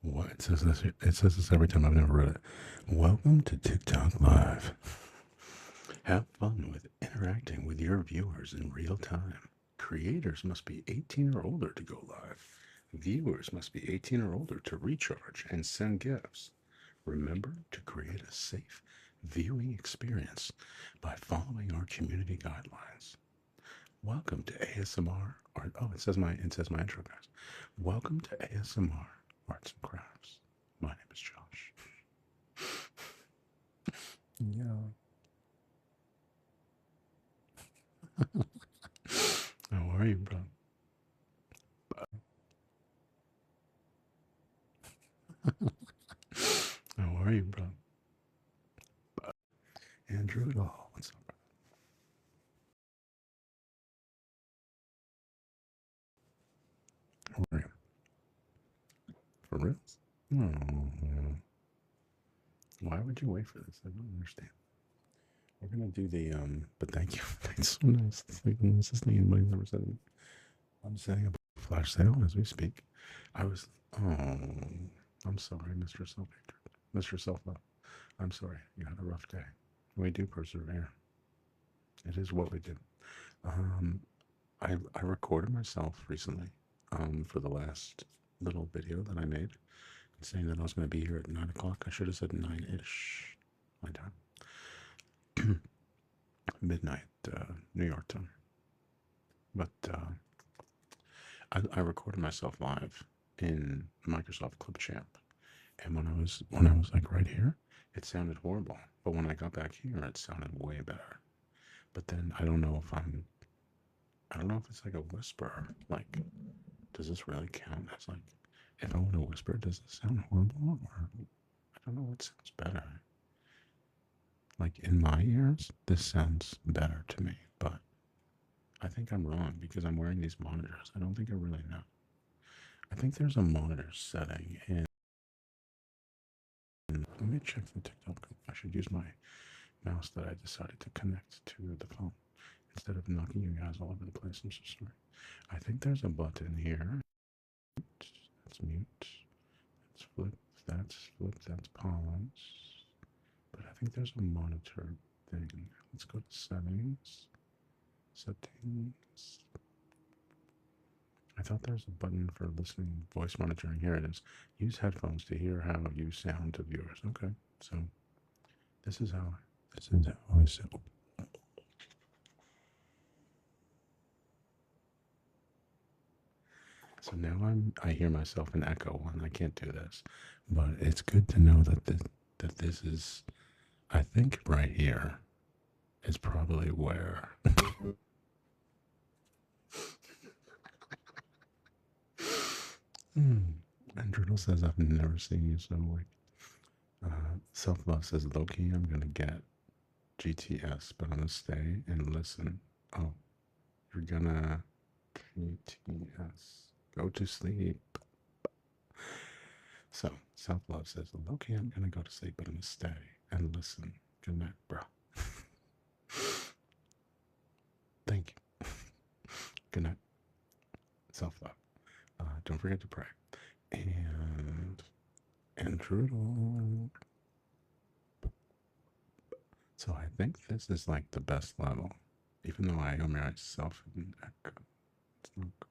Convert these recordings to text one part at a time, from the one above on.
What? It says this every time. I've never read it. Welcome to TikTok Live. Have fun with interacting with your viewers in real time. Creators must be 18 or older to go live. Viewers must be 18 or older to recharge and send gifts. Remember to create a safe viewing experience by following our community guidelines. Welcome to ASMR Art. Oh, it says my intro, guys. Welcome to ASMR Arts and Crafts. My name is Josh. Yeah. How are you, bro? How are you, bro? Andrew at all? What's up, bro? How are you? For real? Oh, why would you wait for this? I don't understand. We're gonna do the but thank you. That's so nice. It's like the nicest thing anybody's ever said to me. I'm setting up a flash sale as we speak. I was I'm sorry, Mr. Self Hatred. Mr. Self Love. I'm sorry. You had a rough day. We do persevere. It is what we do. Um I recorded myself recently, for the last little video that I made, saying that I was gonna be here at 9 o'clock. I should have said 9-ish my time. Midnight, New York time. But I recorded myself live in Microsoft Clipchamp, and when I was like right here, it sounded horrible. But when I got back here, it sounded way better. But then I don't know if it's like a whisper. Like, does this really count as like, if I want to whisper, does it sound horrible? Or I don't know what sounds better. Like in my ears, this sounds better to me, but I think I'm wrong because I'm wearing these monitors. I don't think I really know. I think there's a monitor setting in. Let me check the TikTok. I should use my mouse that I decided to connect to the phone instead of knocking you guys all over the place. I'm so sorry. I think there's a button here. That's mute. That's flip. That's flip. That's pause. But I think there's a monitor thing. Let's go to settings. Settings. I thought there's a button for listening voice monitoring. Here it is. Use headphones to hear how you sound to viewers. Okay. So this is how I sound. So now I hear myself in echo and I can't do this. But it's good to know that this is, I think right here is probably where. Hmm. And Driddle says I've never seen you so like self love says Loki, I'm gonna get GTS, but I'm gonna stay and listen. Oh, you're gonna GTS. Go to sleep. So self love says Loki, I'm gonna go to sleep, but I'm gonna stay and listen. Good night, bro. Thank you. Good night. Self love. Don't forget to pray. And Trudel. So I think this is like the best level. Even though I hear myself in echo. It's not good.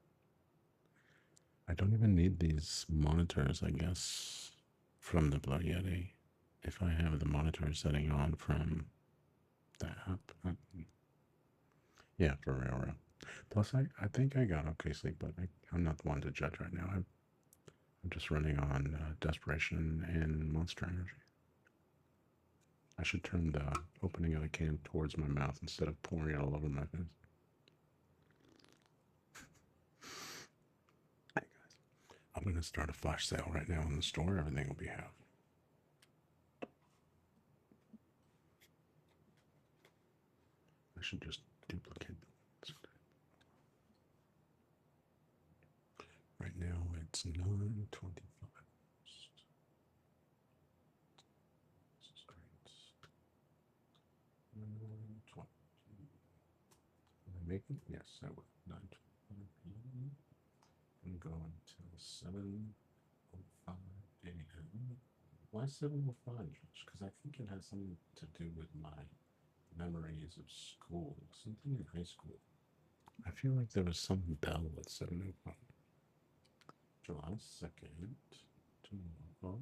I don't even need these monitors, I guess, from the Blue Yeti. If I have the monitor setting on from the app. Yeah, for real. Plus, I think I got okay sleep, but I'm not the one to judge right now. I'm just running on desperation and monster energy. I should turn the opening of the can towards my mouth instead of pouring it all over my face. Hey guys, I'm going to start a flash sale right now in the store. Everything will be half. I should just duplicate them. Right now it's 9:25. This is great. 9:20. Will I make it? Yes, I will. 9:25 p.m. And go until 7:05 Why 705, Josh? Because I think it has something to do with my memories of school. Something in high school. I feel like there was some bell at 705. July 2nd. Tomorrow.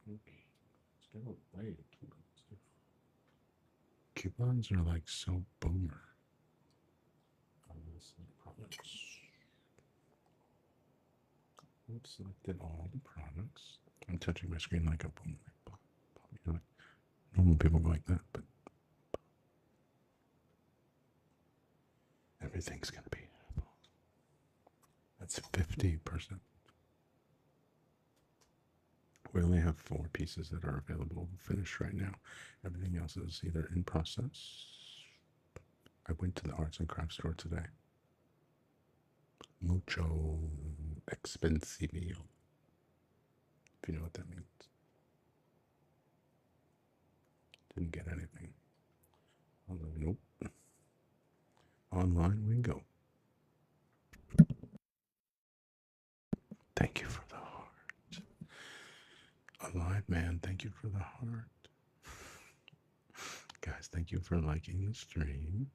Okay. Let's get away. Coupons are like so boomer. Products. I've selected all the products. I'm touching my screen like a boomer. You know, normal people go like that, but everything's gonna be Apple. That's 50%. We only have 4 pieces that are available finished right now. Everything else is either in process. I went to the arts and crafts store today. Mucho expensivo. If you know what that means. Didn't get anything. Nope. Online we go. Thank you for the heart. Alive man, thank you for the heart. Guys, thank you for liking the stream.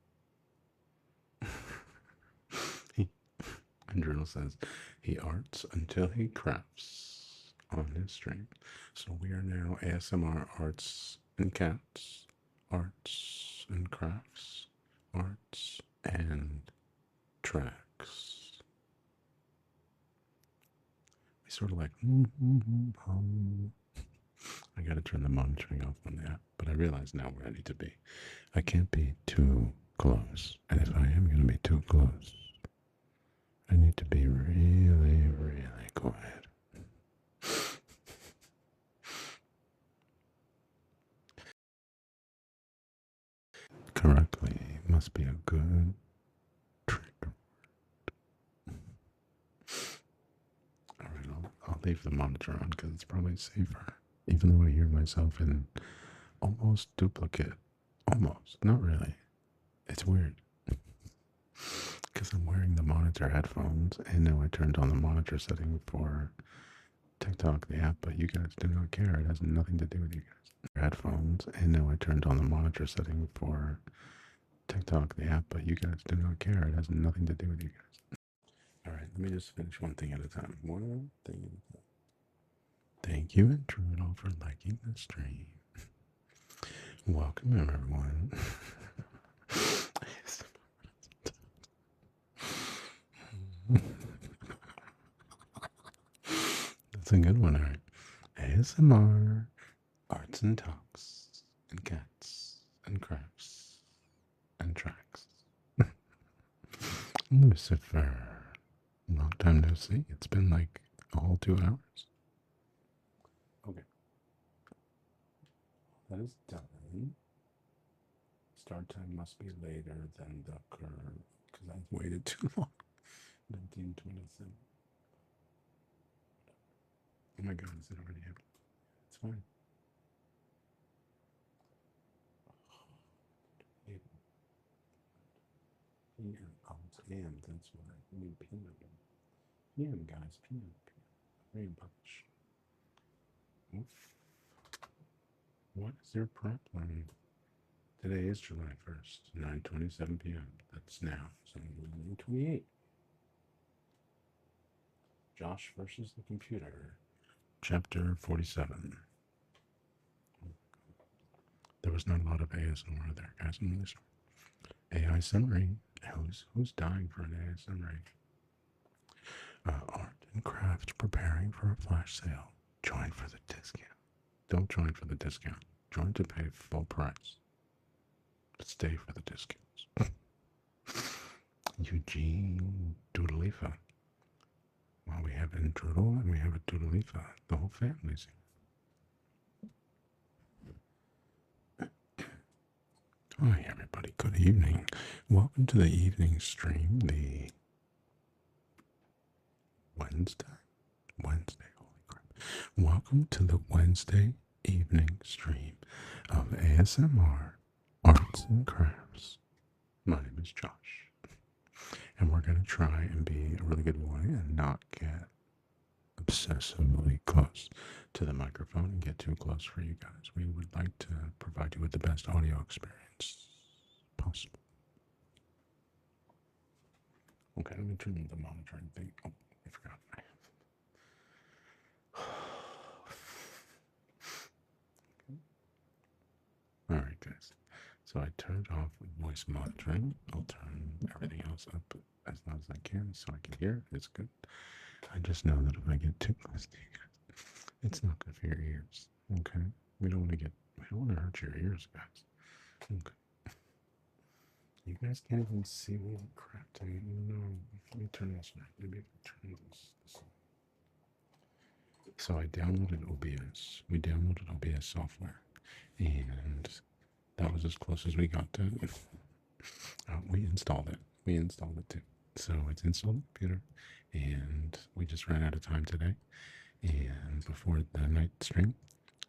And Journal says he arts until he crafts on his stream. So we are now ASMR arts and cats, arts and crafts, arts and tracks. We sort of like, I gotta turn the monitoring off on the app, but I realize now where I need to be. I can't be too close, and if I am gonna be too close, I need to be really, really quiet. Correctly must be a good trigger. Alright, I'll leave the monitor on because it's probably safer. Even though I hear myself in almost duplicate. Almost, not really. It's weird. Because I'm wearing the monitor headphones, and now I turned on the monitor setting for TikTok, the app, but you guys do not care. It has nothing to do with you guys. Headphones, and now I turned on the monitor setting for TikTok, the app, but you guys do not care. It has nothing to do with you guys. All right, let me just finish one thing at a time. One thing at a time. Thank you, Intrudo, for liking the stream. Welcome, everyone. That's a good one, alright. ASMR, arts and talks, and cats, and crafts, and tracks. Lucifer, long time no see. It's been like a whole 2 hours. Okay. That is done. Start time must be later than the curve, because I've waited too long. 1927. Oh my god, is it already happening? It's fine. PM. Oh, it's AM, that's what I mean. PM. PM, guys. PM. Very much. Oof. What is your problem? Today is July 1st, 9:27 p.m. That's now. So 9:28. Josh versus the computer. Chapter 47. There was not a lot of ASMR there, guys. I'm really sorry. AI summary. Who's dying for an AI summary? Art and crafts preparing for a flash sale. Join for the discount. Don't join for the discount. Join to pay full price. But stay for the discounts. Eugene Doodleifa. Well, we have an Doodle and we have a Doodleifa. The whole family's here. Hi, everybody. Good evening. Welcome to the evening stream. The Wednesday, holy crap. Welcome to the Wednesday evening stream of ASMR Arts and Crafts. My name is Josh. And we're going to try and be a really good boy and not get obsessively close to the microphone and get too close for you guys. We would like to provide you with the best audio experience possible. Okay, let me turn the monitoring thing. Oh, I forgot. All right, guys. So I turned off voice monitoring. I'll turn everything else up as loud as I can so I can hear. It's good. I just know that if I get too close to you guys, it's not good for your ears. Okay? We don't want to hurt your ears, guys. Okay. You guys can't even see me. Crap, dang it. No. Let me turn this on. Maybe I can turn this on. So I downloaded OBS. We downloaded OBS software. And that was as close as we got to it. We installed it. We installed it too. So it's installed on the computer. And we just ran out of time today. And before the night stream.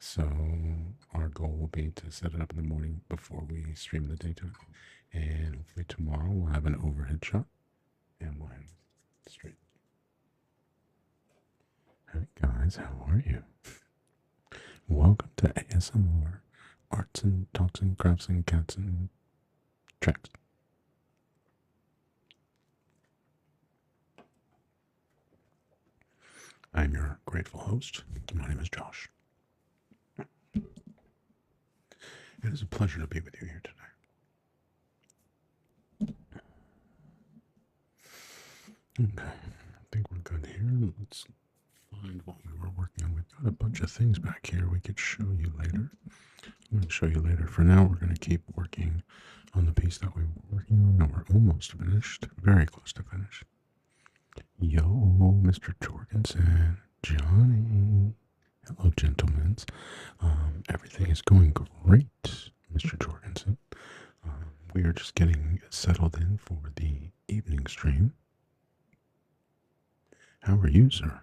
So our goal will be to set it up in the morning before we stream the daytime. And hopefully tomorrow we'll have an overhead shot. And we'll have it straight. Hey guys, how are you? Welcome to ASMR Arts and Talks and Crafts and Cats and Tracks. I'm your grateful host. My name is Josh. It is a pleasure to be with you here today. Okay, I think we're good here. Let's find what we were working on. We've got a bunch of things back here we could show you later. I'm going to show you later. For now, we're going to keep working on the piece that we were working on. Now we're almost finished. Very close to finish. Yo, Mr. Jorgensen. Johnny. Hello, gentlemen. Everything is going great, Mr. Jorgensen. We are just getting settled in for the evening stream. How are you, sir?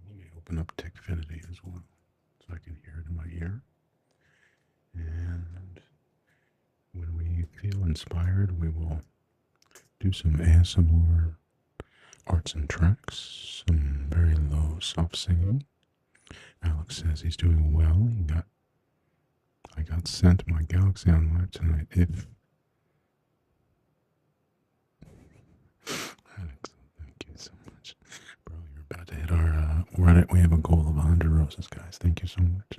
Let me open up Techfinity as well so I can hear it in my ear. And when we feel inspired, we will do some ASMR arts and tracks, some very low, soft singing. Alex says he's doing well. I got sent my Galaxy on live tonight. Alex, thank you so much, bro. You're about to hit our. We have a goal of 100 roses, guys. Thank you so much.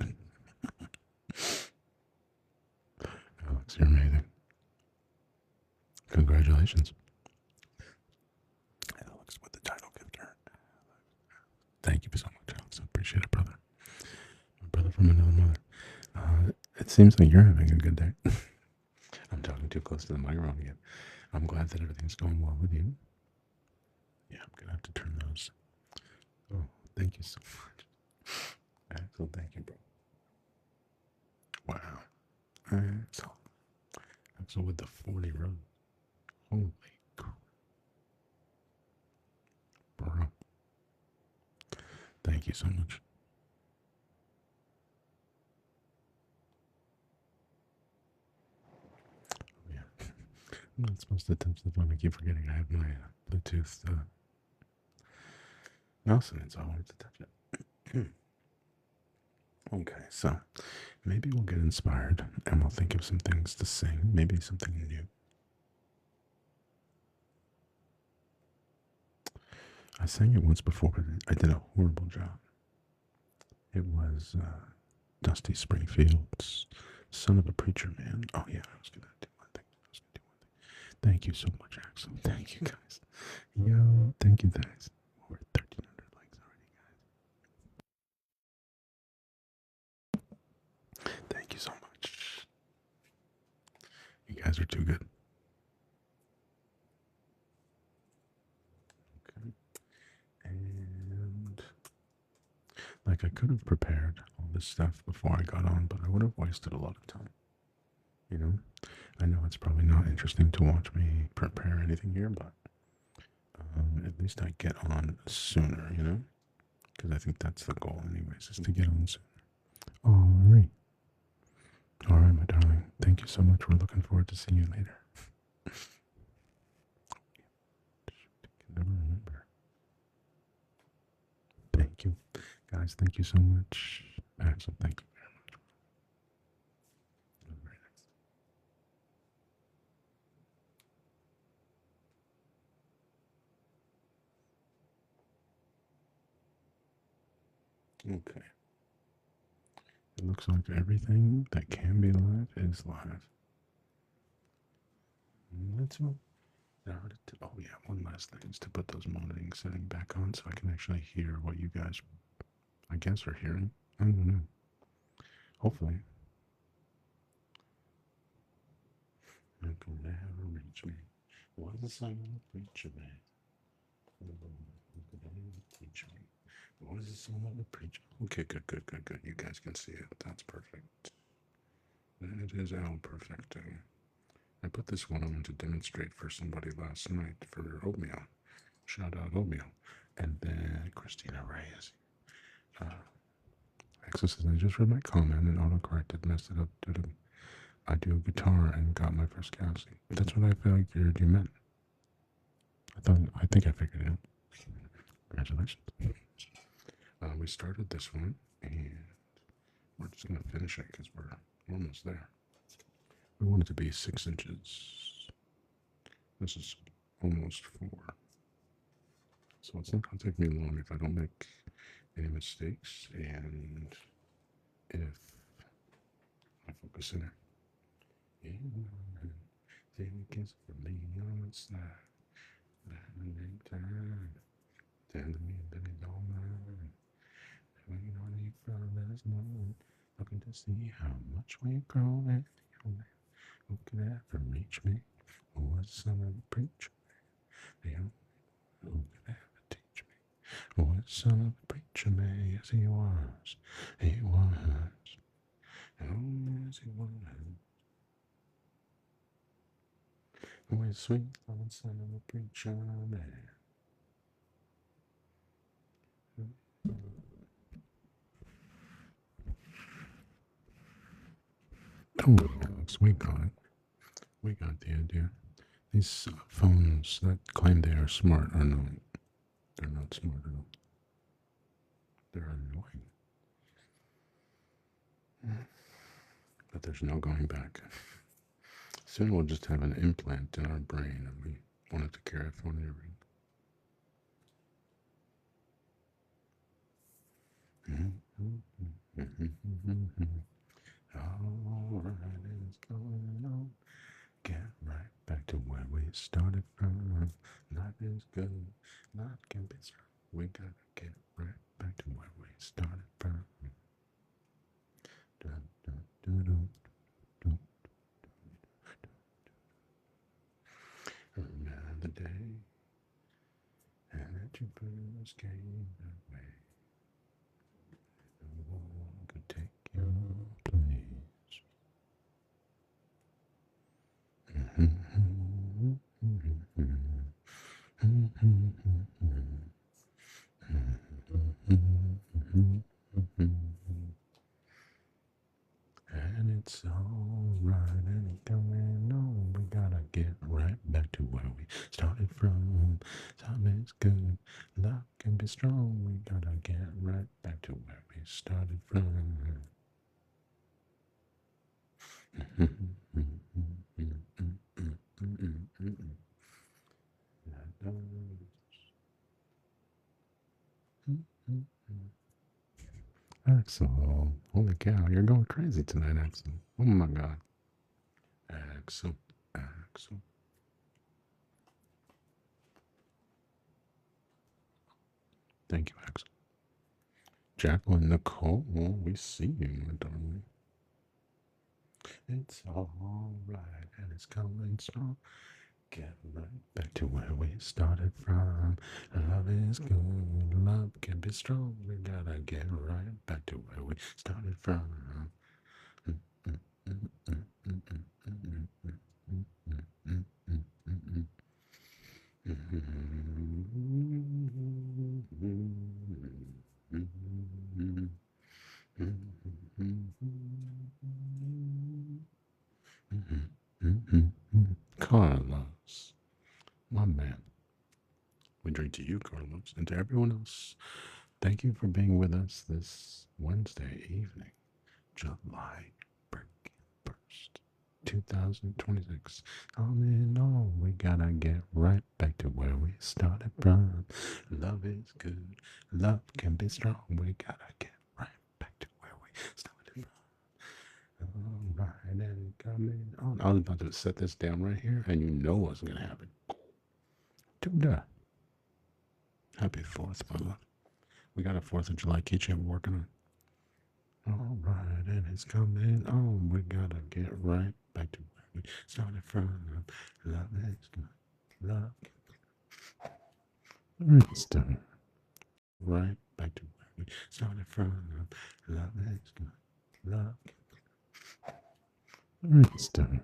Alex, you're amazing. Congratulations. Alex with the title gifter. Thank you so much, Alex. I appreciate it, brother. My brother from another mother. It seems like you're having a good day. I'm talking too close to the microphone again. I'm glad that everything's going well with you. Yeah, I'm going to have to turn those. Oh, thank you so much. Axel, thank you, bro. Wow. Axel. Axel with the 40 rows. Holy crap. Bro. Thank you so much. Oh, yeah. I'm not supposed to touch the phone. I keep forgetting I have my Bluetooth mouse in it, so I wanted to touch it. Okay, so maybe we'll get inspired and we'll think of some things to sing, maybe something new. I sang it once before, but I did a horrible job. It was Dusty Springfield's Son of a Preacher Man. Oh, yeah, I was going to do one thing. Thank you so much, Axel. Thank you, guys. Yo, thank you, guys. We're at 1,300 likes already, guys. Thank you so much. You guys are too good. Okay. And like I could have prepared all this stuff before I got on, but I would have wasted a lot of time. You know? I know it's probably not interesting to watch me prepare anything here, but at least I get on sooner, you know? Because I think that's the goal, anyways, is to get on sooner. All right. All right, my darling. Thank you so much. We're looking forward to seeing you later. I can never remember. Thank you. Guys, thank you so much. Axel, thank you very much. That was very nice. Okay. It looks like everything that can be live is live. Let's move. Oh yeah, one last thing is to put those monitoring setting back on so I can actually hear what you guys, I guess, are hearing. I don't know. Hopefully. You can never reach me. What is the song of the preacher man? You could never teach me. What is the song of the preacher? Okay, good, good, good, good. You guys can see it. That's perfect. That is El Perfecto. I put this one on to demonstrate for somebody last night for oatmeal. Shout out oatmeal. And then Christina Reyes. Access says, I just read my comment and autocorrected, messed it up. I do guitar and got my first casting. That's what I figured you meant. I think I figured it out. Congratulations. We started this one and we're just going to finish it because we're almost there. We want it to be 6 inches. This is almost 4. So it's not going to take me long if I don't make any mistakes and if I focus in it. Take a kiss from me on the side. Telling me that it don't mind. Waiting on you for this moment. Looking to see how much we've grown. Who could ever reach me? Who was the son of a preacher man? Who could ever teach me? Who was the son of a preacher man? Yes, he was. He was. Oh, yes, he was. Who was sweet loving son of a preacher man? Oh, Alex, we got it. We got the idea. These phones that claim they are smart are not. They're not smart at all. They're annoying. But there's no going back. Soon we'll just have an implant in our brain and we want it to carry a phone earring. All right, it's going on. Get right back to where we started from. Life is good. Life can be strong. We gotta get right back to where we started from. Dun, dun, dun, dun, dun. Remember the day and that you first came that way. No one could take your place. And it's alright, and it's going on. We gotta get right back to where we started from. Time is good, love can be strong. We gotta get right back to where we started from. Axel, holy cow, you're going crazy tonight, Axel. Oh my god. Axel, Axel. Thank you, Axel. Jacqueline Nicole, we see you, my darling. It's all right, and it's coming strong. Get right back to where we started from. Love is good, love can be strong. We gotta get right back to where we started from. We drink to you, Carlos, and to everyone else. Thank you for being with us this Wednesday evening, July 1st, 2026. All in all, we gotta get right back to where we started from. Love is good, love can be strong. We gotta get right back to where we started from. All right, and coming on. I was about to set this down right here, and you know what's gonna happen. Duda. Happy 4th, my love. We got a 4th of July keychain we're working on. All right, and it's coming on. We gotta get right back to where we started from. Love is good. Love. It's done. Right back to where we started from. Love is good. Love. It's done.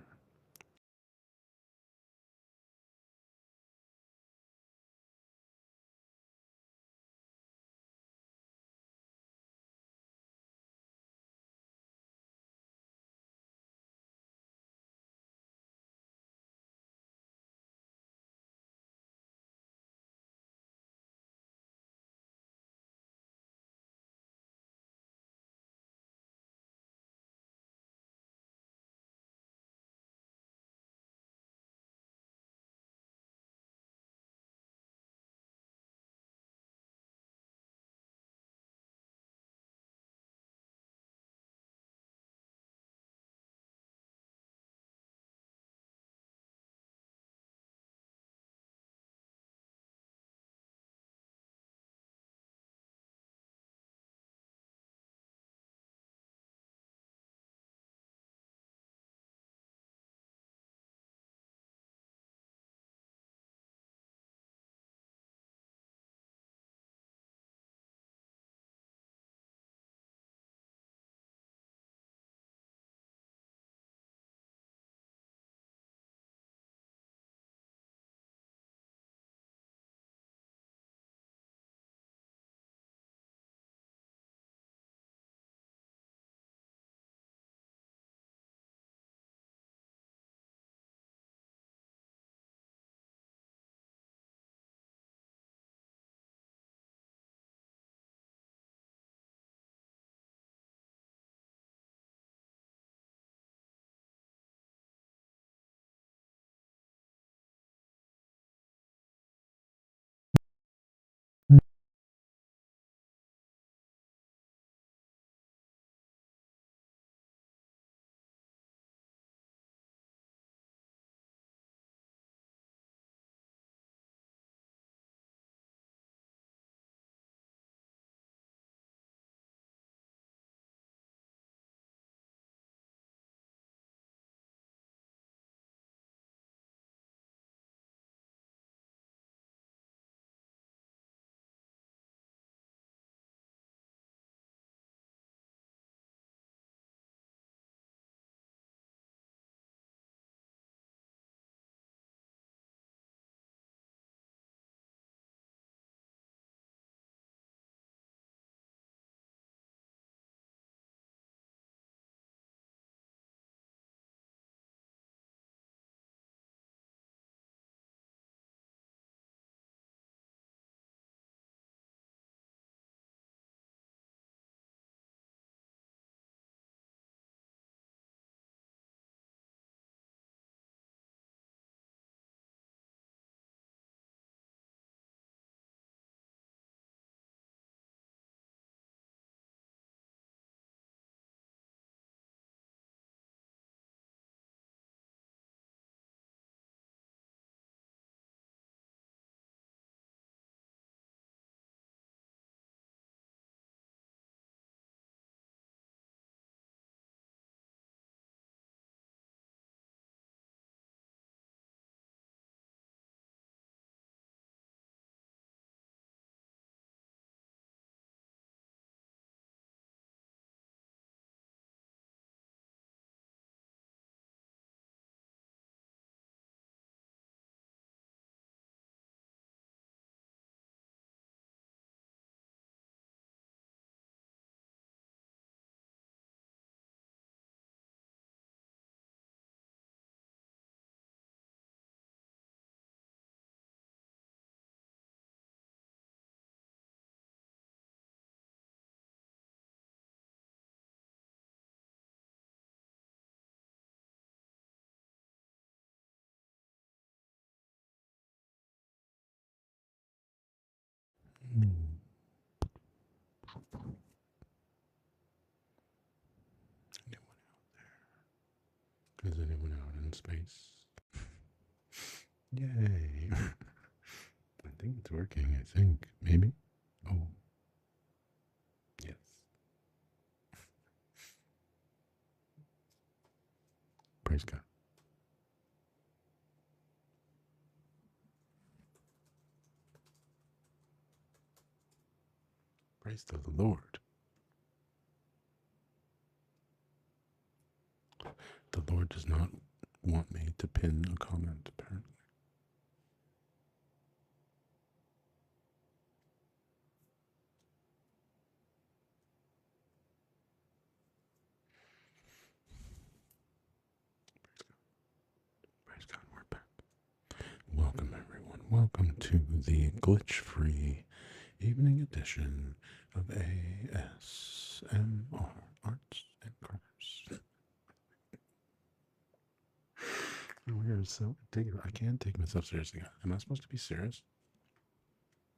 space. Yay. I think it's working, I think. Maybe? Oh. Yes. Praise God. Praise the Lord. The Lord does not want me to pin a comment, apparently. Praise God, we're back. Welcome, everyone. Welcome to the glitch-free evening edition of ASMR, Arts and Crafts. Weird, so I can't take myself seriously. Am I supposed to be serious?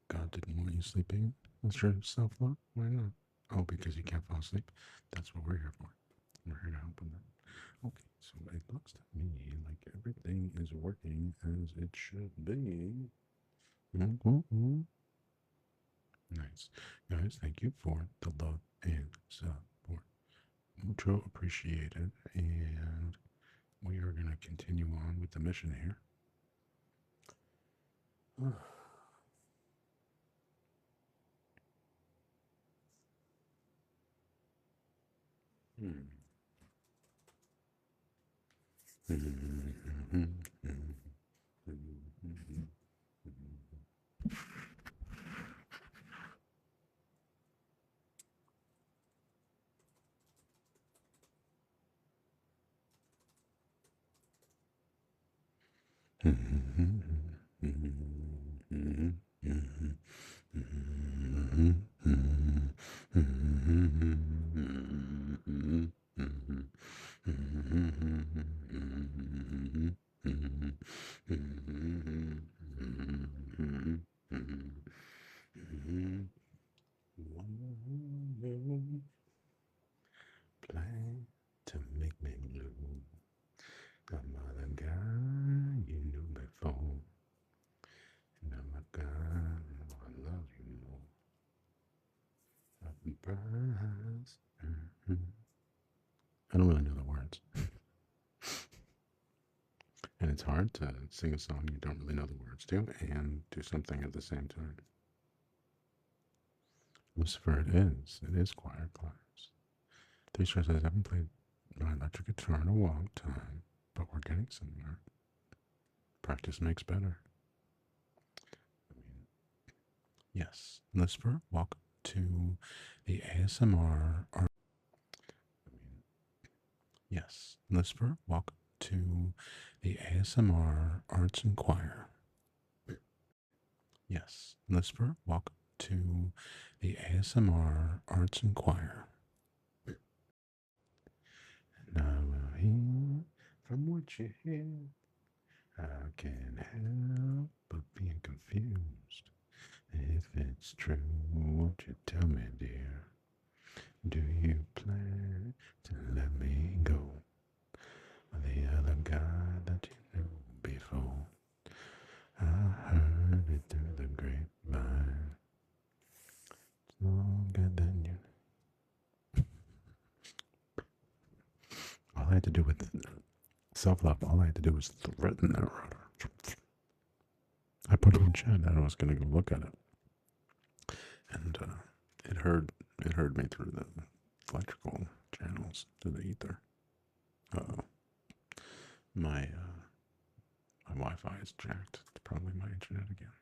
God didn't want you sleeping. That's your self-love? Why not? Oh, because you can't fall asleep? That's what we're here for. We're here to help with that. Okay, so it looks to me like everything is working as it should be. Nice. Guys, thank you for the love and support. Mucho appreciated. And we are going to continue on with the mission here. Plan to make me blue. I'm not a guy you knew before. And I'm a guy I love you more. I've been surprised. I don't really know the words. And it's hard to sing a song you don't really know the words to and do something at the same time. Lucifer, it is. It is choir class. 3 stars says, I haven't played my electric guitar in a long time, but we're getting somewhere. Practice makes better. I mean, yes. Lucifer, welcome to the ASMR art. Yes. Lucifer, welcome to the ASMR Arts and Choir. Yes. Lucifer, welcome to the ASMR Arts and Choir. And I will hear from what you hear. I can't help but being confused. If it's true, won't you tell me, dear? Do you plan to let me go? The other guy that you knew before. I heard it through the grapevine. It's longer than you. All I had to do with self-love, all I had to do was threaten that router. I put it in chat. I was going to go look at it, and it heard me through the electrical channels to the ether. My Wi-Fi is jacked. It's probably my internet again.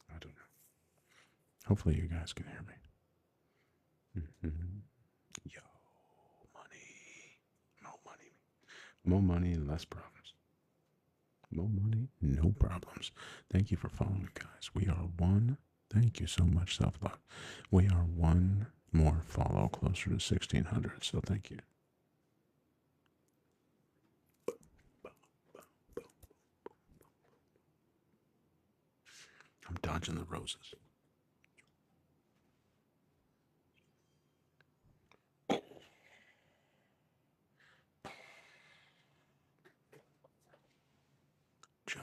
I don't know. Hopefully you guys can hear me. Yo, money. More money, less problems. More money, no problems. Thank you for following, guys. We are one. Thank you so much, self-love. We are one more follow closer to 1,600, so thank you. I'm dodging the roses.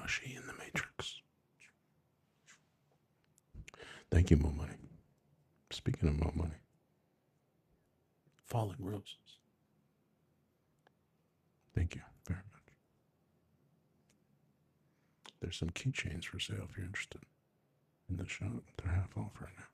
mushy in the Matrix. Thank you, Mo Money. Speaking of Mo Money, Falling Roses. Thank you very much. There's some keychains for sale if you're interested in the shop. They're half off right now.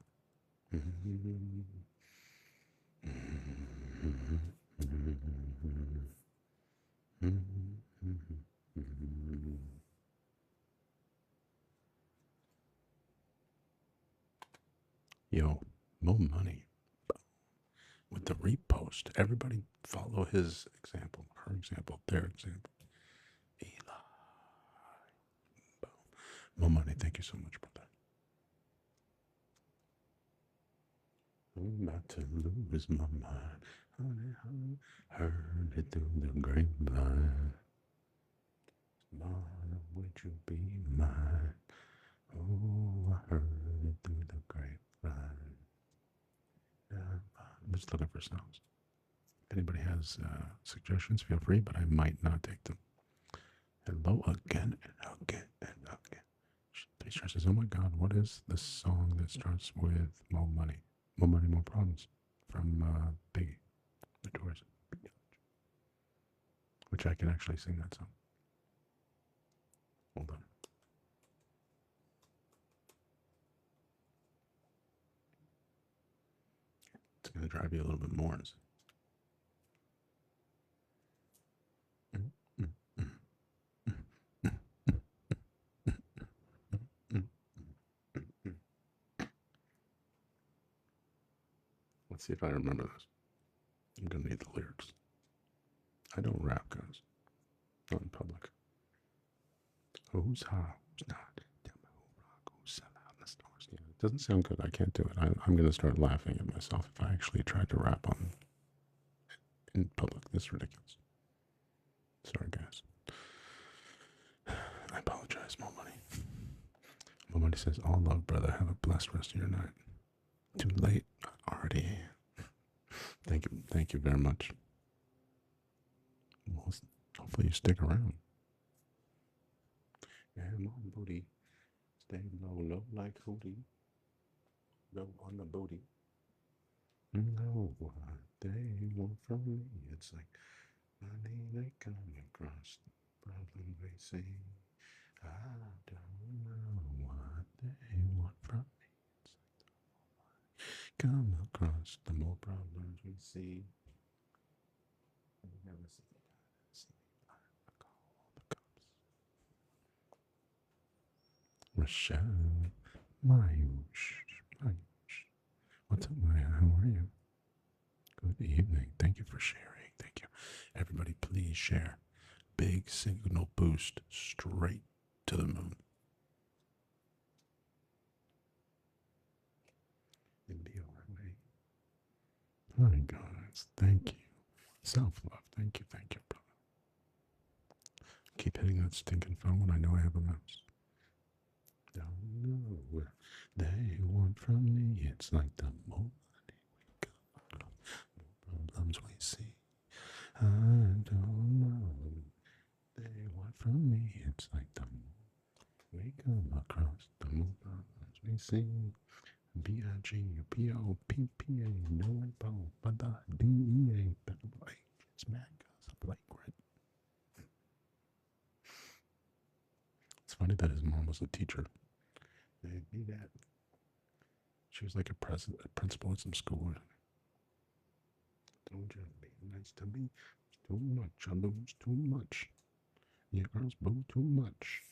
Yo, Mo Money with the repost. Everybody follow his example, her example, their example. Eli. Mo Money, thank you so much, brother. I'm about to lose my mind. Honey, honey, heard it through the grapevine. Tomorrow, would you be mine? Oh, I heard it through the grapevine. I'm just looking for songs. If anybody has suggestions, feel free, but I might not take them. Hello again and again and again. Three stresses. Oh my God, what is the song that starts with Mo Money? Mo Money, Mo Problems from Biggie, The Doors. Which I can actually sing that song. Hold on. It's going to drive you a little bit more. Let's see if I remember this. I'm going to need the lyrics. I don't rap, guys. Not in public. Who's hot? Who's not? Tell me who rock, who's sell out in the stores. Yeah, it doesn't sound good. I can't do it. I'm going to start laughing at myself if I actually try to rap on in public. This is ridiculous. Sorry, guys. I apologize, Mo Money. Mo Money says, all love, brother. Have a blessed rest of your night. Too late already. Thank you very much. Well, hopefully you stick around. Yeah, on booty. Stay low like hootie. Go on the booty. Know what they want from me. It's like money they come across, the problem they see. I don't know what they want from me. It's like come across, the more problems we see. We never see the Rochelle, Mayush. What's up, Maya? How are you? Good evening. Thank you for sharing. Thank you. Everybody, please share. Big signal boost straight to the moon. And be on our way. My guys, thank you. Self-love. Thank you, brother. Keep hitting that stinking phone when I know I have a mouse. Don't know what they want from me. It's like the more money we got, more problems we see. I don't know what they want from me. It's like the more we come across, the more problems we see. BIGPOPPA, no info, but the DEA, it's mad guys, I'm like, right? It's funny that his mom was a teacher. They knew that. She was like a principal at some school. Don't just be nice to me. It's too much. I lose too much. You girls boo too much.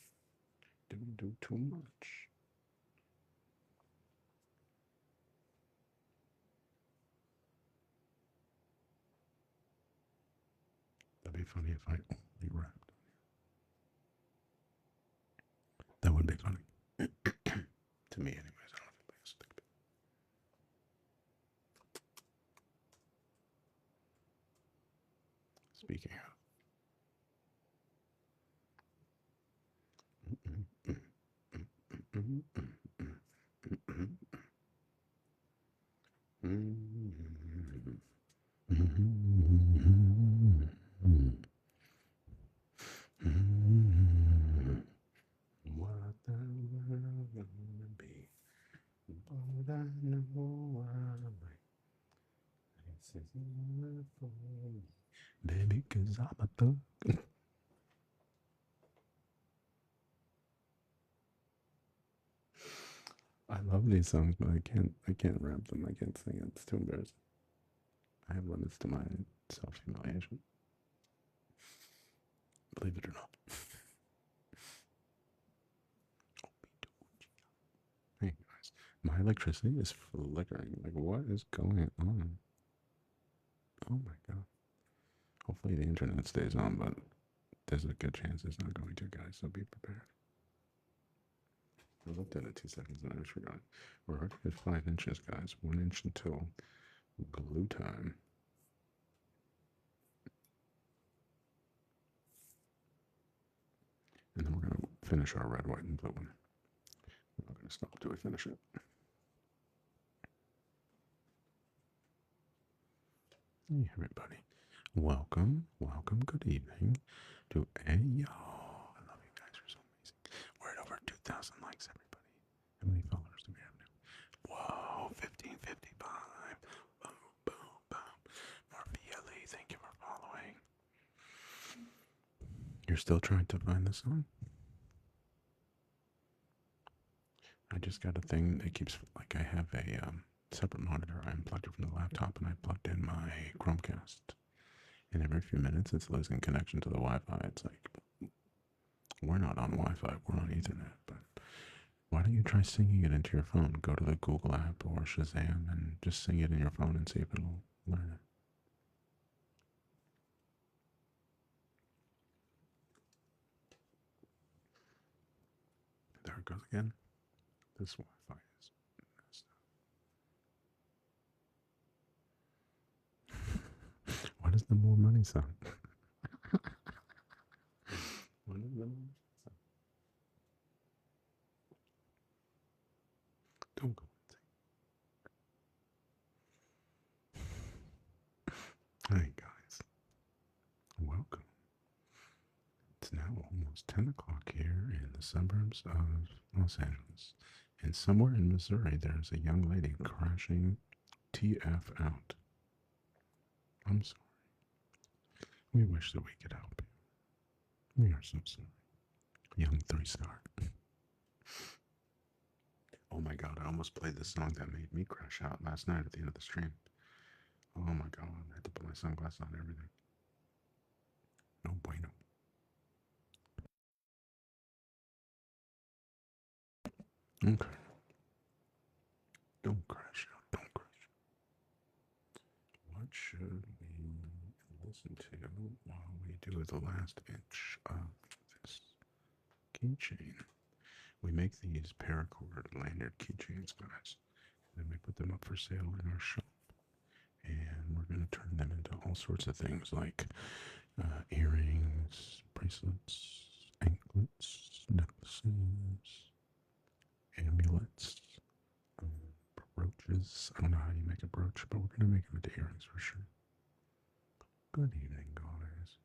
Do too much. That'd be funny if I only rapped. That would be funny. To me, anyways. I don't know if anybody else thinks that. Speaking of. I know why. This is not for me. Baby, cause I'm a thug. I love these songs, but I can't rap them. I can't sing it. It's too embarrassing. I have limits to my self-humiliation. Believe it or not. Hey guys, my electricity is flickering. Like, what is going on? Oh my god. Hopefully the internet stays on, but there's a good chance it's not going to, guys, so be prepared. I looked at it 2 seconds and I just forgot. We're already at 5 inches, guys. 1 inch until glue time. And then we're going to finish our red, white, and blue one. We're not going to stop till we finish it. Hey, everybody. Welcome, good evening to Ayo. I love you guys. You're so amazing. We're at over 2,000 likes, everybody. How many followers do we have now? Whoa, 1555. Boom, boom, boom. Marfieli, thank you for following. You're still trying to find the song? I just got a thing that keeps, like, I have a separate monitor. I unplugged it from the laptop and I plugged in my Chromecast. And every few minutes it's losing connection to the Wi-Fi. It's like, we're not on Wi-Fi, we're on Ethernet. But why don't you try singing it into your phone? Go to the Google app or Shazam and just sing it in your phone and see if it'll learn it. There it goes again. This Wi-Fi is messed up. What is the more money sound? What is the more money sound? Don't go insane. Hey guys, welcome. It's now almost 10 o'clock here in the suburbs of Los Angeles. And somewhere in Missouri, there's a young lady crashing TF out. I'm sorry. We wish that we could help you. We are so sorry. Young 3-star. Oh my god, I almost played the song that made me crash out last night at the end of the stream. Oh my god, I had to put my sunglasses on and everything. No bueno. Okay. Don't crash out. Don't crash out. What should we listen to while we do the last inch of this keychain? We make these paracord lanyard keychains, guys. And then we put them up for sale in our shop. And we're going to turn them into all sorts of things like earrings, bracelets, anklets, necklaces, amulets, brooches. I don't know how you make a brooch, but we're going to make them into earrings for sure. Good evening, guys.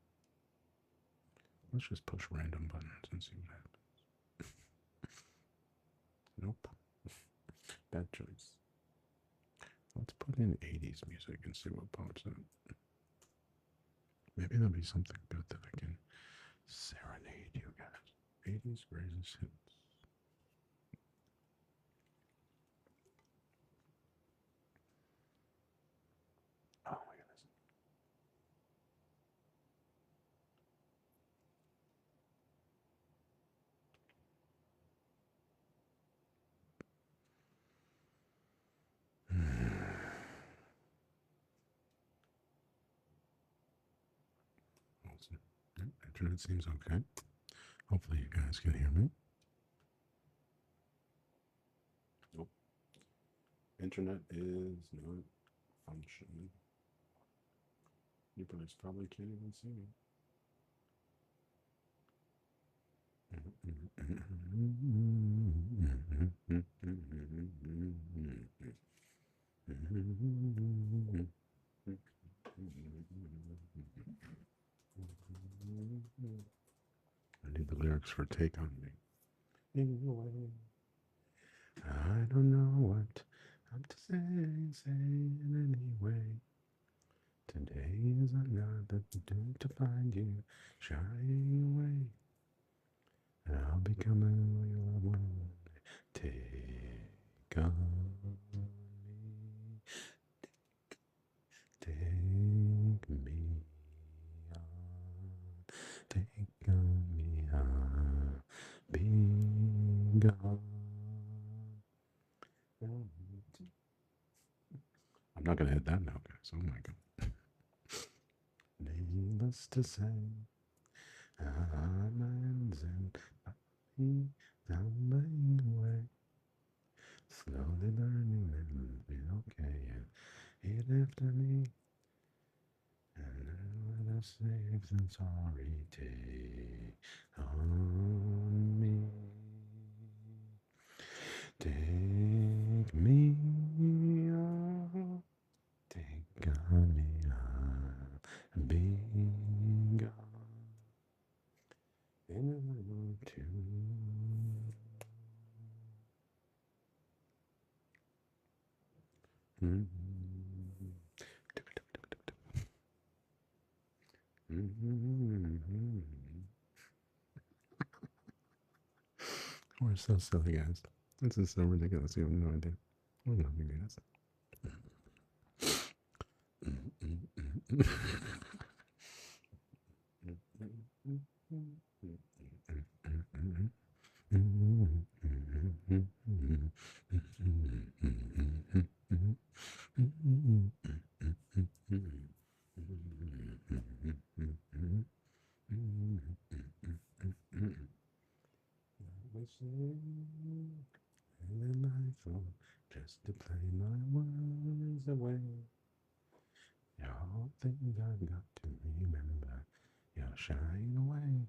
Let's just push random buttons and see what happens. Nope. Bad choice. Let's put in 80s music and see what pops up. Maybe there'll be something good that I can serenade you guys. 80s greatest hits. Oh my goodness. Awesome. Yep, internet seems okay. Hopefully you guys can hear me. Nope. Internet is not functioning. You guys probably can't even see me. I need the lyrics for Take On Me. Anyway, I don't know what I'm to say it anyway. Today is another day to find you shining away. And I'll be coming your way. Take on me. Take me on. Take on me on. Be gone. I'm not going to hit that note, guys. Oh my God. Needless to say, I'm in tumbling away, slowly learning that it'll be okay. And he after me, and let us safe and sorry take on me. Take me on, take on me on, be gone. And I want to. We're so silly, guys. This is so ridiculous. You have no idea. We're not doing this. And then I thought just to play my worries away. Y'all think I've got to remember you'll shine away.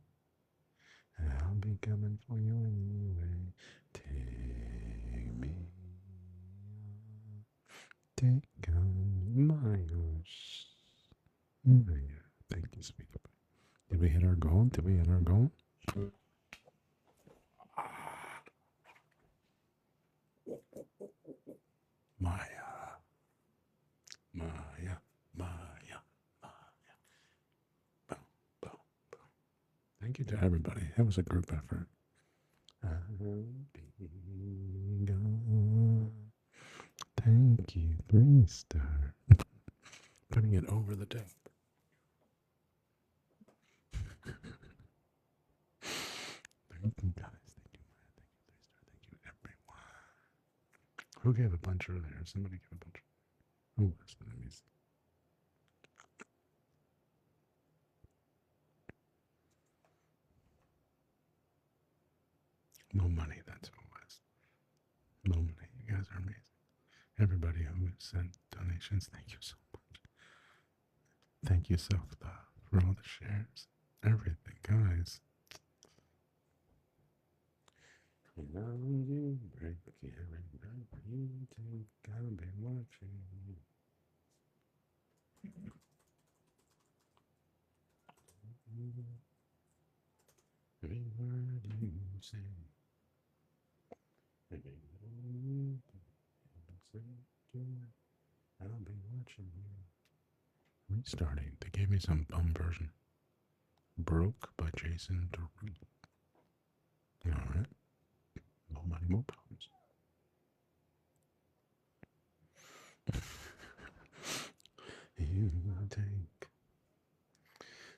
I'll be coming for you anyway. Take me on. Take on my horse. Yeah, thank you, sweetie. Did we hit our goal? Did we hit our goal? Maya. Maya. Maya. Maya. Boom, boom, boom. Thank you to everybody. It was a group effort. I'll be gone. Thank you, 3-star. Putting it over the top. Thank you, guys. Thank you, Maya. Thank you, 3-star. Thank you, everyone. Who gave a bunch earlier? Somebody gave a bunch. Who was it? Let me see. Mo Money, that's who it was. Mo Money, you guys are amazing. Everybody who sent donations, thank you so much. Thank you, Self Love, for all the shares. Everything, guys. And now you break every breath you take. I'll be watching you. Every word you say. Every word you say. I'll be watching you. Restarting. They gave me some bum version. Broke by Jason Derulo. Alright. No money, more problems. You take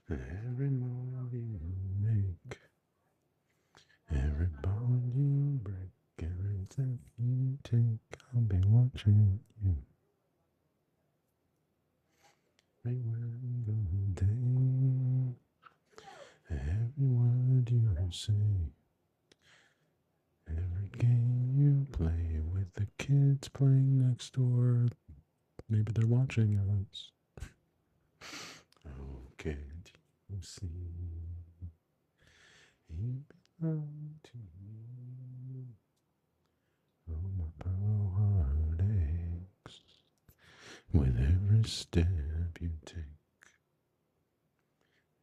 every move you make, every bond you break, every step you take. I'll be watching you. Every single day, every word you say, every game you play with the kids playing next door. Maybe they're watching us. Oh, can't you see? You belong to me. Oh, my poor heart aches with every step you take,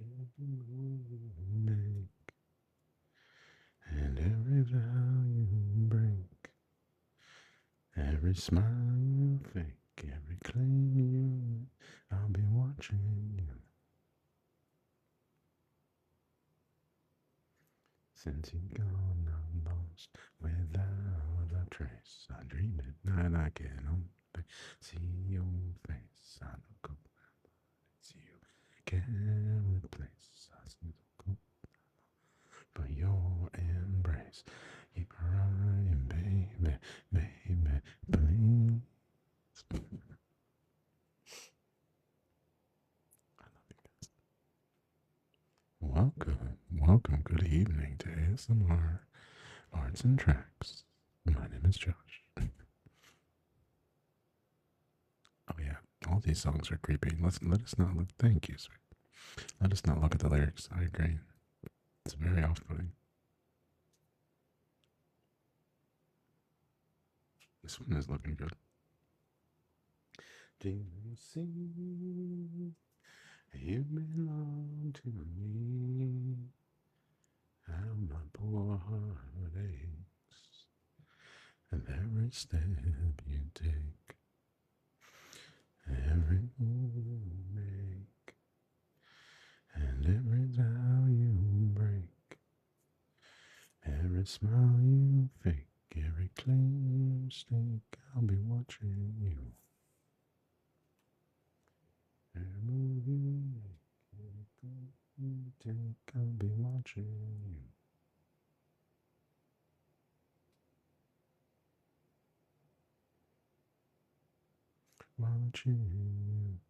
every move you make, and every vow you break, Every smile you fake, every claim you, I'll be watching you. Since you've gone, I'm lost without a trace. I dream at night, I can only see your face. I know go it's you can't replace. I see the go for your embrace. Keep crying, baby, baby, please. I love you guys. Welcome, good evening to ASMR Arts and Tracks. My name is Josh. Oh yeah, all these songs are creepy. Let us not look. Thank you, sweet. Let us not look at the lyrics. I agree. It's very off-putting. This one is looking good. Do you see? You belong to me. How my poor heart aches, and every step you take, every move you make, and every vow you break, every smile you fake, every claim you stake, I'll be watching you. Every move you make, every breath you take, I'll be watching you. Watching you.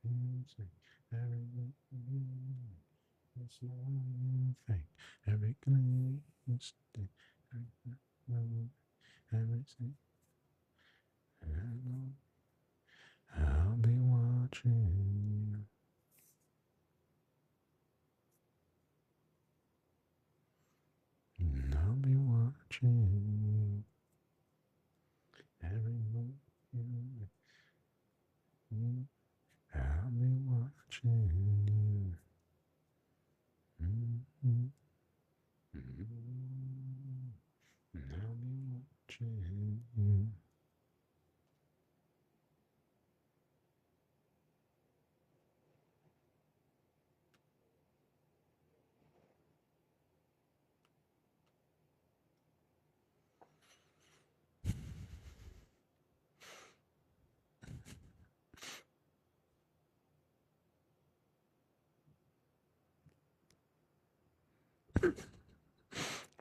Music, every move you make, every smile you fake, every claim you stake, everything. I'll be watching you. I'll be watching you. Every move you make. I'll be watching you. Mm-hmm. Mm-hmm. I'll be watching you.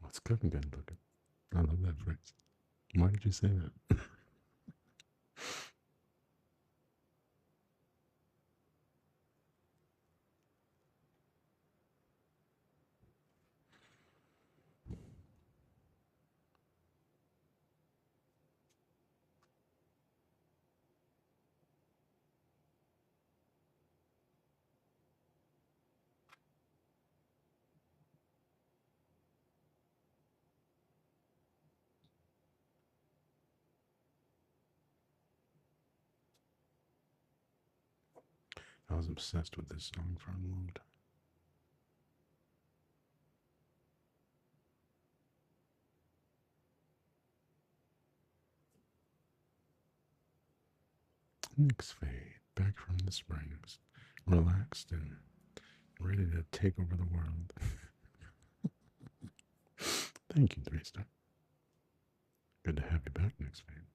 What's cooking good looking? I love that phrase. Why did you say that? I was obsessed with this song for a long time. Next fade, back from the springs, relaxed and ready to take over the world. Thank you, 3 Star. Good to have you back, next fade.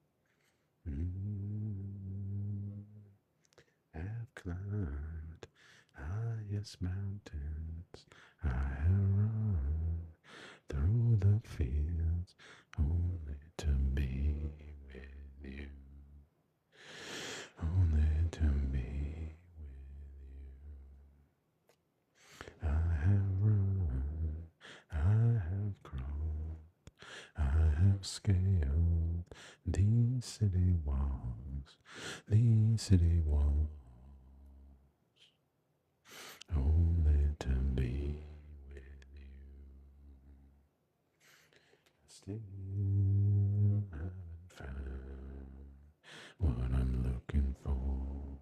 Have climbed highest mountains. I have run through the fields only to be with you. Only to be with you. I have run, I have crawled, I have scaled these city walls, only to be with you. Still haven't found what I'm looking for.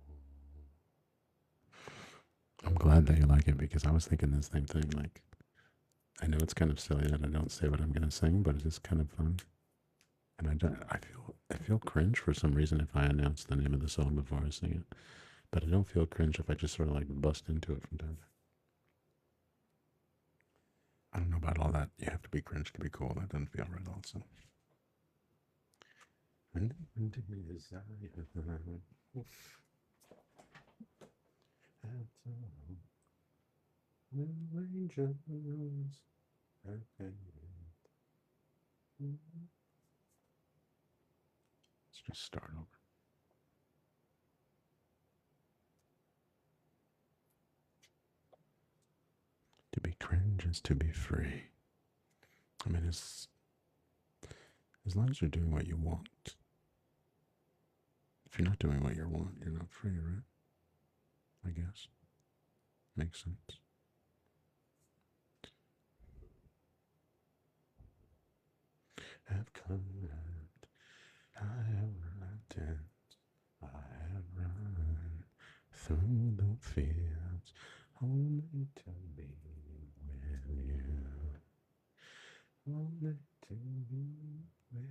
I'm glad that you like it because I was thinking the same thing. Like, I know it's kind of silly that I don't say what I'm gonna sing, but it is kind of fun. And I feel I feel cringe for some reason if I announce the name of the song before I sing it. But I don't feel cringe if I just sort of like bust into it from time to time. I don't know about all that. You have to be cringe to be cool. That doesn't feel right also. Let's just start over. To be cringe is to be free. I mean, as long as you're doing what you want. If you're not doing what you want, you're not free, right? I guess. Makes sense. Have come and I have run, I have run through the fields only to be with you. Only to be with you.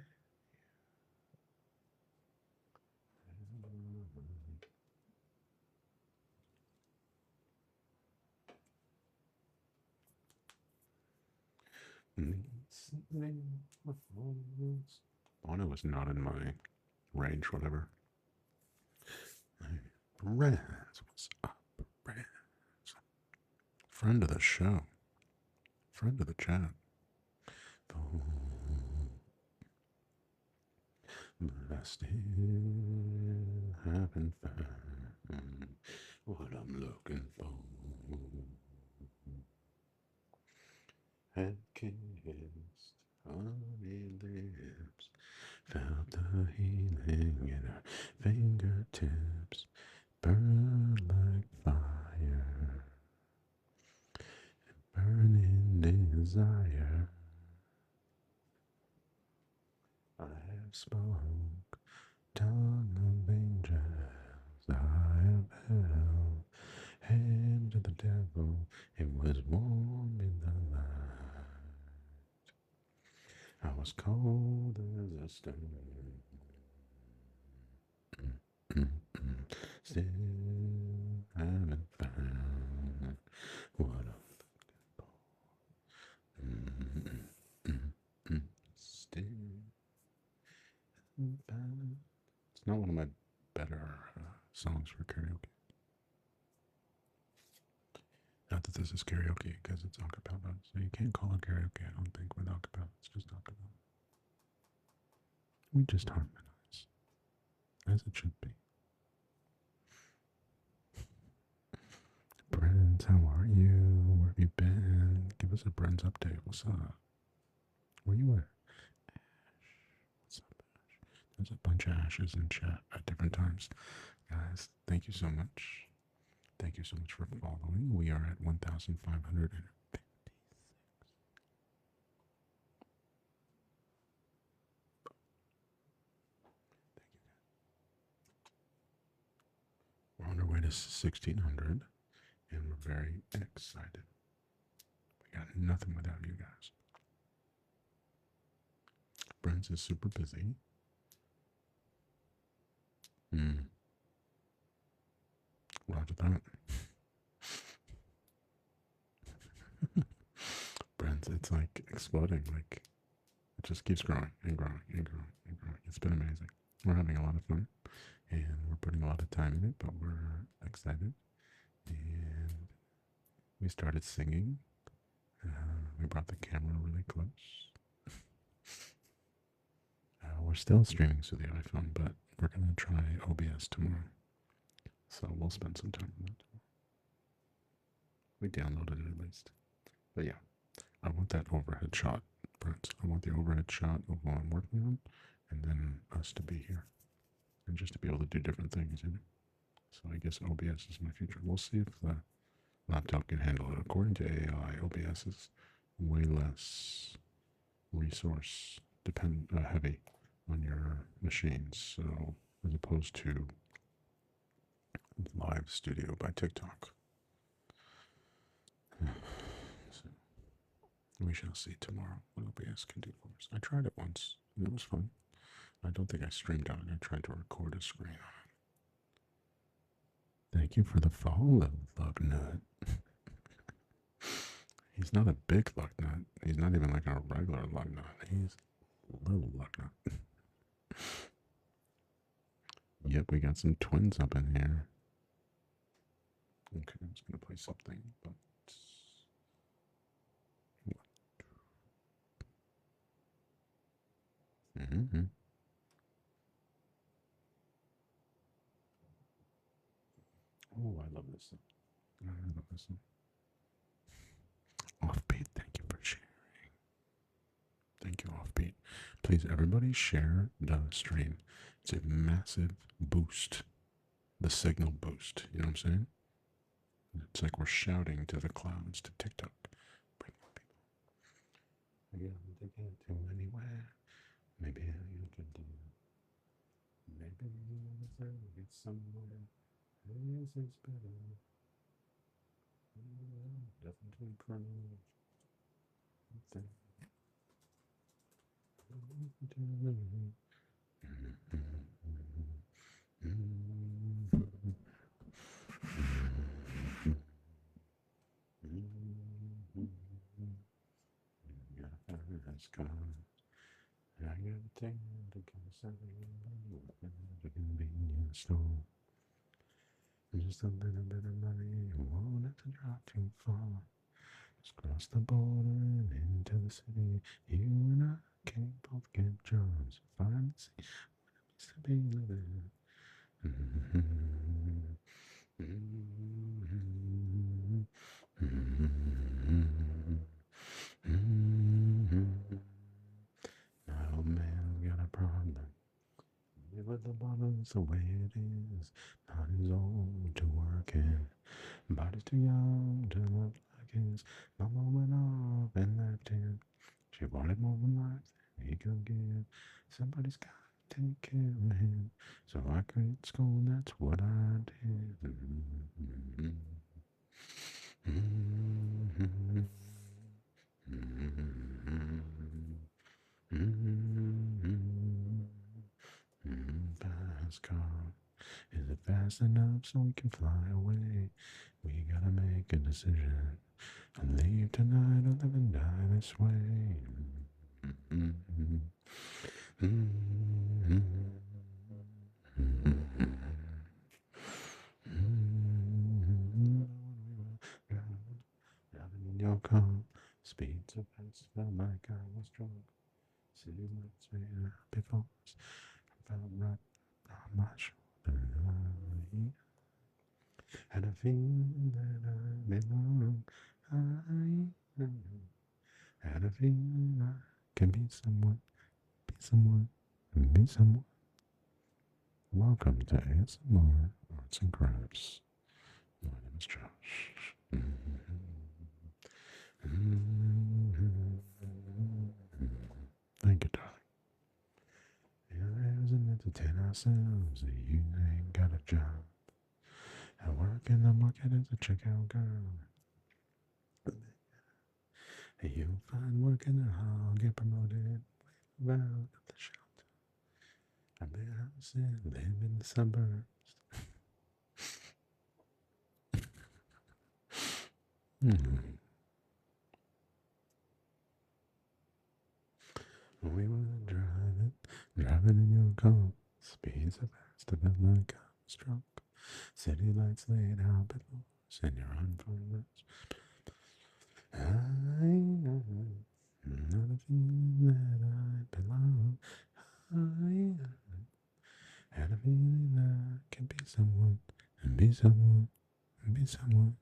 Bono was not in my range, whatever. Rez, what's up, Rez? Friend of the show. Friend of the chat. But I still haven't found what I'm looking for. Had kissed honey lips, felt the healing in her fingertips, burn like fire, burning desire. I have spoke, tongue of angels, I have held, hand of the devil, it was warm in the light. I was cold as a stone. Still haven't found what I'm looking for. Still haven't found. It's not one of my better songs for karaoke. Not that this is karaoke because it's acapella, so you can't call it karaoke, I don't think, with acapella. It's just acapella. We just harmonize, as it should be. Brent, how are you? Where have you been? Give us a Brent's update. What's up? Where you at? Ash. What's up, Ash? There's a bunch of Ashes in chat at different times. Guys, thank you so much. Thank you so much for following. We are at 1,556. We're on our way to 1,600, and we're very excited. We got nothing without you guys. Brent is super busy. Roger that. Brent, it's like exploding. Like, it just keeps growing and growing and growing and growing. It's been amazing. We're having a lot of fun, and we're putting a lot of time in it, but we're excited. And we started singing. We brought the camera really close. We're still streaming through the iPhone, but we're going to try OBS tomorrow. So we'll spend some time on that. We downloaded it at least. But yeah, I want that overhead shot, Brent. I want the overhead shot of what I'm working on, and then us to be here. And just to be able to do different things, you know? So I guess OBS is my future. We'll see if the laptop can handle it. According to AI, OBS is way less resource heavy on your machines, so as opposed to Live Studio by TikTok. So we shall see tomorrow what OBS can do for us. I tried it once and it was fun. I don't think I streamed on it. I tried to record a screen on it. Thank you for the follow, lug nut. He's not a big lug nut. He's not even like a regular lug nut. He's a little lug nut. Yep, we got some twins up in here. Okay, I'm just gonna play something, but mm-hmm. Oh, I love this song. I love this song. Offbeat, thank you for sharing. Thank you, Offbeat. Please, everybody share the stream. It's a massive boost. The signal boost. You know what I'm saying? It's like we're shouting to the clouds, to TikTok. Bring more people. Again, I'm thinking to anywhere. Maybe I could do. Maybe I'll get somewhere. This is better. Definitely prove. I got a thing to come the convenience store. Just a little bit of money, won't have to drive too far. Just cross the border and into the city. You and I can't both get jobs. Find the sea what it means to be living. My old man's got a problem. Live with the bottles the way it is. Not his old to work in. Body's too young to look like his. Mama went off and left him. She wanted more than life than he could give. Somebody's got to take care of him. So I quit school, that's what I did. Fast car. Is it fast enough so we can fly away? We gotta make a decision. And leave tonight or live and die this way. Driving in your car, speed so fast, felt like I was drunk. City lights made up before us. I felt right on my shoulder. Had a feeling that I belong. I had a feeling I can be someone, be someone, be someone. Welcome to ASMR Arts and Crafts. My name is Josh. Thank you, darling. Yeah, isn't it to entertain ourselves that you ain't got a job? I work in the market as a checkout girl. You'll find work in the hall, get promoted, wave around at the shelter. I buy a house and live in the suburbs. We were driving in your car. Speed so fast, I felt like I was drunk. City lights laid out before us, and you're on fire. I'm not a feeling that I belong. I had a feeling that I can be someone, and be someone, and be someone.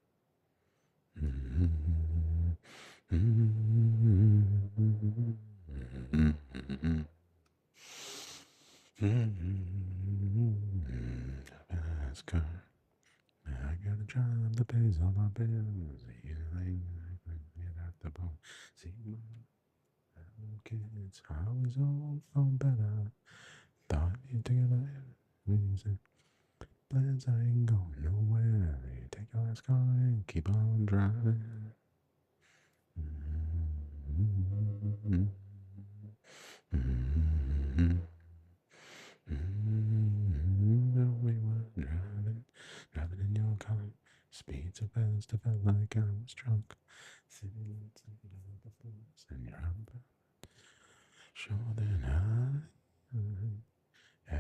Fast car. I got a job that pays all my bills. You ain't get out the bone. See my kids, I was all for better. Thought you'd together reason. Plans I ain't going nowhere. You take your last car and keep on driving.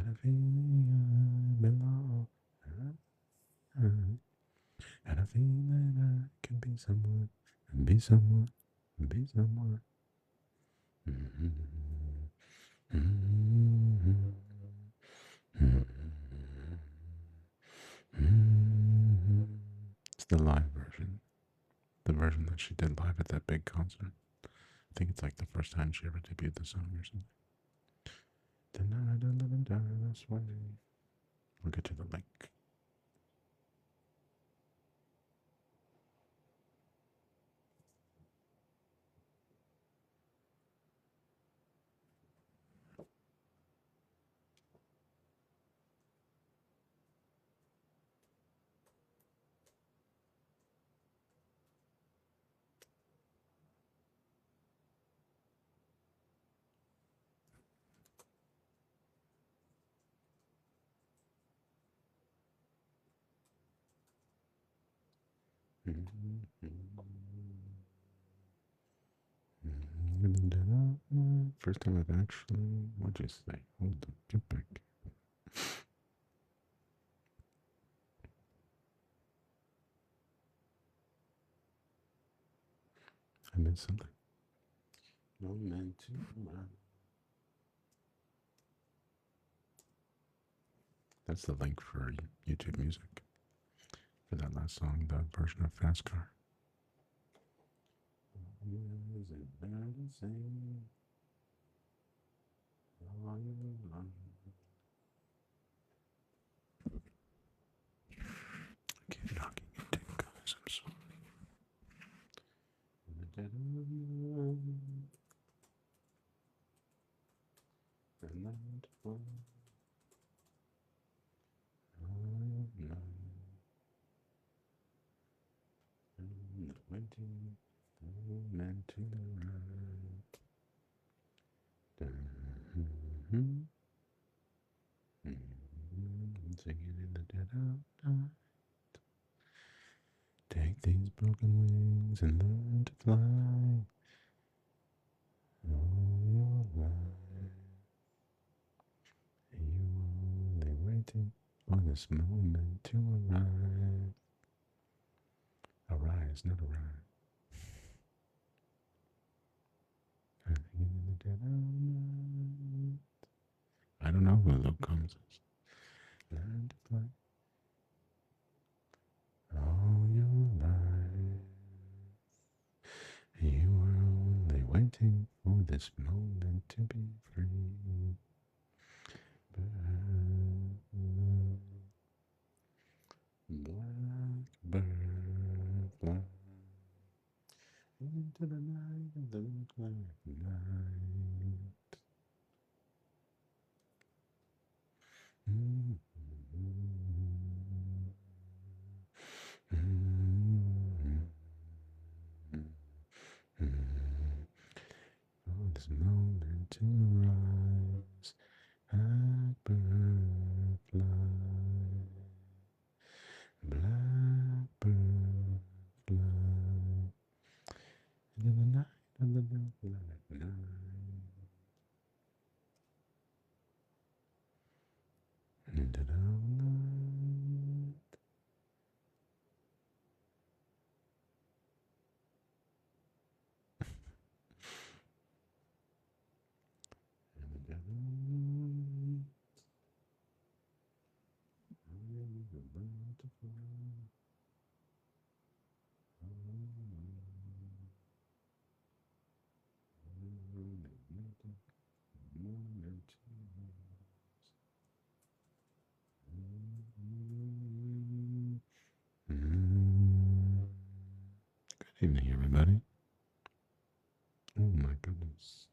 a feeling I belong. And a feeling I can be someone, and be someone, and be someone. It's the live version. The version that she did live at that big concert. I think it's like the first time she ever debuted the song or something. We'll get to the link. First time I've actually. What'd you say? Hold on, get back. I missed something. Momentum. That's the link for YouTube Music for that last song, the version of Fast Car. Is it better to sing? I keep knocking into you guys, I'm sorry. In the dead of night, and night fall, night, and waiting, meant to ride. Singing in the dead of night. Take these broken wings and learn to fly all your life. You are only waiting for this moment to arrive. Arise, not arrive. Singing in the dead of night. I don't know who Luke Combs is. Learn to fly all your life. You were only waiting for this moment to be free. Blackbird fly into the night of the black night. For this moment to rise, blackbird fly, blackbird fly into the night of the black night. Into the night. Into the night. I'm about to fly. Good evening, everybody. Oh my goodness.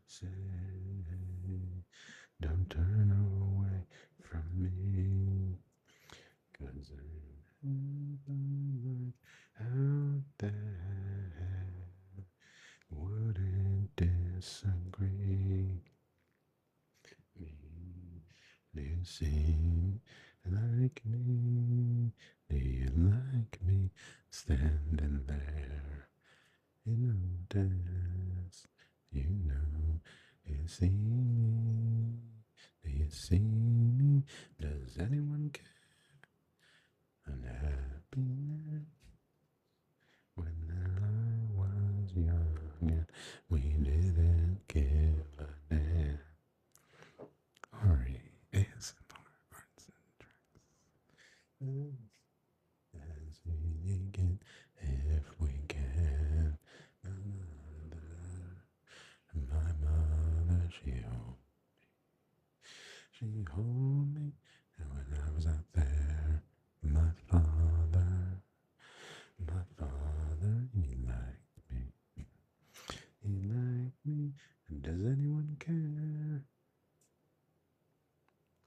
say, don't turn away from me, 'cause there's heaven out there wouldn't disagree. Me, do you see like me? Do you like me standing there in no dance? You know, you see me. Do you see me? Does anyone care? Unhappiness when I was young and we didn't give a damn. Ari ASMR Arts and Tracks. As we begin, if we can. My mother, she hold me, and when I was out there, my father, he liked me. He liked me, and does anyone care?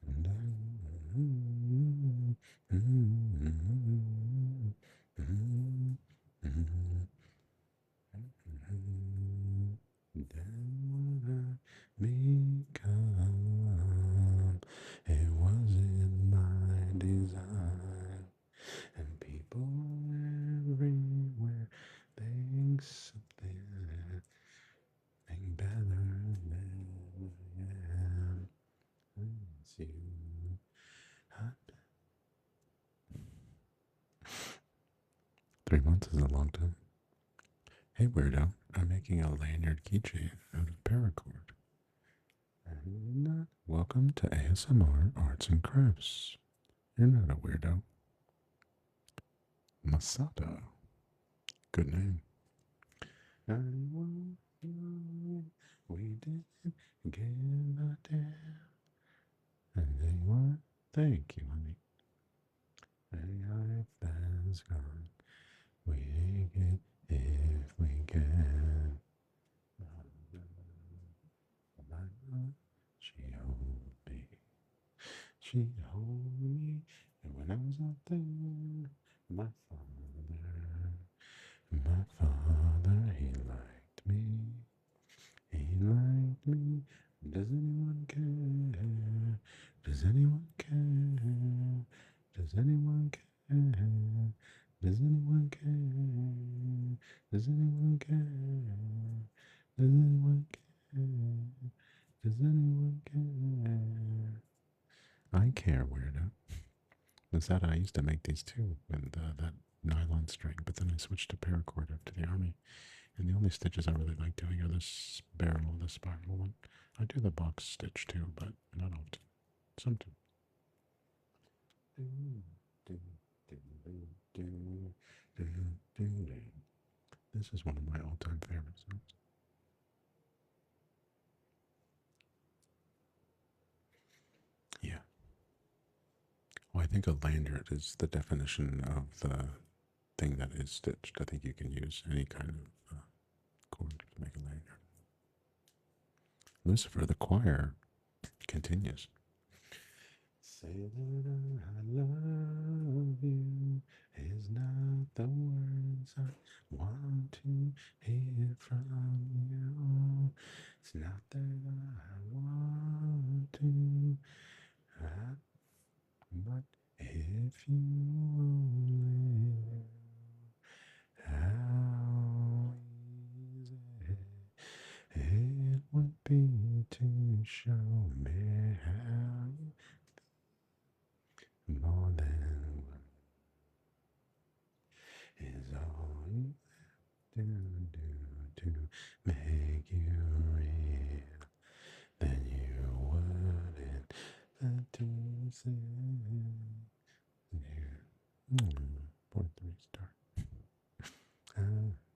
And then when I become, it wasn't my design, and people everywhere think something better than I am. It's you. Huh? 3 months is a long time. Hey, weirdo, I'm making a lanyard keychain out of paracord. Welcome to ASMR Arts and Crafts. You're not a weirdo. Masato. Good name. We didn't give a damn. And they were. Thank you, honey. Life that's gone. We take it if we can. She hold me. She hold me. And when I was out there, my father, he liked me. He liked me. Does anyone care? Does anyone care? Does anyone care? Does anyone care? Does anyone care? Does anyone care? Does anyone care? I care, weirdo. Was that I used to make these too with that nylon string, but then I switched to paracord after the army. And the only stitches I really like doing are this barrel, the spiral one. I do the box stitch too, but not often. Sometimes. This is one of my all-time favorite songs. Yeah. Well, I think a lanyard is the definition of the thing that is stitched. I think you can use any kind of cord to make a lanyard. Lucifer, the choir, continues. Say that I love you is not the words I want to hear from you. It's not that I want to, but if you only knew how easy it would be to show me how more than one is all you do to make you real. Then you wouldn't have to say you. 0.3 star.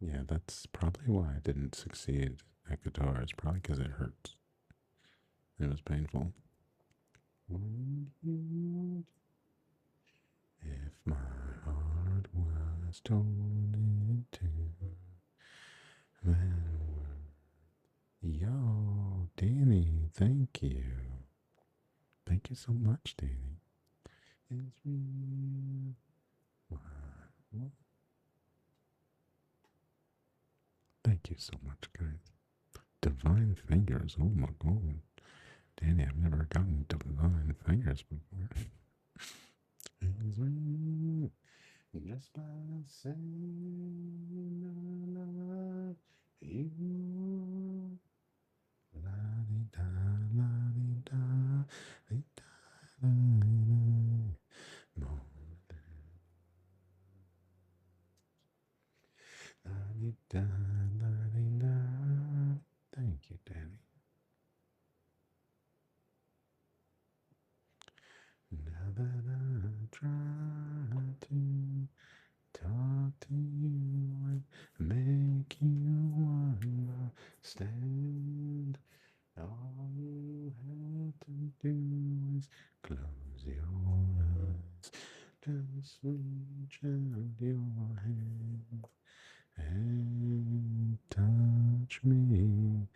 Yeah, that's probably why I didn't succeed at guitar. It's probably because it hurts. It was painful. If my heart was torn in two, then y'all thank you. Thank you so much, Danny. It's real. What? Thank you so much, guys. Divine fingers. Oh my god. Danny, I've never gotten divine fingers before. It's real. Just by saying I love you. La di da, la di da, di da, da, da. La di da, la di da. Thank you, Danny. Now that I try to talk to you and make you understand, all you have to do is close your eyes, just reach out your hand and touch me.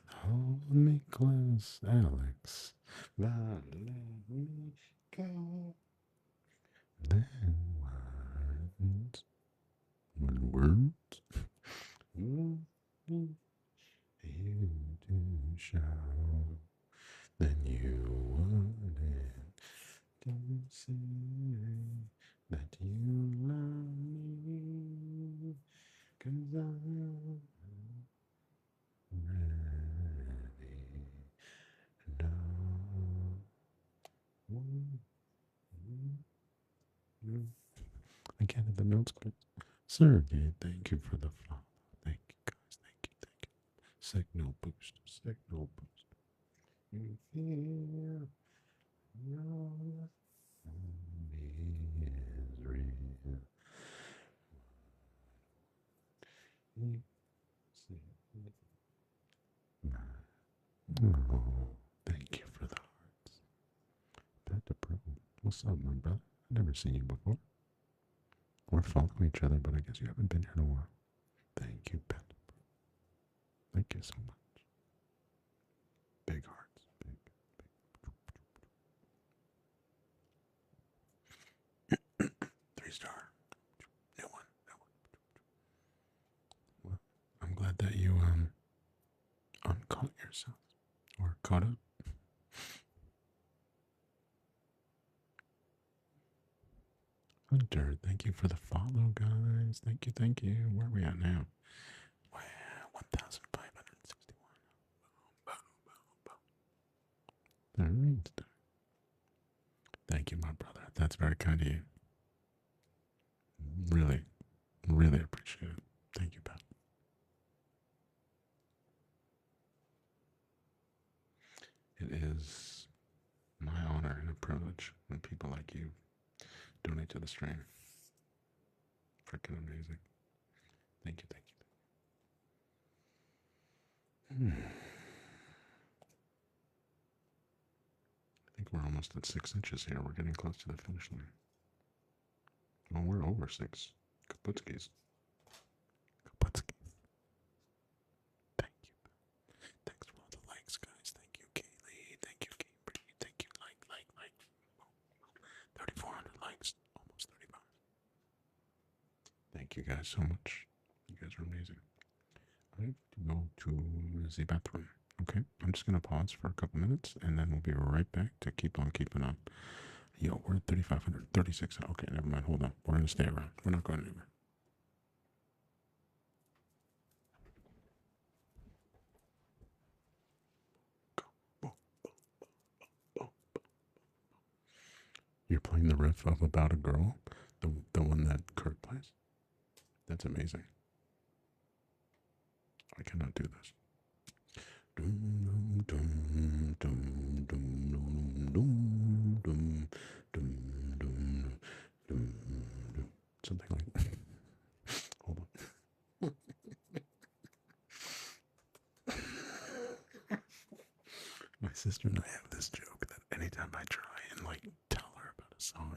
Hold me close, Alex, but let me go. Then words you do show, then you wouldn't to say that you love me, 'cause I'm ready. No. I can't have the notes, guys. Sergey, thank you for the follow. Thank you, guys. Thank you. Signal boost. Signal boost. You feel your love is real. You see oh, thank you for the hearts. Pet Pro. What's up, my brother? I've never seen you before. We're following each other, but I guess you haven't been here in a while. Thank you, Pet Pro. Thank you so much. Big hearts. Big. 3-star. New one. Well, I'm glad that you uncaught yourself or caught up. Hunter, thank you for the follow, guys. Thank you. Where are we at now? Wow, 1,561. Alright. Thank you, my brother. That's very kind of you. Really appreciate it. Thank you, Pat. It is my honor and a privilege when people like you donate to the stream. Freaking amazing. Thank you. I think we're almost at 6 inches here. We're getting close to the finish line. Oh, we're over 6. Kaputskis. Thank you. Thanks for all the likes, guys. Thank you, Kaylee. Thank you, Cambry. Thank you, like. 3,400 likes. Almost 35. Thank you guys so much. You guys are amazing. I have to go to the bathroom. Okay, I'm just gonna pause for a couple minutes and then we'll be right back to keep on keeping on. Yo, we're at 3,500, 36. Okay, never mind. Hold on. We're gonna stay around. We're not going anywhere. You're playing the riff of About a Girl, the one that Kurt plays. That's amazing. I cannot do this. Something like that. Hold on. My sister and I have this joke that anytime I try and like tell her about a song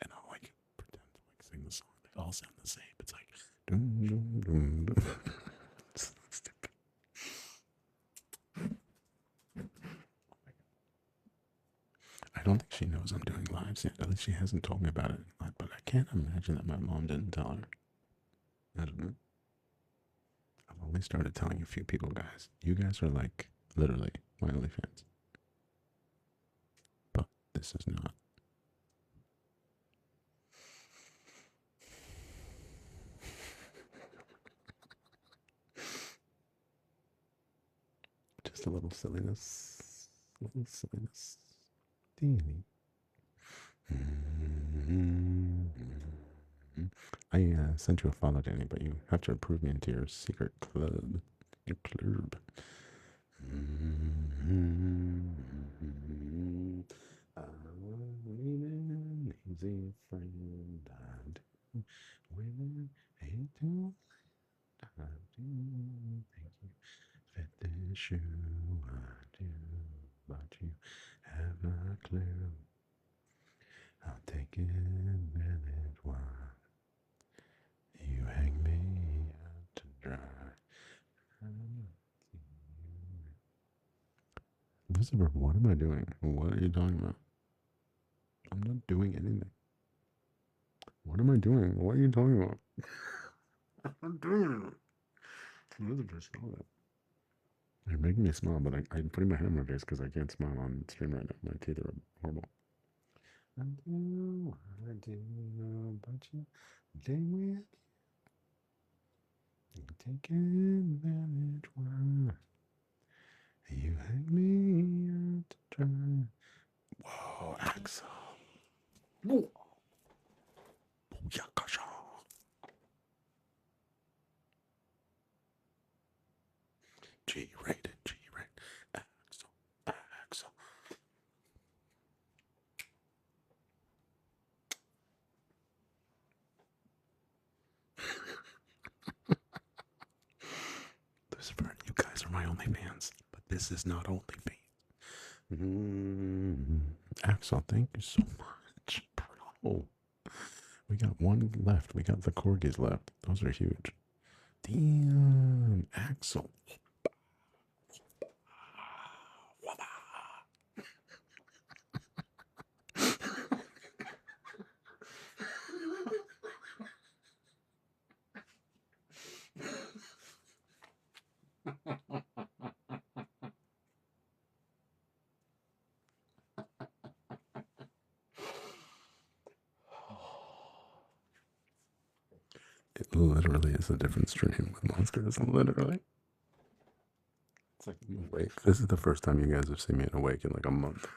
and I'll like pretend to like sing the song, they all sound the same. It's like it's so stupid. I don't think she knows I'm doing lives yet. At least she hasn't told me about it. But I can't imagine that my mom didn't tell her. I don't know. I've only started telling a few people, guys. You guys are like literally my only fans. But this is not. Just a little silliness. A little silliness. Teeny. I sent you a follow, Danny, but you have to approve me into your secret club. Your club. Women, easy friend, I do. Women, hate to. I do. Thank you. Fit this shoe, I do. But you have a clue. I'll take it minute while you hang me out to dry. Lucifer, what am I doing? What are you talking about? I'm not doing anything. What am I doing? What are you talking about? I'm not doing anything. Lucifer, stop that. You're making me smile, but I'm putting my hand on my face because I can't smile on stream right now. My teeth are horrible. I do, but you day with you take advantage while you hang me out to dry. Whoa, Axel. Whoa. Booyakasha. G-rated, G-rated. Axel, Axel. Lucifer, you guys are my only fans, but this is not only fans. Axel, thank you so much, bro. We got one left. We got the corgis left. Those are huge. Damn, Axel. It literally is a different stream with monsters. Literally. It's like I'm awake. This is the first time you guys have seen me awake in like a month.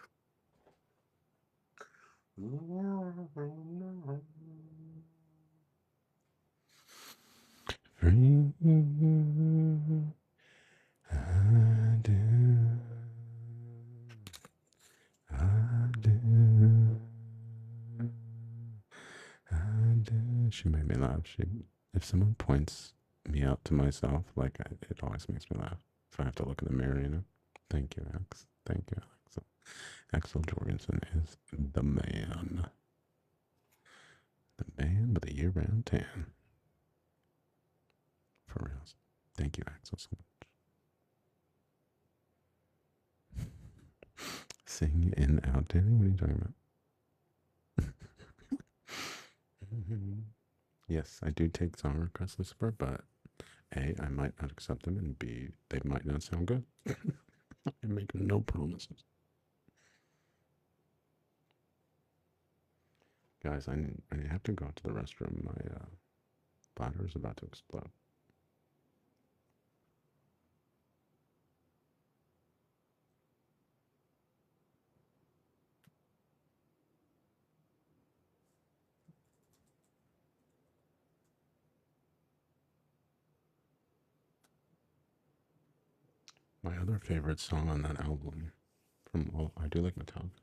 Free, I do. I do. I do. She made me laugh. If someone points me out to myself, like it always makes me laugh. If I have to look in the mirror, you know. Thank you, Alex. Thank you, Alex. Axel Jorgensen is the man. The man with a year-round tan. For real. Thank you, Axel, so much. Sing in out, Danny? What are you talking about? Yes, I do take song requests, Lucifer, but A, I might not accept them, and B, they might not sound good. I make no promises. Guys, I have to go to the restroom. My bladder is about to explode. My other favorite song on that album from, well, I do like Metallica.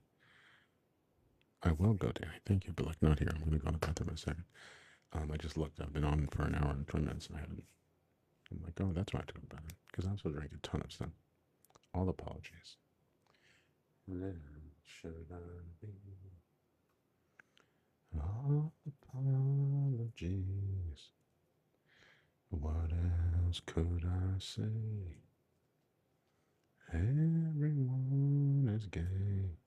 I will go, Danny. Thank you, but like not here. I'm gonna go to the bathroom in a second. I just looked. I've been on for an hour and 20 minutes, and I haven't. I'm like, oh, that's why I have to go to the bathroom because I'm supposed to drink a ton of stuff. All apologies. Where should I be? All apologies. What else could I say? Everyone is gay.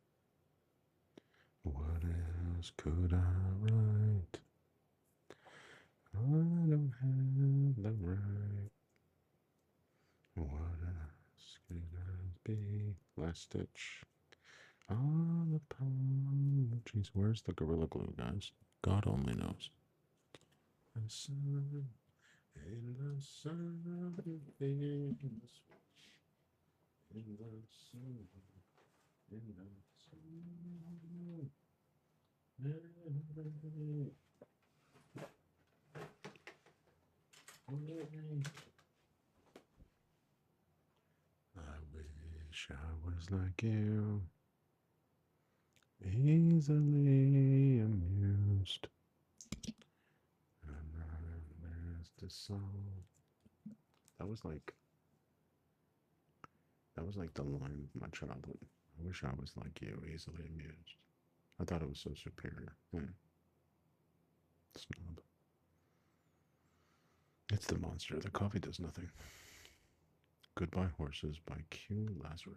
else could I write? I don't have the right. What else could I be? Last stitch. All apologies. Where's the Gorilla Glue, guys? God only knows. The sun, in the sun, in the sun, in the sun, in the sun. I wish I was like you, easily amused. And there's the song. That was like the line of my childhood. I wish I was like you, easily amused. I thought it was so superior. Snob. It's the monster. The coffee does nothing. Goodbye Horses by Q Lazarus.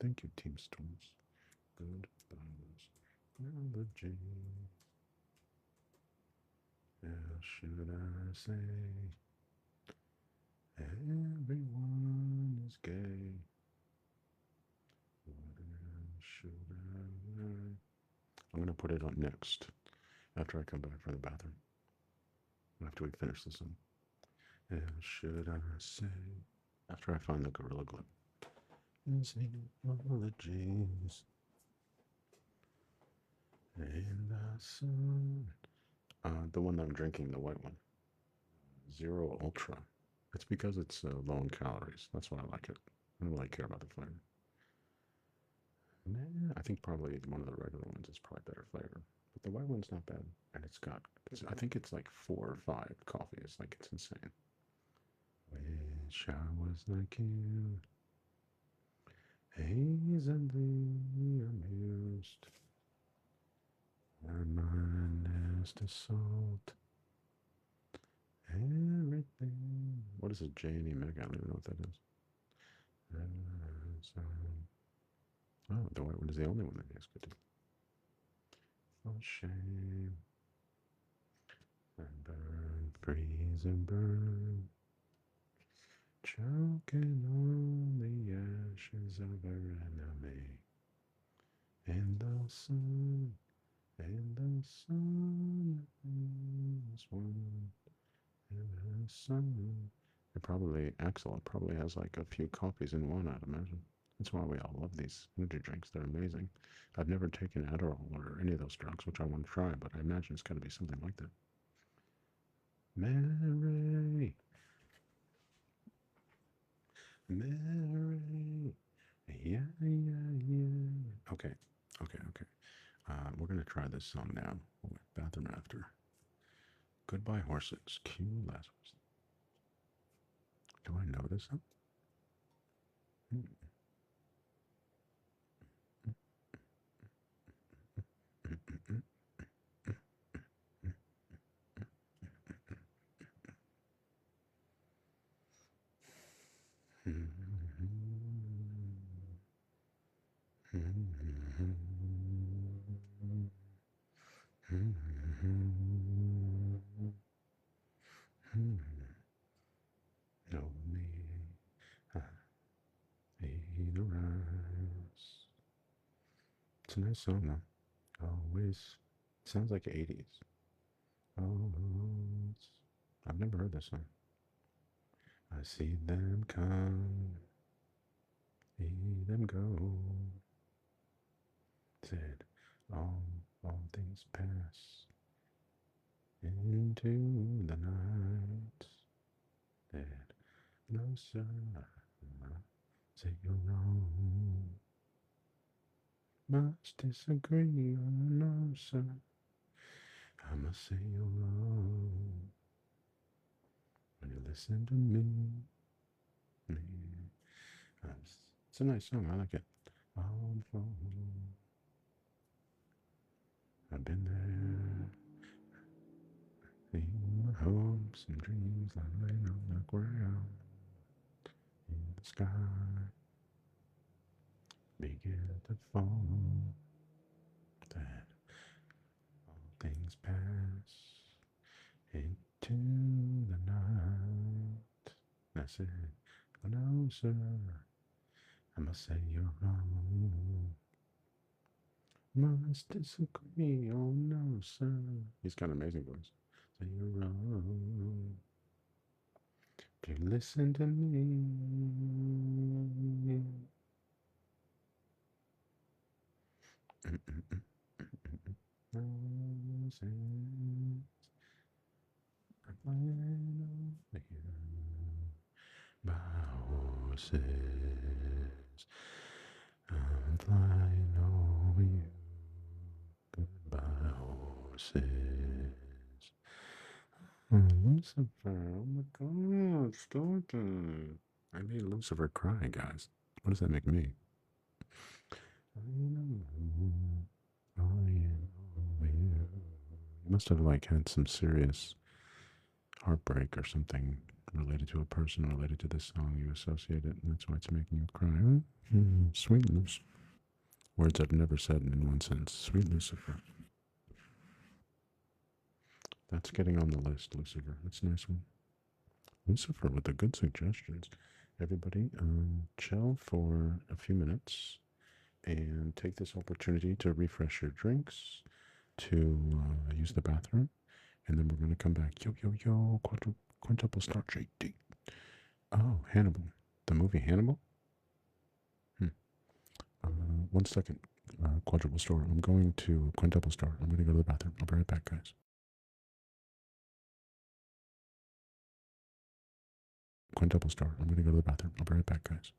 Thank you, Team Storms. Goodbye Allergy. How should I say? Everyone is gay. What should I write? I'm going to put it on next after I come back from the bathroom. After we finish this one. How should I say? After I find the Gorilla Glue. Apologies. In the sun. The one that I'm drinking, the white one. Zero Ultra. It's because it's low in calories. That's why I like it. I don't really care about the flavor. Nah, I think probably one of the regular ones is probably better flavor. But the white one's not bad. And I think it's like 4 or 5 coffees. Like, it's insane. Wish I was like you. Easily amused. Our mind has to salt everything. What is it, J&E Meg? I don't even know what that is. Oh, the white one is the only one that has good. For shame. And burn, freeze and burn. Choking on the ashes of our enemy. In the sun, is one. In the sun. Axel probably has like a few coffees in one, I'd imagine. That's why we all love these energy drinks. They're amazing. I've never taken Adderall or any of those drugs, which I want to try, but I imagine it's got to be something like that. Mary. Yeah. Okay. We're going to try this song now. Bathroom after. Goodbye Horses. Q Lazarus. Do I know this song? Know me, either eyes. It's a nice song though. Always sounds like 80s. Oh, I've never heard this song. I see them come, see them go. Said all things pass into the night. Said no sir, say you're wrong. Must disagree, oh no sir. I must say you're wrong. When you listen to me. It's a nice song. I like it. I've been there. Seeing my hopes and dreams lying on the ground in the sky. begin to fall, that all things pass into the night. That's it. Oh no, sir, I must say you're wrong. Must disagree. Oh no, sir. He's got an amazing voice. Say you're wrong. To listen to me. Roses are flying over you. My horses, I'm flying over you. Goodbye, horses. Oh, Lucifer, oh my god, stop it. I made Lucifer cry, guys. What does that make me? You must have like had some serious heartbreak or something related to a person related to this song. You associate it, and that's why it's making you cry. Huh? Sweet Lucifer. Words I've never said in one sentence. Sweet Lucifer. That's getting on the list, Lucifer. That's a nice one. Lucifer with the good suggestions. Everybody, chill for a few minutes and take this opportunity to refresh your drinks, to use the bathroom, and then we're going to come back. Yo, yo, yo, quintuple star JD. Oh, Hannibal. The movie Hannibal? Hmm. 1 second. Quadruple store. I'm going to quintuple store. I'm going to go to the bathroom. I'll be right back, guys. Quintuple store. I'm going to go to the bathroom. I'll be right back, guys.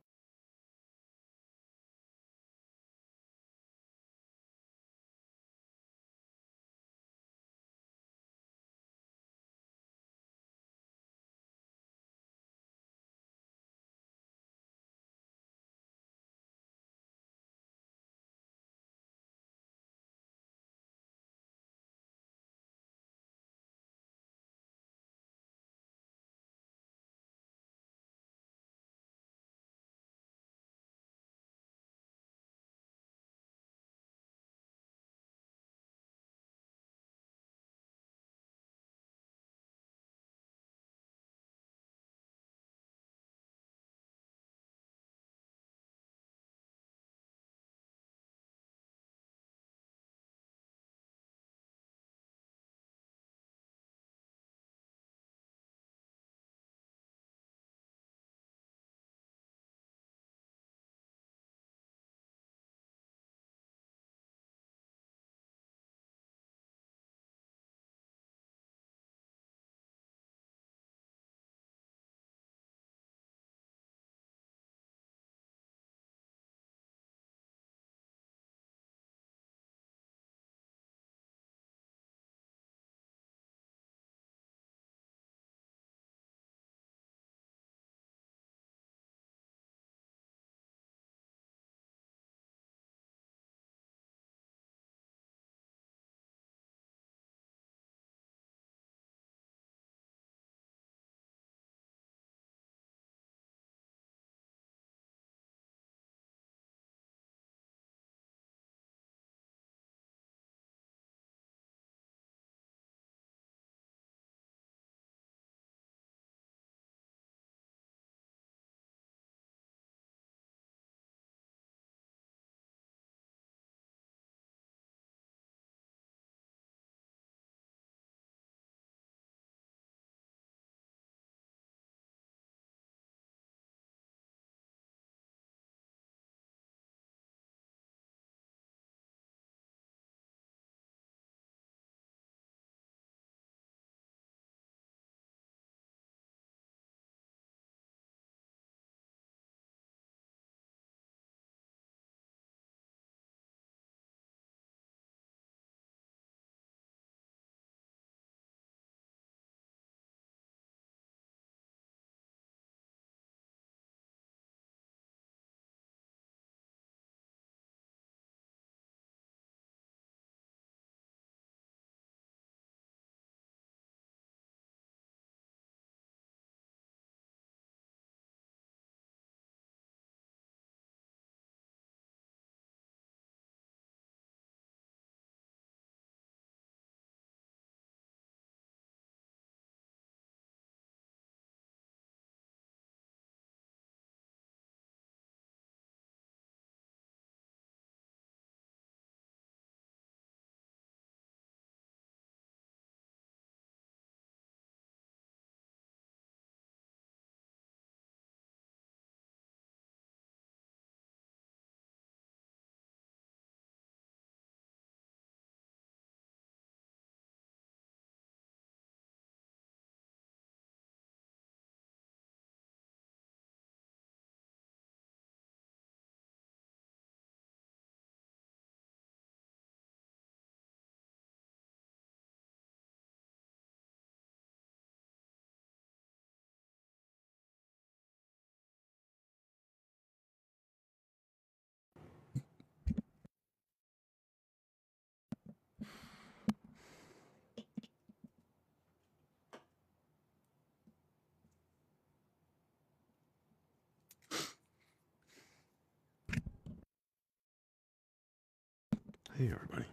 Hey everybody.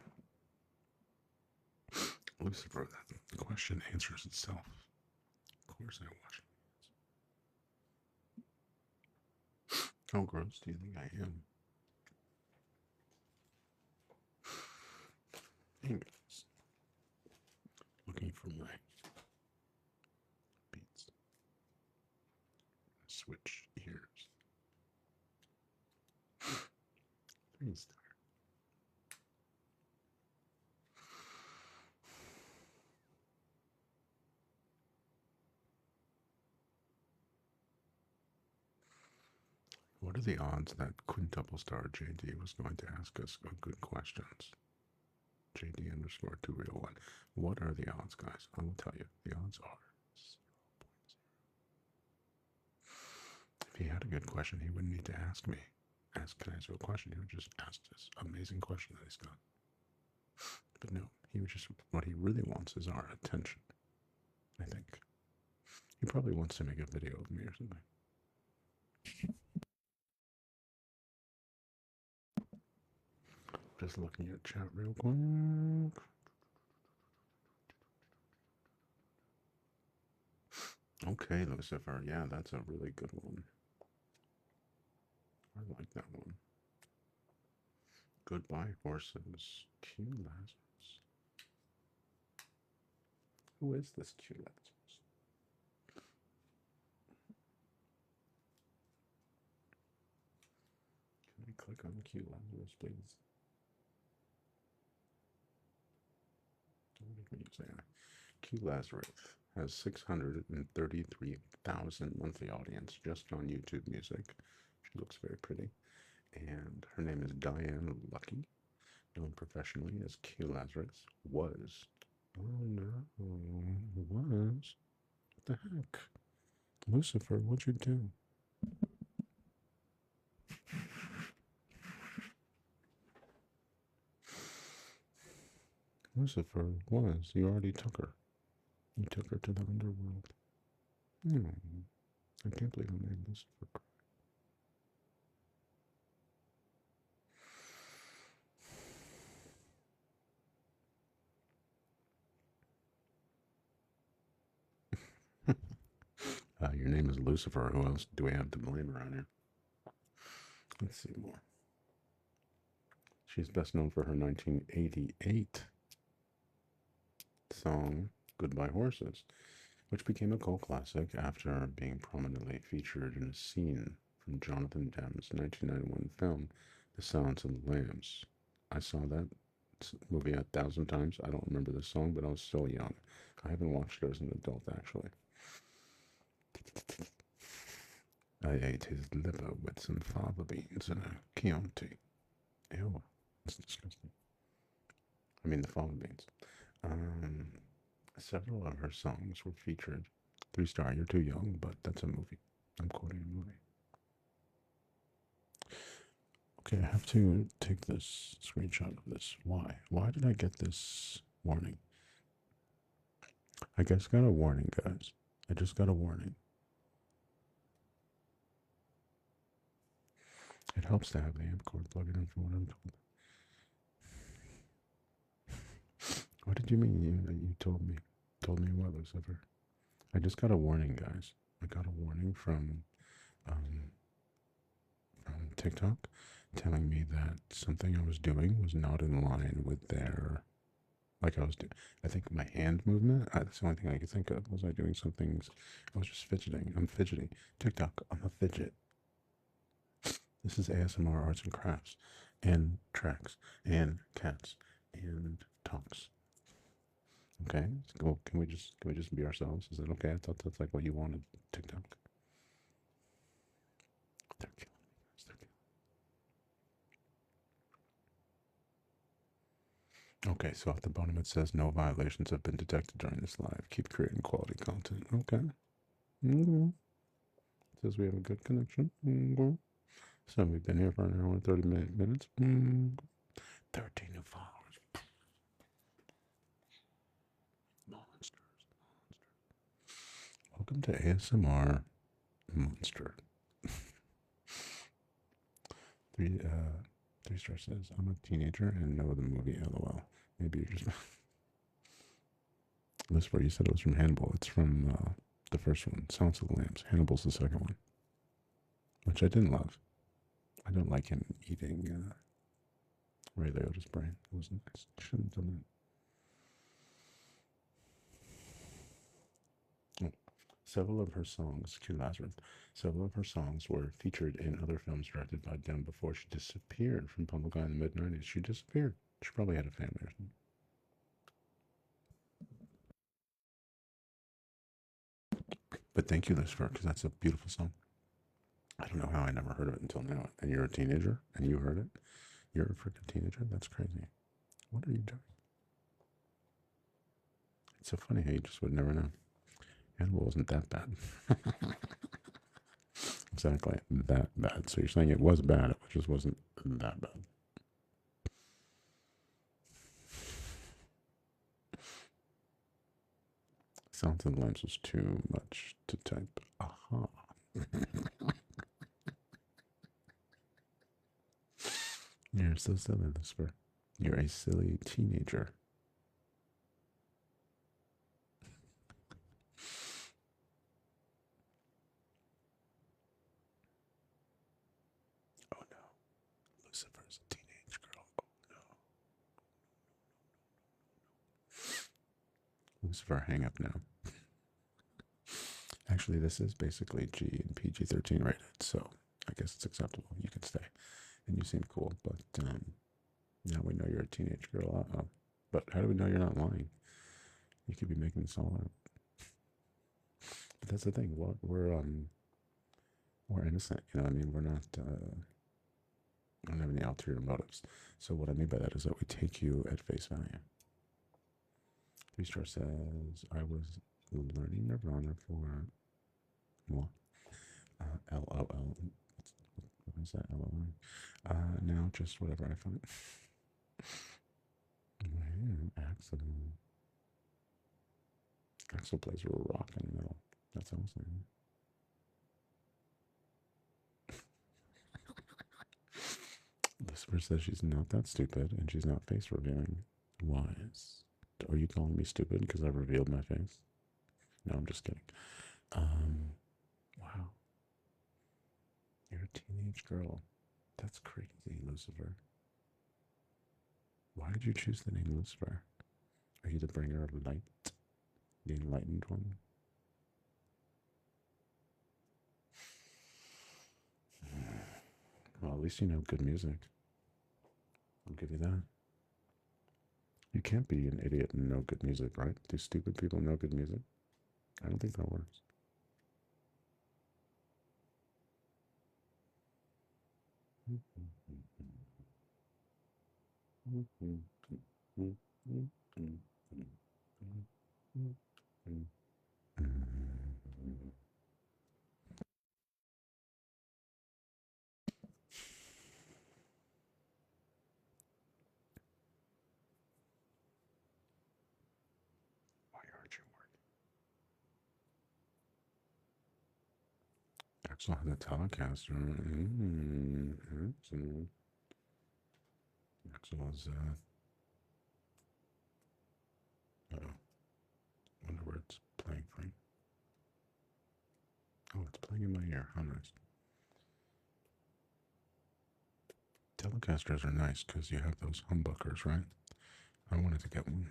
Lucifer, that question answers itself. Of course I watch it. How gross do you think I am? Anyways, looking for my beats. Switch ears. 3-star. What are the odds that quintuple star JD was going to ask us good questions? JD underscore 201. What are the odds, guys? I will tell you. The odds are 0.0. If he had a good question, he wouldn't need to ask me. Can I ask you a question? He would just ask this amazing question that he's got. But no, he was just, what he really wants is our attention. I think. He probably wants to make a video of me or something. Just looking at chat real quick. Okay, Lucifer. Yeah, that's a really good one. I like that one. Goodbye, horses. Q Lazarus. Who is this Q Lazarus? Can I click on Q Lazarus, please? Don't make me say that. Q Lazarus has 633,000 monthly audience just on YouTube Music. She looks very pretty. And her name is Diane Lucky, known professionally as Q Lazarus. Was. Oh no. Was. What the heck? Lucifer, what'd you do? Lucifer was. You already took her. You took her to the underworld. Hmm. I can't believe I made Lucifer cry. Your name is Lucifer. Who else do we have to blame around here? Let's see more. She's best known for her 1988 song, Goodbye Horses, which became a cult classic after being prominently featured in a scene from Jonathan Demme's 1991 film, The Silence of the Lambs. I saw that movie 1,000 times. I don't remember the song, but I was so young. I haven't watched it as an adult, actually. I ate his liver with some fava beans and a Chianti. Ew, that's disgusting. I mean, the fava beans. Several of her songs were featured. 3-star, you're too young, but that's a movie. I'm quoting a movie. Okay, I have to take this screenshot of this. Why? Why did I get this warning? I just got a warning, guys. I just got a warning. It helps to have the amp cord plugged in from what I'm told. What did you mean you told me? Told me what, Lucifer? I just got a warning, guys. I got a warning from TikTok telling me that something I was doing was not in line with their, like I was doing. I think my hand movement, that's the only thing I could think of. Was I doing something? I was just fidgeting. I'm fidgety. TikTok, I'm a fidget. This is ASMR arts and crafts and tracks and cats and talks. Okay, so can we just be ourselves? Is that okay? I thought that's like what you wanted, TikTok. They're killing me, guys. They're killing me. Okay, so at the bottom it says no violations have been detected during this live. Keep creating quality content. Okay. Mm-hmm. It says we have a good connection. Mm-hmm. So we've been here for an hour and 30 minutes. 13 new followers. Monsters. Welcome to ASMR Monster. 3 Star says, I'm a teenager and know the movie LOL. Maybe you're just. Lucifer, you said it was from Hannibal. It's from the first one, Silence of the Lambs. Hannibal's the second one, which I didn't love. I don't like him eating Ray Liotta's brain. It wasn't nice. Shouldn't have done that. Oh. Several of her songs, Q Lazarus, several of her songs were featured in other films directed by them before she disappeared from public eye in the mid 90s. She disappeared. She probably had a family or something. But thank you, Lucifer, because that's a beautiful song. I don't know how I never heard of it until now. And you're a teenager and you heard it? You're a freaking teenager? That's crazy. What are you doing? It's so funny how you just would never know. Hannibal wasn't that bad. Exactly, that bad. So you're saying it was bad, it just wasn't that bad. Sounds of the Lambs was too much to type. Aha. You're so silly, Lucifer. You're a silly teenager. Oh no. Lucifer's a teenage girl. Oh no. Lucifer, hang up now. Actually, this is basically G and PG-13 rated, so I guess it's acceptable. You can stay. And you seem cool, but now we know you're a teenage girl. Uh-oh. But how do we know you're not lying? You could be making this all up. But that's the thing. We're innocent. You know what I mean? We're not. We don't have any ulterior motives. So what I mean by that is that we take you at face value. 3 Star says, I was learning Nirvana for what? LOL. What is that? LOL. Now just whatever I find. Man, Axel. Axel plays rock in the middle. That's awesome. Lucifer says she's not that stupid and she's not face revealing. Wise. Are you calling me stupid because I revealed my face? No, I'm just kidding. Wow. You're a teenage girl. That's crazy, Lucifer. Why did you choose the name Lucifer? Are you the bringer of light? The enlightened one? Well, at least you know good music. I'll give you that. You can't be an idiot and know good music, right? Do stupid people know good music? I don't think that works. Why aren't you working? Axel had a Telecaster. Axel was, uh-oh. Wonder where it's playing from. Oh, it's playing in my ear. How nice. Telecasters are nice because you have those humbuckers, right? I wanted to get one.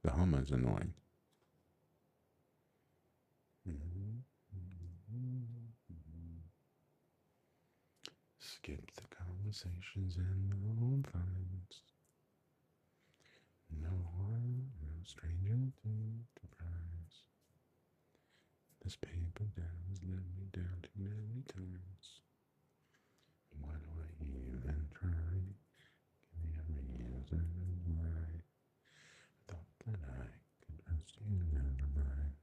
The hum is annoying. Skip the conversations and the home finds. No one, no stranger to surprise. This paper down has let me down too many times. Why do I even try? Give me a reason why. Thought that I could trust you, never mind.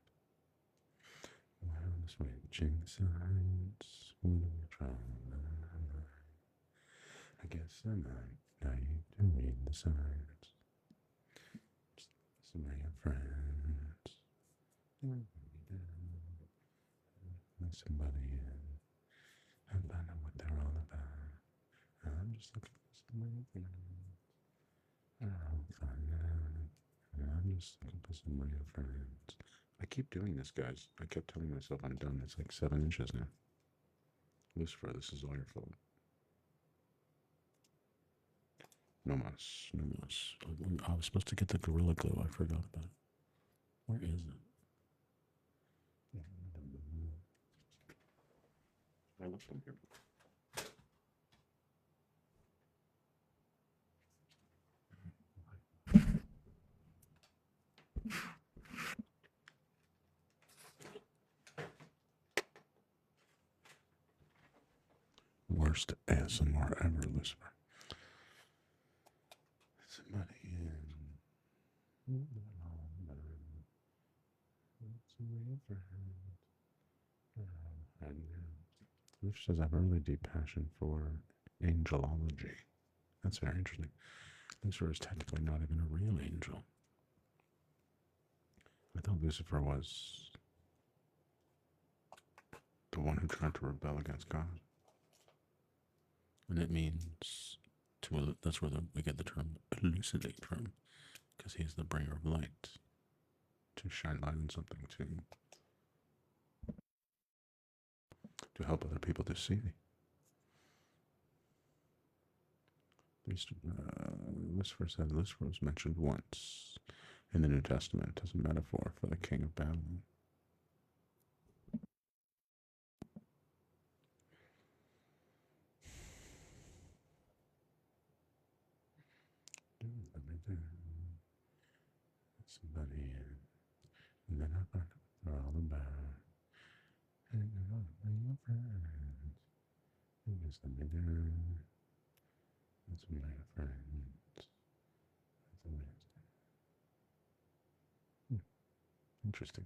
Why am I switching sides? What are we trying? I guess I'm naive to read the signs. Some of your friends. Somebody in. And find out what they're all about. I'm just looking I'm just looking for some real friends. I keep doing this, guys. I kept telling myself I'm done. It's like 7 inches now. Lucifer, this is all your fault. No mas, no mas. I was supposed to get the Gorilla Glue. I forgot about it. Where is it? I left them here. Worst ASMR ever, Lucifer. Somebody in. Lucifer says I have a really deep passion for angelology. That's very interesting. Lucifer is technically not even a real angel. I thought Lucifer was the one who tried to rebel against God. And it means to, that's where we get the term elucidate from, because he's the bringer of light. To shine light on something, to help other people to see. Lucifer said Lucifer was mentioned once in the New Testament as a metaphor for the king of Babylon. Somebody, and then I find out they're all about. And you're all my friends. Who is the bigger? That's my friends. That's amazing. Interesting.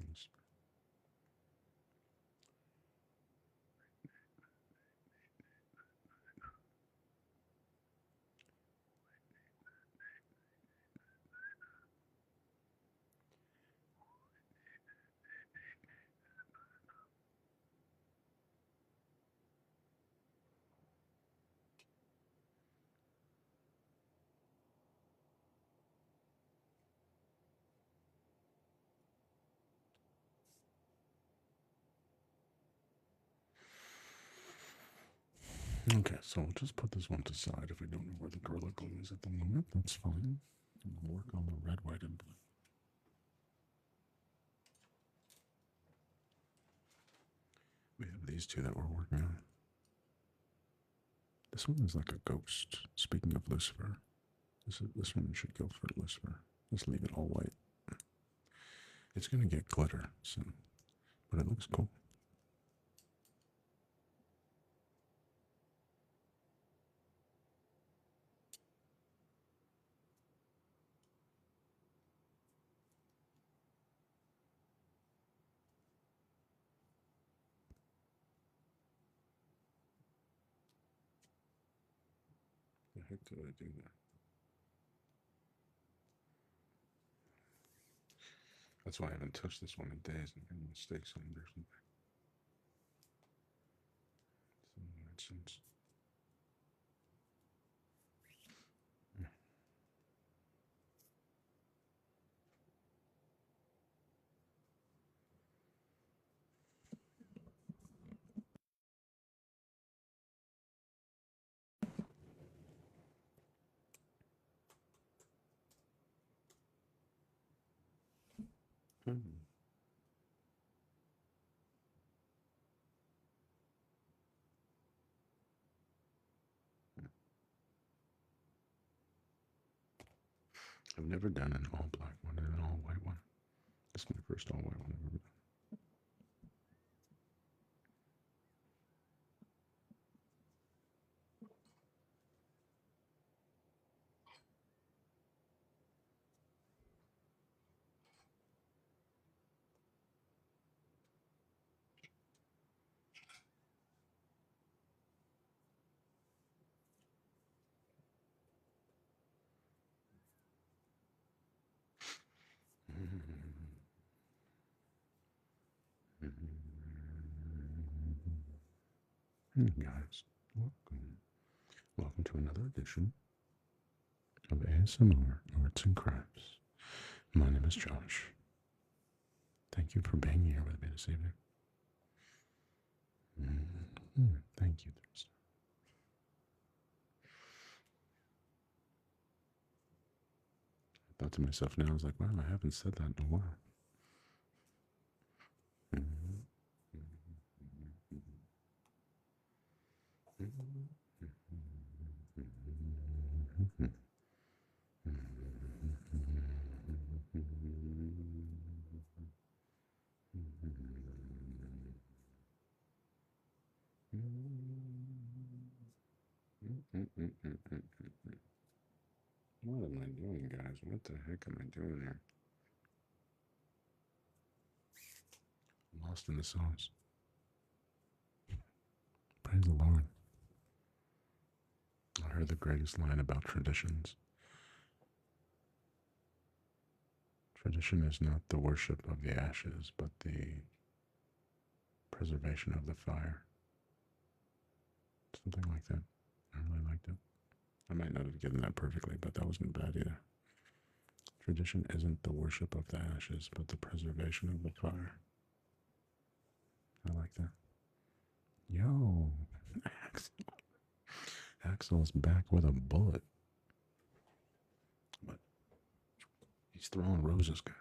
Okay, so we'll just put this one to side if we don't know where the Gorilla Glue is at the moment. That's fine. We'll work on the red, white, and blue. We have these two that we're working on. This one is like a ghost. Speaking of Lucifer, this one should go for Lucifer. Just leave it all white. It's gonna get glitter soon, but it looks cool. The heck did I do there? That's why I haven't touched this one in days. I'm making mistakes on it or something. Some nonsense. I've never done an all black one and an all white one. This is my first all white one I've ever done. Hey guys, welcome. Welcome to another edition of ASMR Arts and Crafts. My name is Josh. Thank you for being here with me this evening. Thank you, Thursday. I thought to myself now, I was like, wow, I haven't said that in a while. What am I doing, guys? What the heck am I doing here? I'm lost in the sauce. Praise the Lord. I heard the greatest line about traditions. Tradition is not the worship of the ashes, but the preservation of the fire. Something like that. I really liked it. I might not have given that perfectly, but that wasn't bad either. Tradition isn't the worship of the ashes, but the preservation of the fire. I like that. Yo, Axel's back with a bullet. But he's throwing roses, guys.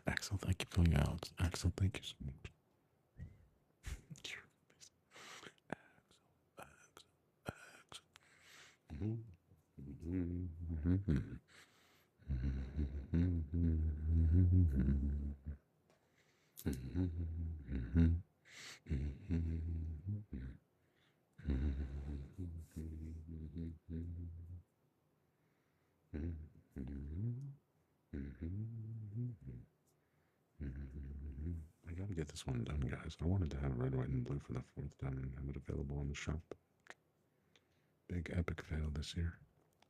Axel, thank you for your Alex. Axel, thank you so much. I gotta get this one done, guys. I wanted to have red, white, and blue for the 4th time and have it available in the shop. Big epic fail this year.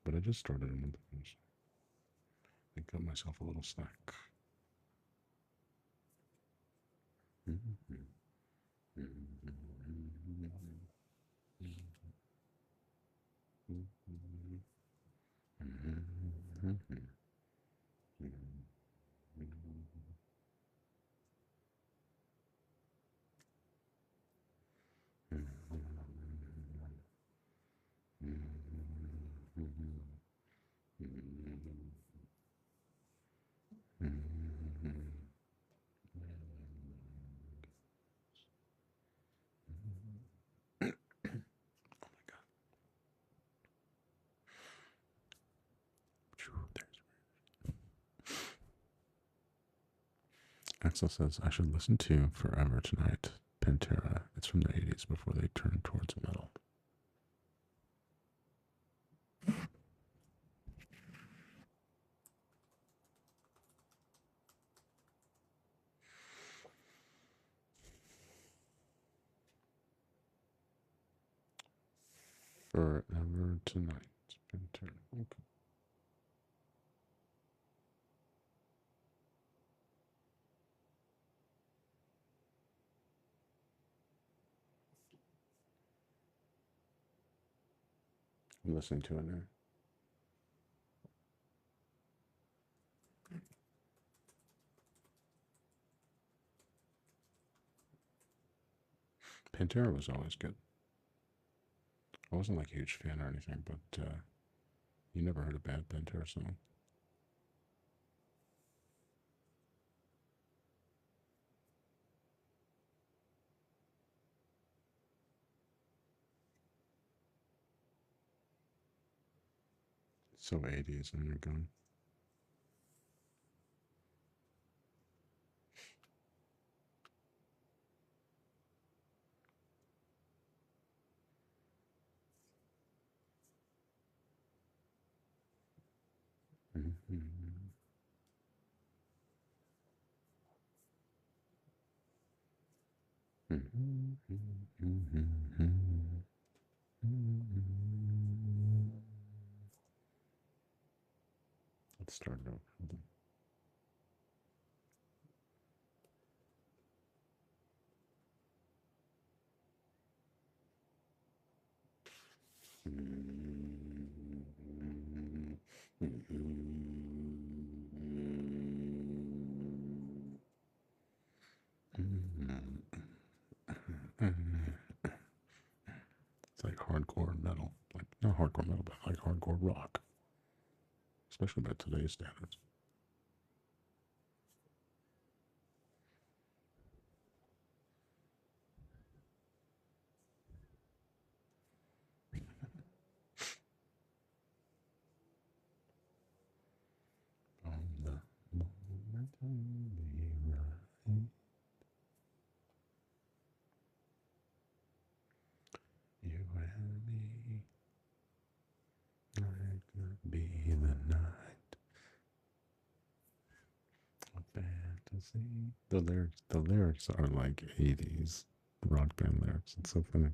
But I just started a month ago, so I got myself a little snack. Axel says, I should listen to Forever Tonight, Pantera. It's from the 80s before they turned towards metal. Forever Tonight, Pantera. Okay. I'm listening to it now. Pantera was always good. I wasn't like a huge fan or anything, but you never heard a bad Pantera song. So 80s and you're gone. Let's start it over. Hold on. It's like hardcore metal. Like, not hardcore metal, but like hardcore rock. Especially by today's standards. On the moment I be right, you and me, like could be the night of fantasy. The lyrics are like 80s rock band lyrics. It's so funny.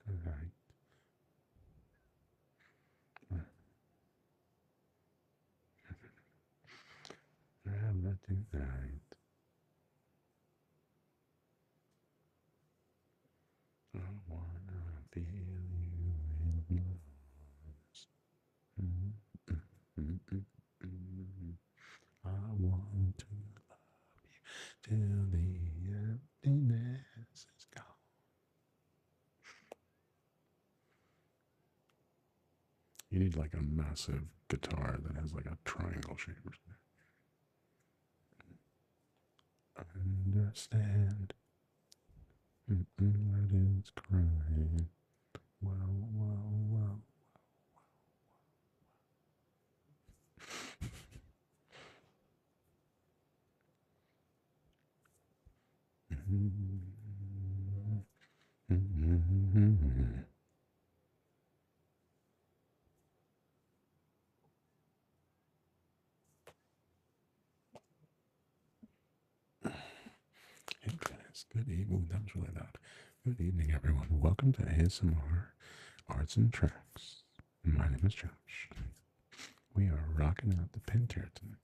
Alright. Forever tonight. I wanna feel you in my arms. Mm, mm, mm, mm. I want to love you till the emptiness is gone. You need like a massive guitar that has like a triangle shape or something. Understand what is crying. Wow, wow, wow. Hey guys, good evening. That was really loud. Good evening, everyone. Welcome to ASMR Arts and Tracks. My name is Josh. We are rocking out the Pentair tonight.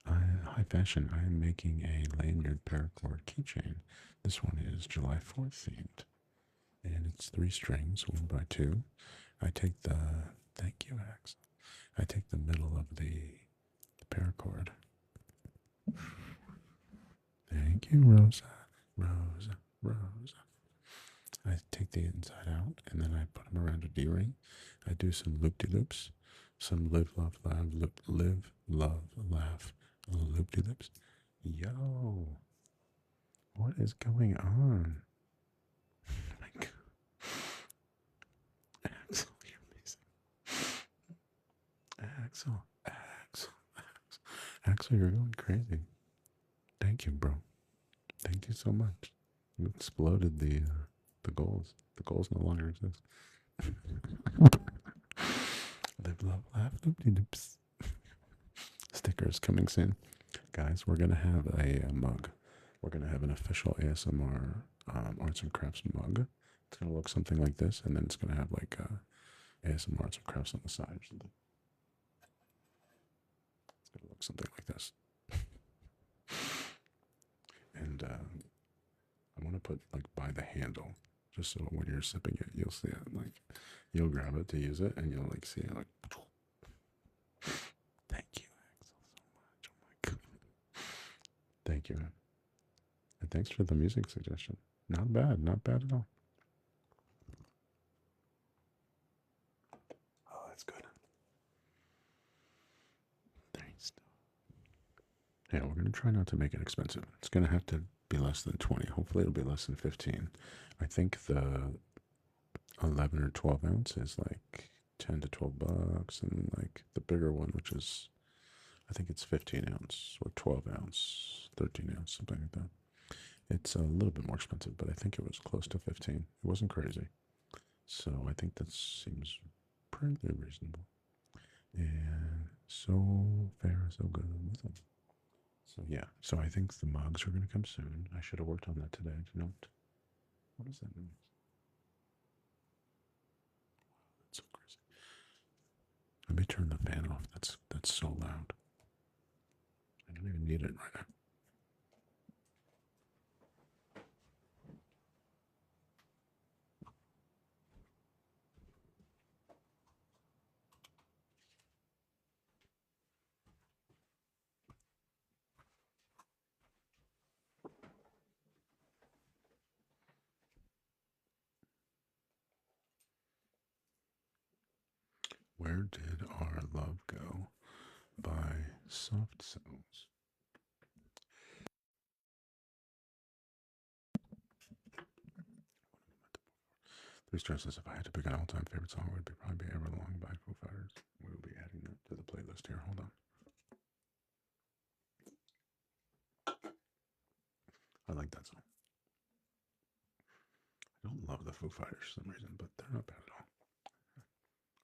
High fashion. I am making a lanyard paracord keychain. This one is July 4th themed, and it's 3 strings, 1x2. I take the thank you, Axe. I take the middle of the paracord. Thank you, Rosa. Rosa. Rosa. I take the inside out and then I put them around a D-ring. I do some loop-de-loops, some live, love, laugh, loop-de-loops. Yo, what is going on? Oh my God. Axel, you're amazing. Axel, you're going crazy. Thank you, bro. Thank you so much. You exploded the goals. The goals no longer exist. Live, love, laugh, loop-de-loops. Stickers coming soon. Guys, we're going to have a mug. We're going to have an official ASMR Arts and Crafts mug. It's going to look something like this, and then it's going to have like ASMR Arts and Crafts on the side or something. It's going to look something like this. And I want to put like by the handle, just so when you're sipping it, you'll see it. Like, you'll grab it to use it, and you'll like see it like. Thank you, Axel, so much. Oh my God. Thank you. And thanks for the music suggestion. Not bad. Not bad at all. Oh, that's good. Thanks. Yeah, we're going to try not to make it expensive. It's going to have to be less than 20. Hopefully it'll be less than 15. I think the 11 or 12 ounce is like 10 to 12 bucks. And like the bigger one, which is, I think it's 15 ounce or 12 ounce, 13 ounce, something like that. It's a little bit more expensive, but I think it was close to 15. It wasn't crazy. So I think that seems pretty reasonable. And so fair, so good with it. So yeah, so I think the mugs are going to come soon. I should have worked on that today. Note. What does that mean? That's so crazy. Let me turn the fan off. That's so loud. I don't even need it right now. Where Did Our Love Go by Soft Cells. Three Stars says, if I had to pick an all-time favorite song, it would probably be Everlong by Foo Fighters. We will be adding that to the playlist here. Hold on. I like that song. I don't love the Foo Fighters for some reason, but they're not bad at all.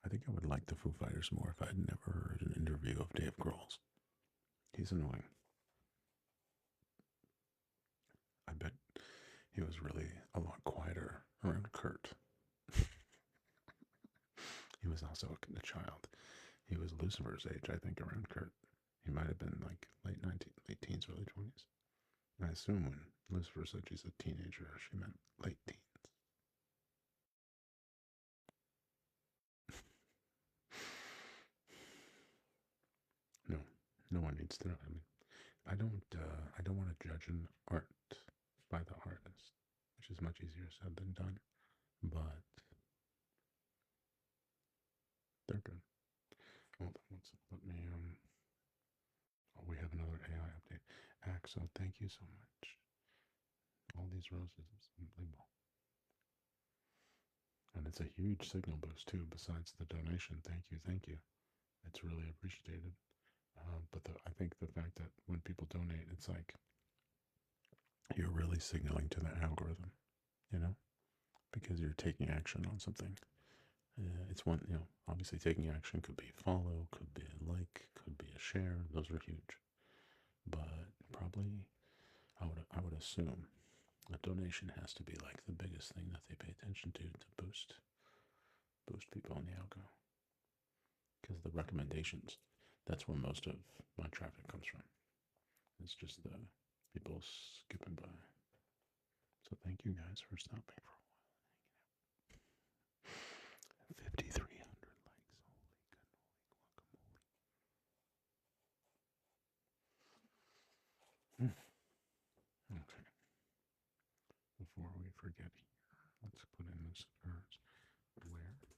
I think I would like the Foo Fighters more if I'd never heard an interview of Dave Grohl's. He's annoying. I bet he was really a lot quieter around Kurt. He was also a child. He was Lucifer's age, I think, around Kurt. He might have been like late teens, early 20s. I assume when Lucifer said she's a teenager, she meant late teens. No, no one needs to know. I mean, I don't want to judge an art by the artist, which is much easier said than done. But they're good. Hold on, let me Oh, we have another AI update. Axel, thank you so much. All these roses, it's unbelievable. And it's a huge signal boost too. Besides the donation, thank you. It's really appreciated. I think the fact that when people donate, it's like you're really signaling to the algorithm, you know, because you're taking action on something. It's one, obviously taking action could be a follow, could be a like, could be a share. Those are huge. But probably, I would assume a donation has to be like the biggest thing that they pay attention to boost people on the algo. Because the recommendations, that's where most of my traffic comes from. It's just the people skipping by. So thank you guys for stopping for a while. 5,300 likes. Holy guacamole. Okay. Before we forget here, let's put in this verse. Where did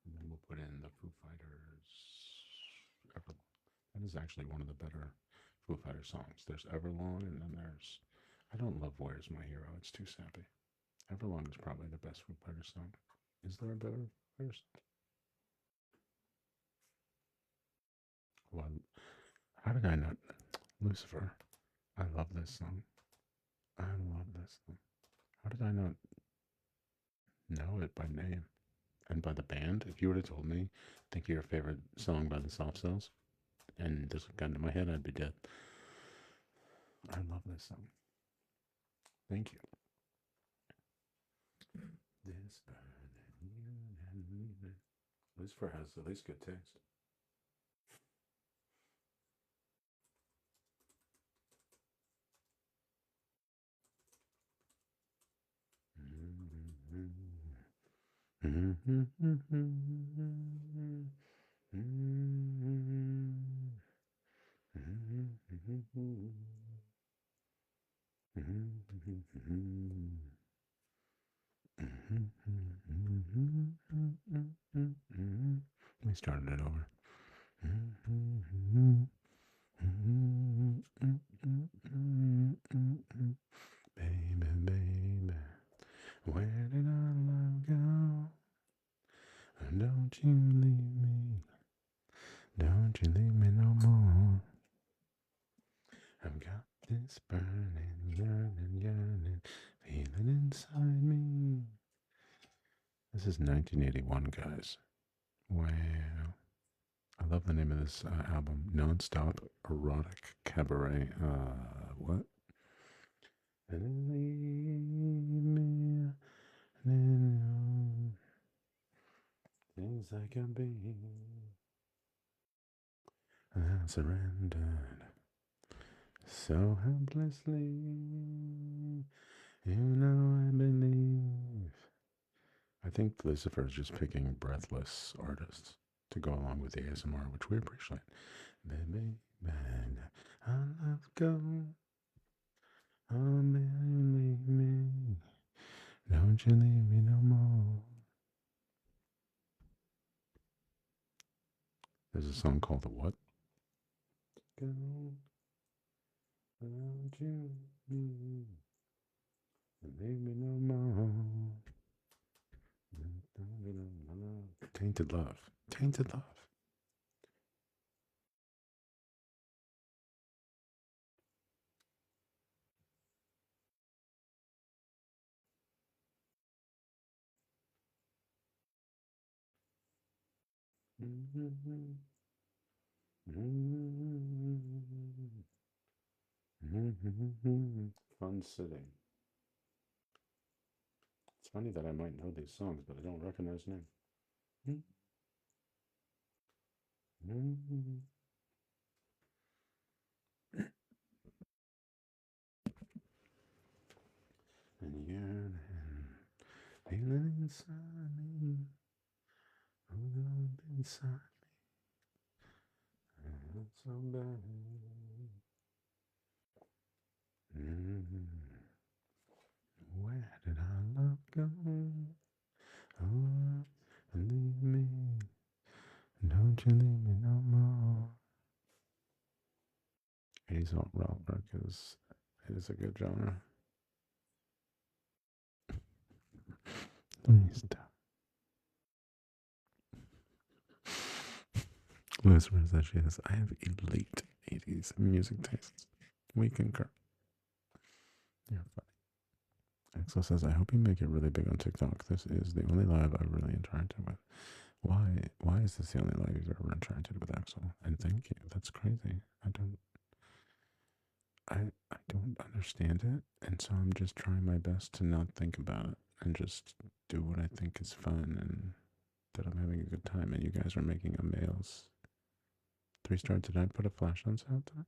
and then we'll put in the Foo Fighters Everlong. That is actually one of the better Foo Fighters songs. There's Everlong, and then there's I don't love Where's My Hero. It's too sappy. Everlong is probably the best Foo Fighters song. Is there a better Foo Fighters song? Well, how did I not? Lucifer. I love this song. I love this song. How did I not know it by name and by the band? If you would have told me, think of your favorite song by the Soft Cells, and this got into my head, I'd be dead. I love this song. Thank you. This Lucifer has at least good taste. We started it over. Baby, baby, where did our love go? Don't you leave me. Don't you leave me no more. I've got this burning, yearning feeling inside me. This is 1981, guys. Wow. I love the name of this album, Nonstop Erotic Cabaret. What? Things I can be. I surrendered so helplessly. You know I believe. I think Lucifer is just picking breathless artists to go along with the ASMR, which we appreciate. Baby, bang, I'll let go. Oh, man, leave me. Don't you leave me no more. There's a song called The What? Go, don't you leave me no more. Tainted Love. Tainted Love. Fun sitting. It's funny that I might know these songs, but I don't recognize names. And you're feeling inside me, inside me, it's so bad. Where did our love go? Oh, leave me, don't you leave me no more. 80s alt rock is a good genre. Please stop. Liz Rose that she has. I have elite 80s music tastes. We concur. You're funny. Axel says, I hope you make it really big on TikTok. This is the only live I've really interacted with. Why is this the only live you've ever interacted with, Axel? And thank you. That's crazy. I don't understand it, and so I'm just trying my best to not think about it and just do what I think is fun and that I'm having a good time. And you guys are making a males 3-star. Did I put a flash on sound time?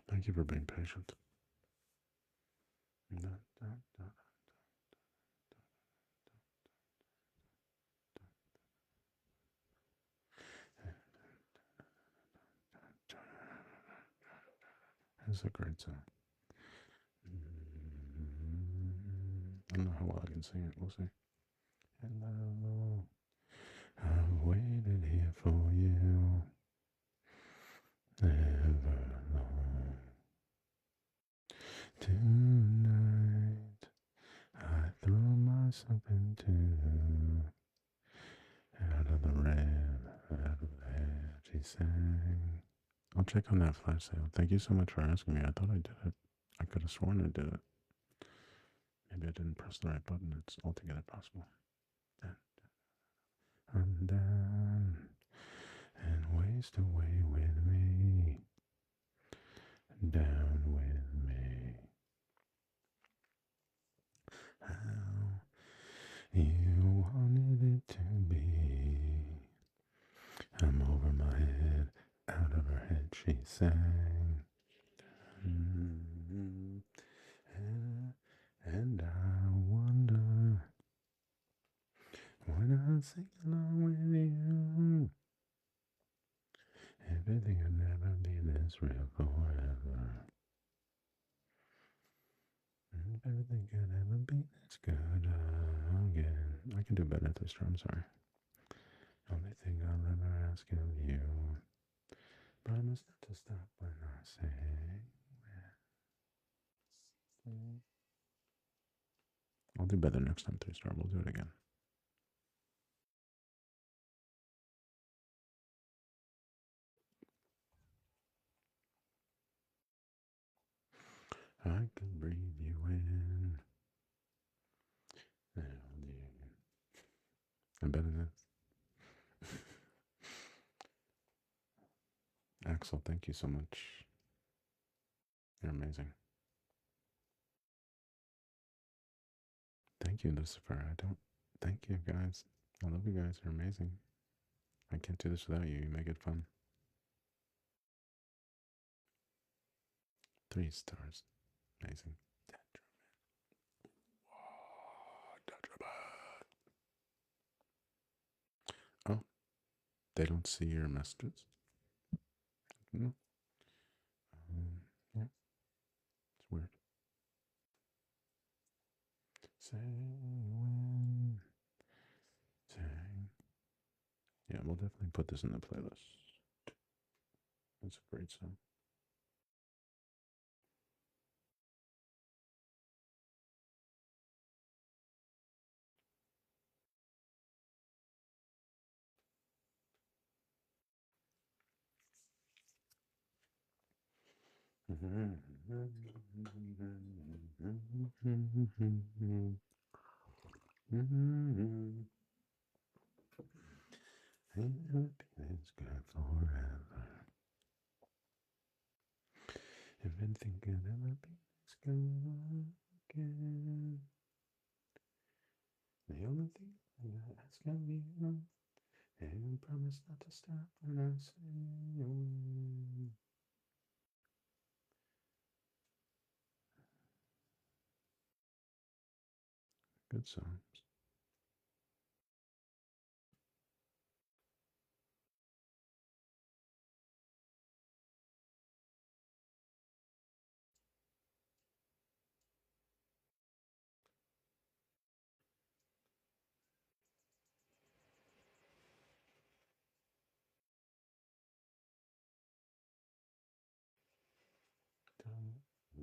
Thank you for being patient. It's a great song. I don't know how well I can sing it. We'll see. Hello, I've waited here for you ever long. Tonight I throw myself into out of the red, out of the head, she sang. I'll check on that flash sale. Thank you so much for asking me. I thought I did it. I could have sworn I did it. Maybe I didn't press the right button. It's altogether possible. I'm down and waste away with me. down with me. How you wanted it to be. I'm over my head, out of her head, she sang. Mm-hmm. And I wonder when I sing along with you, everything will never be this real forever. And if everything could ever be this good again. I can do better at this, I'm sorry. Only thing I'll ever ask of you, promise not to stop when I say. I'll do better next time, 3-star. We'll do it again. I can breathe you in. I'm better than this. Axel, thank you so much. You're amazing. Thank you, Lucifer. I don't. Thank you, guys. I love you guys. You're amazing. I can't do this without you. You make it fun. 3 stars. Amazing. Oh, they don't see your messages? No. Yeah, it's weird. Say when. Say. Yeah, we'll definitely put this in the playlist. It's a great song. Happiness good forever. If anything could ever be this good again. The only thing I ask of you, and promise not to stop when I say when. Good songs.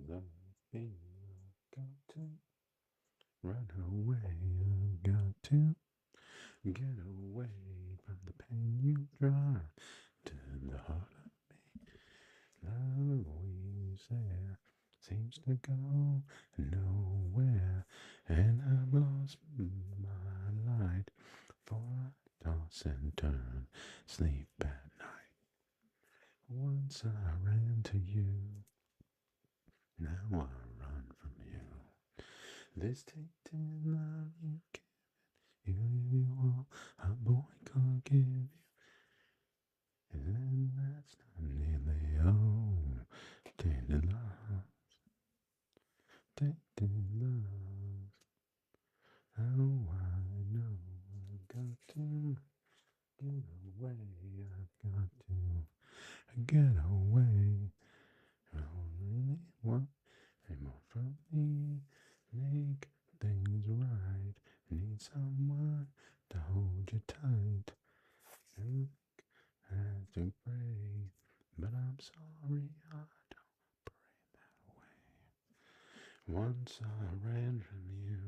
Love me, I've got to run away. I've got to get away from the pain you drive to the heart of me. Love we share seems to go nowhere, and I've lost my light, for I toss and turn, sleep at night. Once I ran to you, now I run from you. This tainted love you give, you all a boy can't give you, and that's not nearly all. Tainted love, tainted love. How I know I've got to get away. I've got to get away. I don't really want any more from me. Make things right. Need someone to hold you tight. And have to pray, but I'm sorry I don't pray that way. Once I ran from you,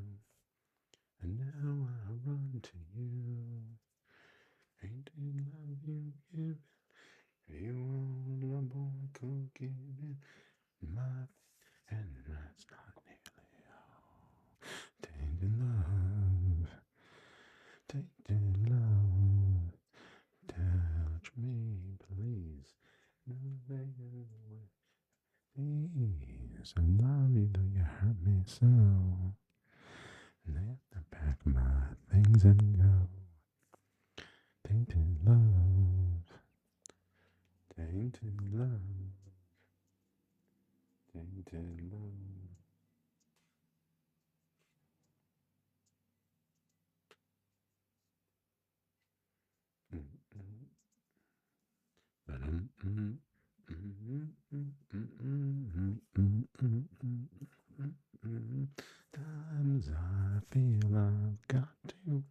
and now I run to you. Ain't it love you give? You want a boy could give it my, and that's not nearly all. Tainted love, tainted love. Touch me, please. No, they away. Please, I love you, though you hurt me so. Let me pack my things and go. Tainted love, tainted love, tainted love. Times I feel I've got to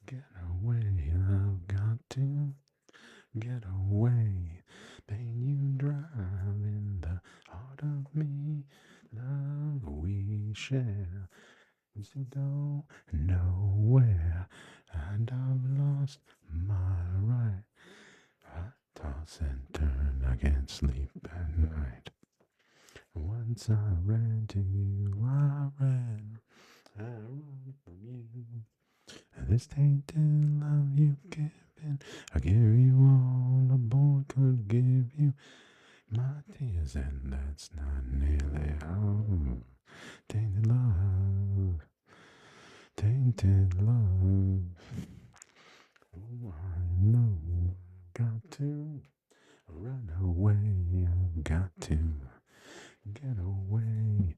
get away, I've got to get away. Pain you drive in the heart of me, love we share. You don't know where, and I've lost my right. I toss and turn, I can't sleep at night. Once I ran to you, I ran from you. This tainted love you've given, I give you all a boy could give you. My tears, and that's not nearly all. Tainted love, tainted love. Oh, I know I've got to run away. I've got to get away.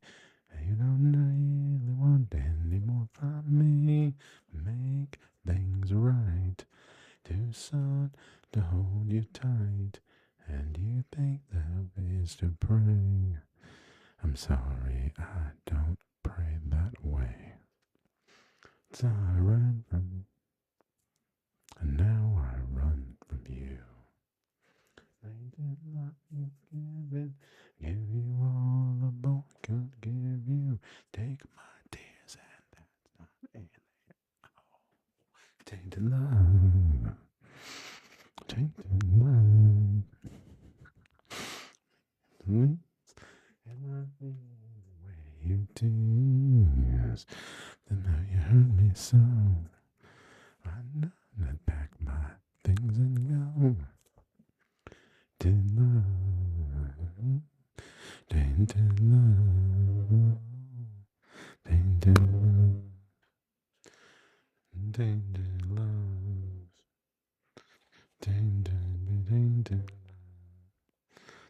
You don't really want any more from me. Make things right. To son to hold you tight. And you think that is to pray. I'm sorry, I don't pray that way. So I ran from, and now I run from you. I did love you, give you all a boy could give you. Take my tears, and that's not alien. Oh, tainted love, tainted love. Please, and I feel the way you do. Yes, then now you hurt me so. I know I'd pack my things and go. Tainted love, tainted love, tainted love, tainted love, tainted love.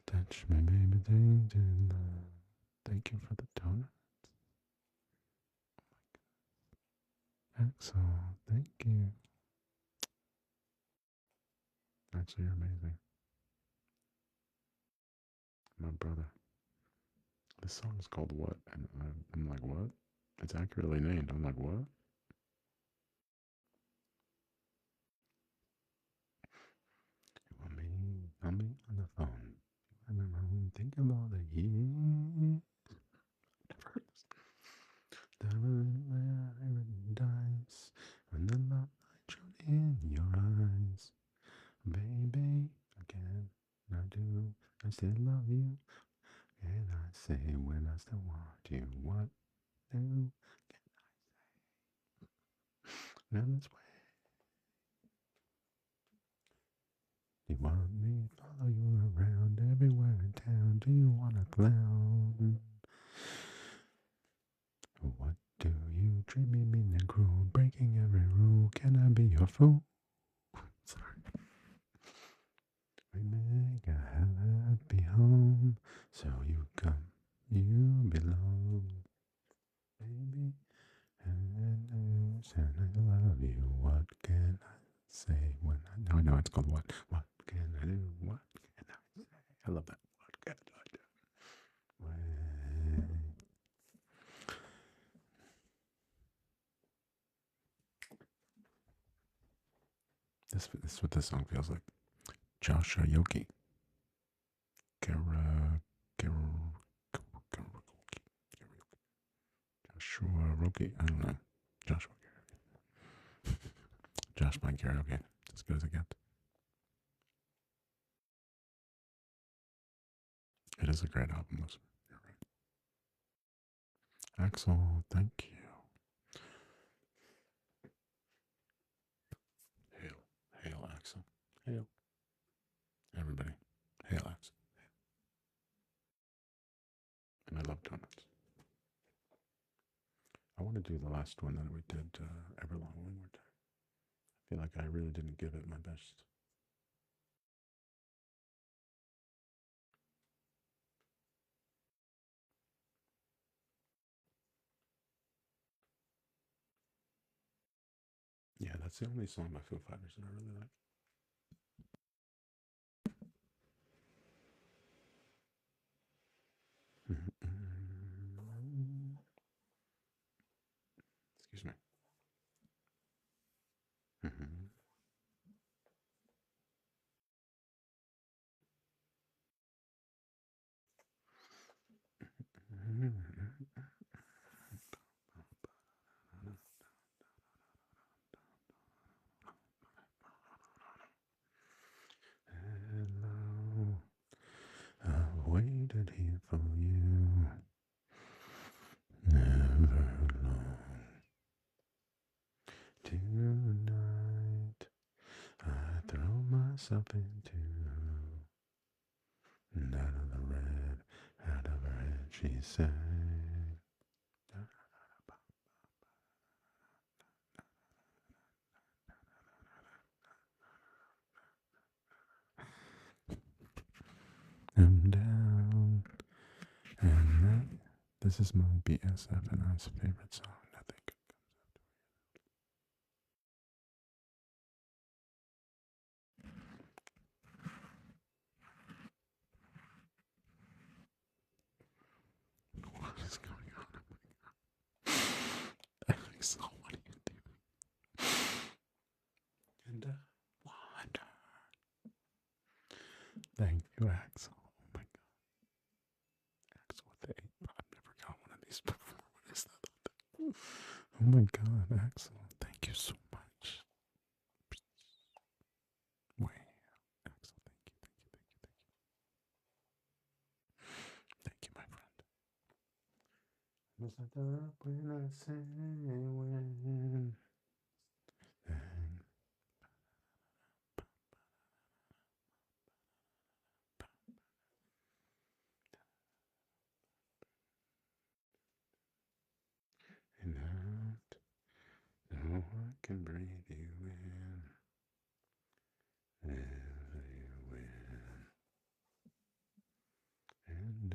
Touch me, baby, tainted love. Thank you for the donut. Axel, thank you. Actually, you're amazing. My brother. This song is called What? And I'm like, what? It's accurately named. I'm like, what? You want me? I'm me on the phone. I'm alone. Think of all the years. Never heard this. Paradise. When the love light shone in your eyes. Baby, again, I do. I still love you. And I say when I still want you. What do can I say? Now this way. You want me to follow you around everywhere in town? Do you want a clown? What do you treat me mean and cruel, breaking every rule? Can I be your fool? Sorry. We make a happy home, so you come, you belong, baby. And I love you. What can I say when I? Now I know it's called what? What can I do? What can I say? I love that. What can I do? When this is what this song feels like. Joshua Yoki. Joshua Roki. I don't know. Joshua. Josh Blank Karaoke. As good as it gets. It is a great album. Listen. You're right. Axel, thank you. Hail. Hail, Axel. Hail. Everybody. Hail, Axel. love donuts. I want to do the last one that we did, Everlong, one more time. I feel like I really didn't give it my best. Yeah, that's the only song by Foo Fighters that I really like. Excuse me. Hello, I've waited here for you never long. Tonight I throw myself into out of the red, out of her head, she sang. I'm down, and this is my BSF and I's favorite song. Nothing good comes out. What is going on? Alex, what are you doing? And water. Thank you, Axel. Oh my god. Axel with the 8. I've never got one of these before. What is that? Oh my god, Axel. Thank you so much. Wow. Axel, thank you, thank you, thank you, thank you. Thank you, my friend. Was I up when I say when? And out, now I can breathe you in. Ever you win. And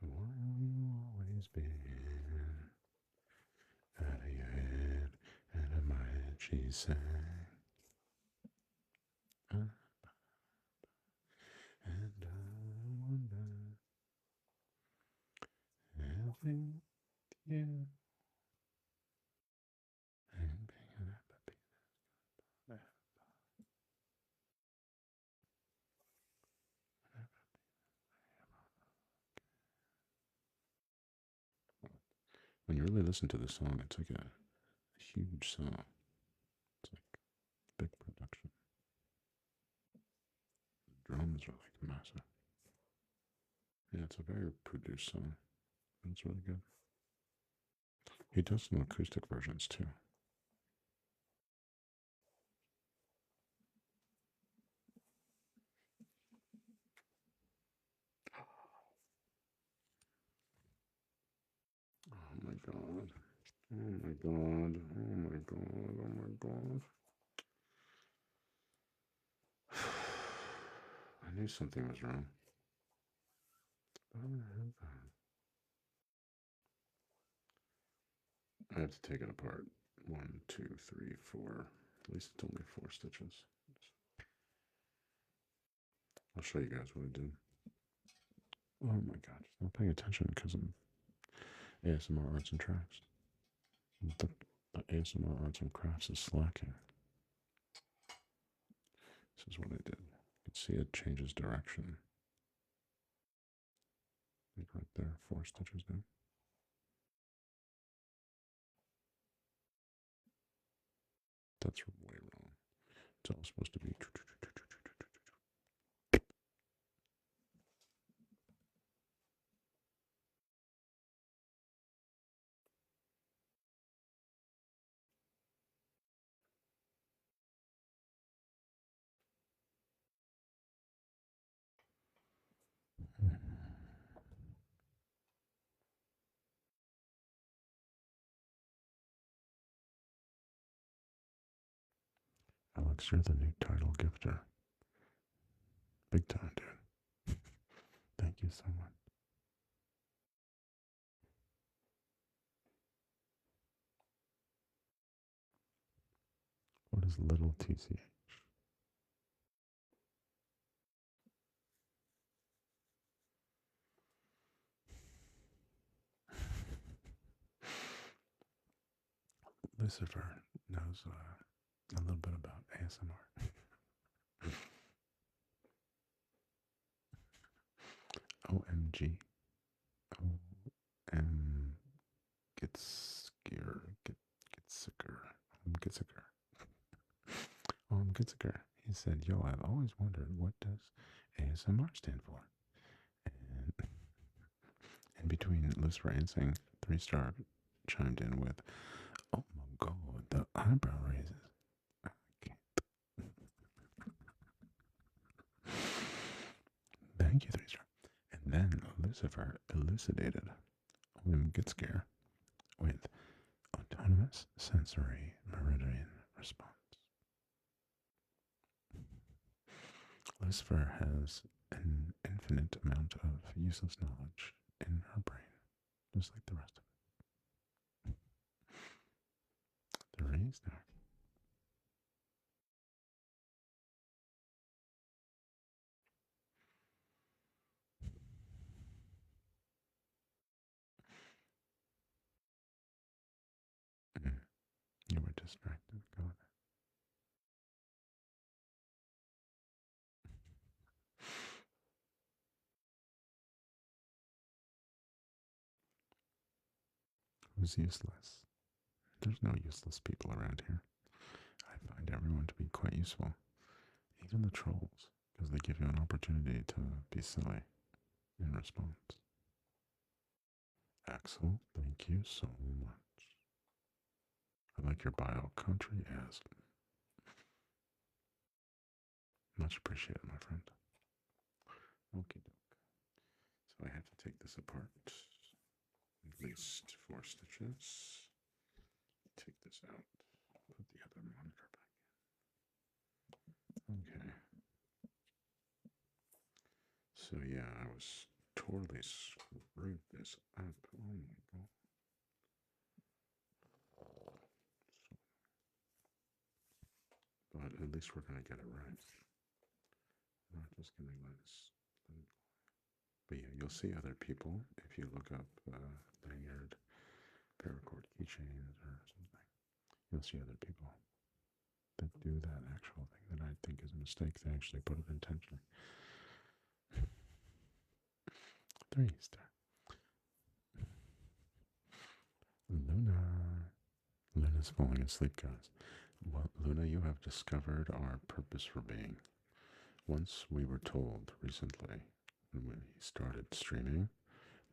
will you always be out of your head, out of my head, she sang. And I wonder everything you and being a when you really listen to the song, it's like a huge song. It's like big production. The drums are like massive. Yeah, it's a very produced song. It's really good. He does some acoustic versions too. Oh my god. Oh my god. Oh my god. Oh my god. I knew something was wrong. I have to take it apart. 1, 2, 3, 4. At least it's only 4 stitches. I'll show you guys what I did. Oh my god, just not paying attention because I'm ASMR Arts and Crafts. The ASMR Arts and Crafts is slacking. This is what I did. You can see it changes direction. Like right there, 4 stitches down. That's way wrong. It's all supposed to be. Alex, you're the new title gifter. Big time, dude. Thank you so much. What is little TCH? Lucifer knows a little bit about ASMR. OMG. OM get scared. Get sicker. Get sicker. Get sicker. He said, yo, I've always wondered what does ASMR stand for? And in between Lucifer and saying 3-star chimed in with, oh my god, the eyebrow raises. I can't. Thank you, 3-star. And then Lucifer elucidated get scared with autonomous sensory meridian response. Lucifer has an infinite amount of useless knowledge in her brain, just like the rest of it. The rays there. You were distracted. Go on. Who's useless? There's no useless people around here. I find everyone to be quite useful. Even the trolls, because they give you an opportunity to be silly in response. Axel, thank you so much. I like your bio. Country as. Much appreciated, my friend. Okie doke. So I have to take this apart. At least 4 stitches. Take this out. Put the other monitor back in. Okay. So yeah, I was totally screwed this up. Oh my god. But at least we're gonna get it right. I'm not just gonna let it go. But yeah, you'll see other people if you look up lanyard paracord keychains or something. You'll see other people that do that actual thing that I think is a mistake. They actually put it intentionally. 3-star. Luna. Luna's falling asleep, guys. Well, Luna, you have discovered our purpose for being. Once we were told recently, when we started streaming,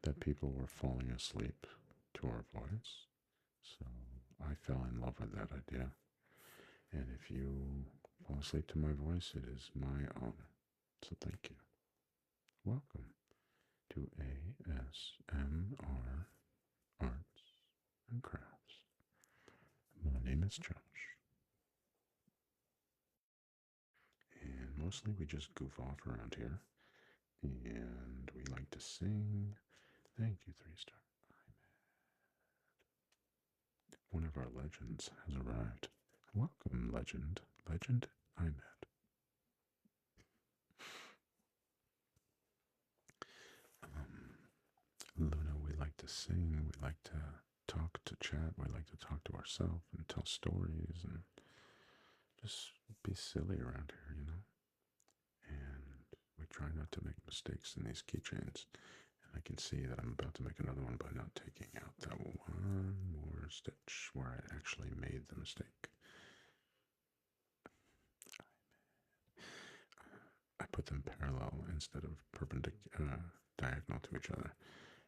that people were falling asleep to our voice. So I fell in love with that idea. And if you fall asleep to my voice, it is my honor. So thank you. Welcome to ASMR Arts and Crafts. My name is Josh. And mostly we just goof off around here. And we like to sing. Thank you, 3-star. One of our legends has arrived. Welcome, legend. Legend IMAD. Luna, we like to sing, we like to talk, to chat, we like to talk to ourselves and tell stories and just be silly around here, you know? And we try not to make mistakes in these keychains. And I can see that I'm about to make another one by not taking out that one more stitch where I actually made the mistake. I put them parallel instead of perpendicular, diagonal to each other,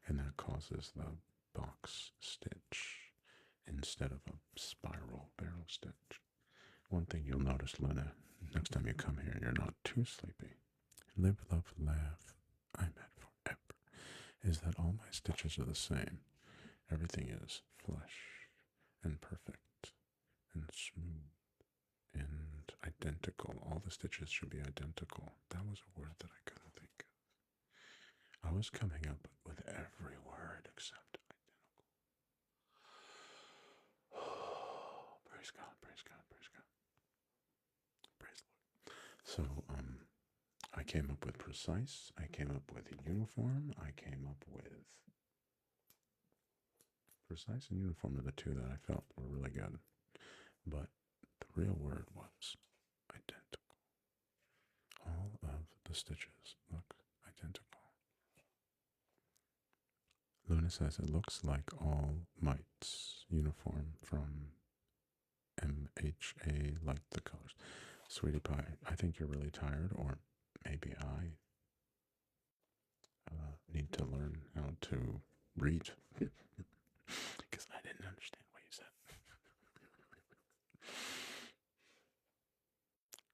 and that causes the box stitch instead of a spiral barrel stitch. One thing you'll notice, Luna, next time you come here, you're not too sleepy. Live, love, laugh, I'm at forever, is that all my stitches are the same. Everything is flush and perfect and smooth, and identical. All the stitches should be identical. That was a word that I couldn't think of. I was coming up with every word except identical. Praise God, praise God, praise God. Praise the Lord. So, I came up with precise. I came up with uniform. I came up with precise and uniform are the two that I felt were really good. But the real word was identical. All of the stitches look identical. Luna says it looks like All Might's uniform from MHA, like the colors. Sweetie Pie, I think you're really tired, or maybe I need to learn how to read because I didn't understand what you said.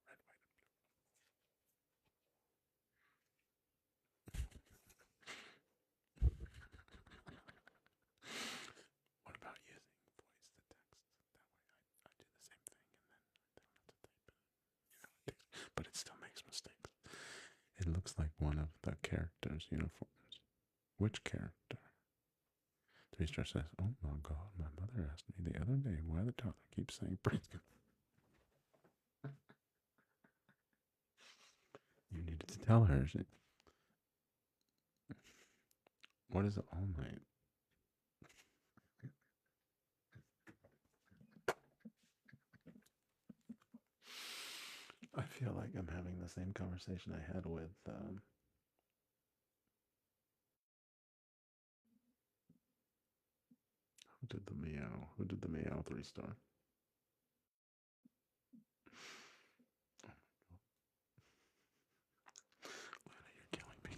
Red, white, and blue. What about using voice to text? That way I do the same thing and then I don't have to type it. But it still makes mistakes. It looks like one of the characters' uniforms. Which character? 3-star says, oh my God, my mother asked me the other day why the toddler keeps saying praise God. You needed to tell her. What is All Might? I feel like I'm having the same conversation I had with who did the meow? Who did the meow 3-star? Lana, you're killing me.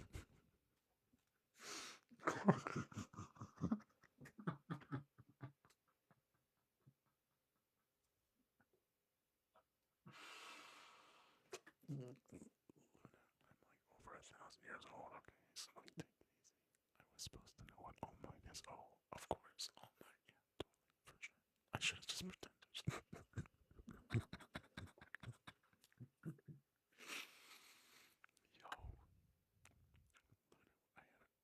Luna, I'm like over 1,000 years old. Okay, so take it easy. I was supposed to know what All Might is. Oh, of course, All Might. Yeah, totally, for sure. I should have just pretended. Yo,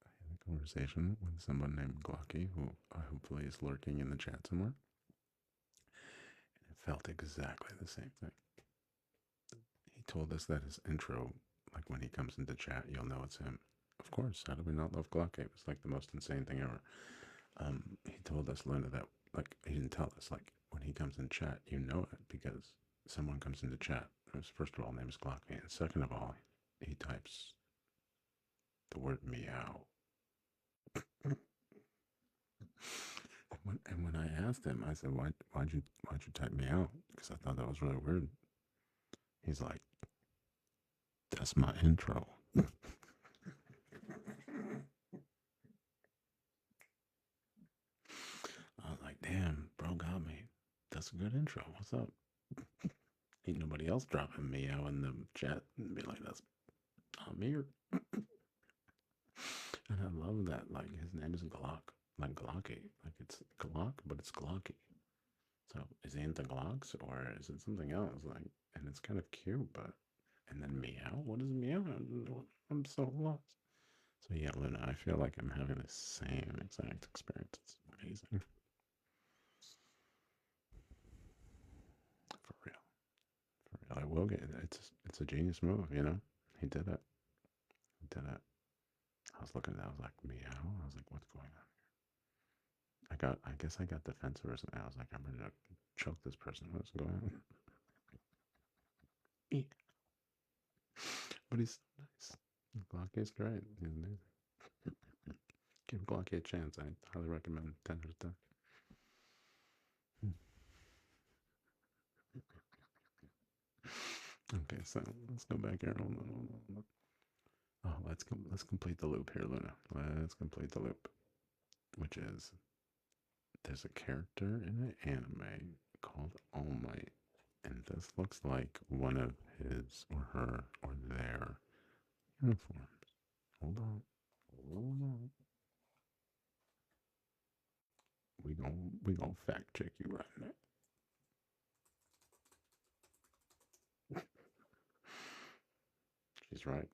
I had a conversation with someone named Glocky who hopefully is lurking in the chat somewhere, and it felt exactly the same thing. He told us that his intro, like when he comes into chat, you'll know it's him. Of course, how do we not love Glocky? It was like the most insane thing ever. He told us, Luna, that, like, he didn't tell us, like, when he comes in chat, you know it because someone comes into chat. First of all, name is Glocky, and second of all, he types the word meow. And when I asked him, I said, why'd you type meow? Because I thought that was really weird. He's like, that's my intro. I was like, damn, bro got me. That's a good intro. What's up? Ain't nobody else dropping meow in the chat and be like, that's I'm here. And I love that. Like, his name is Glock. Like Glocky. Like, it's Glock, but it's Glocky. So, is he into Glocks or is it something else? Like, and it's kind of cute, but. And then meow? What is meow? I'm so lost. So, yeah, Luna, I feel like I'm having the same exact experience. It's amazing. For real. For real. I will get it. It's a genius move, you know? He did it. He did it. I was looking at that. I was like, meow. I was like, what's going on? I guess I got defensive or something. I was like, I'm ready to choke this person. What's going on? Yeah. But he's so nice. Glocky great. He's amazing. Give Glocky a chance. I highly recommend 10 out of 10. Okay, so let's go back here. Hold on. Oh, let's complete the loop here, Luna. Let's complete the loop, which is there's a character in an anime called All Might, and this looks like one of his or her or their uniforms. Hold on. Hold on. We gonna fact check you right now. She's right.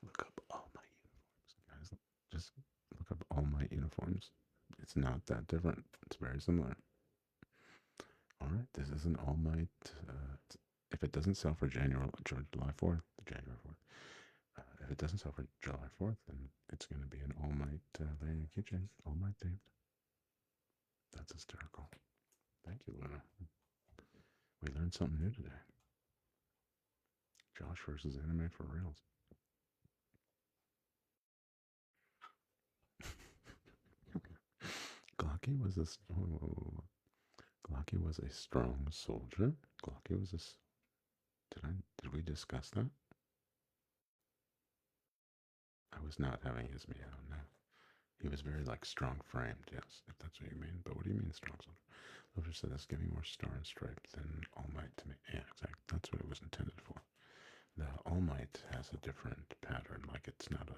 Look up all my uniforms, guys. Just look up all my uniforms. It's not that different. It's very similar. All right, this is an All Might. If it doesn't sell for July 4th, January 4th, if it doesn't sell for July 4th, then it's going to be an All Might lanyard keychain, All Might themed. That's hysterical. Thank you, Luna. We learned something new today. Josh versus anime for reals. Glocky was a Glocky was a strong soldier. Glocky was a. Did we discuss that? I was not having his meow. No, he was very like strong framed. Yes, if that's what you mean. But what do you mean strong soldier? Lover said that's giving more star and stripe than All Might to me. Yeah, exactly. That's what it was intended for. The All Might has a different pattern. Like it's not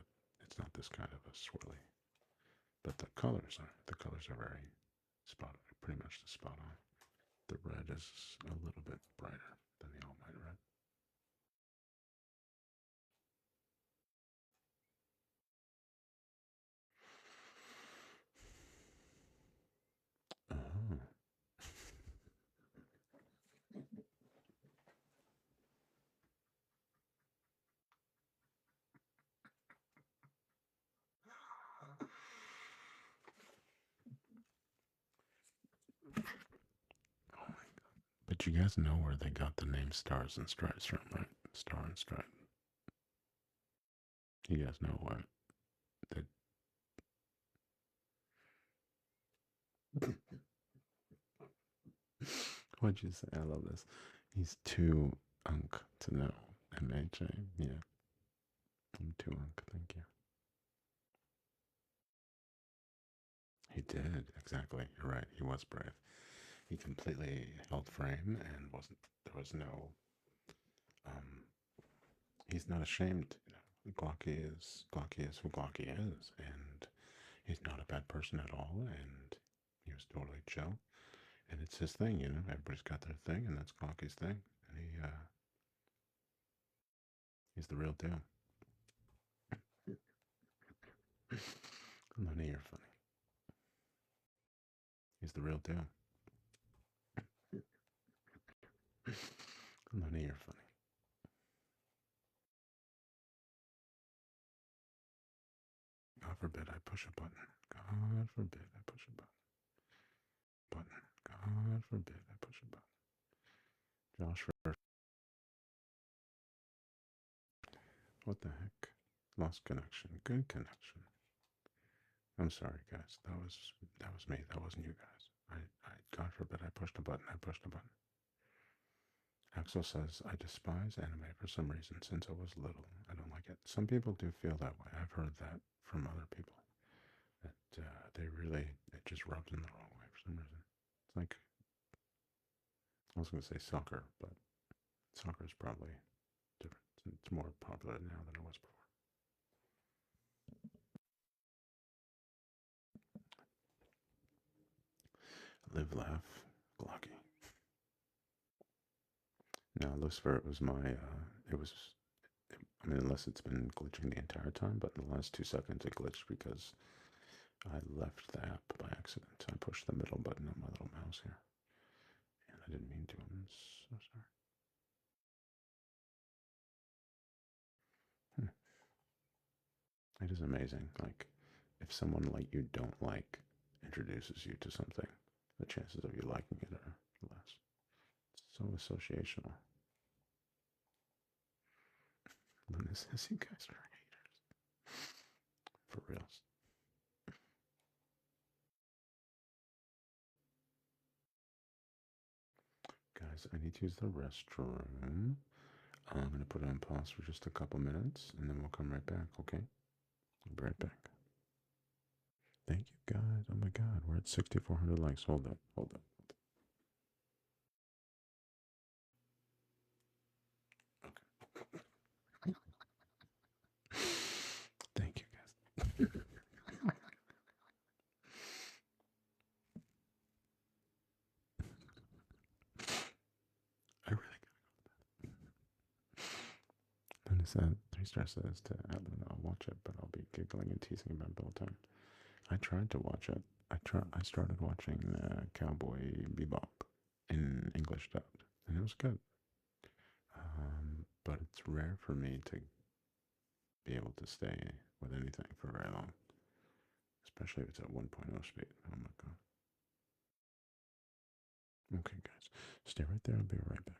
this kind of a swirly. But the colors are very spot on, pretty much the spot on. The red is a little bit brighter than the All Might red. Oh. Oh my god. But you guys know where they got the name Stars and Stripes from, right? Star and Stripe. You guys know what? What'd you say? I love this. He's too unk to know. MHA. Yeah. I'm too unk. Thank you. He did. Exactly. You're right. He was brave. He completely held frame and there was no, he's not ashamed. Glocky is who Glocky is. And he's not a bad person at all. And he was totally chill. And it's his thing, everybody's got their thing and that's Glocky's thing. And he's the real deal. None of you're funny. He's the real deal. None of you're funny. God forbid I push a button. God forbid I push a button. God forbid I push a button. Josh, what the heck? Lost connection. Good connection. I'm sorry, guys. That was me. That wasn't you guys. God forbid I pushed a button. I pushed a button. Axel says, I despise anime for some reason since I was little. I don't like it. Some people do feel that way. I've heard that from other people. That it just rubs them the wrong way for some reason. It's like, I was going to say soccer, but soccer is probably different. It's more popular now than it was before. Live, laugh, Glocky. Now, Lucifer, it was unless it's been glitching the entire time, but in the last 2 seconds it glitched because I left the app by accident. I pushed the middle button on my little mouse here. And I didn't mean to. I'm so sorry. It is amazing. Like, if someone like you don't like introduces you to something, the chances of you liking it are less. It's so associational. Luna says you guys are haters. For reals. Guys, I need to use the restroom. I'm going to put it on pause for just a couple minutes, and then we'll come right back, okay? I'll be right back. Thank you, guys. Oh my god, we're at 6,400 likes. Hold up, hold up. Okay. Thank you, guys. it said 3 star says to Atlanta, I'll watch it, but I'll be giggling and teasing about Belton. I tried to watch it. I started watching Cowboy Bebop in English dubbed, and it was good. But it's rare for me to be able to stay with anything for very long, especially if it's at 1.0 speed. Oh my god. Okay, guys, stay right there. I'll be right back.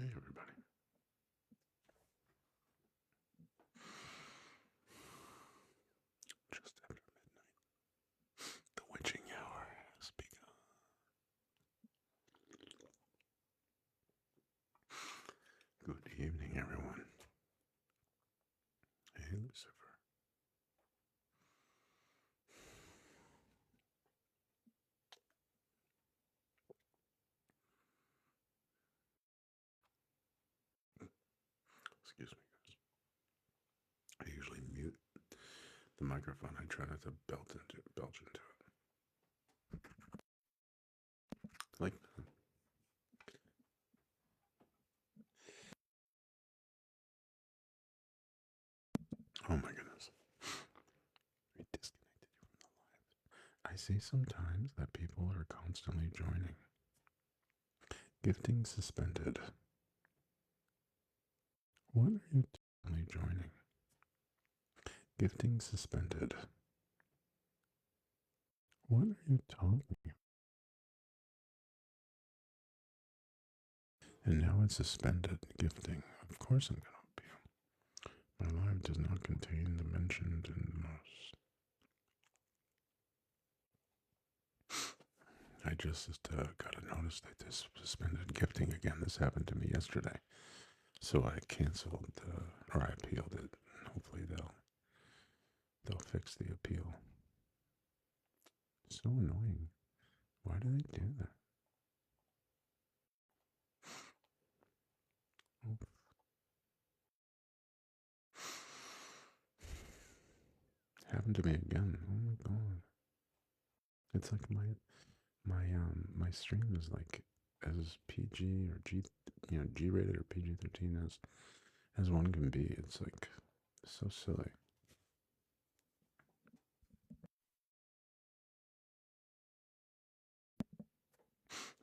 Hey, everybody. Just after midnight, the witching hour has begun. Good evening, everyone. Hey, Lucifer. Excuse me, guys. I usually mute the microphone. I try not to belch into it. Like, oh my goodness. We disconnected you from the live. I see sometimes that people are constantly joining. Gifting suspended. What are you constantly joining? Gifting suspended. What are you talking about? And now it's suspended gifting. Of course I'm going to appeal. My live does not contain the mentioned in the most. I just got a notice that this suspended gifting again. This happened to me yesterday. So I canceled, or I appealed it. Hopefully they'll fix the appeal. So annoying. Why do they do that? Oof. Happened to me again. Oh my god. It's like my stream is like as PG or G rated or PG-13 as one can be. It's like so silly.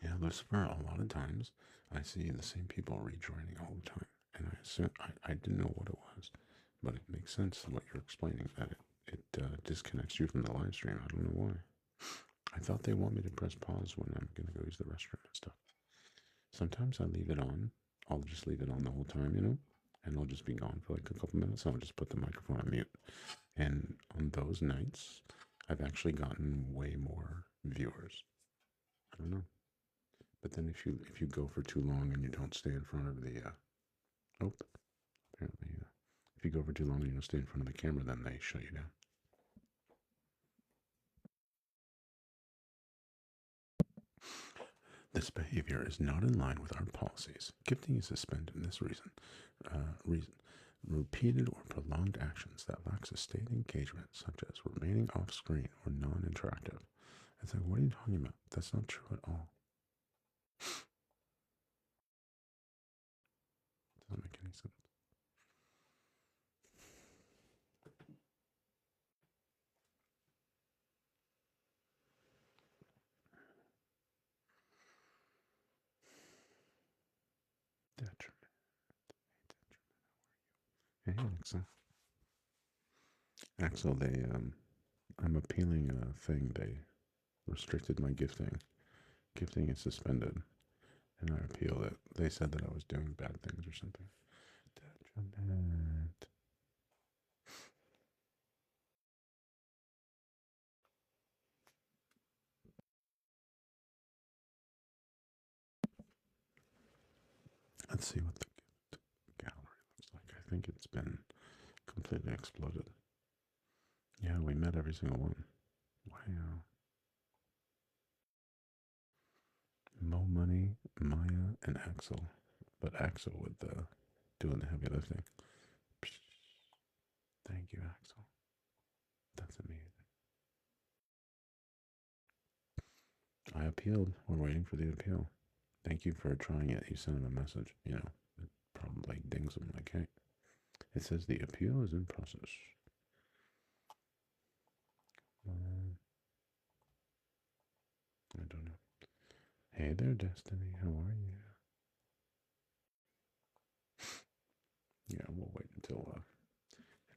Yeah, Lucifer, a lot of times I see the same people rejoining all the time. And I didn't know what it was, but it makes sense what you're explaining, that it disconnects you from the live stream. I don't know why. I thought they want me to press pause when I'm going to go use the restroom and stuff. Sometimes I leave it on. I'll just leave it on the whole time, and I'll just be gone for like a couple minutes. I'll just put the microphone on mute. And on those nights, I've actually gotten way more viewers. I don't know. But then if you go for too long and you don't stay in front of the apparently if you go for too long and you don't stay in front of the camera, then they shut you down. This behavior is not in line with our policies. Gifting is suspended in this reason. Repeated or prolonged actions that lack sustained engagement, such as remaining off screen or non-interactive. It's like, what are you talking about? That's not true at all. Doesn't make any sense. Detriment. Hey, Axel. Axel, I'm appealing a thing. They restricted my gifting. Gifting is suspended, and I appealed it. They said that I was doing bad things or something. Detriment. Let's see what the gift gallery looks like. I think it's been completely exploded. Yeah, we met every single one. Wow. Mo Money, Maya, and Axel. But Axel with doing the heavy lifting. Thank you, Axel. That's amazing. I appealed. We're waiting for the appeal. Thank you for trying it. You sent him a message. It probably dings him like, hey. It says the appeal is in process. I don't know. Hey there, Destiny. How are you? Yeah, we'll wait until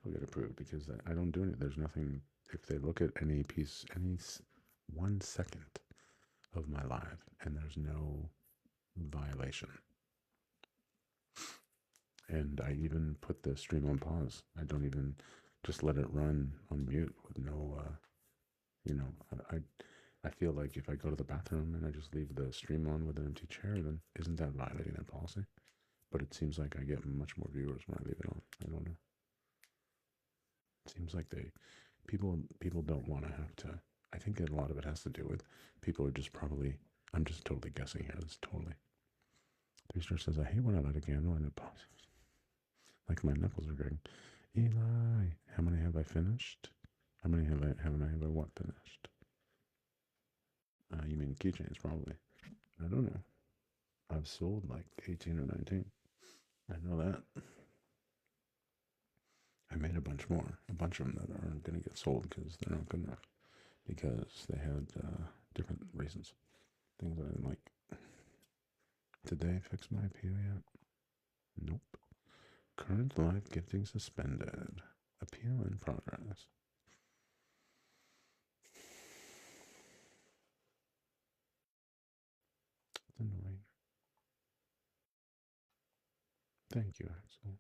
it'll get approved because I don't do it. There's nothing. If they look at any 1 second of my live and there's no violation, And I even put the stream on pause. I don't even just let it run on mute with no, you know, I feel like if I go to the bathroom and I just leave the stream on with an empty chair, then isn't that violating that policy? But it seems like I get much more viewers when I leave it on. I don't know. It seems like people don't want to have to. I think that a lot of it has to do with people are just probably. I'm just totally guessing here. This totally. 3 Star says I hate when I light a candle and it pops. Like my knuckles are going. Eli, how many have I finished? How many haven't I what finished? You mean keychains probably. I don't know. I've sold like 18 or 19. I know that. I made a bunch more. A bunch of them that aren't going to get sold because they're not good enough. Because they had different reasons. Things I didn't like. Did they fix my appeal yet? Nope. Current live gifting suspended. Appeal in progress. It's annoying. Thank you, Axel.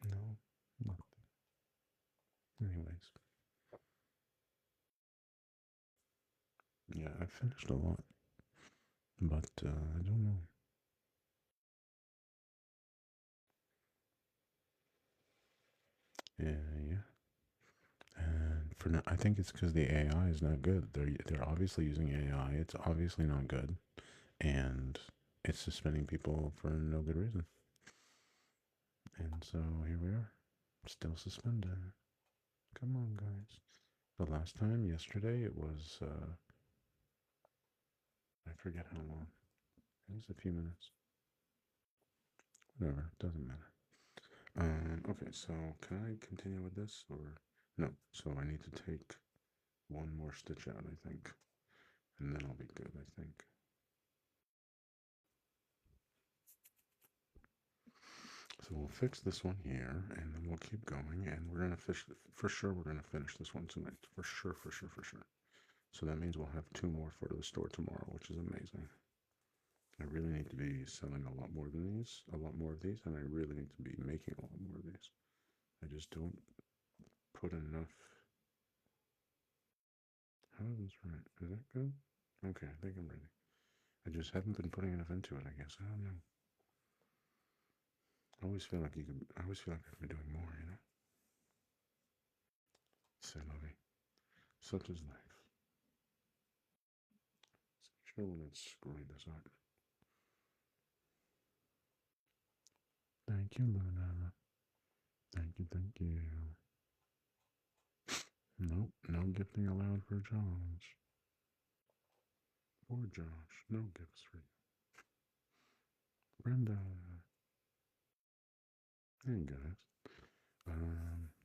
No, nothing. Anyways. Yeah, I finished a lot. But I don't know. Yeah. And for now, I think it's because the AI is not good. They're obviously using AI. It's obviously not good, and it's suspending people for no good reason. And so here we are, still suspended. Come on, guys. The last time, yesterday, it was I forget how long. It was a few minutes. Whatever, doesn't matter. Okay, so can I continue with this or no? So I need to take one more stitch out, I think, and then I'll be good, I think. So we'll fix this one here, and then we'll keep going, and we're gonna fish for sure. We're gonna finish this one tonight, for sure. So that means we'll have 2 more for the store tomorrow, which is amazing. I really need to be selling a lot more than these, a lot more of these, and I really need to be making a lot more of these. I just don't put enough. How is this right? Is that good? Okay, I think I'm ready. I just haven't been putting enough into it, I guess. I don't know. I always feel like I always feel like I could be doing more, you know? C'est la vie. Such is life. Sure, let's screw this up. Thank you, Luna. Thank you. Nope, no gifting allowed for Josh. Poor Josh, no gifts for you. Brenda. Hey, guys.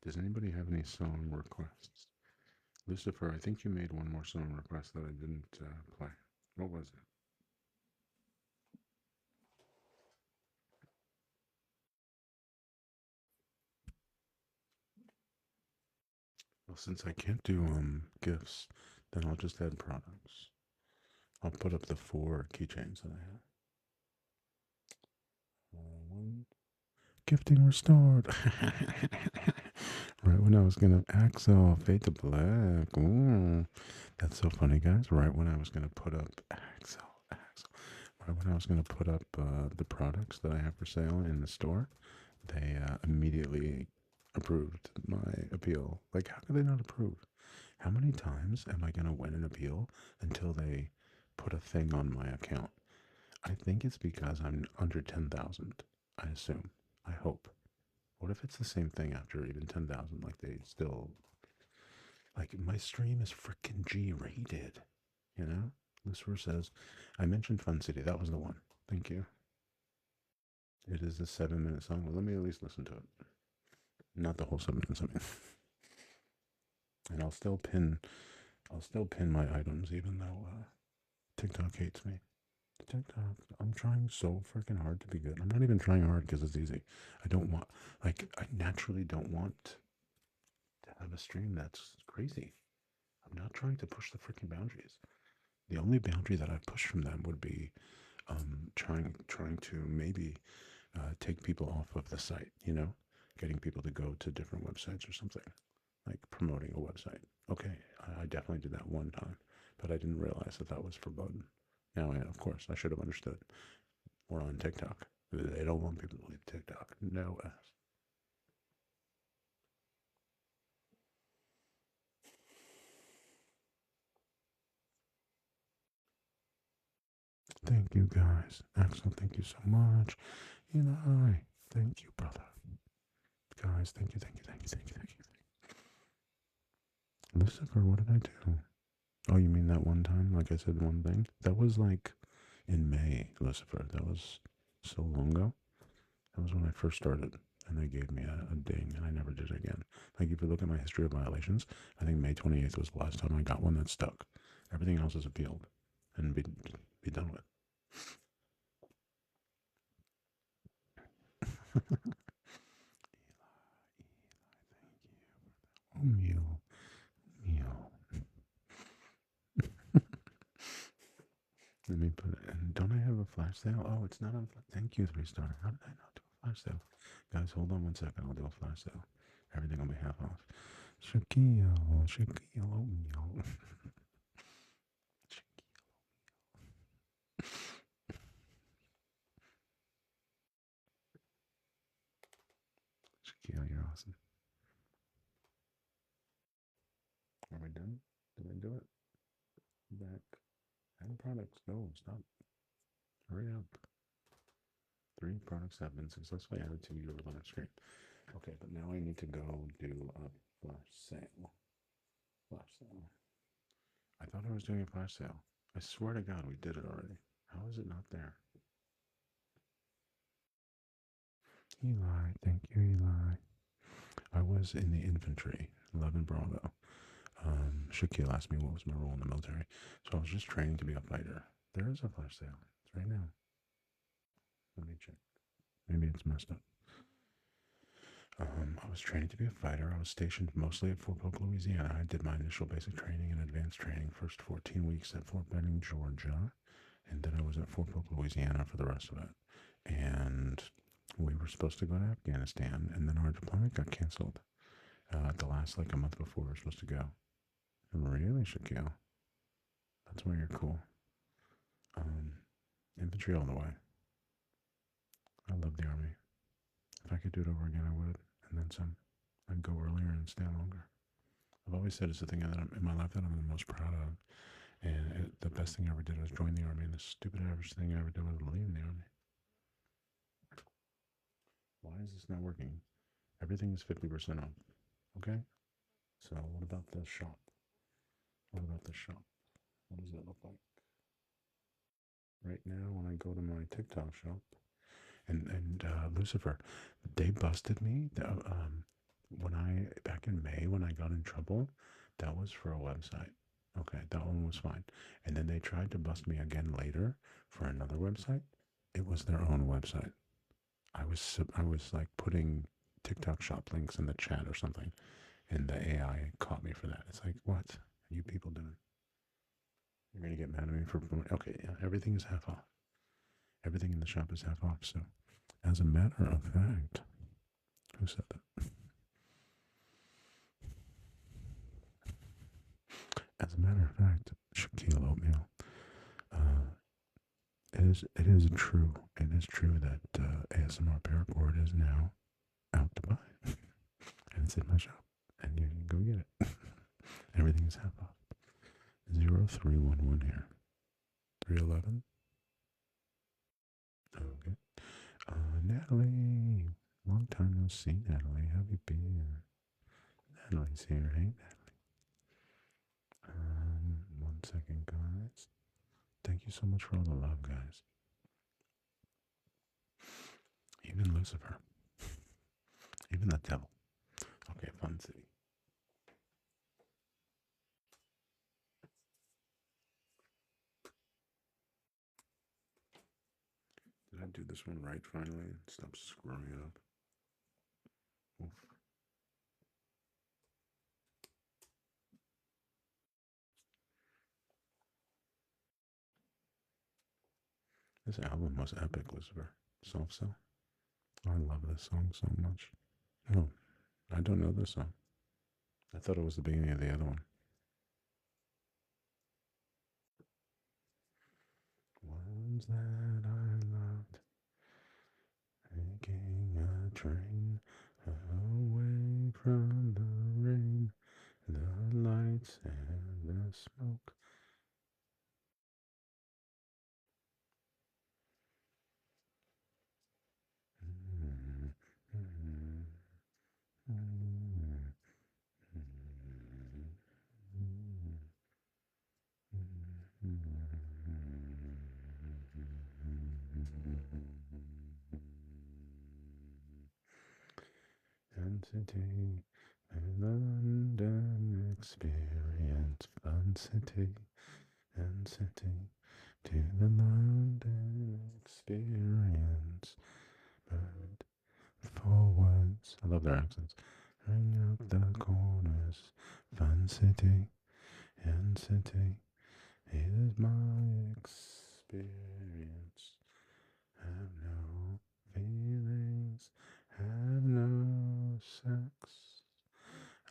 Does anybody have any song requests? Lucifer, I think you made one more song request that I didn't play. What was it? Well, since I can't do gifts, then I'll just add products. I'll put up the 4 keychains that I have. One. Gifting restored. Right when I was gonna Axel fade to black. Ooh, that's so funny, guys. Right when I was gonna put up Axel. Right when I was gonna put up the products that I have for sale in the store, they immediately approved my appeal. Like, how could they not approve? How many times am I gonna win an appeal until they put a thing on my account? I think it's because I'm under 10,000. I assume. I hope. What if it's the same thing after even 10,000? Like they still, like my stream is freaking G rated, you know? Lucifer says, I mentioned Fun City. That was the one. Thank you. It is a 7-minute song. Well, let me at least listen to it. Not the whole 7 minutes, I mean. And I'll still pin my items even though TikTok hates me. TikTok, I'm trying so freaking hard to be good. I'm not even trying hard because it's easy. I don't want, like, I naturally don't want to have a stream that's crazy. I'm not trying to push the freaking boundaries. The only boundary that I push from them would be trying to maybe take people off of the site, you know, getting people to go to different websites or something, like promoting a website. Okay, I definitely did that one time, but I didn't realize that that was forbidden. Now, of course, I should have understood. We're on TikTok. They don't want people to leave TikTok. No ass. Thank you, guys. Excellent. Thank you so much. Eli, thank you, brother. Guys, thank you, thank you, thank you, thank you, thank you. Lucifer, what did I do? Oh, you mean that one time? Like I said, one thing? That was like in May, Lucifer. That was so long ago. That was when I first started. And they gave me a ding, and I never did it again. Like, if you look at my history of violations, I think May 28th was the last time I got one that stuck. Everything else is appealed and be done with. Oh, meal. Meal. Let me put it in. Don't I have a flash sale? Oh, it's not on. Thank you, 3 star. How did I not do a flash sale? Guys, hold on one second. I'll do a flash sale. Everything will be half off. Shaquille, Shaquille O'Neal. Shaquille, you're awesome. Are we done? Did I do it? Back. Add products. Go. Stop. Hurry up. 3 products have been successfully added to your live stream. Okay, but now I need to go do a flash sale. Flash sale. I thought I was doing a flash sale. I swear to God, we did it already. How is it not there? Eli, thank you, Eli. I was in the infantry, 11 Bravo. Shaquille asked me what was my role in the military, so I was just training to be a fighter. There is a flash sale. It's right now. Let me check. Maybe it's messed up. I was training to be a fighter. I was stationed mostly at Fort Polk, Louisiana. I did my initial basic training and advanced training, first 14 weeks at Fort Benning, Georgia, and then I was at Fort Polk, Louisiana for the rest of it. And we were supposed to go to Afghanistan, and then our deployment got canceled at the last, like a month before we were supposed to go. Really, Shaquille? That's why you're cool. Infantry all the way. I love the Army. If I could do it over again, I would, and then some. I'd go earlier and stay longer. I've always said it's the thing that in my life that I'm the most proud of. And the best thing I ever did was join the Army, and the stupid average thing I ever did was leave the Army. Why is this not working? Everything is 50% off. Okay? So, what about the shop? What about the shop? What does it look like? Right now, when I go to my TikTok shop, and Lucifer, they busted me. When back in May when I got in trouble, that was for a website. Okay, that one was fine. And then they tried to bust me again later for another website. It was their own website. I was like putting TikTok shop links in the chat or something, and the AI caught me for that. It's like, what are you people doing? You're gonna get mad at me for okay? Yeah, everything is half off. Everything in the shop is half off. So, as a matter of fact, who said that? As a matter of fact, Shaquille O'Neal, it is true. It is true that ASMR Paracord is now out to buy, and it's in my shop, and you can go get it. Everything is half off. 0311 here. 311. Okay. Natalie, long time no see, Natalie. How have you been? Natalie's here. Hey, Natalie. 1 second, guys. Thank you so much for all the love, guys. Even Lucifer. Even the devil. Okay, Fun City. Did I do this one right finally and stop screwing it up? Oof. This album was epic, Lucifer. Soft Cell. I love this song so much. Oh, I don't know this song. I thought it was the beginning of the other one. Ones that I loved, taking a train away from the rain, the lights and the smoke. City, London experience, fun city, and city to the London experience. But forwards, I love their accents. Ring out the corners, fun city, and city is my experience. Have no feelings, have no sex.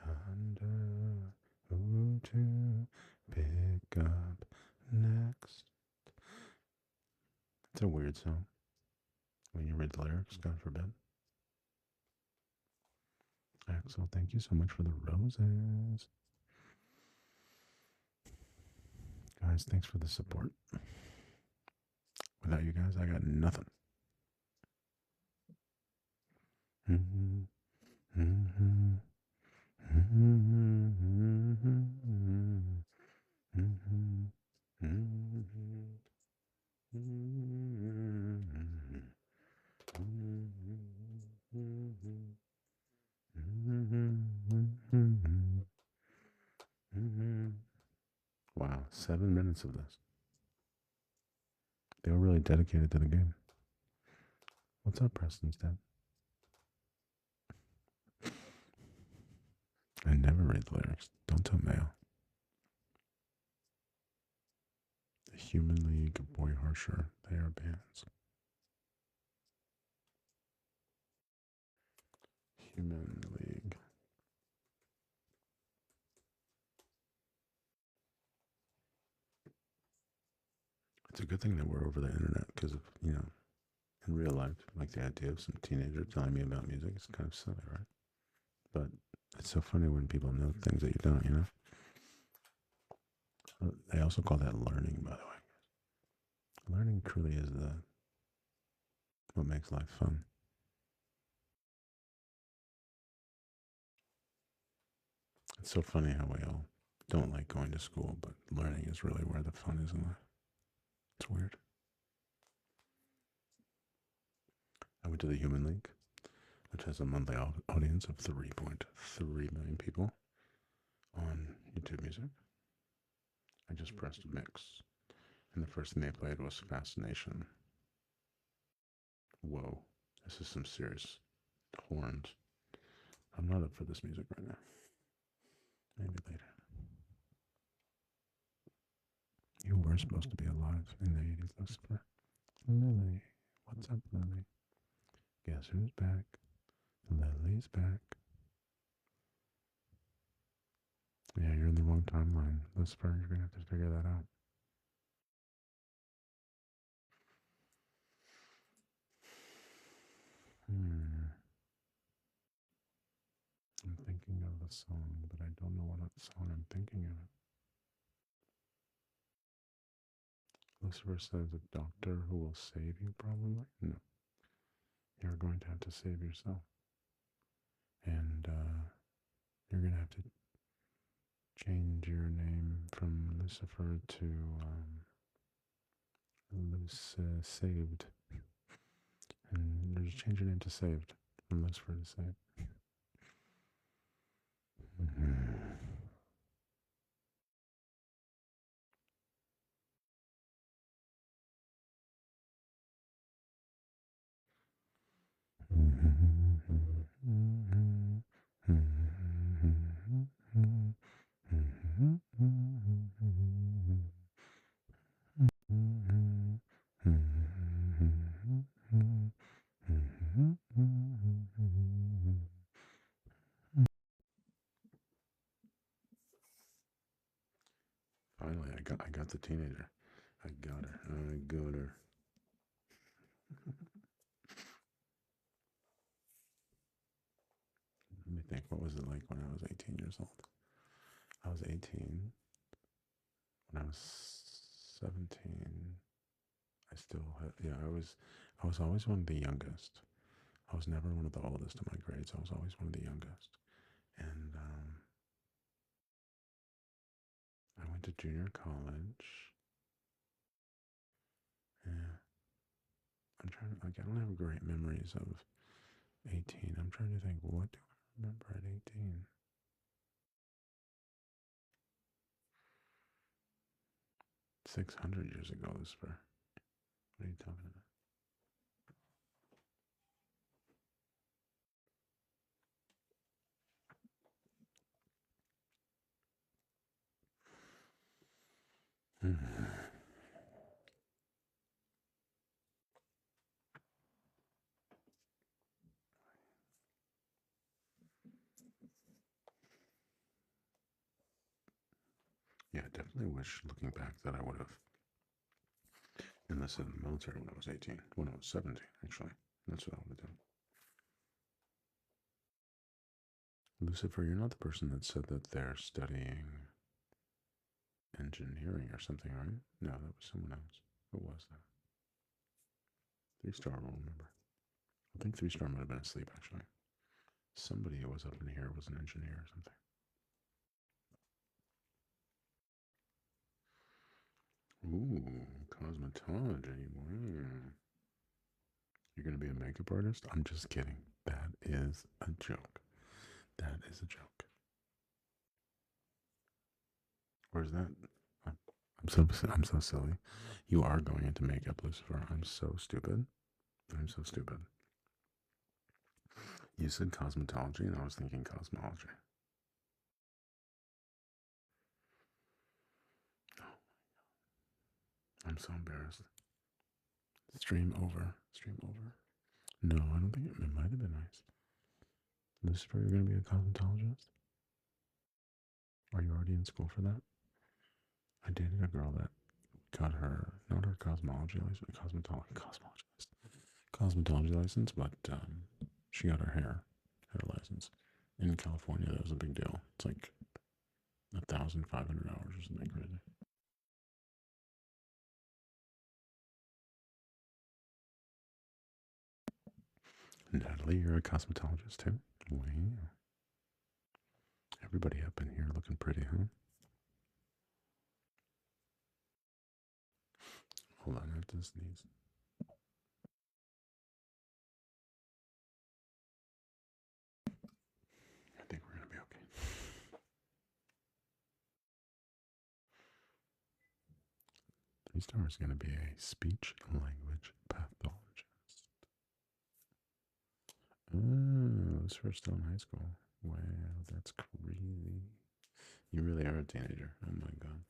Under who to pick up next. It's a weird song. When you read the lyrics, God forbid. Axel, thank you so much for the roses. Guys, thanks for the support. Without you guys, I got nothing. Mm-hmm. Mm-hmm. Wow, 7 minutes of this. They were really dedicated to the game. What's up, Preston's dad? I never read the lyrics. Don't tell Mayo. The Human League, Boy Harsher, they are bands. Human League. It's a good thing that we're over the internet because, in real life, like the idea of some teenager telling me about music is kind of silly, right? But it's so funny when people know things that you don't. They also call that learning, by the way. Learning truly is what makes life fun. It's so funny how we all don't like going to school, but learning is really where the fun is in life. It's weird. I went to the Human League, which has a monthly audience of 3.3 million people on YouTube Music. I just pressed mix, and the first thing they played was Fascination. Whoa, this is some serious horns. I'm not up for this music right now. Maybe later. You were supposed to be alive in the 80s, Lucifer. Lily. What's up, Lily? Guess who's back? Lily's back. Yeah, you're in the wrong timeline, Lucifer. You're going to have to figure that out. I'm thinking of a song, but I don't know what song I'm thinking of. Lucifer says a doctor who will save you, probably? No. You're going to have to save yourself. And you're going to have to change your name from Lucifer to Saved. And you change your name to Saved from Lucifer to Saved. got the teenager. I got her. I got her. Let me think. What was it like when I was 18 years old? I was 18. When I was 17, I still had, yeah, I was always one of the youngest. I was never one of the oldest in my grades. I was always one of the youngest. And I went to junior college. Yeah. I'm trying to, like, I don't have great memories of 18. I'm trying to think, what do I remember at 18? 600 years ago, Lucifer. What are you talking about? Yeah, I definitely wish, looking back, that I would have enlisted in the military when I was 18. When I was 17, actually. That's what I would have done. Lucifer, you're not the person that said that they're studying engineering or something, right? No, that was someone else. Who was that? 3-star, I don't remember. I think 3-star might have been asleep, actually. Somebody who was up in here was an engineer or something. Ooh, cosmetology. Wow. You're going to be a makeup artist? I'm just kidding. That is a joke. That is a joke. Or is that? I'm so silly. You are going into makeup, Lucifer. I'm so stupid. I'm so stupid. You said cosmetology, and I was thinking cosmology. Oh, I'm so embarrassed. Stream over. Stream over. No, I don't think it might have been nice. Lucifer, you're going to be a cosmetologist? Are you already in school for that? I dated a girl that got her, not her cosmology license, cosmetology license, but she got her hair license. In California, that was a big deal. It's like 1,500 hours or something crazy. Natalie, you're a cosmetologist too? Wow. Everybody up in here looking pretty, huh? Hold on, I have to sneeze. I think we're going to be okay. 3-star is going to be a speech language pathologist. Oh, this was still in high school. Wow, that's crazy. You really are a teenager. Oh my god.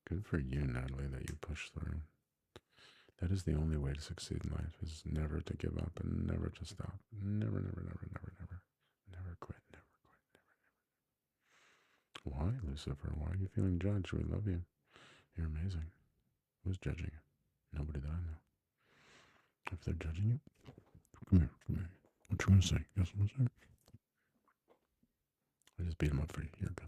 Good for you, Natalie, that you pushed through. That is the only way to succeed in life, is never to give up and never to stop. Never, never, never, never, never. Never quit, never quit, never, never. Why, Lucifer? Why are you feeling judged? We love you. You're amazing. Who's judging you? Nobody that I know. If they're judging you, come here, come here. What you gonna say? Guess what I'm saying? I just beat him up for you. You're good.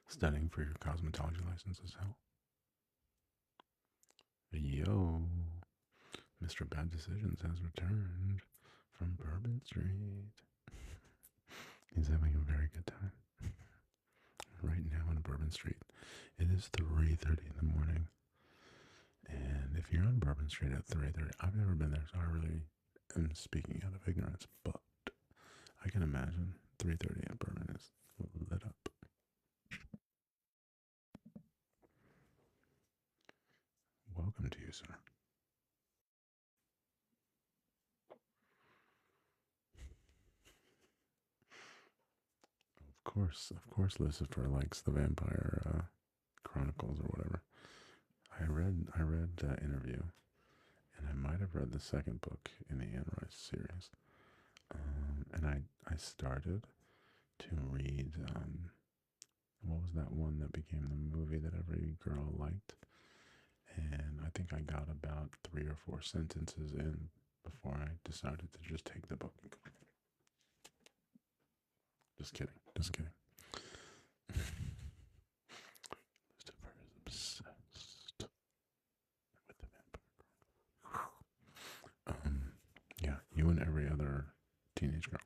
Studying for your cosmetology license is hell. Yo, Mr. Bad Decisions has returned from Bourbon Street. He's having a very good time right now on Bourbon Street. It is 3:30 in the morning. And if you're on Bourbon Street at 3:30, I've never been there, so I really am speaking out of ignorance, but I can imagine 3:30 at Bourbon is lit up. Welcome to you, sir. Of course, Lucifer likes the Vampire Chronicles or whatever. I read the interview, and I might have read the second book in the Anne Rice series. And I started to read what was that one that became the movie that every girl liked? And I think I got about 3 or 4 sentences in before I decided to just take the book. Just kidding. Just kidding. Lucifer is obsessed with the vampire. Yeah, you and every other teenage girl,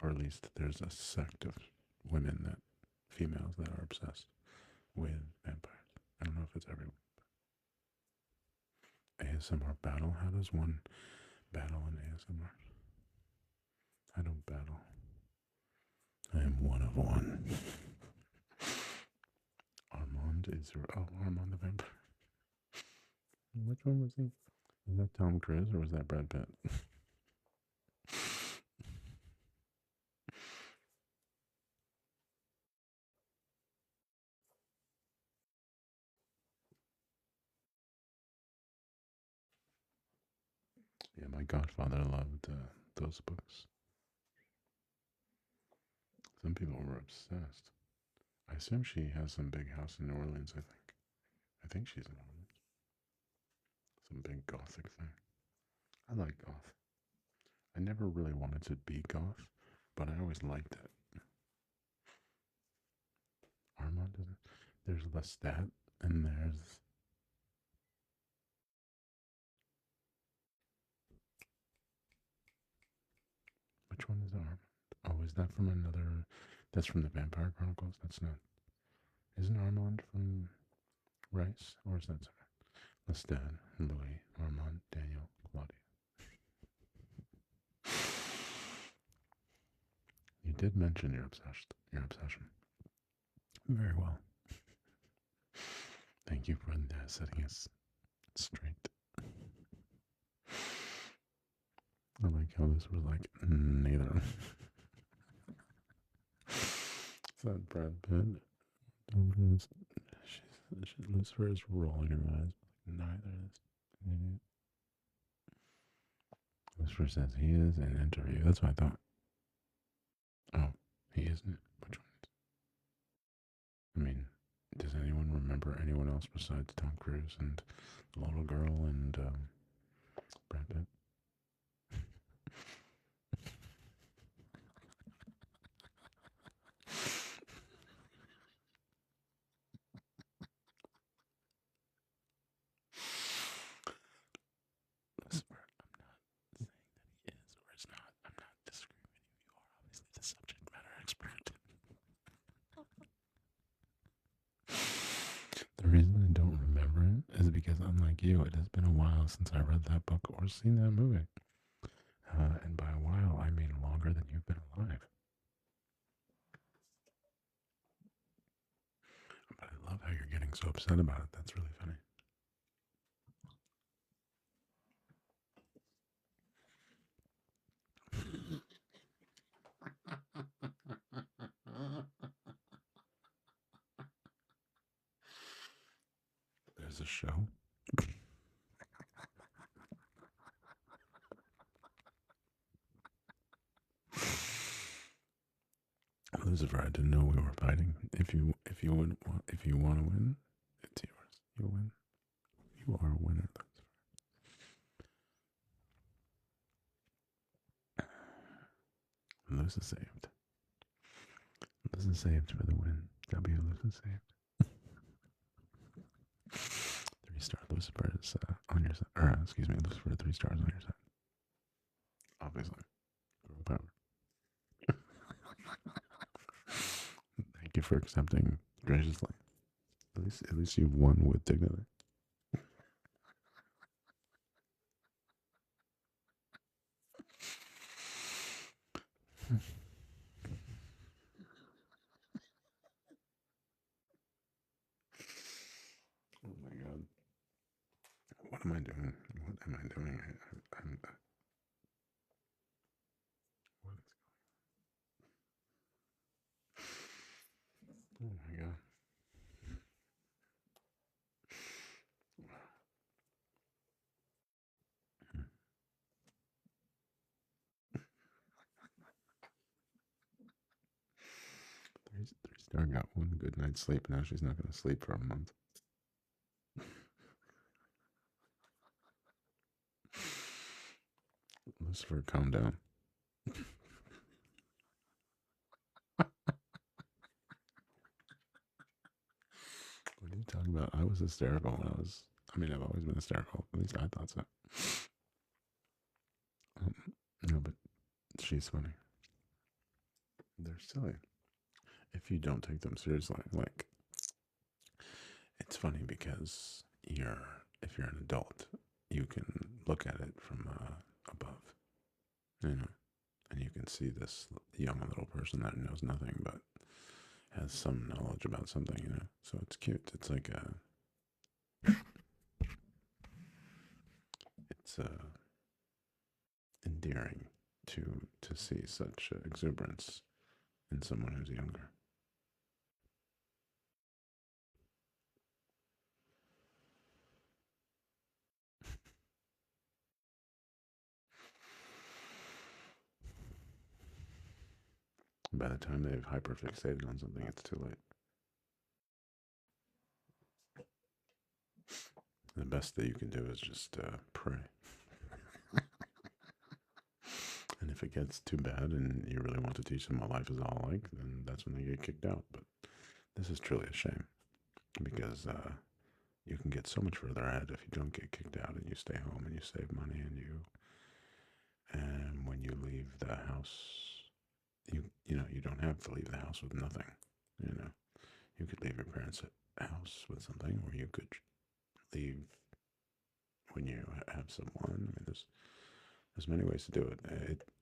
or at least there's a sect of women females that are obsessed with vampires. I don't know if it's everyone. ASMR battle. How does one battle in ASMR? I don't battle. I am one of one. Armand is Armand the vampire. Which one was he? Was that Tom Cruise or was that Brad Pitt? Yeah, my godfather loved those books. Some people were obsessed. I assume she has some big house in New Orleans, I think. I think she's in Orleans. Some big gothic thing. I like goth. I never really wanted to be goth, but I always liked it. Armand doesn't. There's Lestat, and there's. Which one is Armand? Oh, is that from another? That's from the Vampire Chronicles? That's not. Isn't Armand from Rice? Or is that something? Lestat, Louis, Armand, Daniel, Claudia. You did mention your obsession. Very well. Thank you for setting us straight. I like how this was like neither. Is that Brad Pitt? Lucifer is rolling her eyes. Neither is. Lucifer says he is in an interview. That's what I thought. Oh, he isn't. Which one is? I mean, does anyone remember anyone else besides Tom Cruise and the little girl and Brad Pitt? Lucifer, I'm not saying that he is or is not. I'm not disagreeing with you. You are obviously the subject matter expert. The reason I don't remember it is because, unlike you, it has been a while since I read that book or seen that movie. And by a while, I mean longer than you've been alive. But I love how you're getting so upset about it. That's really funny. There's a show. Lucifer, I didn't know we were fighting. If you want to win, it's yours. You'll win. You are a winner, Lucifer. Luz is saved. Luz is saved for the win. W. Luz is saved. 3-star Lucifer is on your side. Or, excuse me, Lucifer, 3 stars on your side. Obviously. Girl power. Thank you for accepting graciously. At least you won with dignity. Oh my god. What am I doing? What am I doing? I'm what is going on? Oh my god. Star got one good night's sleep. Now she's not going to sleep for a month. Lucifer, calm down. What are you talking about? I was hysterical when I've always been hysterical. At least I thought so. No, but she's funny. They're silly. If you don't take them seriously, like, it's funny because if you're an adult, you can look at it from above, and you can see this young little person that knows nothing but has some knowledge about something, So it's cute. It's like it's endearing to see such exuberance in someone who's younger. By the time they've hyperfixated on something, it's too late. The best that you can do is just pray. And if it gets too bad and you really want to teach them what life is all like, then that's when they get kicked out. But this is truly a shame because you can get so much further ahead if you don't get kicked out and you stay home and you save money and when you leave the house, you don't have to leave the house with nothing. You could leave your parents' house with something, or you could leave when you have someone. I mean, there's many ways to do it.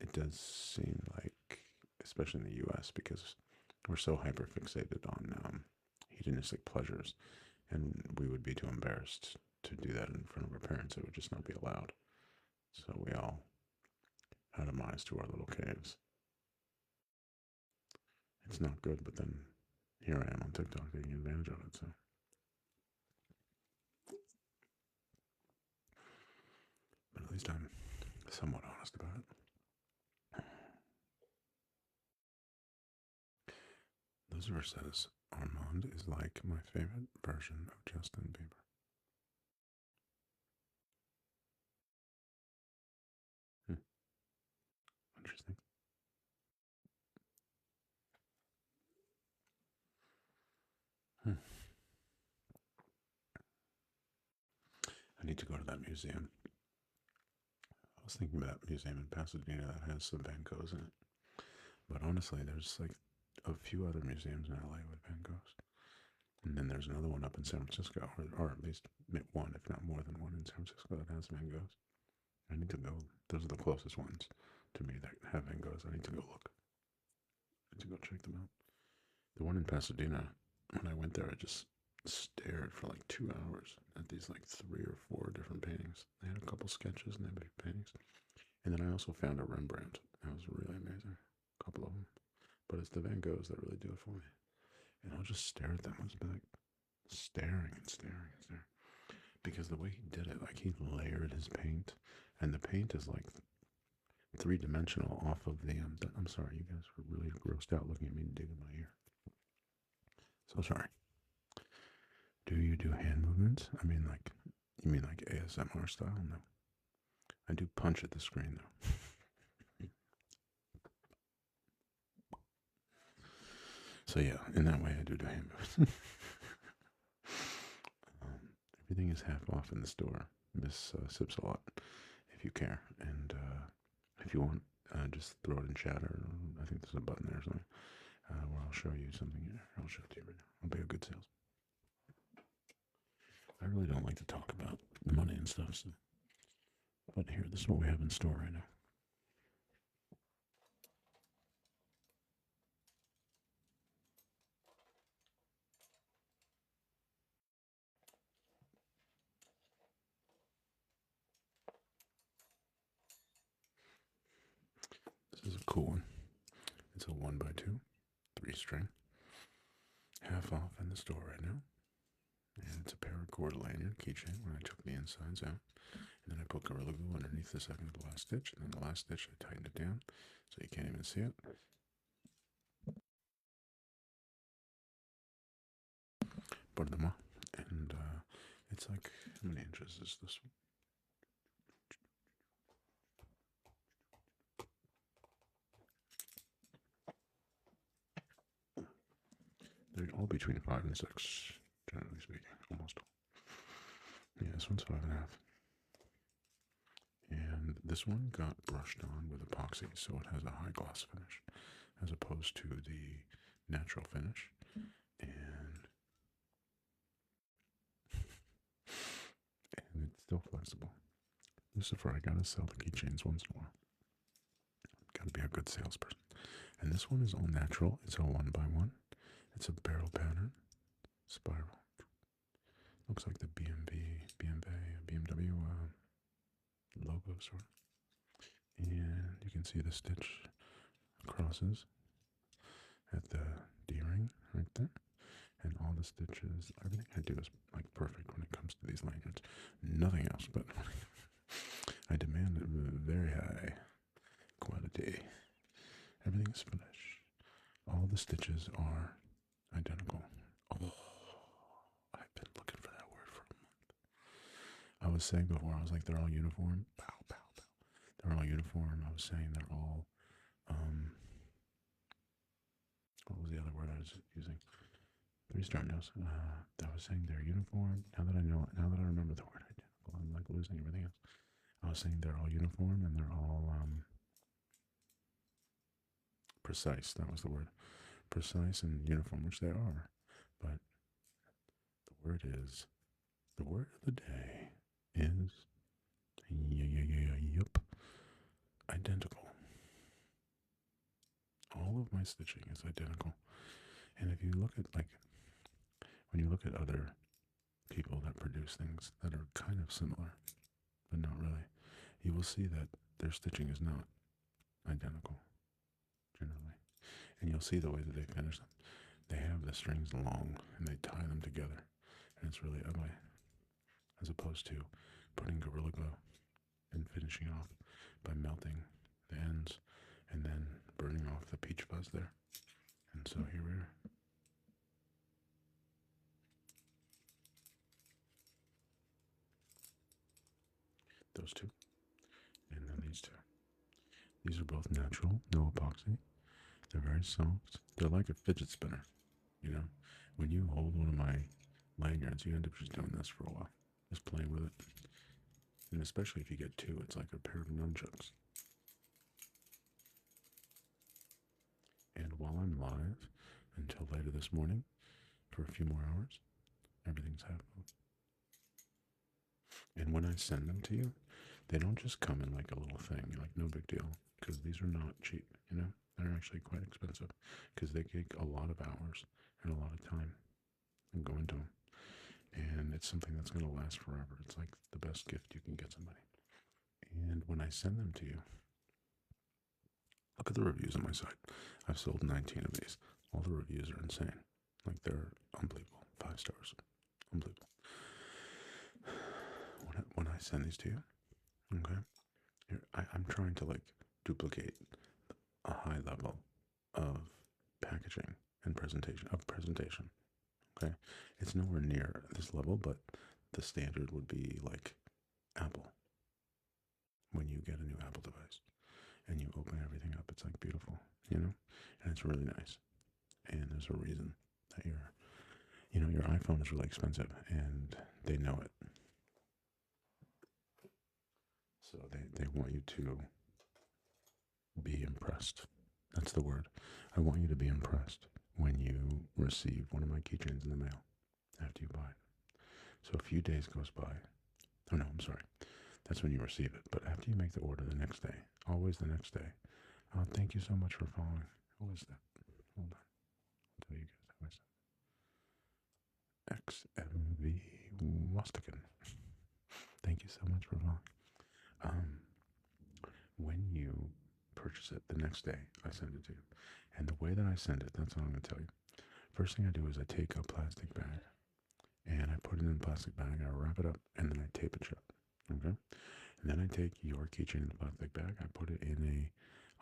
It does seem like, especially in the U.S., because we're so hyper fixated on hedonistic pleasures, and we would be too embarrassed to do that in front of our parents. It would just not be allowed. So we all atomize to our little caves. It's not good, but then here I am on TikTok taking advantage of it. So, but at least I'm somewhat honest about it. Lucifer says Armand is like my favorite version of Justin Bieber. Interesting. I need to go to that museum. I was thinking about that museum in Pasadena that has some Van Goghs in it. But honestly, there's like a few other museums in LA with Van Goghs. And then there's another one up in San Francisco, or at least one, if not more than one, in San Francisco that has Van Goghs. I need to go. Those are the closest ones to me that have Van Goghs. I need to go look. I need to go check them out. The one in Pasadena, when I went there, I just stared for like 2 hours at these like 3 or 4 different paintings. They had a couple sketches and they had paintings. And then I also found a Rembrandt. That was really amazing. A couple of them. But it's the Van Goghs that really do it for me. And I'll just stare at them. I'll just be like staring and staring and staring. Because the way he did it, like he layered his paint. And the paint is like 3-dimensional off of the. I'm sorry, you guys were really grossed out looking at me digging my ear. So sorry. Do you do hand movements? I mean, like, you mean like ASMR style? No. I do punch at the screen, though. So, yeah, in that way, I do hand movements. Everything is half off in the store. Miss sips a lot, if you care. And if you want, just throw it in chat, or I think there's a button there or something, where I'll show you something here. I'll show it to you right now. I'll be a good salesman. I really don't like to talk about money and stuff, so. But here, this is what we have in store right now. This is a cool one. It's a 1x2, 3-string, half off in the store right now. And it's a paracord lanyard keychain when I took the insides out. And then I put Gorilla Glue underneath the second to the last stitch. And then the last stitch, I tightened it down so you can't even see it. Bordema. And it's like, how many inches is this one? They're all between 5 and 6, generally speaking, almost all. Yeah, this one's 5.5. And this one got brushed on with epoxy, so it has a high gloss finish, as opposed to the natural finish. And it's still flexible. Lucifer, I gotta sell the keychains once in a while. Gotta be a good salesperson. And this one is all natural. It's a 1x1. It's a barrel pattern, spiral. Looks like the BMW logo sort of. And you can see the stitch crosses at the D-ring right there. And all the stitches, everything I do is like perfect when it comes to these lanyards. Nothing else, but I demand a very high quality. Everything is finished. All the stitches are identical. Oh, I've been looking for that word for a month. I was saying before, I was like, they're all uniform. Pow, pow, pow. They're all uniform. I was saying they're all, what was the other word I was using? 3-star nose. I was saying they're uniform. Now that I know it, now that I remember the word identical, I'm like losing everything else. I was saying they're all uniform and they're all precise. That was the word. Precise and uniform, which they are. But the word of the day is, yup, identical. All of my stitching is identical. And if you look at, like, when you look at other people that produce things that are kind of similar, but not really, you will see that their stitching is not identical, generally. And you'll see the way that they finish them. They have the strings long and they tie them together. And it's really ugly. As opposed to putting Gorilla Glue and finishing off by melting the ends and then burning off the peach fuzz there. And so here we are. Those two. And then these two. These are both natural, no epoxy. They're very soft. They're like a fidget spinner. You know, when you hold one of my lanyards, you end up just doing this for a while, just playing with it. And especially if you get two, it's like a pair of nunchucks. And while I'm live until later this morning for a few more hours, everything's happening. And when I send them to you, they don't just come in like a little thing, like no big deal, because these are not cheap, you know? They're actually quite expensive because they take a lot of hours and a lot of time and go into them. And it's something that's going to last forever. It's like the best gift you can get somebody. And when I send them to you, look at the reviews on my site. I've sold 19 of these. All the reviews are insane. Like, they're unbelievable. 5 stars. Unbelievable. When I send these to you, okay, I'm trying to like duplicate a high level of packaging and presentation. Okay, it's nowhere near this level, but the standard would be like Apple. When you get a new Apple device and you open everything up, it's like beautiful, you know, and it's really nice. And there's a reason that your iPhone is really expensive, and they know it. So they want you to be impressed. That's the word. I want you to be impressed when you receive one of my keychains in the mail after you buy it. So a few days goes by. Oh no, I'm sorry. That's when you receive it. But after you make the order the next day, always the next day. Thank you so much for following. Who is that? Hold on. I'll tell you guys how I said XMV Wastikan. Thank you so much for following. When you purchase it the next day, I send it to you. And the way that I send it, that's what I'm going to tell you. First thing I do is I take a plastic bag and I put it in a plastic bag, I wrap it up, and then I tape it shut. Okay? And then I take your keychain in a plastic bag, I put it in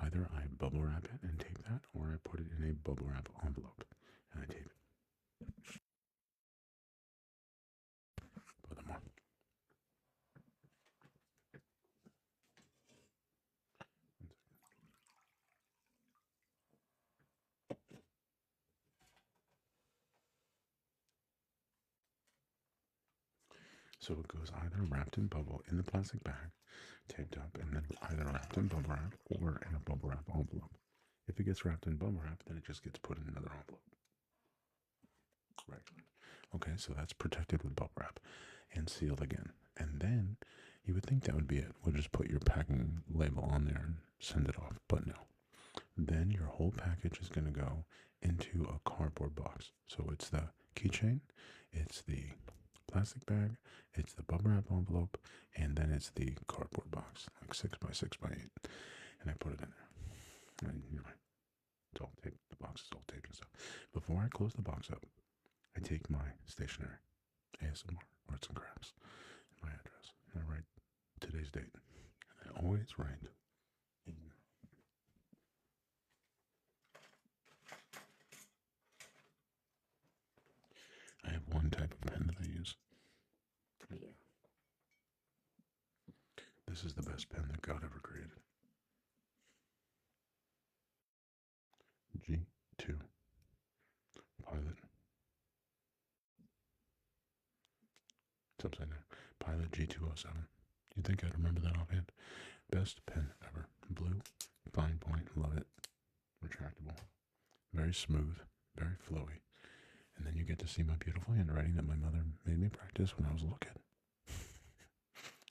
either I bubble wrap it and tape that, or I put it in a bubble wrap envelope and I tape it. So it goes either wrapped in bubble in the plastic bag, taped up, and then either wrapped in bubble wrap or in a bubble wrap envelope. If it gets wrapped in bubble wrap, then it just gets put in another envelope. Right. Okay, so that's protected with bubble wrap and sealed again. And then you would think that would be it. We'll just put your packing label on there and send it off. But no. Then your whole package is going to go into a cardboard box. So it's the keychain, it's the plastic bag, it's the bubble wrap envelope, and then it's the cardboard box, like 6x6x8. And I put it in there. And, it's all taped. The box is all taped and stuff. Before I close the box up, I take my stationery, ASMR, Arts and Crafts, and my address, and I write today's date. And I always write in I have one type of pen that I use. This is the best pen that God ever created. G2 Pilot. It's upside down. Pilot G207. You'd think I'd remember that offhand. Best pen ever. Blue, fine point, love it. Retractable. Very smooth, very flowy. And then you get to see my beautiful handwriting that my mother made me practice when I was a little kid.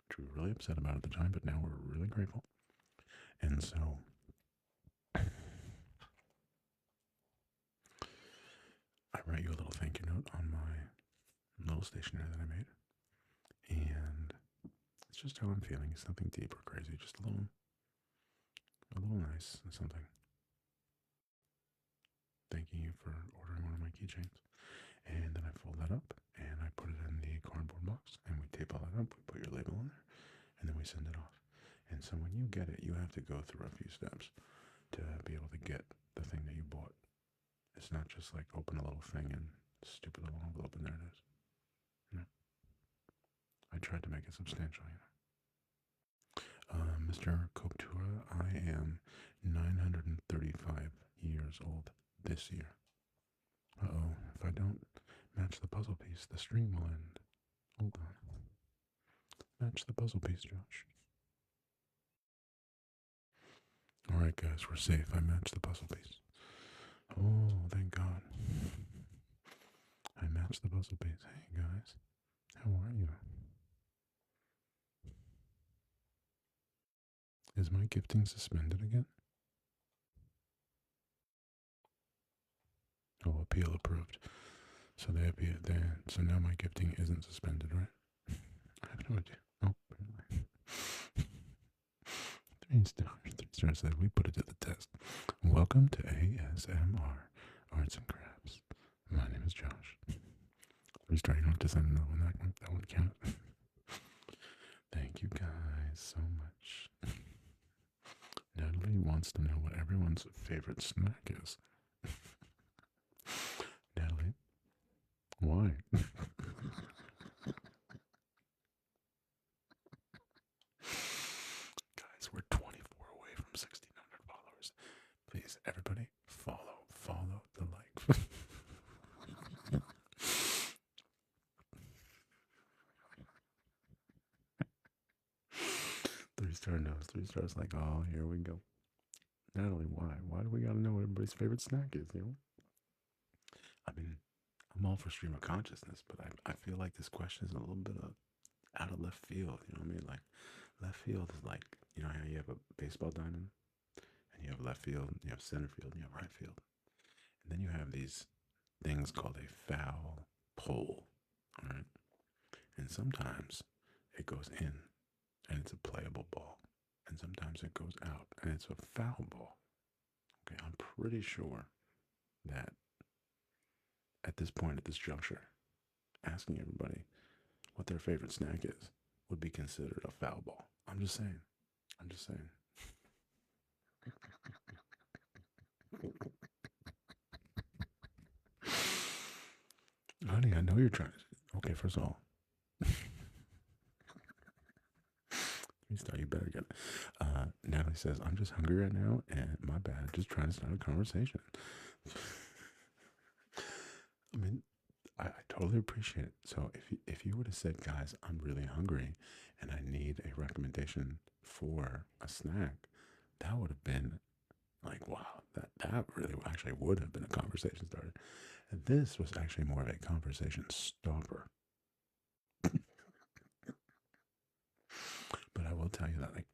Which we were really upset about at the time, but now we're really grateful. And so I write you a little thank you note on my little stationery that I made. And it's just how I'm feeling. It's nothing deep or crazy, just a little nice and something. Thanking you for ordering one of my keychains. And then I fold that up and I put it in the cardboard box and we tape all that up. We put your label in there and then we send it off. And so when you get it, you have to go through a few steps to be able to get the thing that you bought. It's not just like open a little thing and stupid little envelope and there it is. No. I tried to make it substantial, Mr. Koptura, I am 935 years old this year. Uh-oh, if I don't match the puzzle piece, the stream will end. Hold on. Match the puzzle piece, Josh. Alright, guys, we're safe. I matched the puzzle piece. Oh, thank God. I matched the puzzle piece. Hey, guys. How are you? Is my gifting suspended again? Oh, appeal approved. So they appeal there. So now my gifting isn't suspended, right? I have no idea. Oh, apparently. 3 stars. 3 stars said we put it to the test. Welcome to ASMR Arts and Crafts. My name is Josh. 3 star. You don't have to send another one. That one count. Thank you guys so much. Natalie wants to know what everyone's favorite snack is. Natalie, why? Guys, we're 24 away from 1,600 followers. Please, everybody, follow the like. 3 star knows. 3 stars like, oh, here we go. Natalie, why? Why do we gotta know what everybody's favorite snack is, I mean, I'm all for stream of consciousness, but I feel like this question is a little bit out of left field, you know what I mean? Like, left field is like, you know how you have a baseball diamond? And you have left field, you have center field, and you have right field. And then you have these things called a foul pole, all right? And sometimes it goes in and it's a playable ball. And sometimes it goes out and it's a foul ball. Okay, I'm pretty sure that at this point, at this juncture, asking everybody what their favorite snack is would be considered a foul ball. I'm just saying. Honey, I know you're trying to. Okay, first of all, 3 star, you better get it. Natalie says, I'm just hungry right now, and my bad, just trying to start a conversation. I mean, I totally appreciate it. So if you would have said, guys, I'm really hungry and I need a recommendation for a snack, that would have been like, wow, that really actually would have been a conversation starter. And this was actually more of a conversation stopper. But I will tell you that, like,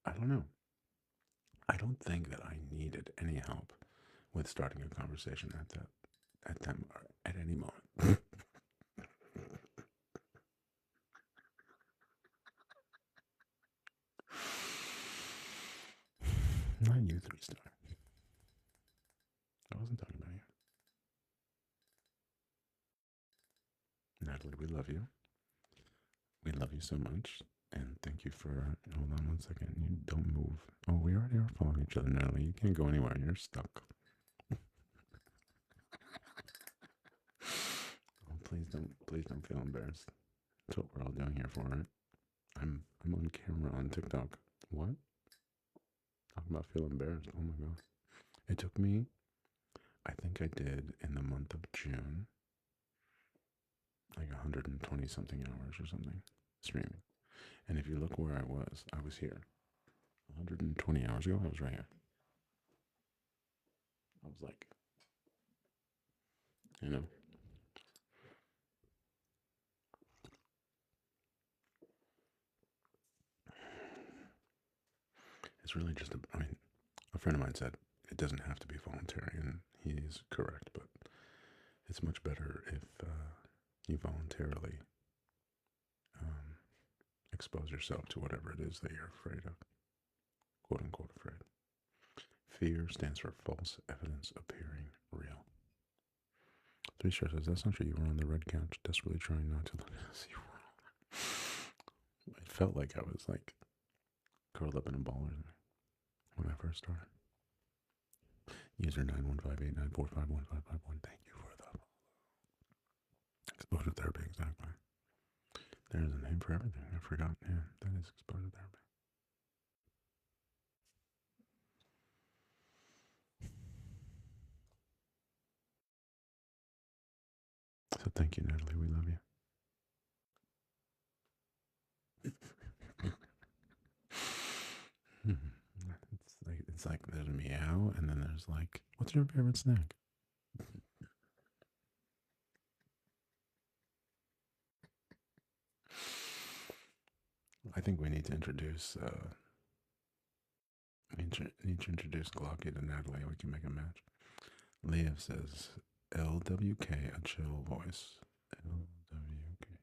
I don't know. I don't think that I needed any help with starting a conversation at any moment. Not you, 3 star. I wasn't talking about you. Natalie, we love you. We love you so much. And thank you for. Hold on 1 second. You don't move. Oh, we already are following each other, Natalie. You can't go anywhere. You're stuck. Oh, please don't feel embarrassed. That's what we're all doing here for, right? I'm on camera on TikTok. What? Talking about feeling embarrassed. Oh my god. It took me, I think I did in the month of June, like 120 something hours or something streaming. And if you look where I was here. 120 hours ago, I was right here. I was like, you know, it's really just I mean, a friend of mine said it doesn't have to be voluntary, and he's correct, but it's much better if you voluntarily um, expose yourself to whatever it is that you're afraid of, quote unquote afraid. Fear stands for false evidence appearing real. 3 star says, that's not true. You were on the red couch, desperately trying not to look as you were. It felt like I was like curled up in a ball or something when I first started. User 91589451551. Thank you for the exposure therapy, exactly. There's a name for everything. I forgot. Yeah, that is exposure therapy. So thank you, Natalie. We love you. It's like there's a meow, and then there's like, what's your favorite snack? I think we need to introduce. Need to introduce Glocky to Natalie. We can make a match. Leah says, LWK, a chill voice. LWK.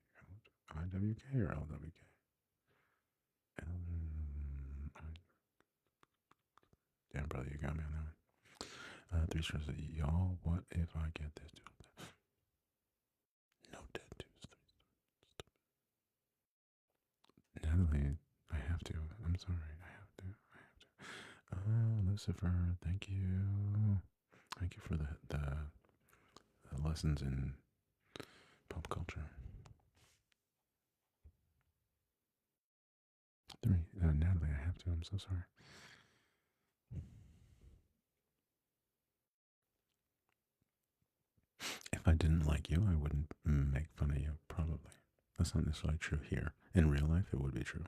IWK or LWK? Damn, brother, you got me on that one. 3 stars. Y'all, what if I get this? No tattoos. Natalie, I have to. I'm sorry. I have to. Lucifer, thank you. Thank you for the lessons in pop culture. 3. Natalie, I have to. I'm so sorry. If I didn't like you, I wouldn't make fun of you, probably. That's not necessarily true here. In real life, it would be true.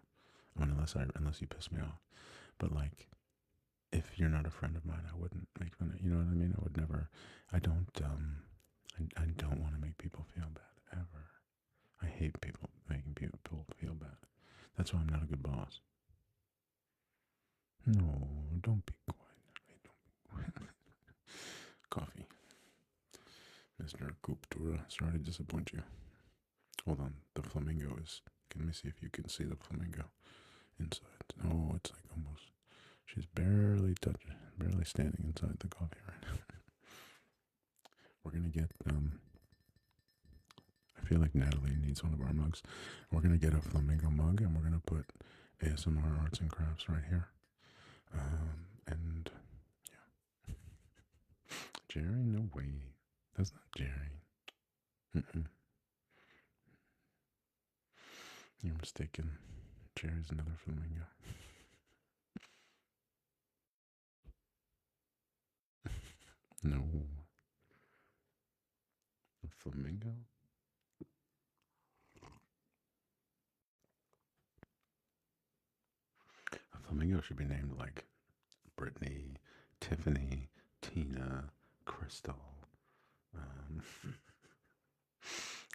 I mean, unless you piss me off. But like, if you're not a friend of mine, I wouldn't make fun of you. You know what I mean? I would never. I don't. I don't want to make people feel bad ever. I hate people making people feel bad. That's why I'm not a good boss. No, don't be quiet. Don't be quiet. Coffee. Mr. Kuptura, sorry to disappoint you. Hold on, the flamingo is. Let me see if you can see the flamingo inside. Oh, it's like almost. She's barely standing inside the coffee right now. We're gonna get. I feel like Natalie needs one of our mugs. We're gonna get a flamingo mug, and we're gonna put ASMR Arts and Crafts right here. And yeah, Jerry, no way. That's not Jerry. Mm-mm. You're mistaken. Jerry's another flamingo. No. flamingo? A flamingo should be named like Brittany, Tiffany, Tina, Crystal, um,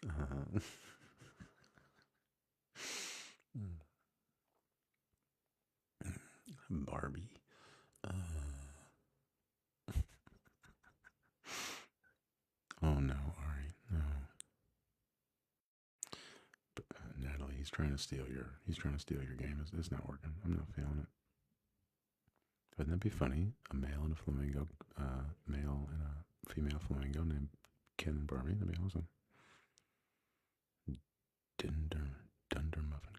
uh, Barbie. Uh, oh no, Ari, no. But, Natalie, he's trying to steal your game. It's not working. I'm not feeling it. Wouldn't that be funny? A male and a flamingo, male and a female flamingo named Ken and Barbie. That'd be awesome. Dunder Muffin.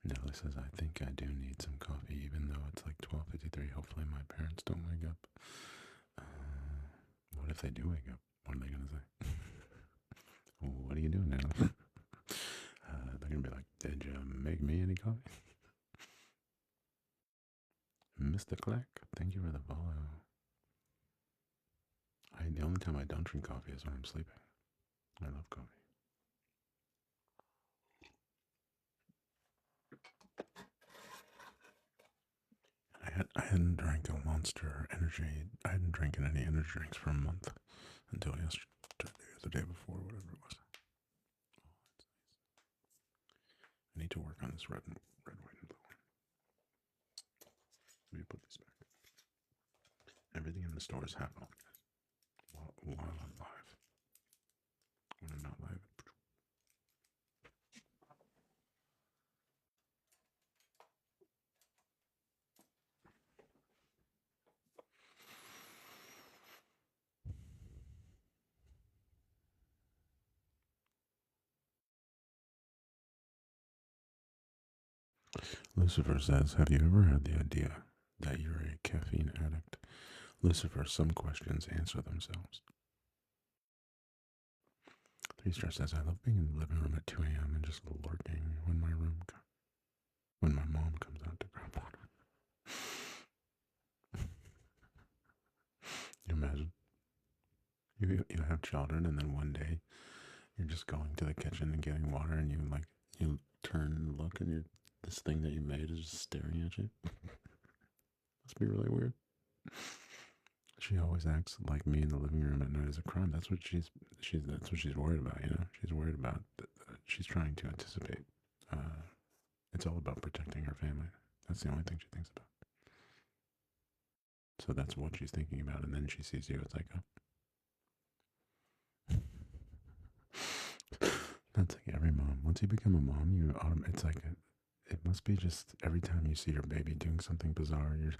Natalie says, I think I do need some coffee, even though it's like 12:53. Hopefully my parents don't wake up. What if they do wake up? What are they going to say? What are you doing, Natalie? They're going to be like, did you make me any coffee? Mr. Clack, thank you for the follow. The only time I don't drink coffee is when I'm sleeping. I love coffee. I hadn't drank a Monster Energy. I hadn't drank any energy drinks for a month until yesterday, or the day before, whatever it was. Oh, that's nice. I need to work on this red, white, and blue one. Let me put these back. Everything in the store is half off while I'm live. When I'm not live. Lucifer says, have you ever had the idea that you're a caffeine addict? Lucifer, some questions answer themselves. 3-star says, I love being in the living room at 2 a.m. and just lurking when my mom comes out to grab water. You imagine? You have children and then one day you're just going to the kitchen and getting water and you turn and look and this thing that you made is just staring at you. Must be really weird. She always acts like me in the living room at night is a crime. That's what she's worried about, you know? She's worried about, she's trying to anticipate. It's all about protecting her family. That's the only thing she thinks about. So that's what she's thinking about, and then she sees you, it's like, oh. That's like every mom. Once you become a mom, it's like, it must be just every time you see your baby doing something bizarre, you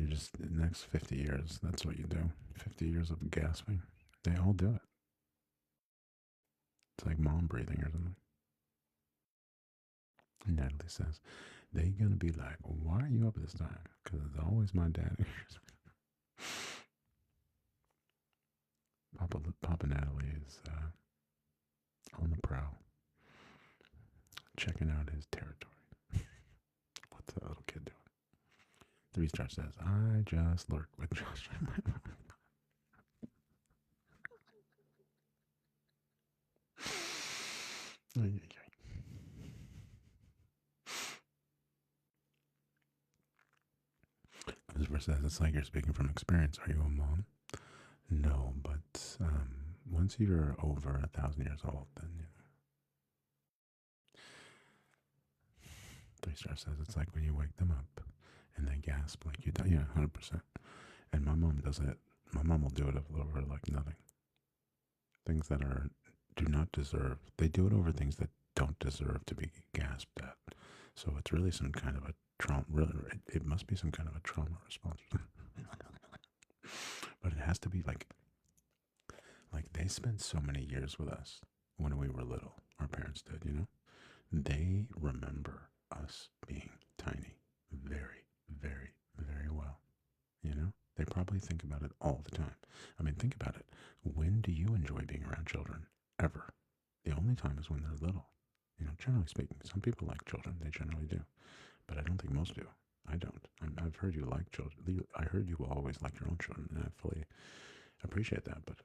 just, the next 50 years, that's what you do. 50 years of gasping. They all do it. It's like mom breathing or something. Natalie says, they gonna be like, why are you up this time? Because it's always my daddy. Papa Natalie is on the prowl, checking out his territory. What's that little kid doing? 3-star says, I just lurk with Josh. Lucifer says, it's like you're speaking from experience. Are you a mom? No, but once you're over 1,000 years old, then you know. 3-star says, it's like when you wake them up and they gasp like you die. Yeah, 100%. And my mom does it. My mom will do it over like nothing. Things that do not deserve. They do it over things that don't deserve to be gasped at. So it's really some kind of a trauma. Really, it must be some kind of a trauma response. But it has to be like they spent so many years with us when we were little. Our parents did, you know. They remember us being tiny very, very, very well. You know, they probably think about it all the time. I mean, think about it. When do you enjoy being around children? Ever? The only time is when they're little. You know, generally speaking, some people like children. They generally do. But I don't think most do. I don't. I've heard you like children. I heard you always like your own children, and I fully appreciate that. But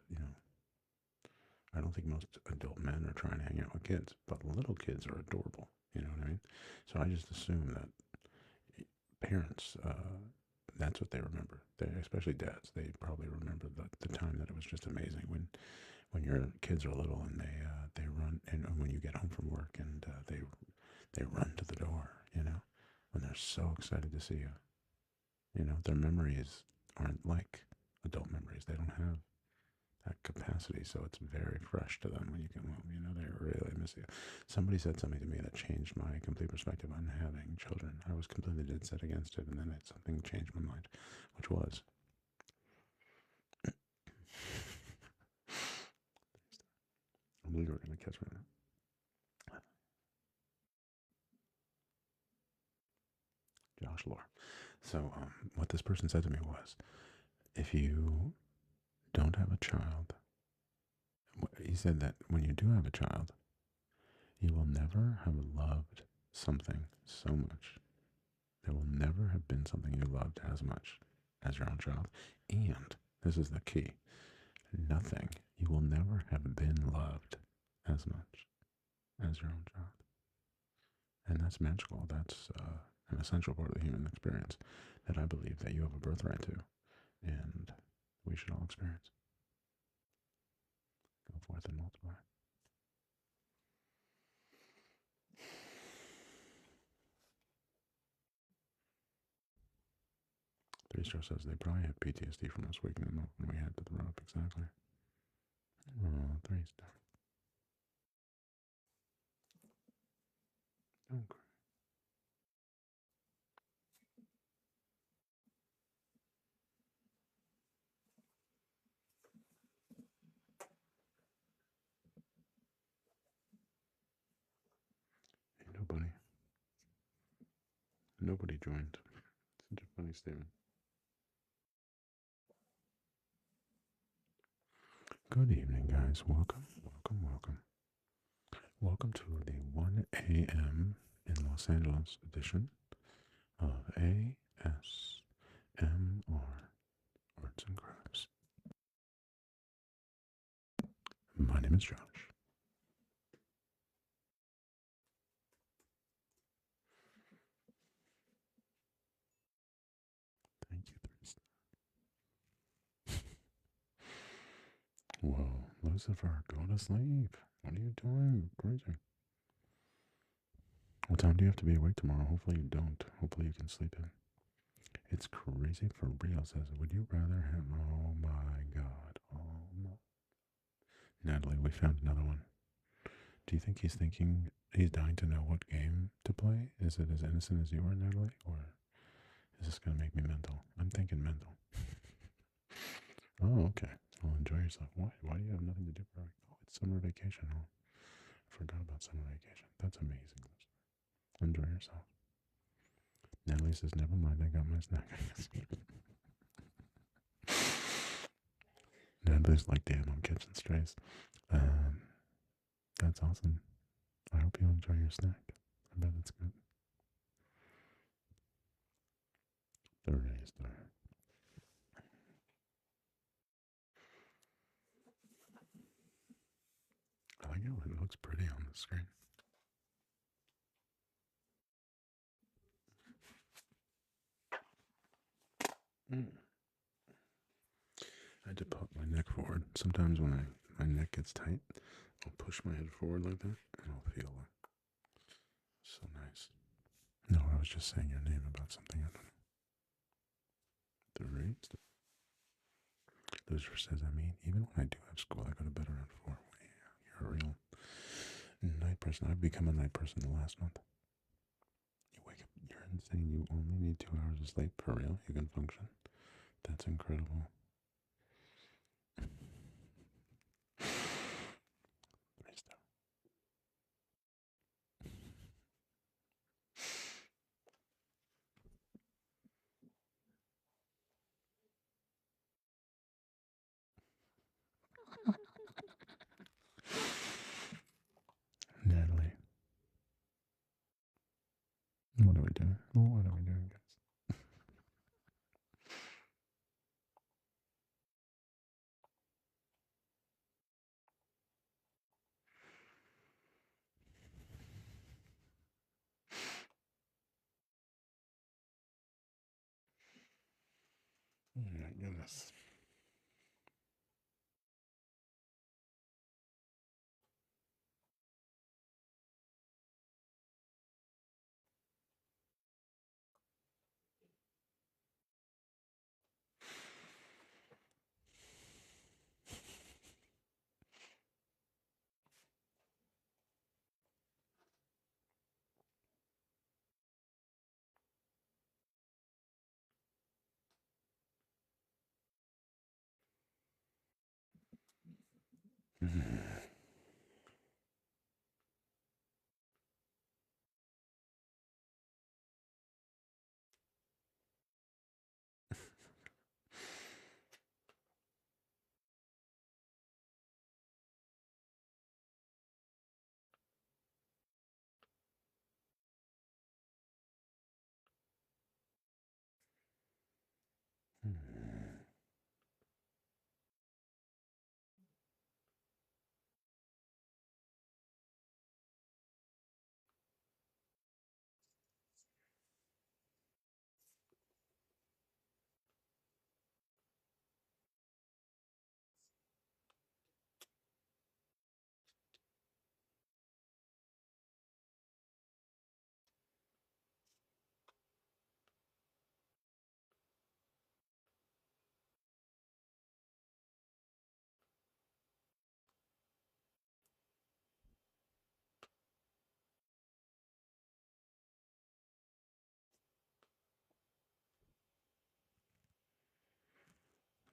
I don't think most adult men are trying to hang out with kids. But little kids are adorable. You know what I mean? So I just assume that parents, that's what they remember. Especially dads, they probably remember the time that it was just amazing when your kids are little and they run, and when you get home from work and they run to the door. When they're so excited to see you. Their memories aren't like adult memories. They don't have that capacity, so it's very fresh to them when you come home. They really miss you. Somebody said something to me that changed my complete perspective on having children. I was completely dead set against it, and then something changed my mind, which was I believe we're going to catch right now. Josh Lore. So, what this person said to me was, if you don't have a child, he said that when you do have a child, you will never have loved something so much. There will never have been something you loved as much as your own child. And this is the key, you will never have been loved as much as your own child. And that's magical. That's an essential part of the human experience that I believe that you have a birthright to, and we should all experience. Go forth and multiply. Three Star says they probably have PTSD from us waking them up when we had to throw up. Exactly. Oh, 3 Star. Don't cry. Hey, nobody joined. Such a funny statement. Good evening, guys. Welcome. Welcome to the 1 a.m. in Los Angeles edition of ASMR Arts and Crafts. My name is Josh. Thank you, Thursday. Whoa, Lucifer, go to sleep. What are you doing? Crazy. What time do you have to be awake tomorrow? Hopefully you don't. Hopefully you can sleep in. It's crazy for real, says, would you rather have, oh my god, oh my. Natalie, we found another one. Do you think he's dying to know what game to play? Is it as innocent as you are, Natalie? Or is this going to make me mental? I'm thinking mental. Oh, okay. Well, enjoy yourself. Why? Why do you have nothing to do for Oh, it's summer vacation. Oh, I forgot about summer vacation. That's amazing. Enjoy yourself. Natalie says, never mind, I got my snack. Natalie's like, damn, I'm catching strays. That's awesome. I hope you enjoy your snack. I bet it's good. The raised there. I like how it looks pretty on the screen. I had to put my neck forward. Sometimes when my neck gets tight, I'll push my head forward like that, and I'll feel so nice. No, I was just saying your name about something. I don't know. The raised. Loser says, I mean, even when I do have school, I go to bed around 4. Yeah, you're a real night person. I've become a night person the last month. You wake up, you're insane. You only need 2 hours of sleep. For real, you can function. That's incredible. Natalie. What are we doing? What are we doing, guys? goodness.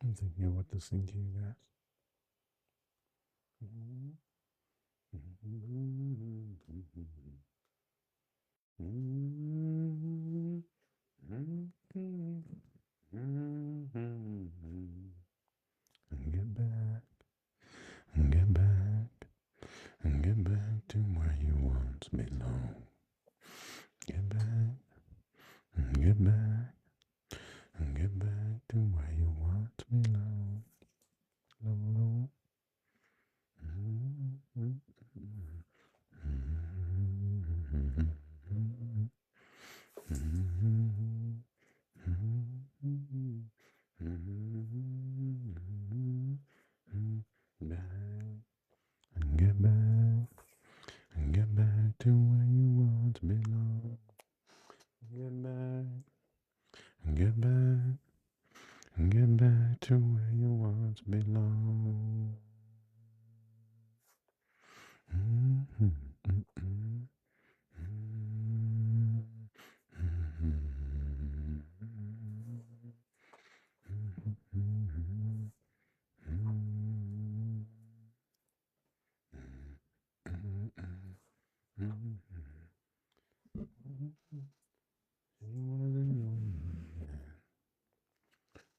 I'm thinking of what to sing to you guys. Get back, get back, get back to where you once belong. Get back, get back, get back to where you once belong. Hello. Get back, get back to where you once belong. Get back, get back, get back to where you once belong.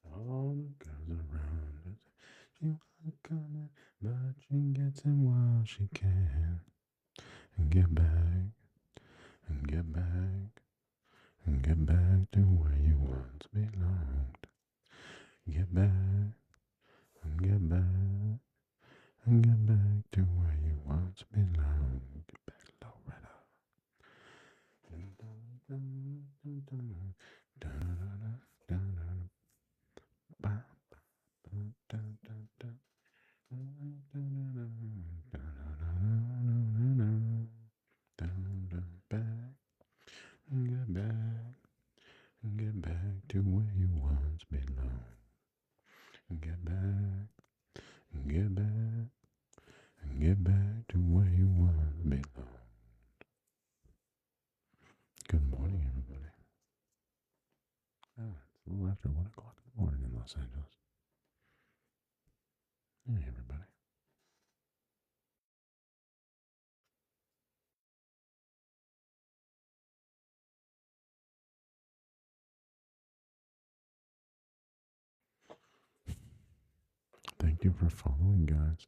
All the girls around us, she was coming, but she gets it while she can. And get back, and get back, and get back to where you once belonged. Get back, and get back, and get back to where you once belonged. Get back, Loretta. Get back, get back to where you once belonged. Get back, get back, get back to where you once belonged. Good morning, everybody. It's a little after 1 o'clock in the morning in Los Angeles. Hey, everybody. Thank you for following, guys.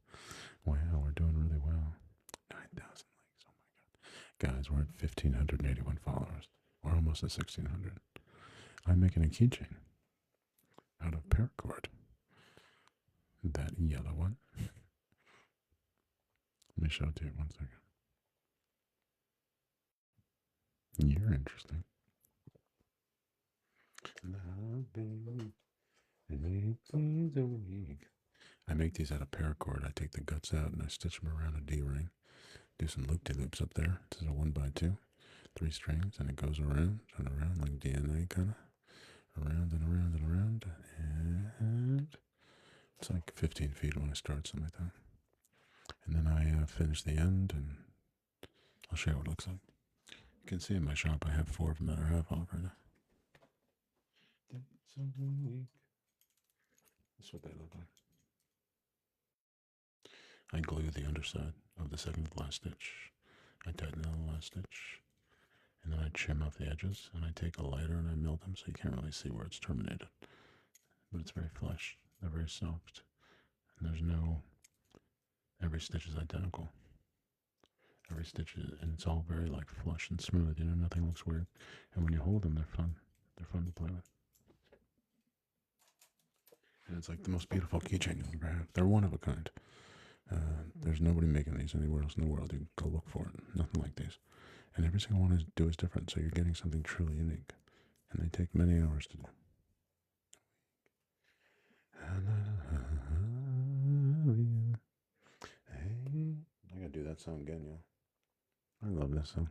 Wow, we're doing really well. 9,000 likes. Oh my god. Guys, we're at 1,581 followers. We're almost at 1,600. I'm making a keychain out of paracord. That yellow one. Let me show it to you 1 second. You're interesting. Love, baby. 8 days a week. I make these out of paracord. I take the guts out and I stitch them around a D-ring. Do some loop-de-loops up there. This is a 1x2, 3 strings, and it goes around and around like DNA kind of. Around and around and around. And it's like 15 feet when I start, something like that. And then I finish the end, and I'll show you what it looks like. You can see in my shop I have 4 of them that are half off right now. That's what they look like. I glue the underside of the second to the last stitch. I tighten down the last stitch, and then I trim off the edges, and I take a lighter and I mill them so you can't really see where it's terminated. But it's very flush. They're very soft. And there's no... Every stitch is identical. Every stitch is... And it's all very, like, flush and smooth. You know, nothing looks weird. And when you hold them, they're fun. They're fun to play with. And it's like the most beautiful keychain you'll ever have. They're one of a kind. There's nobody making these anywhere else in the world. You can go look for it. Nothing like these. And every single one is different, so you're getting something truly unique. And they take many hours to do. I gotta do that song again, yeah. I love this song.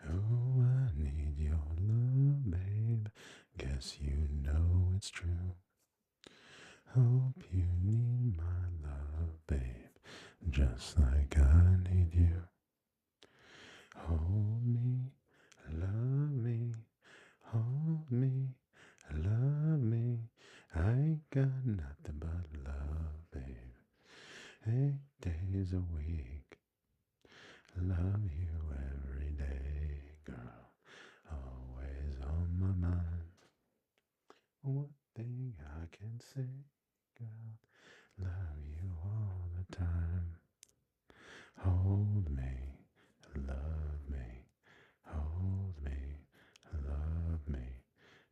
Oh, I need your love, babe. Guess you know it's true. Hope you need my love, babe, just like I need you. Hold me, love me, hold me, love me. I ain't got nothing but love, babe. 8 days a week. Love you every day, girl. Always on my mind. One thing I can say, girl. Love you all the time. Hold me, love me, hold me, love me.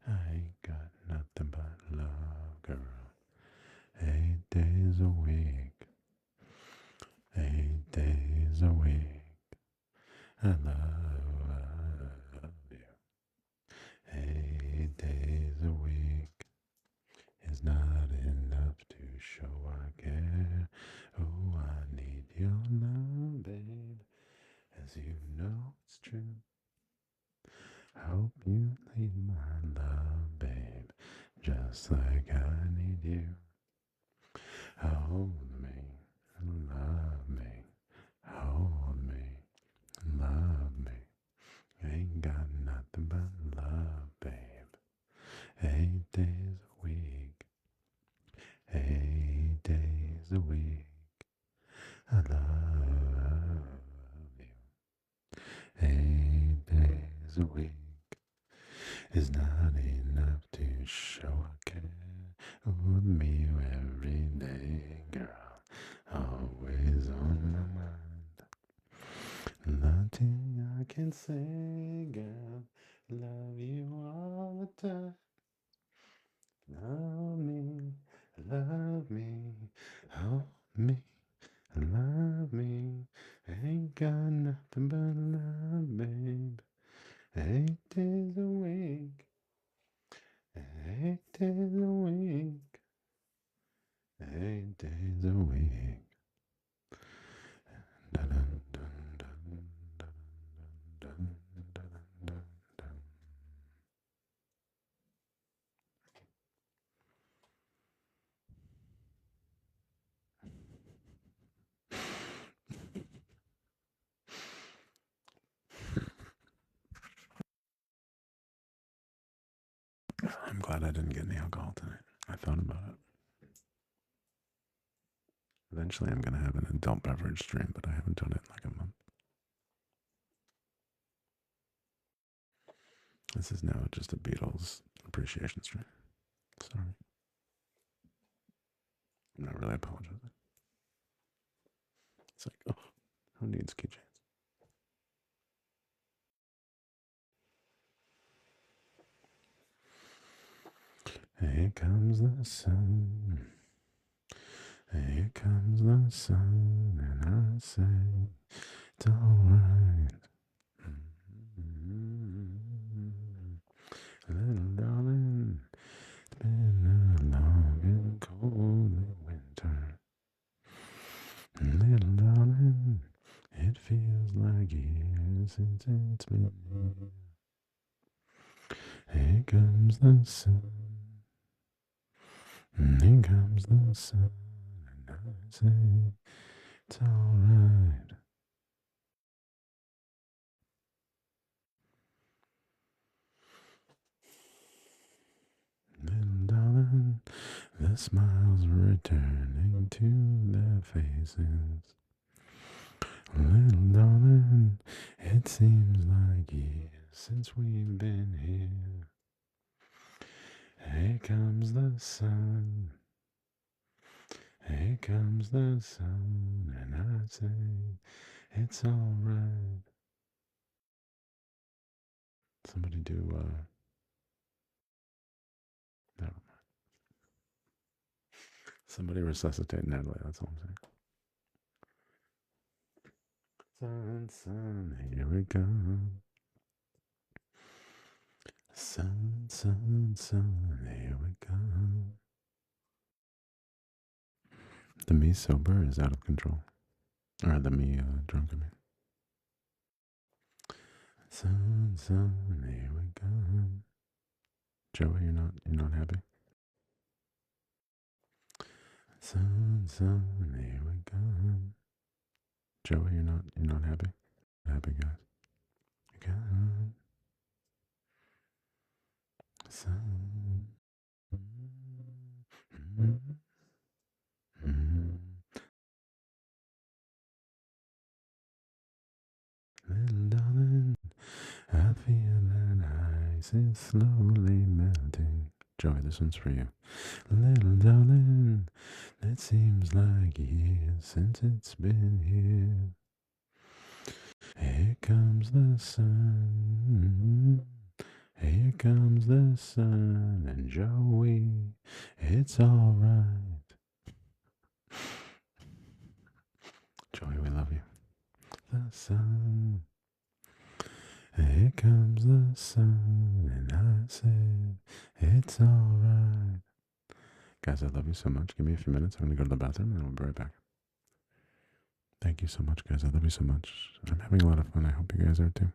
I ain't got nothing but love, girl. 8 days a week, 8 days a week. I love you. 8 days a week is not enough to show I care. Oh, I need your love, babe, as you know it's true. Hope you need my love, babe, just like I need you. Hold me, love me, hold me, love me. Ain't got nothing but love, babe. 8 days a week, 8 days a week. I love you. 8 days a week is not enough to show I care. With me every day, girl, always on my mind. Nothing I can say, girl, love you all the time. Love me, hold me, love me. Ain't got nothing but love, babe. 8 days a week, 8 days a week, 8 days a week. Dun, dun, dun, dun, dun, dun, dun, dun, dun. I'm glad I didn't get any alcohol tonight. I thought about it. Eventually, I'm going to have an adult beverage stream, but I haven't done it in like a month. This is now just a Beatles appreciation stream. Sorry. I'm not really apologizing. It's like, oh, who needs keychains? Here comes the sun. Here comes the sun, and I say, it's alright. like years since it's been here. Here comes the sun. Here comes the sun. And I say it's alright. Little darling, the smiles returning to their faces. Little darling, it seems like years since we've been here. Here comes the sun. Here comes the sun, and I say it's alright. Somebody do never mind. Somebody resuscitate Natalie, that's all I'm saying. Sun, sun, here we come. Sun, sun, sun, here we come. The me sober is out of control. Or the me drunk, I mean. Sun, sun, here we come. Joey, you're not happy? Sun, sun, here we come. Joey, you're not happy? Happy guys. Come, sun. Little darling, I feel that ice is slowly melting. Joey, this one's for you. Little darling, it seems like years since it's been here. Here comes the sun. Here comes the sun. And Joey, it's alright. Joey, we love you. The sun. Here comes the sun. And I said, it's alright. Guys, I love you so much. Give me a few minutes. I'm going to go to the bathroom and then we'll be right back. Thank you so much, guys. I love you so much. I'm having a lot of fun. I hope you guys are too.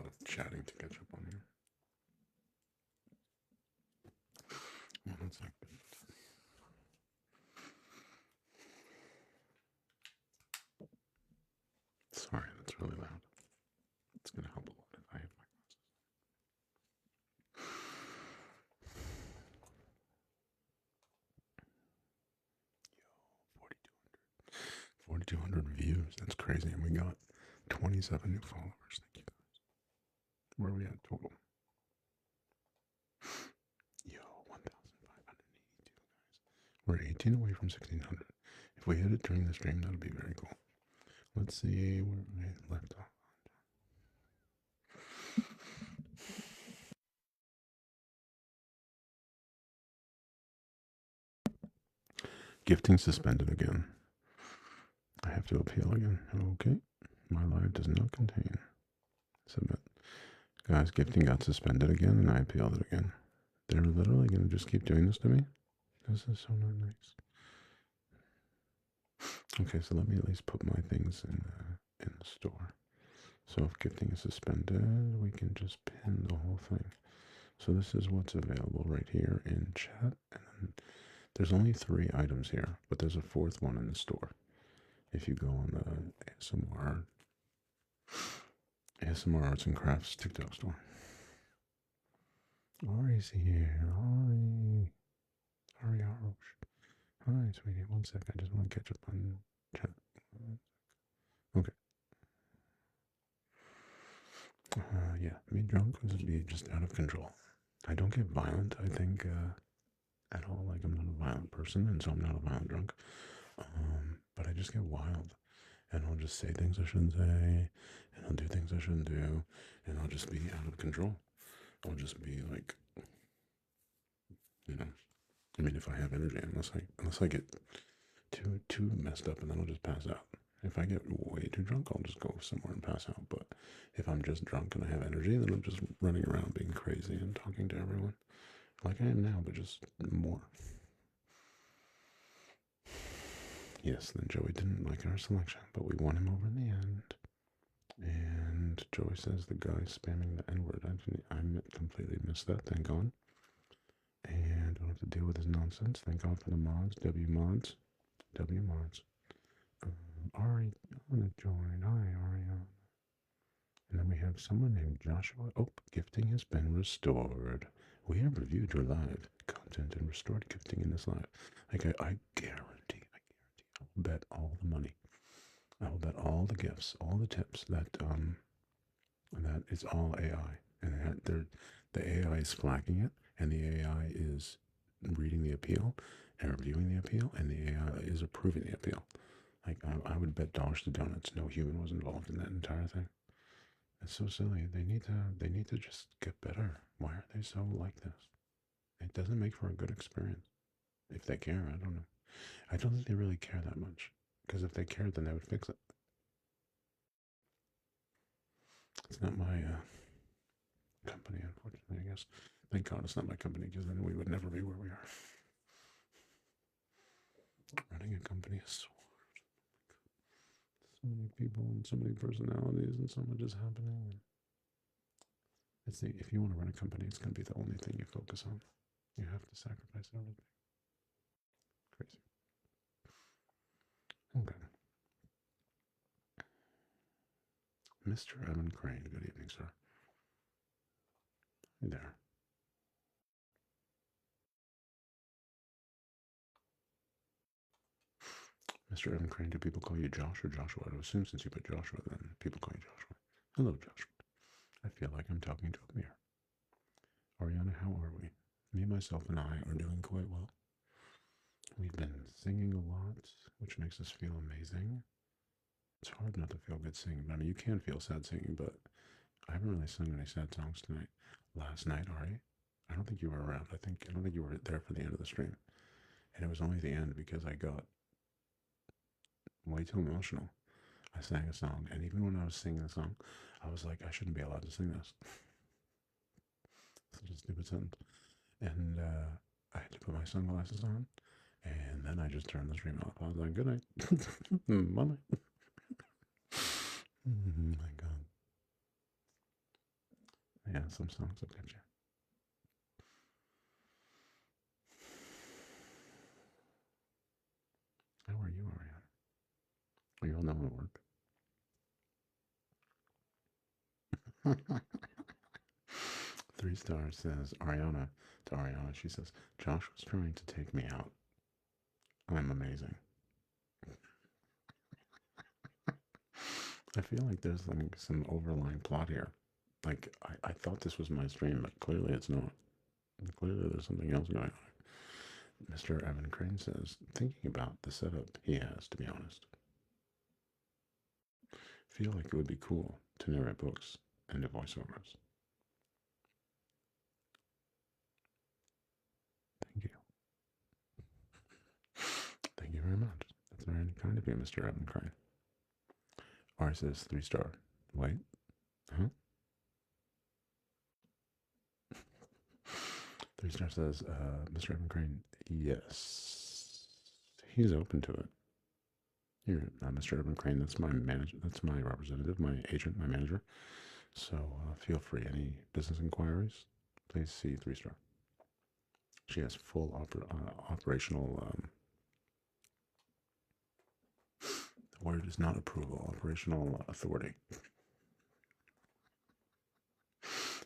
lot of chatting to catch up on here. One second. Sorry, that's really loud. It's gonna help a lot if I have my glasses. Yo, 4,200 views. That's crazy, and we got 27 new followers. Thank you guys. Where are we at total? Yo, 1,582 guys. We're 18 away from 1,600. If we hit it during the stream, that would be very cool. Let's see where we left off. Gifting suspended again. I have to appeal again. Okay. My live does not contain. Submit. Guys, gifting got suspended again and I appealed it again. They're literally going to just keep doing this to me? This is so not nice. Okay, so let me at least put my things in the store. So if gifting is suspended, we can just pin the whole thing. So this is what's available right here in chat. And then there's only 3 items here, but there's a 4th one in the store. If you go on the ASMR Arts and Crafts TikTok store. Ari's here. Ari Arosh. Hi, sweetie. One sec. I just want to catch up on chat. Okay. Yeah, me drunk would be just out of control. I don't get violent, I think, at all. Like, I'm not a violent person, and so I'm not a violent drunk. But I just get wild. And I'll just say things I shouldn't say, and I'll do things I shouldn't do, and I'll just be out of control. I'll just be like, you know, I mean, if I have energy, unless I get too messed up, and then I'll just pass out. If I get way too drunk, I'll just go somewhere and pass out. But if I'm just drunk and I have energy, then I'm just running around being crazy and talking to everyone, like I am now, but just more. Yes, then Joey didn't like our selection, but we won him over in the end. And Joey says the guy spamming the N-word. I completely missed that. Thank God. And I don't have to deal with his nonsense. Thank God for the mods. W mods. Ari, I want to join. Hi, Ariana. And then we have someone named Joshua. Oh, gifting has been restored. We have reviewed your live content and restored gifting in this live. Like I guarantee, I'll bet all the money. I will bet all the gifts, all the tips that that it's all AI, and the AI is flagging it, and the AI is reading the appeal and reviewing the appeal, and the AI is approving the appeal. Like I would bet dollars to donuts no human was involved in that entire thing. It's so silly. They need to just get better. Why are they so like this? It doesn't make for a good experience. If they care, I don't know. I don't think they really care that much. Because if they cared, then they would fix it. It's not my company, unfortunately, I guess. Thank God it's not my company, because then we would never be where we are. Running a company is so hard. So many people and so many personalities and so much is happening. It's if you want to run a company, it's going to be the only thing you focus on. You have to sacrifice everything. Crazy. Okay. Mr. Evan Crane, good evening, sir. Hey there. Mr. Evan Crane, do people call you Josh or Joshua? I would assume since you put Joshua, then people call you Joshua. Hello, Joshua. I feel like I'm talking to a mirror. Ariana, how are we? Me, myself, and I are doing quite well. We've been singing a lot, which makes us feel amazing. It's hard not to feel good singing. I mean, you can feel sad singing, but I haven't really sung any sad songs tonight. Last night, Ari, I don't think you were around. I don't think you were there for the end of the stream. And it was only the end because I got way too emotional. I sang a song, and even when I was singing the song, I was like, I shouldn't be allowed to sing this. Such a stupid sentence. And I had to put my sunglasses on, and then I just turned the stream off. I was like, good night. Bye-bye. Oh my God. yeah, some songs will get you. How are you, Ariana? Are you all done with work? 3 stars says Ariana to Ariana. She says Josh was trying to take me out. I'm amazing. I feel like there's like some overlying plot here. Like I thought this was my stream, but clearly it's not. Clearly there's something else going on. Mr. Evan Crane says, thinking about the setup he has, to be honest. Feel like it would be cool to narrate books and do voiceovers. Thank you. Thank you very much. That's very kind of you, Mr. Evan Crane. R says 3-star. Wait. Huh? 3-star says, Mr. Evan Crane, yes. He's open to it. Here, Mr. Evan Crane, that's my manager, that's my representative, my agent, my manager. So feel free. Any business inquiries, please see 3-star. She has full operational. The word is not approval. Operational authority.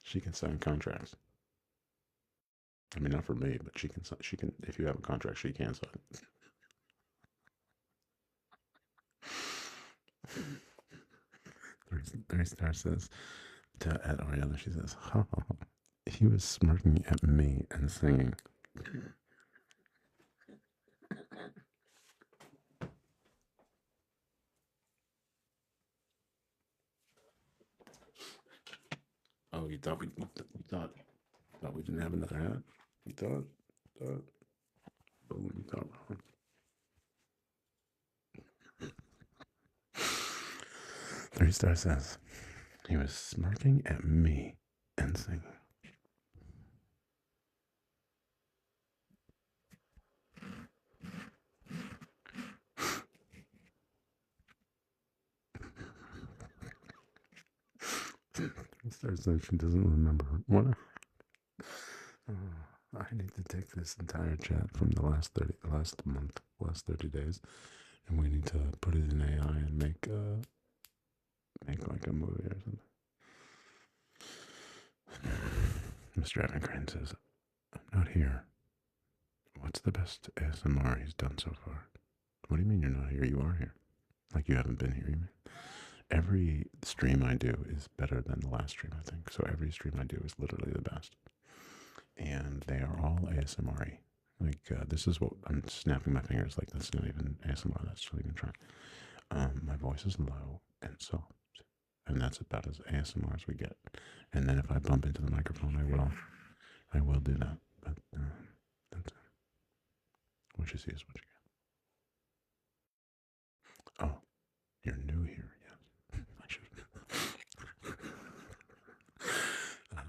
She can sign contracts. I mean, not for me, but she can. She can. If you have a contract, she can sign it. 3-star says at Ariana. She says, "Ha ha ha." He was smirking at me and singing. Oh, you thought we thought we didn't have another hat? You thought oh, you thought wrong. 3-star says he was smirking at me and singing. Starts like she doesn't remember. What? I need to take this entire chat from the last 30 days, and we need to put it in AI and make like a movie or something. Mr. Evan Crane says, "I'm not here. What's the best ASMR he's done so far?" What do you mean you're not here? You are here. Like you haven't been here, you mean? Every stream I do is better than the last stream, I think. So every stream I do is literally the best. And they are all ASMR-y. Like, this is what I'm snapping my fingers. Like, that's not even ASMR. That's not even trying. My voice is low and soft. And that's about as ASMR as we get. And then if I bump into the microphone, I will do that. But that's what you see is what you get. Oh, you're new here. Yes. I should.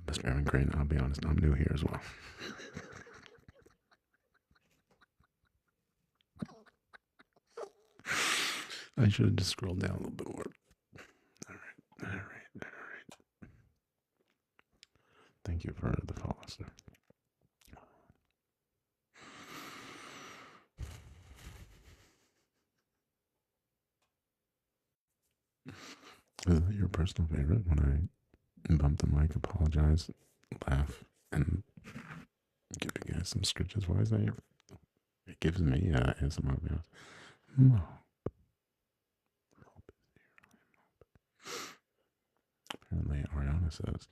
Mr. Evan Crane, I'll be honest, I'm new here as well. I should have just scrolled down a little bit more. All right. Thank you for the follow, sir. Is that your personal favorite? When I bump the mic, apologize, laugh, and give you guys some scritches? Why is that your... It gives me ASMR. No. Apparently, Ariana says,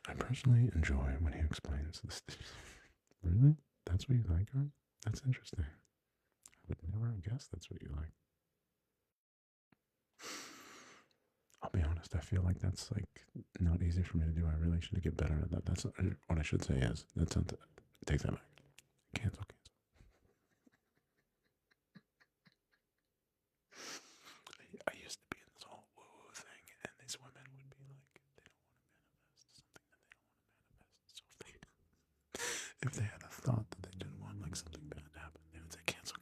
I personally enjoy when he explains this. Really? That's what you like, right? That's interesting. I would never have guessed that's what you like. I'll be honest, I feel like that's like not easy for me to do. I really should get better at that. That's what I should say is that's not take that back. Cancel. I used to be in this whole woo-woo thing, and these women would be like, they don't want to manifest something that they don't want to manifest. So if they had a thought that they didn't want like something bad to happen, they would say cancel.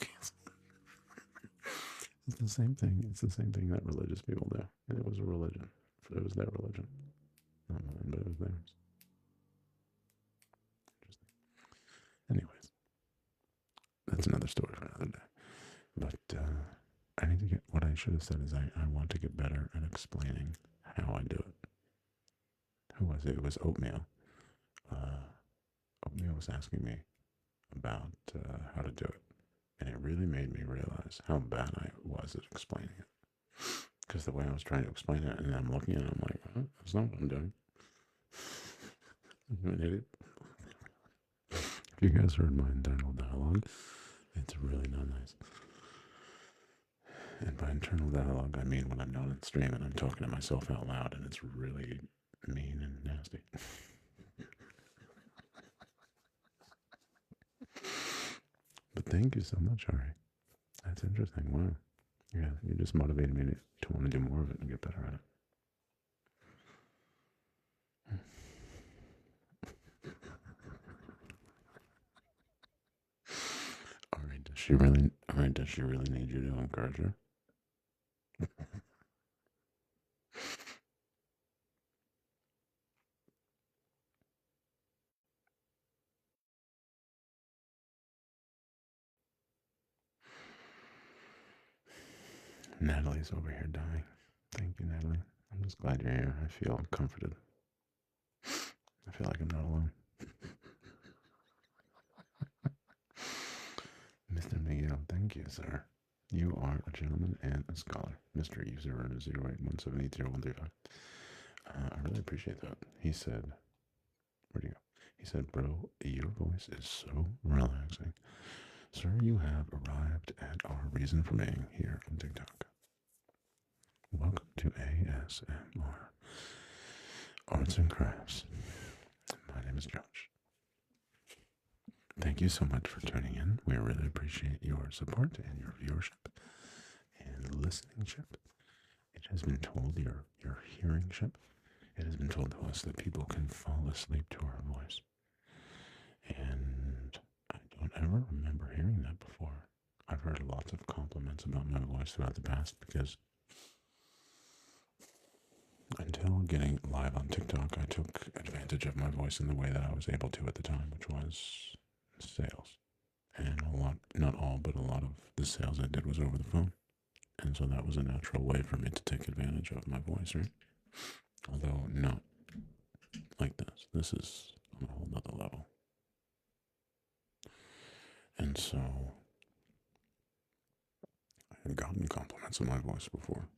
It's the same thing. It's the same thing that religious people do. And it was a religion. It was their religion. But it was theirs. Interesting. Anyways, that's another story for another day. But I need to get, what I should have said is I want to get better at explaining how I do it. Who was it? It was Oatmeal. Oatmeal was asking me about how to do it. And it really made me realize how bad I was at explaining it. Because the way I was trying to explain it, and I'm looking at it, I'm like, oh, that's not what I'm doing. I'm an idiot. If you guys heard my internal dialogue, it's really not nice. And by internal dialogue, I mean when I'm not on stream and I'm talking to myself out loud, and it's really mean and nasty. But thank you so much, Ari. That's interesting. Wow. Yeah, you just motivated me to want to do more of it and get better at it. All right, does she really? All right, does she really need you to encourage her? Natalie's over here dying. Thank you, Natalie. I'm just glad you're here. I feel comforted. I feel like I'm not alone. Mr. Miguel, thank you, sir. You are a gentleman and a scholar. Mr. U00817800135. I really appreciate that. He said, where'd he go? He said, bro, your voice is so relaxing. Sir, you have arrived at our reason for being here on TikTok. Welcome to ASMR, Arts and Crafts. My name is Josh. Thank you so much for tuning in. We really appreciate your support and your viewership and listeningship. It has been told, your hearingship, it has been told to us that people can fall asleep to our voice. And I don't ever remember hearing that before. I've heard lots of compliments about my voice throughout the past because until getting live on TikTok, I took advantage of my voice in the way that I was able to at the time, which was sales. And a lot, not all, but a lot of the sales I did was over the phone. And so that was a natural way for me to take advantage of my voice, right? Although not like this. This is on a whole nother level. And so I had gotten compliments on my voice before.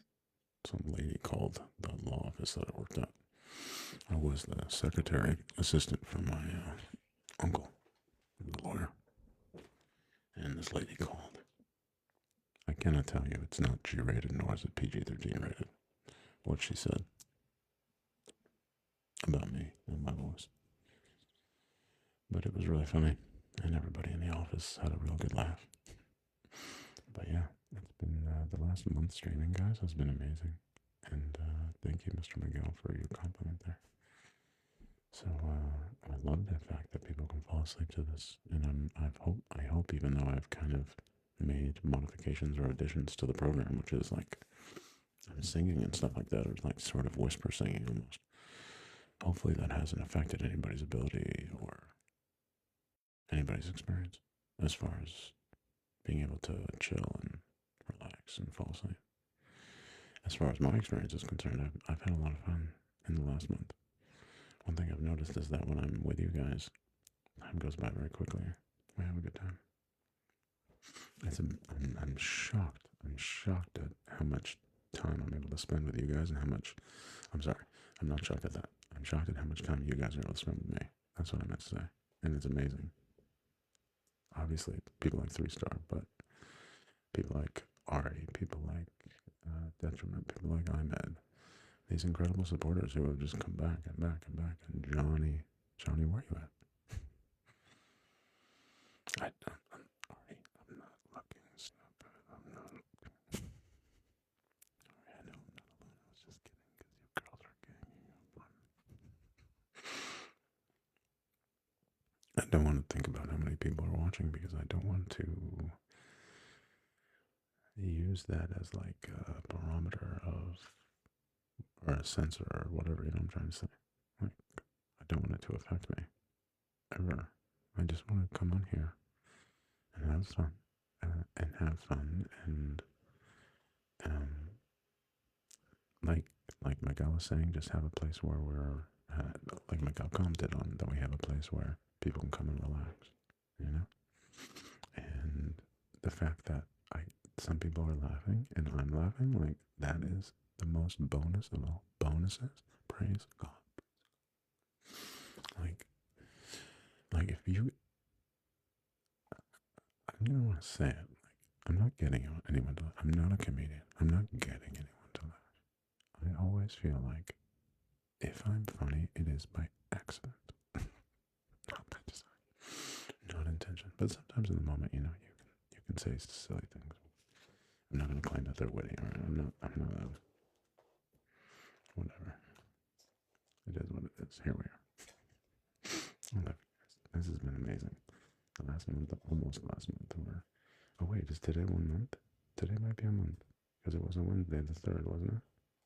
Some lady called the law office that I worked at. I was the secretary assistant for my uncle, the lawyer. And this lady called. I cannot tell you it's not G-rated nor is it PG-13 rated. What she said about me and my voice. But it was really funny, and everybody in the office had a real good laugh. But yeah, it's been the last month streaming, guys, has been amazing. And thank you, Mr. Miguel, for your compliment there. So I love the fact that people can fall asleep to this, and I hope, even though I've kind of made modifications or additions to the program, which is like I'm singing and stuff like that, or like sort of whisper singing almost. Hopefully that hasn't affected anybody's ability or anybody's experience as far as being able to chill and relax and fall asleep. As far as my experience is concerned, I've had a lot of fun in the last month. One thing I've noticed is that when I'm with you guys, time goes by very quickly. We have a good time. I'm shocked. I'm shocked at how much time I'm able to spend with you guys and how much. I'm sorry. I'm not shocked at that. I'm shocked at how much time you guys are able to spend with me. That's what I meant to say. And it's amazing. Obviously, people like 3-Star, but people like Ari, people like Detriment, people like Ahmed, these incredible supporters who have just come back and back and back. And Johnny, where are you at? I'm not looking stupid. I'm not. I know I'm not alone. I was just kidding because you girls are ganging up on. I don't want to think about how many people are watching because I don't want to use that as like a barometer of, or a sensor or whatever, you know what I'm trying to say. Like, I don't want it to affect me ever. I just want to come on here and have fun, and um, like Miguel was saying, just have a place where we're like Miguel commented on that we have a place where people can come and relax, you know. And the fact that some people are laughing and I'm laughing, like that is the most bonus of all bonuses. Praise God. Like if you, I don't want to say it. Like I'm not getting anyone to laugh. I'm not a comedian. I'm not getting anyone to laugh. I always feel like if I'm funny, it is by accident, not by design, not intention. But sometimes in the moment, you know, you can say silly things. I'm not gonna claim that they're witty. All right, I'm not. Whatever. It is what it is. Here we are. I love you guys. This has been amazing. The last month, almost last month, or oh wait, is today 1 month? Today might be a month because it was on Wednesday the 3rd, wasn't it?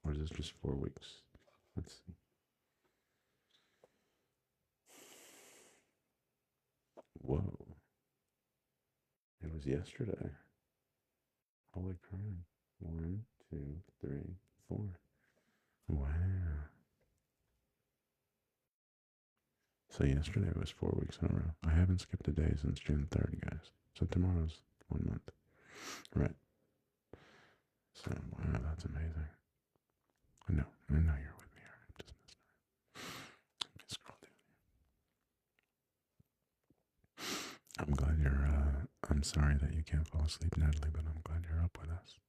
Or is this just 4 weeks? Let's see. Whoa. It was yesterday. Holy crap. 1, 2, 3, 4. Wow. So yesterday was 4 weeks in a row. I haven't skipped a day since June 3rd, guys. So tomorrow's 1 month. Right. So, wow, that's amazing. I know you're with me. I'm just messing around. Let me scroll down. I'm glad you're, I'm sorry that you can't fall asleep, Natalie, but I'm glad you're up with us.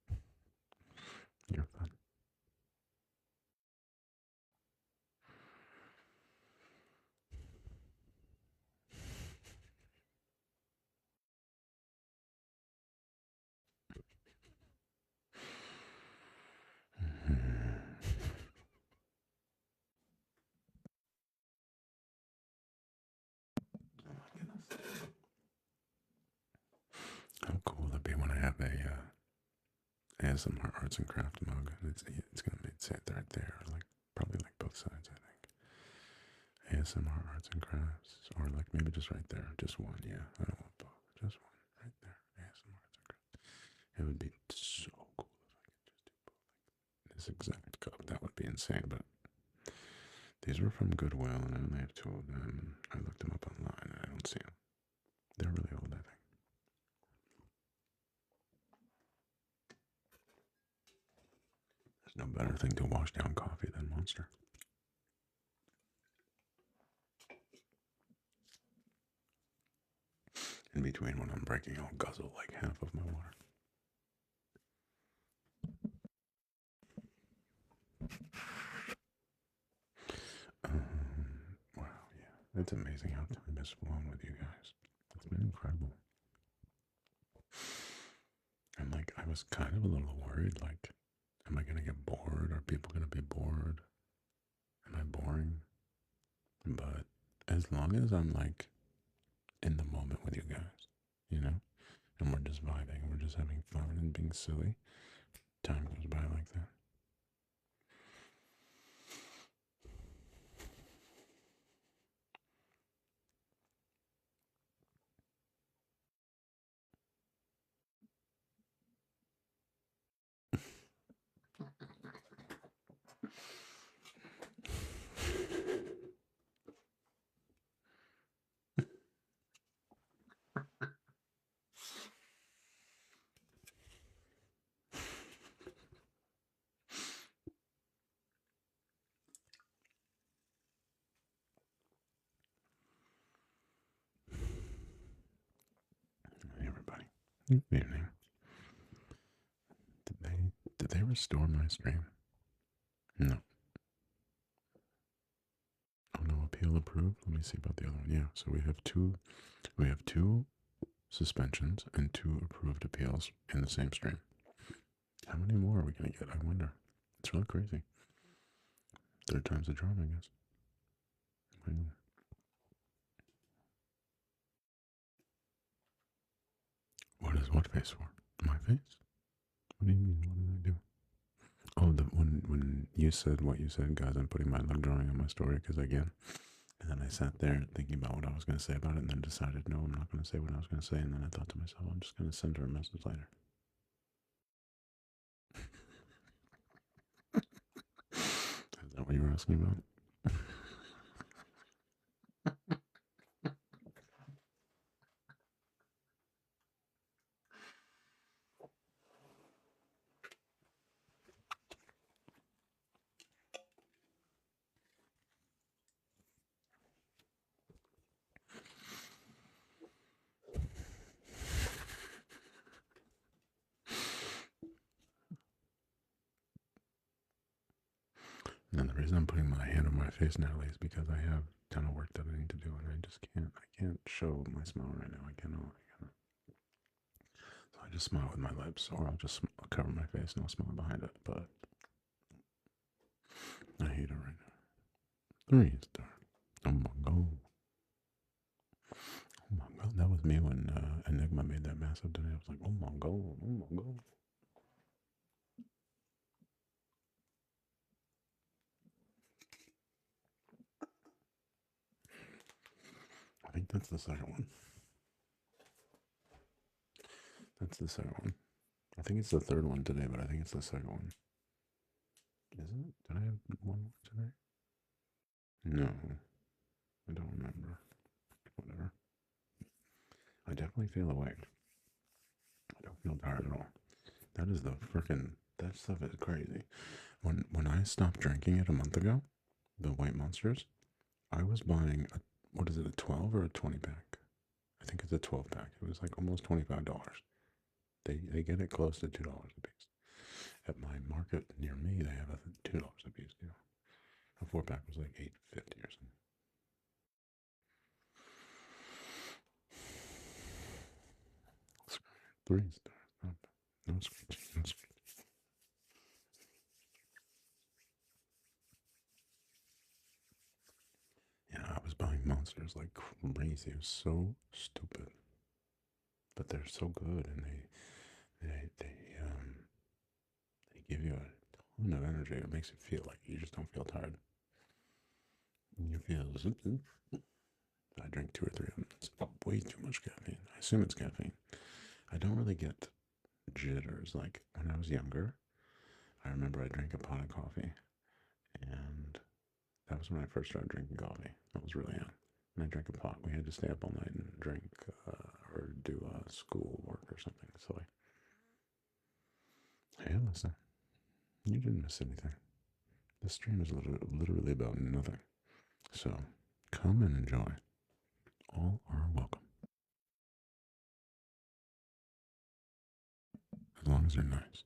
You're fun. Oh my goodness. How cool would it be when I have a ASMR arts and craft mug? It's gonna say it right there, like probably like both sides, I think. ASMR arts and crafts, or like maybe just right there, just one. Yeah, I don't want both, just one right there. ASMR arts and crafts. It would be so cool if I could just do both. Like this exact cup, that would be insane. But these were from Goodwill, and I only have 2 of them. I looked them up online, and I don't see them. They're really old, I think. There's no better thing to wash down coffee than Monster. In between when I'm breaking, I'll guzzle like half of my water. Wow, yeah. It's amazing how time has flown with you guys. It's been incredible. And like, I was kind of a little worried, like, am I gonna get bored? Are people gonna be bored? Am I boring? But as long as I'm like in the moment with you guys, you know, and we're just vibing, we're just having fun and being silly, time goes by like that. Hey everybody. Good evening. Did they restore my stream? No. Oh no, appeal approved. Let me see about the other one. Yeah, so we have two suspensions and 2 approved appeals in the same stream. How many more are we gonna get? I wonder. It's really crazy. 3rd time's the charm, I guess. What is what face for? My face? What do you mean? What did I do? Oh, when you said what you said, guys, I'm putting my luck drawing on my story because again, And then I sat there thinking about what I was going to say about it and then decided, no, I'm not going to say what I was going to say. And then I thought to myself, I'm just going to send her a message later. Is that what you were asking about? And the reason I'm putting my hand on my face, Natalie, is because I have a ton of work that I need to do, and I just can't. I can't show my smile right now. I cannot. So I just smile with my lips, or I'll just cover my face and I'll smile behind it. But I hate it right now. 3 star. Oh my god. Oh my god. That was me when Enigma made that massive today. I was like, oh my god. Oh my god. I think that's the second one. That's the second one. I think it's the third one today, but I think it's the second one. Isn't it? Did I have one more today? No. I don't remember. Whatever. I definitely feel awake. I don't feel tired at all. That is the freaking. That stuff is crazy. When I stopped drinking it a month ago, the White Monsters, I was buying a, what is it, a 12 or a 20 pack? I think it's a 12 pack. It was like almost $25. They get it close to $2 a piece. At my market near me, they have a $2 a piece deal. A 4 pack was like $8.50 or something. 3 stars. No screeching. No screeching. Yeah, I was buying monsters like crazy. It was so stupid, but they're so good, and they give you a ton of energy. It makes it feel like you just don't feel tired. You feel zip, zip. I drink 2 or 3 of them. It's way too much caffeine. I assume it's caffeine. I don't really get jitters like when I was younger. I remember I drank a pot of coffee, and that was when I first started drinking coffee. I was really young. And I drank a pot. We had to stay up all night and drink or do school work or something silly. Hey, listen, you didn't miss anything. This stream is literally about nothing. So come and enjoy. All are welcome. As long as they're nice.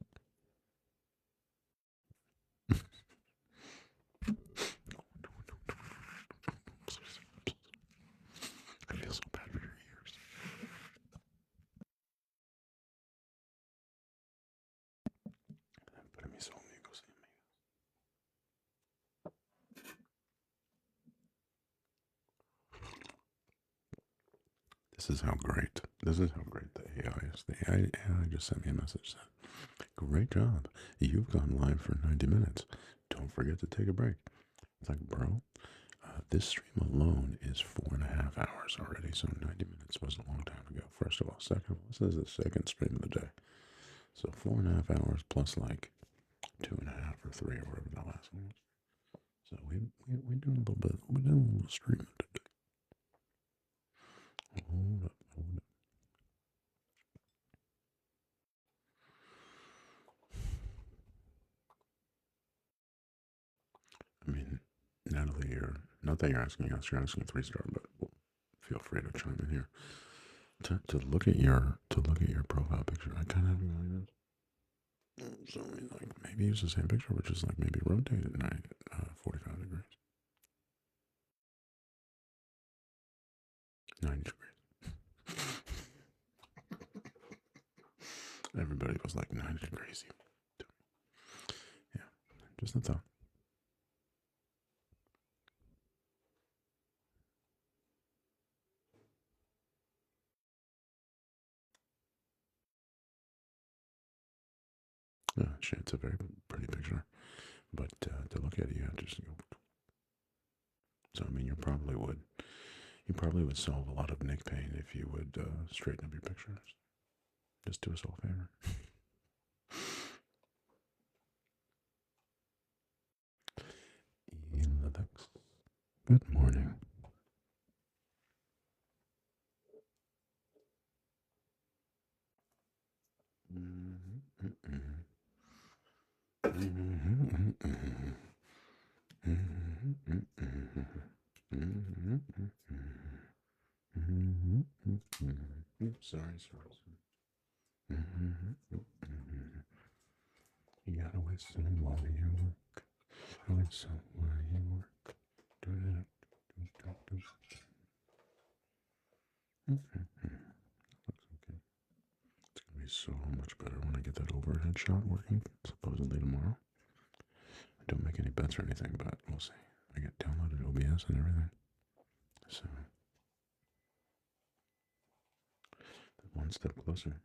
I feel so bad for your ears. Para mis amigos y amigas. This is how great. This is how great the AI is. The AI just sent me a message that, great job. You've gone live for 90 minutes. Don't forget to take a break. It's like, bro, this stream alone is 4.5 hours already, so 90 minutes was a long time ago. First of all. Second of all, this is the second stream of the day. So 4.5 hours plus like 2.5 or 3 or whatever that last one was. So we're doing a little bit, we're doing a little streaming today. Hold up, hold up. I mean, Natalie, you're not that you're asking us, you're asking 3 star, but feel free to chime in here. To look at your profile picture, I kind of have you like this. So I mean, like maybe use the same picture, but just like maybe rotate it 45 degrees, 90 degrees. Everybody was like 90 degrees. Yeah, just a thought. Yeah, it's a very pretty picture, but to look at it, you have to just go. So I mean, you probably would solve a lot of neck pain if you would straighten up your pictures. Just do us all a favor. Elix, good morning. Sorry. You gotta whistle while you work. Whistle while you work. Looks okay. It's gonna be so much better when I get that overhead shot working, supposedly tomorrow. I don't make any bets or anything, but we'll see. I get downloaded OBS and everything. So, one step closer.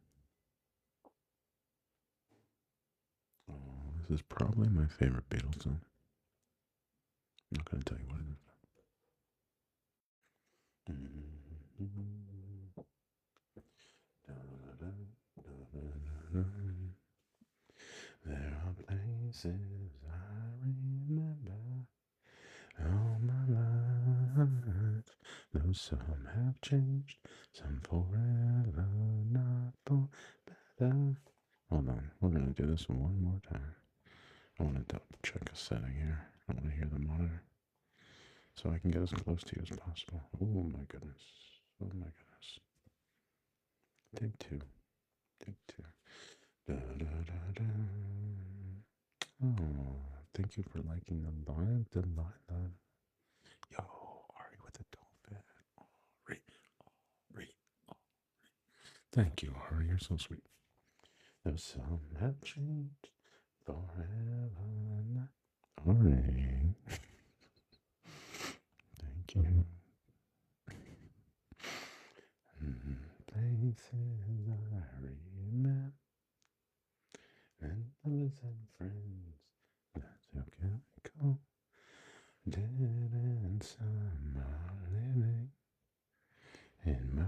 Oh, this is probably my favorite Beatles song. I'm not gonna tell you what it is. There are places I remember all my life, though some have changed, some forever, not for better. Hold on, we're gonna do this one more time. I want to double check a setting here. I want to hear the monitor so I can get as close to you as possible. Oh my goodness. Oh my goodness. Take two. Take two. Da, da, da, da. Oh, thank you for liking the live. Yo, Ari with the dolphin. Ari. Ari. Thank you, Ari. You're so sweet. Though some have changed forever. Ari. Thank you. Places I remember and others and friends. That's how can I go? Dead and some are living in my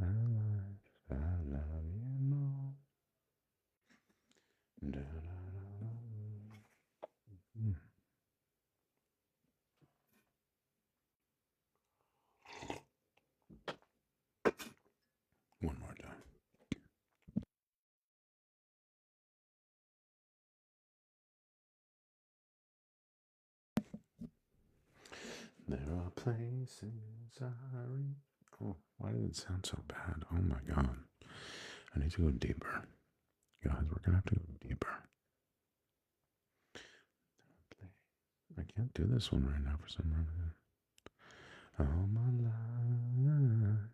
life. I love you more. Da, da, da, da. One more time. There are places I reach. Oh, why did it sound so bad? Oh my god. I need to go deeper. Guys, we're gonna have to go deeper. I can't do this one right now for some reason. All my life,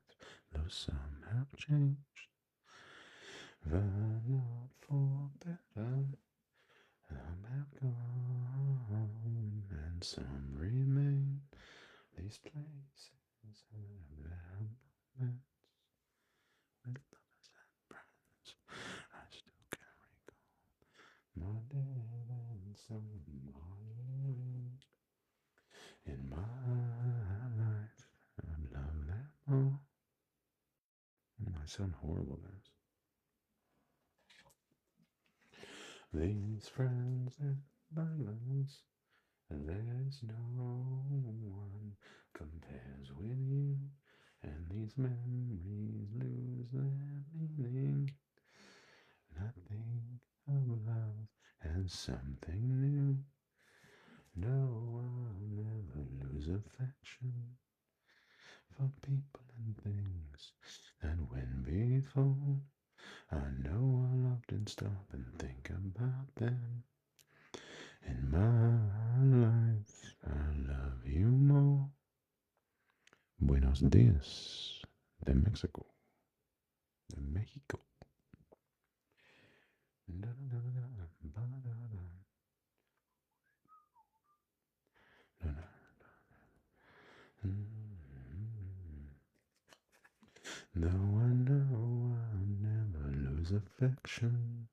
though some have changed, but not for better. Some have gone, and some remain. These places have their moments with lovers and friends. I still can recall my dead and some are living in my life. I love them all. I sound horrible, guys. These friends and violence, there's no one compares with you, and these memories lose their meaning. Nothing of love and something new. No, I'll never lose affection for people and things that went before. I know I'll often stop and think about them. In my life, I love you more. Buenos dias de Mexico. De Mexico. Though I know I'll never lose affection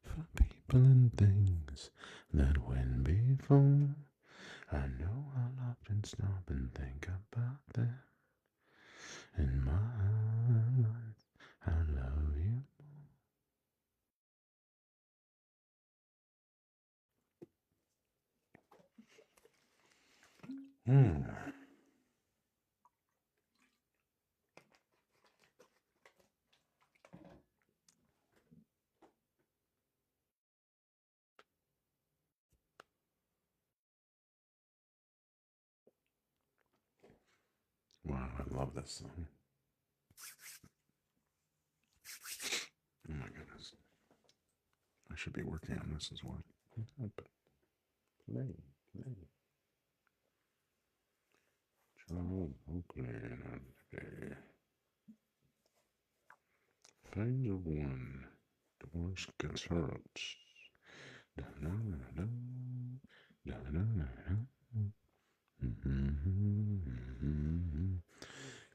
for people and things that went before. I know I'll often stop and think about them. In my life, I love you. Hmm. Wow, I love this song. Oh my goodness. I should be working on this as well. But play, play. Charles Oakley and Phase of one. Divorce gets hurt. Da, da, da, da, da, da, da.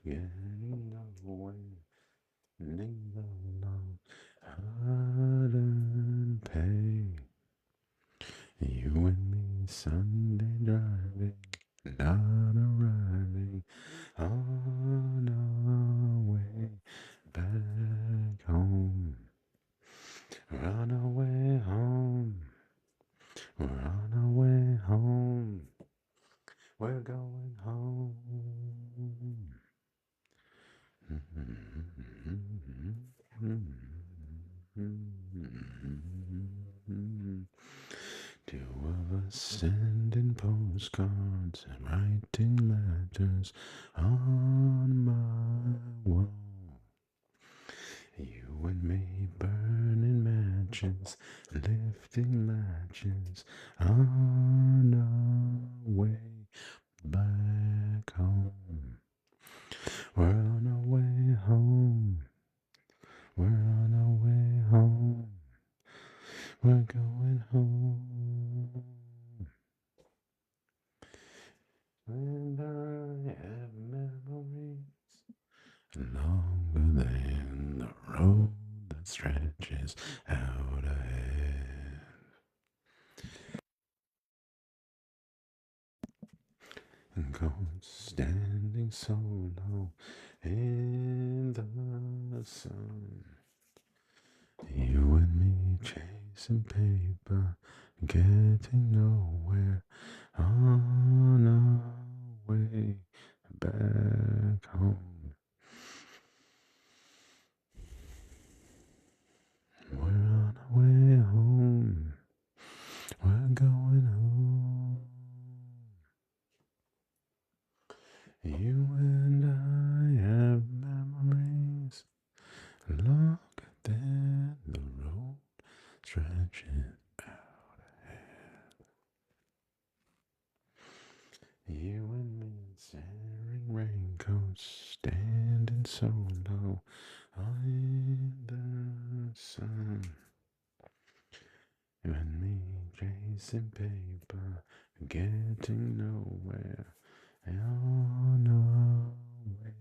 Getting away, leave alone, hard and pay. You and me Sunday driving, not arriving on our way back home. We're on our way home. We're on our way home. We're going home. Two of us sending postcards and writing letters on my wall. You and me burning matches, lifting latches on our way back home. We're on our way home. We're on our way home. We're going home. And I have memories longer than the road that stretches out ahead. And cold standing so low in the sun. You and me chasing paper, getting nowhere on our way back home. We're on our way home. We're going home. You and I have memories longer than the road stretches out ahead. You and me wearing raincoats, standing so low in the sun. You and me chasing paper, getting nowhere, on our way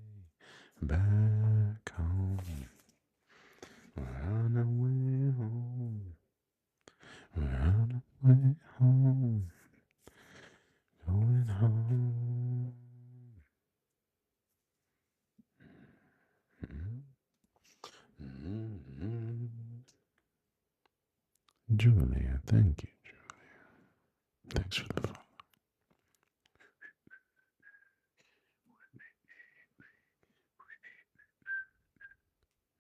back home. We're on our way home. We're on our way home. Going home. Mm-hmm. Julia, thank you, Julia. Thanks for the follow.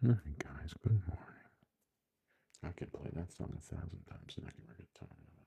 Alright, guys, good morning. I could play that song 1,000 times and I never get tired of it.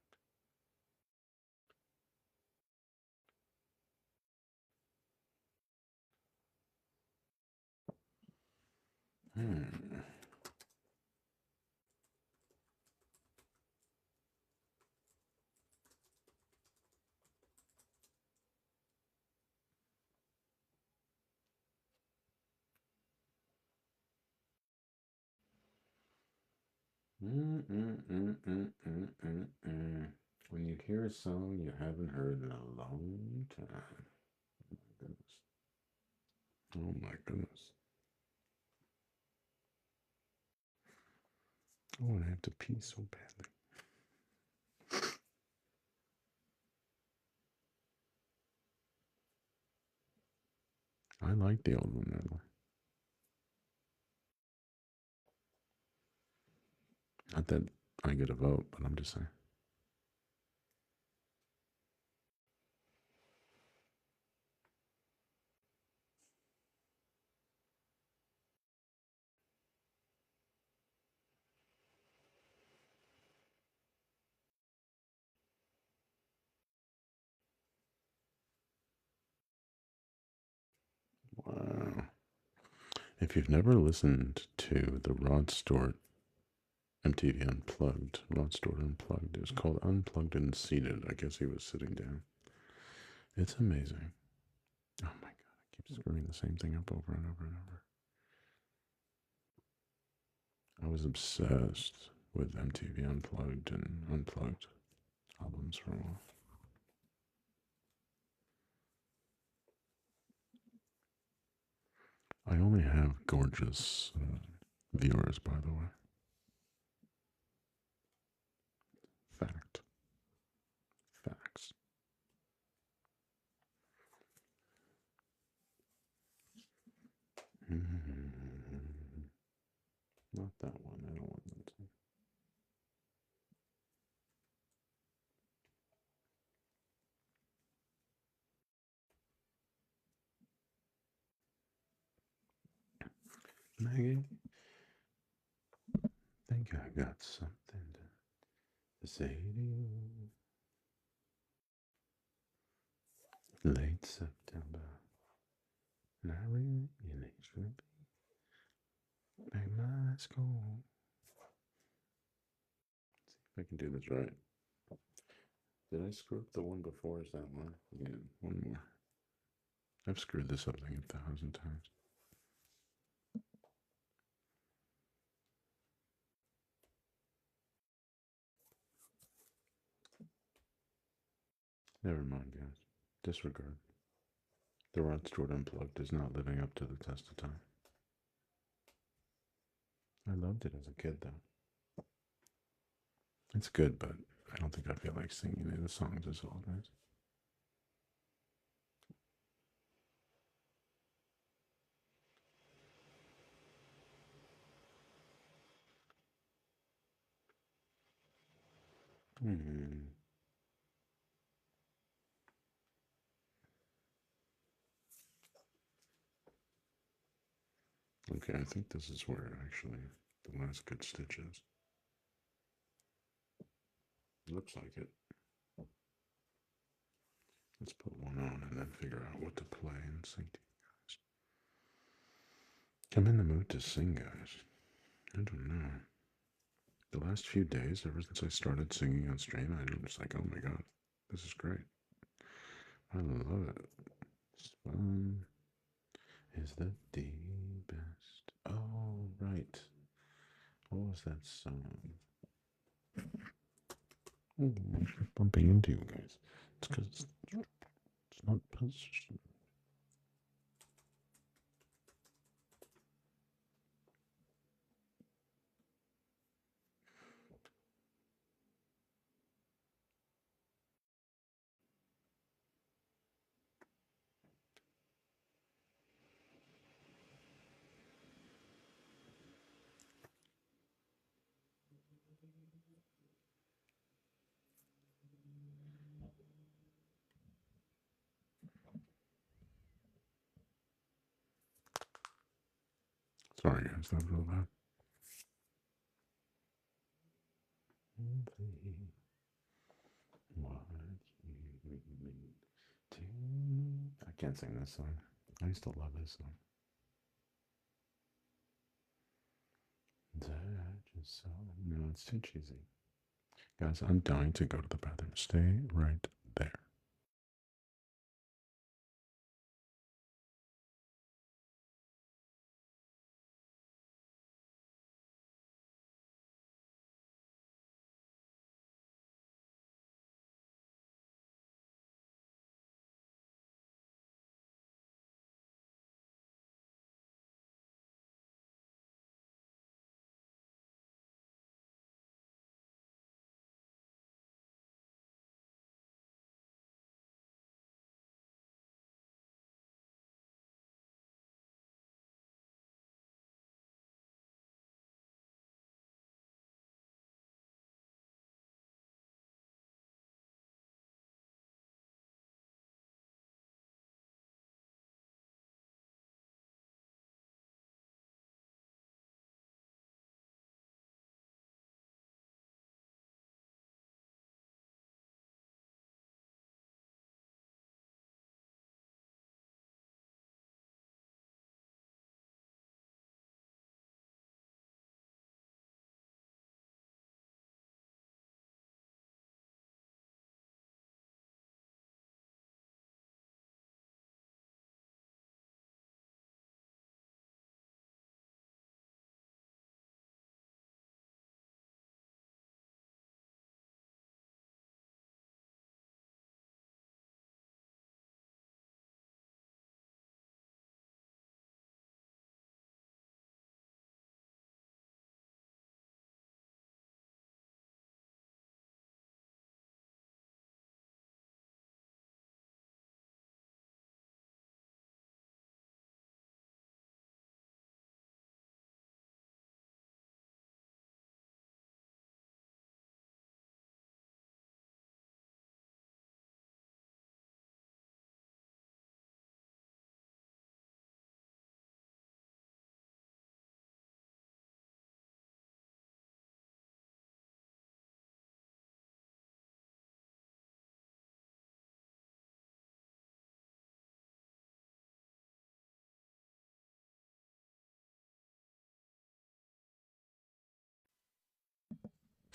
When you hear a song you haven't heard in a long time. Oh my goodness. Oh, I have to pee so badly. I like the old one better. Not that I get a vote, but I'm just saying. Wow. If you've never listened to the Rod Stewart MTV Unplugged, Rod Stewart Unplugged, it was called Unplugged and Seated. I guess he was sitting down. It's amazing. Oh my god, I keep screwing the same thing up over and over and over. I was obsessed with MTV Unplugged and Unplugged albums for a while. I only have gorgeous viewers, by the way. Fact. Facts. Not that one. I don't want that. Maggie, I think I got something to say to you. Late September. And I really should be back my school. See if I can do this right. Did I screw up the one before? Is that one? Yeah, one more. I've screwed this up like 1,000 times. Never mind, guys. Disregard. The Rod Stewart Unplugged is not living up to the test of time. I loved it as a kid, though. It's good, but I don't think I feel like singing any of the songs as old guys. Hmm. Okay, I think this is where actually the last good stitch is. Looks like it. Let's put one on and then figure out what to play and sing to you guys. I'm in the mood to sing, guys. I don't know. The last few days, ever since I started singing on stream, I'm just like, oh my god, this is great. I love it. Fun is the deepest. Oh, right. What was that song? Oh, I'm bumping into you guys. It's because it's not position. Sorry, guys, that was real loud. I can't sing this song. I used to love this song. No, it's too cheesy. Guys, I'm dying to go to the bathroom. Stay right there.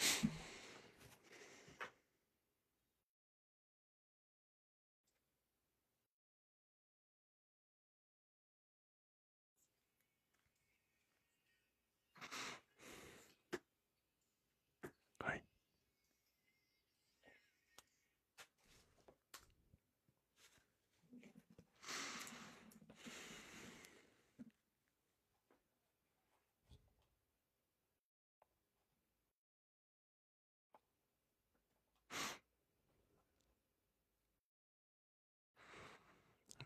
Hi.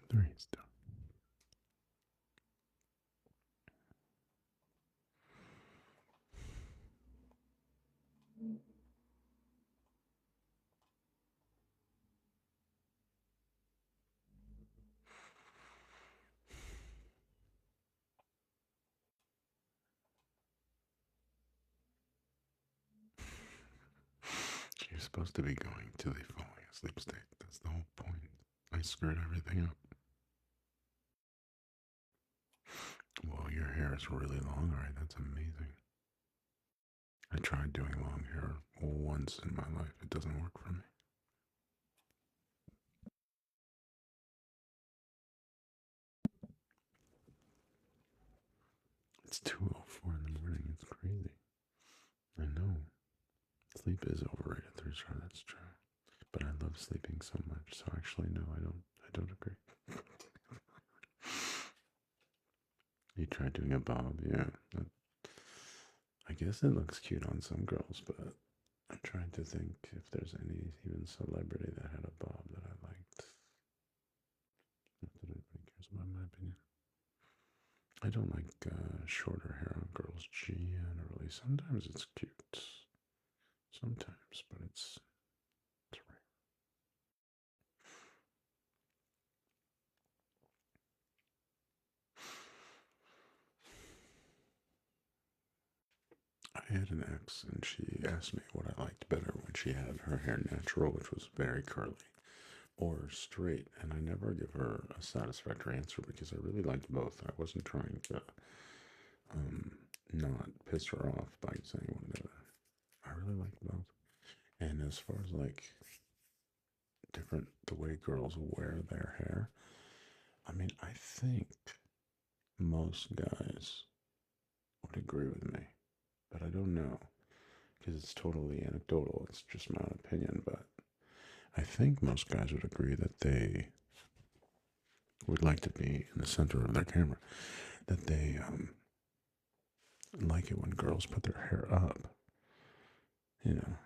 There he is. You're supposed to be going to the falling asleep state. That's the whole point. I screwed everything up. Well, your hair is really long, alright, that's amazing. I tried doing long hair once in my life. It doesn't work for me. It's 2:04 in the morning. It's crazy. I know. Sleep is overrated. There's sure that's true. But I love sleeping so much. So actually, no, I don't agree. You tried doing a bob, yeah. I guess it looks cute on some girls, but I'm trying to think if there's any even celebrity that had a bob that I liked. Not that anybody cares about my opinion. I don't like shorter hair on girls generally. Sometimes it's cute. Sometimes, but it's rare. I had an ex, and she asked me what I liked better when she had her hair natural, which was very curly, or straight, and I never give her a satisfactory answer because I really liked both. I wasn't trying to not piss her off by saying one or the other. I really liked both. And as far as like different the way girls wear their hair, I mean, I think most guys would agree with me, but I don't know because it's totally anecdotal. It's just my own opinion, but I think most guys would agree that they would like to be in the center of their camera, that they like it when girls put their hair up. You know,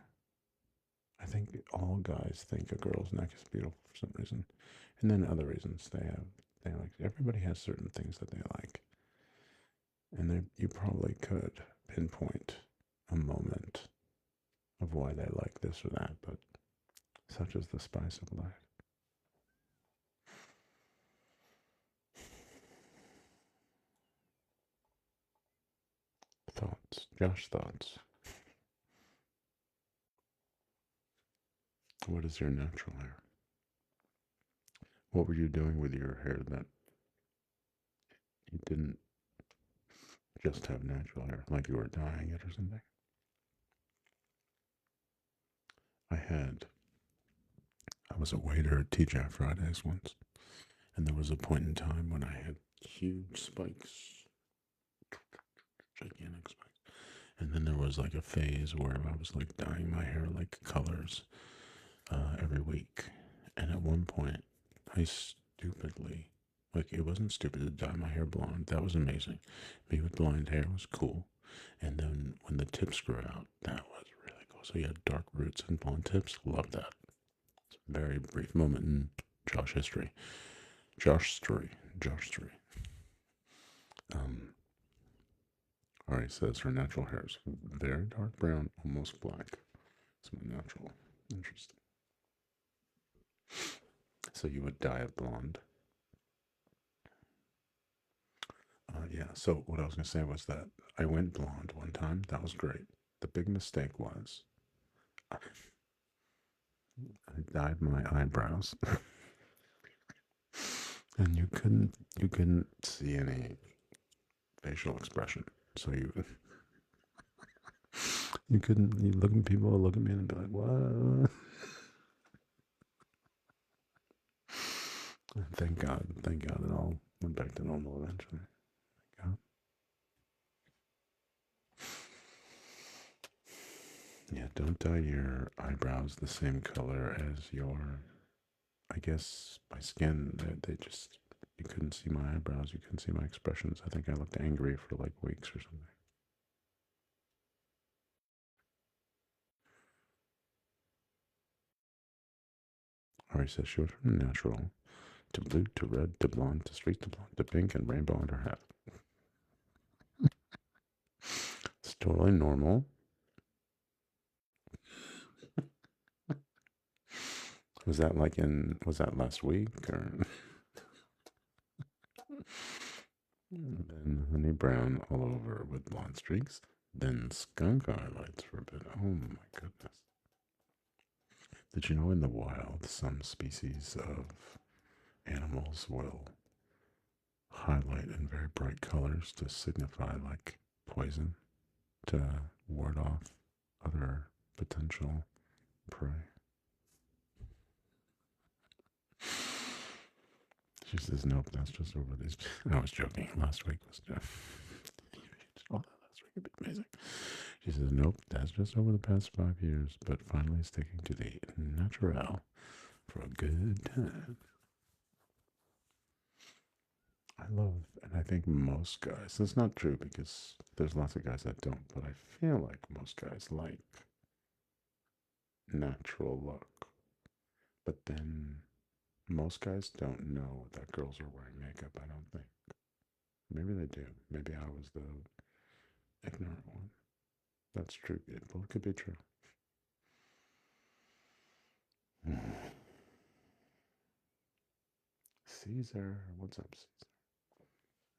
I think all guys think a girl's neck is beautiful for some reason, and then other reasons they like. Everybody has certain things that they like, and you probably could pinpoint a moment of why they like this or that, but such is the spice of life. Thoughts, Josh, thoughts. What is your natural hair? What were you doing with your hair that you didn't just have natural hair, like you were dyeing it or something? I was a waiter at TGI Fridays once, and there was a point in time when I had huge spikes, gigantic spikes. And then there was like a phase where I was like dyeing my hair like colors every week. And at one point, I stupidly, like, it wasn't stupid to dye my hair blonde. That was amazing. Me with blonde hair was cool. And then when the tips grew out, that was really cool. So you had dark roots and blonde tips. Love that. It's a very brief moment in Josh history. Josh story. Josh story. Ari says her natural hair is very dark brown, almost black. It's my natural. Interesting. So you would dye it blonde. Yeah. So what I was gonna say was that I went blonde one time. That was great. The big mistake was I dyed my eyebrows, and you couldn't see any facial expression. So You couldn't. You look at people, look at me, and be like, "What?" Thank God. Thank God it all went back to normal eventually. Thank God. Yeah, don't dye your eyebrows the same color as your. I guess my skin. They just. You couldn't see my eyebrows. You couldn't see my expressions. I think I looked angry for like weeks or something. Ari says she went from natural to blue to red to blonde to street to blonde to pink and rainbow in her hat. It's totally normal. Was that like was that last week or? Then honey brown all over with blonde streaks. Then skunk highlights for a bit. Oh my goodness. Did you know in the wild some species of animals will highlight in very bright colors to signify like poison to ward off other potential prey? She says, nope, that's just over these. I was joking. Last week was just. Oh, last week would be amazing. She says, nope, that's just over the past 5 years, but finally sticking to the natural for a good time. I love, and I think most guys, that's not true because there's lots of guys that don't, but I feel like most guys like natural look. But then most guys don't know that girls are wearing makeup, I don't think. Maybe they do. Maybe I was the ignorant one. That's true. It both could be true. Caesar, what's up, Caesar?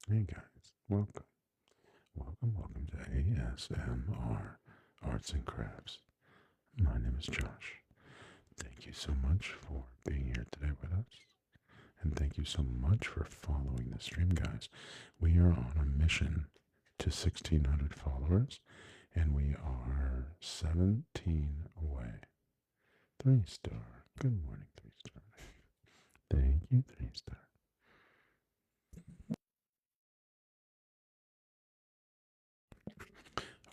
Hey guys, welcome. Welcome to ASMR Arts and Crafts. My name is Josh. Thank you so much for being here today with us. And thank you so much for following the stream, guys. We are on a mission to 1,600 followers, and we are 17 away. 3-star. Good morning, 3-star. Thank you, 3-star.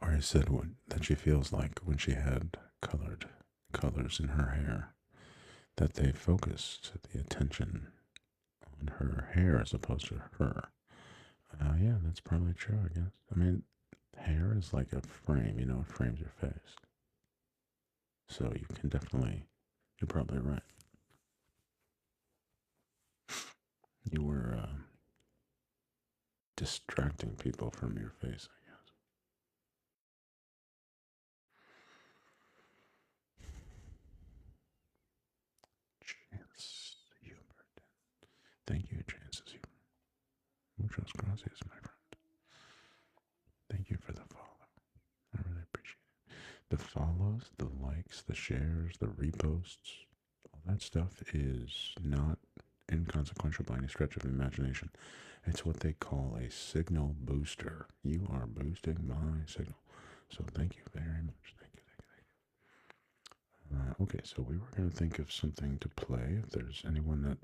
Ari said that she feels like when she had colored colors in her hair, that they focused the attention on her hair as opposed to her. Yeah, that's probably true, I guess. I mean, hair is like a frame, it frames your face. So you're probably right. You were distracting people from your face, I guess. Chance Hubert. Thank you, Chances Hubert. Muchas gracias, my friend. Thank you for the follow. I really appreciate it. The follows, the likes, the shares, the reposts, all that stuff is not inconsequential by any stretch of the imagination. It's what they call a signal booster. You are boosting my signal. So thank you very much. Thank you, thank you, thank you. Okay, so we were going to think of something to play. If there's anyone that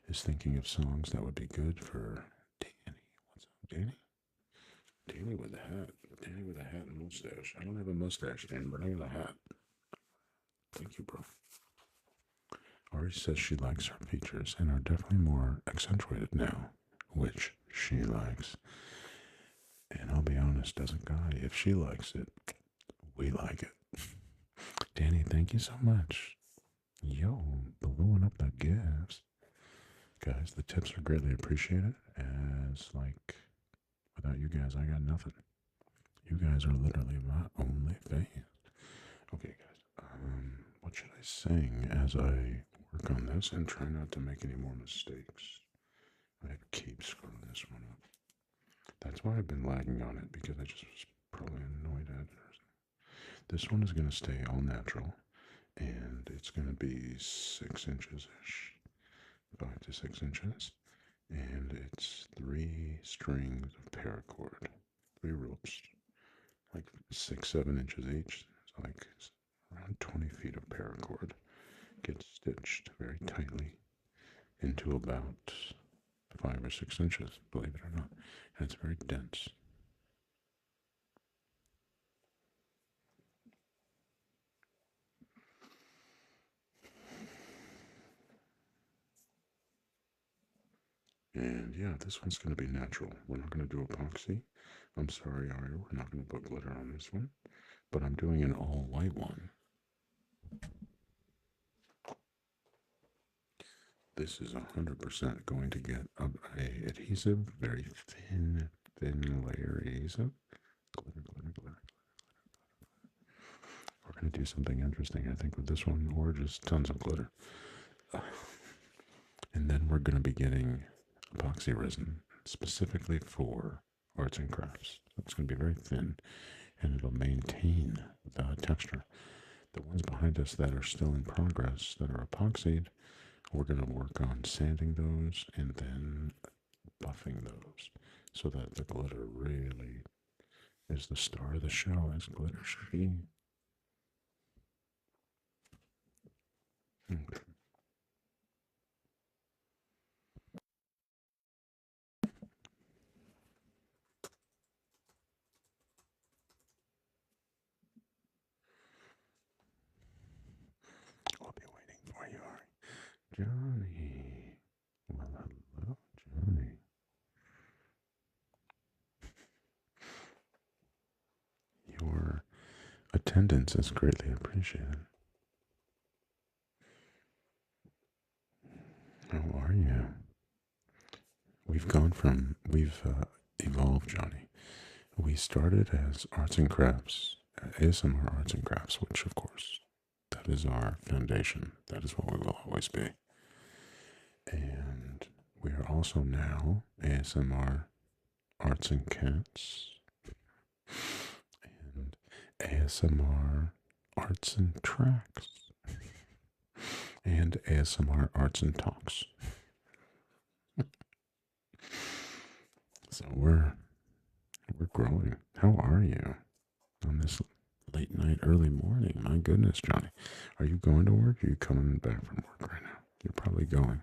is thinking of songs that would be good for Danny. What's up, Danny? Danny with a hat. Danny with a hat and mustache. I don't have a mustache, Dan, but I have a hat. Thank you, bro. Ari says she likes her features and are definitely more accentuated now, which she likes. And I'll be honest, as a guy, if she likes it, we like it. Danny, thank you so much. Yo, blowing up the gifts. Guys, the tips are greatly appreciated. As, like, without you guys, I got nothing. You guys are literally my only fans. Okay, guys. What should I sing as I work on this and try not to make any more mistakes? I keep screwing this one up. That's why I've been lagging on it, because I just was probably annoyed at it. This one is going to stay all natural, and it's going to be 6 inches-ish, 5 to 6 inches, and it's 3 strings of paracord, 3 ropes, like 6, 7 inches each. It's like around 20 feet of paracord gets stitched very tightly into about 5 or 6 inches, believe it or not. And it's very dense. And yeah, this one's going to be natural. We're not going to do epoxy. I'm sorry, Aria, we're not going to put glitter on this one. But I'm doing an all white one. This is 100% going to get a adhesive, very thin layer adhesive. Glitter, glitter, glitter. We're going to do something interesting, I think, with this one, or just tons of glitter. And then we're going to be getting epoxy resin specifically for arts and crafts. It's going to be very thin, and it'll maintain the texture. The ones behind us that are still in progress, that are epoxied, we're going to work on sanding those and then buffing those so that the glitter really is the star of the show, as glitter should be. Okay. I'll be waiting for you, Ari. Johnny. Well, hello, Johnny. Your attendance is greatly appreciated. How are you? We've evolved, Johnny. We started as arts and crafts, ASMR arts and crafts, which of course, that is our foundation. That is what we will always be. And we are also now ASMR arts and cats and ASMR arts and tracks and ASMR arts and talks. So we're growing. How are you on this late night, early morning? My goodness, Johnny. Are you going to work? Or are you coming back from work right now? You're probably going.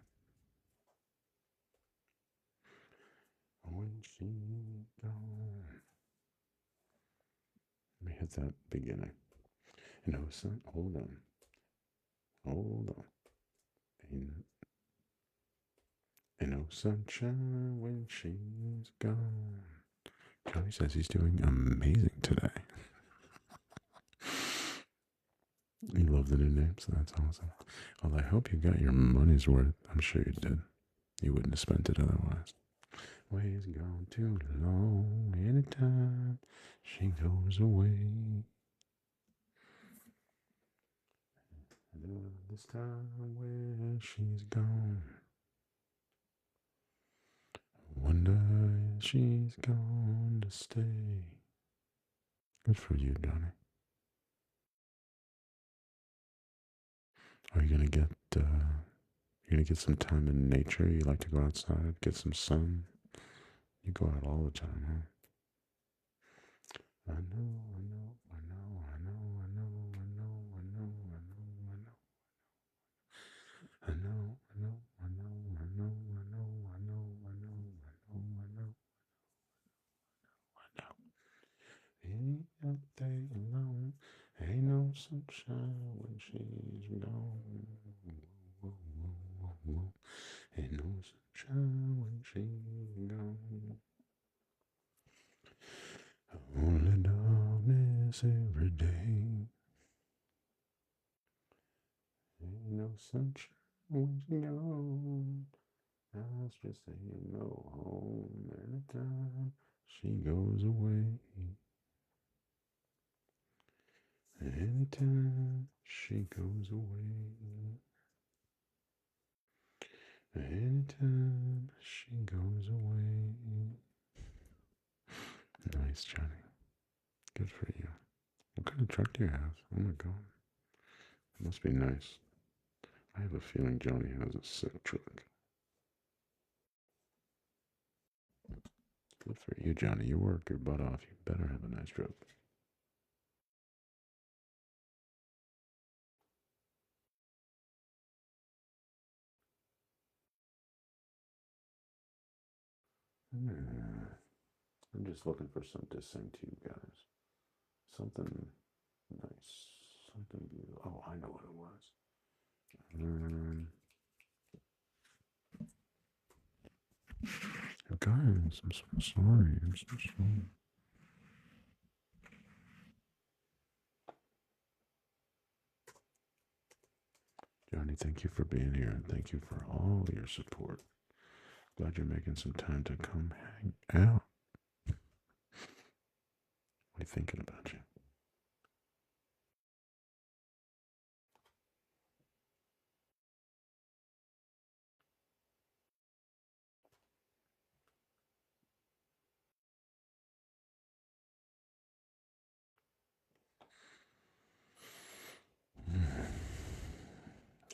When she's gone. Let me hit that beginning. You know, son, hold on. Hold on. Ain't no sunshine when she's gone. Johnny says he's doing amazing today. You love the new names. That's awesome. Well, I hope you got your money's worth. I'm sure you did. You wouldn't have spent it otherwise. Way's gone too long. Anytime she goes away. This time where she's gone. Wonder if she's gone to stay. Good for you, Johnny. Are you gonna get some time in nature? You like to go outside, get some sun. You go out all the time, huh? I know, I know, I know, I know, I know, I know, I know, I know, I know, I know, I know, I know, I know, I know, I know, I know, I know, I know. Ain't up there alone, ain't no sunshine when she's gone. Whoa, whoa, whoa, whoa. Ain't no sunshine when she's gone. Only darkness every day. Ain't no sunshine when she's gone. That's just ain't no home anytime she goes away. Anytime she goes away. Anytime she goes away. Nice, Johnny. Good for you. What kind of truck do you have? Oh my god. It must be nice. I have a feeling Johnny has a sick truck. Good for you, Johnny. You work your butt off. You better have a nice truck. Hmm. I'm just looking for something to sing to you guys. Something nice. Something beautiful. Oh, I know what it was. Guys, I'm so sorry. I'm so sorry. Johnny, thank you for being here and thank you for all your support. Glad you're making some time to come hang out. We're thinking about you.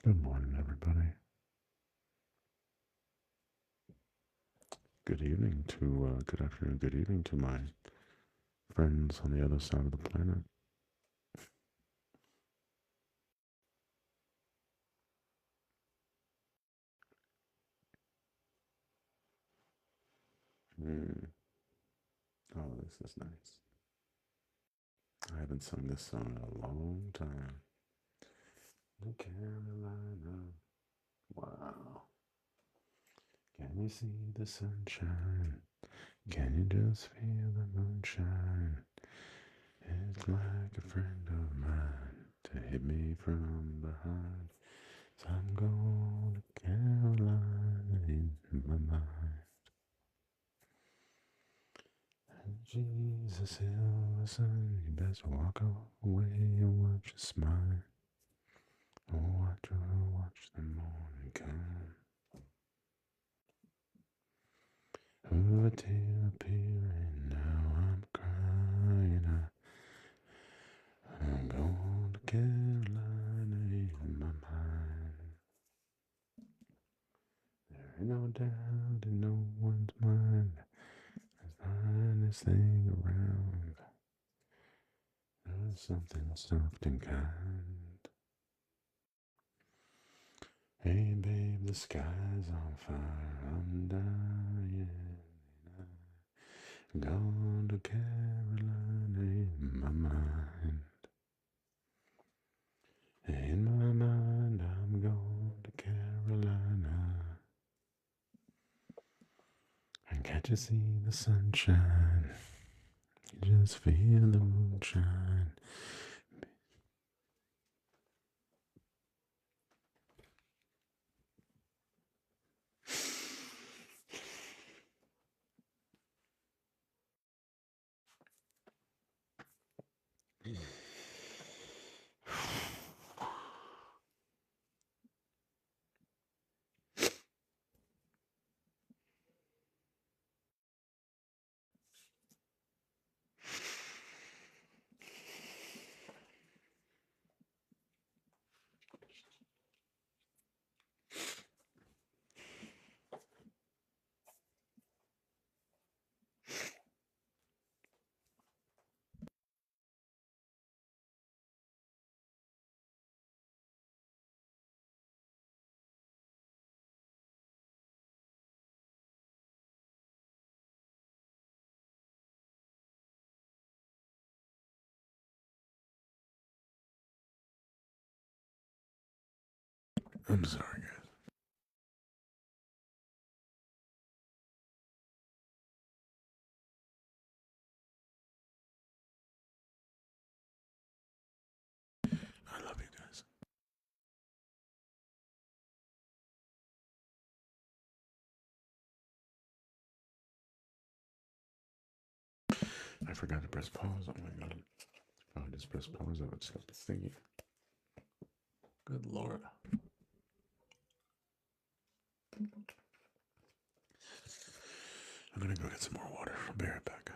Good morning, everybody. Good evening to, good afternoon, good evening to my friends on the other side of the planet. Oh, this is nice. I haven't sung this song in a long time. The Carolina. Wow. Can you see the sunshine? Can you just feel the moonshine? It's like a friend of mine to hit me from behind. So I'm going to Carolina in my mind. And Jesus, Silverson, you best walk away and watch your smile. Oh, watch the morning come. Oh, a tear appearing, now I'm crying. I'm going to Carolina in my mind. There ain't no doubt in no one's mind. The finest thing around. There's something soft and kind. Hey babe, the sky's on fire. I'm dying. Gone to Carolina in my mind. In my mind, I'm going to Carolina. And can't you see the sunshine? You just feel the moonshine. I'm sorry, guys. I love you guys. I forgot to press pause. Oh my god. If I just press pause, I would stop the thingy. Good lord. I'm gonna go get some more water. I'll be right back.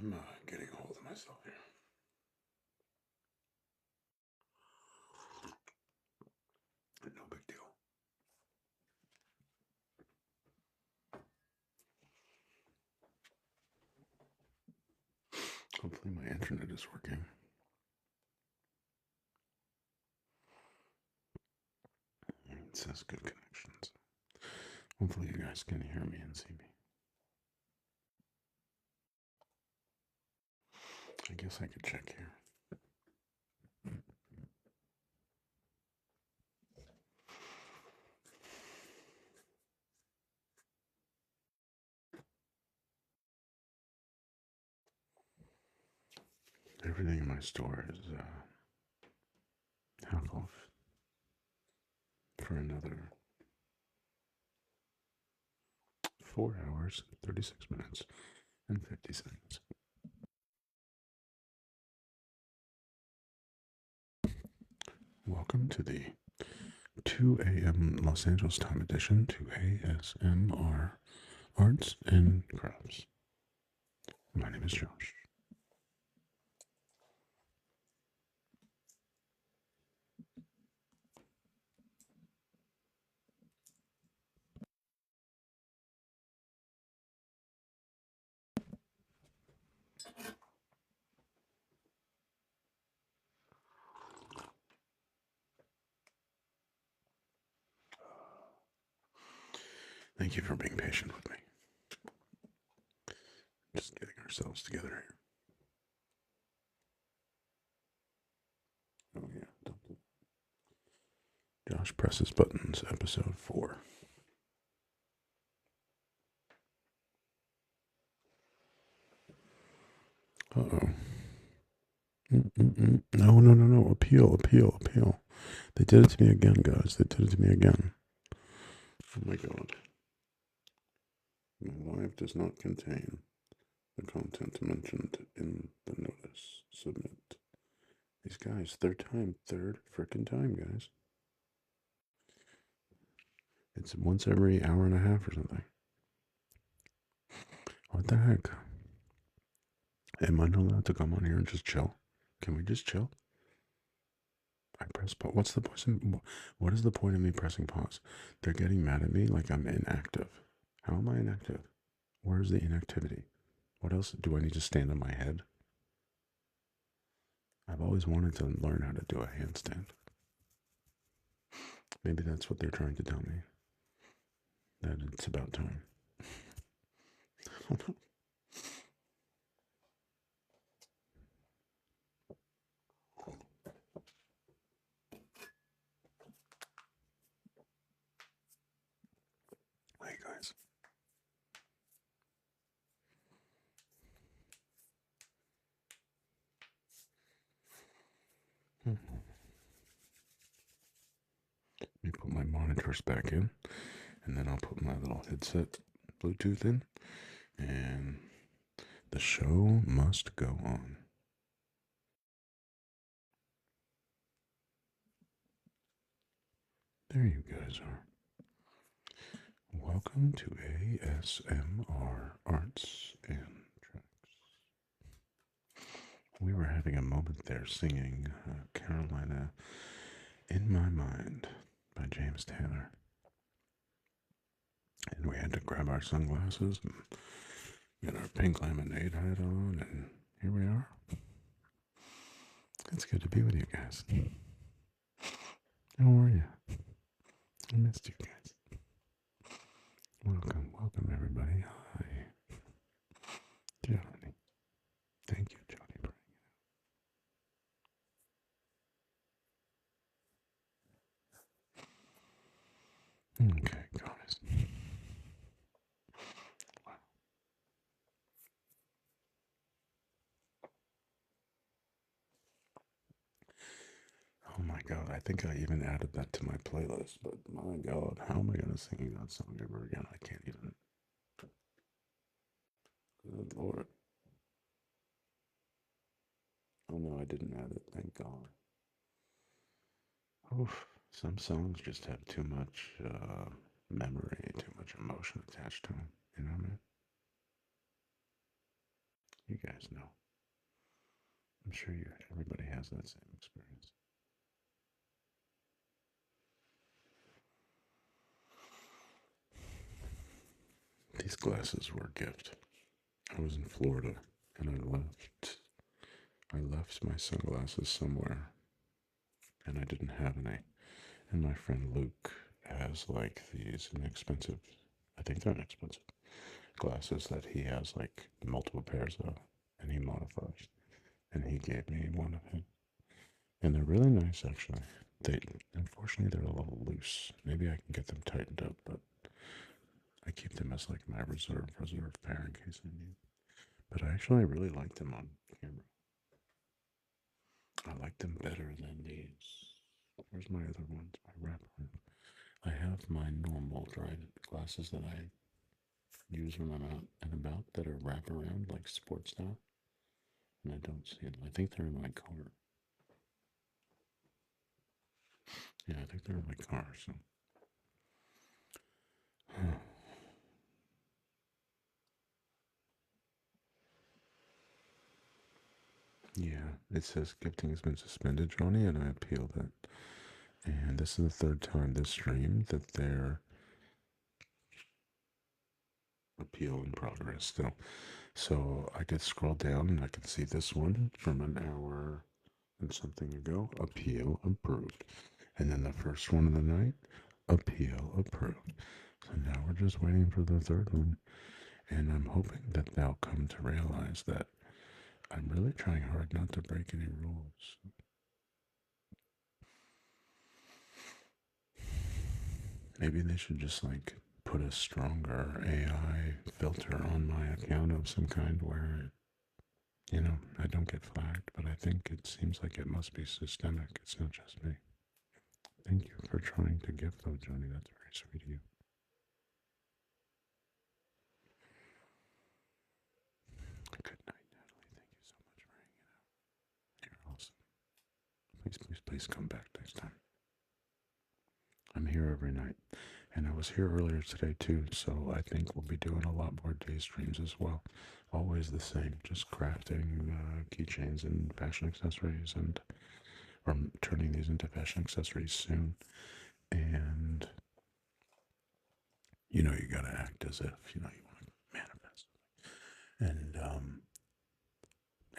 I'm getting a hold of myself here. No big deal. Hopefully my internet is working. It says good connections. Hopefully you guys can hear me and see me. I guess I could check here. Everything in my store is half off for another 4 hours, 36 minutes, and 50 seconds. Welcome to the 2 a.m. Los Angeles time edition to ASMR Arts and Crafts. My name is Josh. Thank you for being patient with me. Just getting ourselves together here. Oh yeah. Josh Presses Buttons, episode 4. Uh-oh. No. Appeal. They did it to me again, guys. They did it to me again. Oh my god. My live does not contain the content mentioned in the notice. Submit. These guys, third frickin' time, guys. It's once every hour and a half or something. What the heck? Am I not allowed to come on here and just chill? Can we just chill? I press pause. What's the point? What is the point of me pressing pause? They're getting mad at me like I'm inactive. How am I inactive? Where's the inactivity? What else? Do I need to stand on my head? I've always wanted to learn how to do a handstand. Maybe that's what they're trying to tell me. That it's about time. I don't know. Hey guys. Let me put my monitors back in, and then I'll put my little headset Bluetooth in, and the show must go on. There you guys are. Welcome to ASMR Arts and Tracks. We were having a moment there singing Carolina in My Mind by James Taylor. And we had to grab our sunglasses and get our pink lemonade hat on, and here we are. It's good to be with you guys. How are you? I missed you guys. Welcome everybody. Hi. Johnny. Thank you, Johnny, for hanging out. Okay, guys. Wow. Oh my god, I think I even added that to my playlist, but my god, how am I gonna sing that song ever again? I can't even. Good lord. Oh no, I didn't add it, thank god. Oof. Some songs just have too much memory, too much emotion attached to them. You know what I mean? You guys know. I'm sure everybody has that same experience. These glasses were a gift. I was in Florida and I left my sunglasses somewhere and I didn't have any. And my friend Luke has like these inexpensive, I think they're inexpensive glasses that he has like multiple pairs of and he modifies. And he gave me one of his. And they're really nice actually. They unfortunately they're a little loose. Maybe I can get them tightened up, but I keep them as like my reserve pair in case I need. But I actually really like them on camera. I like them better than these. Where's my other ones? My wrapper. I have my normal dried glasses that I use when I'm out and about that are wraparound like sports style. And I don't see them. I think they're in my car. Yeah, I think they're in my car. So. Yeah, it says gifting has been suspended, Johnny, and I appealed it. And this is the third time this stream that they're appeal in progress still. So I did scroll down and I can see this one from an hour and something ago. Appeal approved. And then the first one of the night, appeal approved. So now we're just waiting for the third one. And I'm hoping that they'll come to realize that I'm really trying hard not to break any rules. Maybe they should just like put a stronger AI filter on my account of some kind where, I don't get flagged, but I think it seems like it must be systemic. It's not just me. Thank you for trying to gift though, Johnny. That's very sweet of you. Good night, Natalie. Thank you so much for hanging out. You're awesome. Please come back next time. I'm here every night. And I was here earlier today too, so I think we'll be doing a lot more day streams as well. Always the same, just crafting keychains and fashion accessories, or turning these into fashion accessories soon. And you gotta act as if you want to manifest. And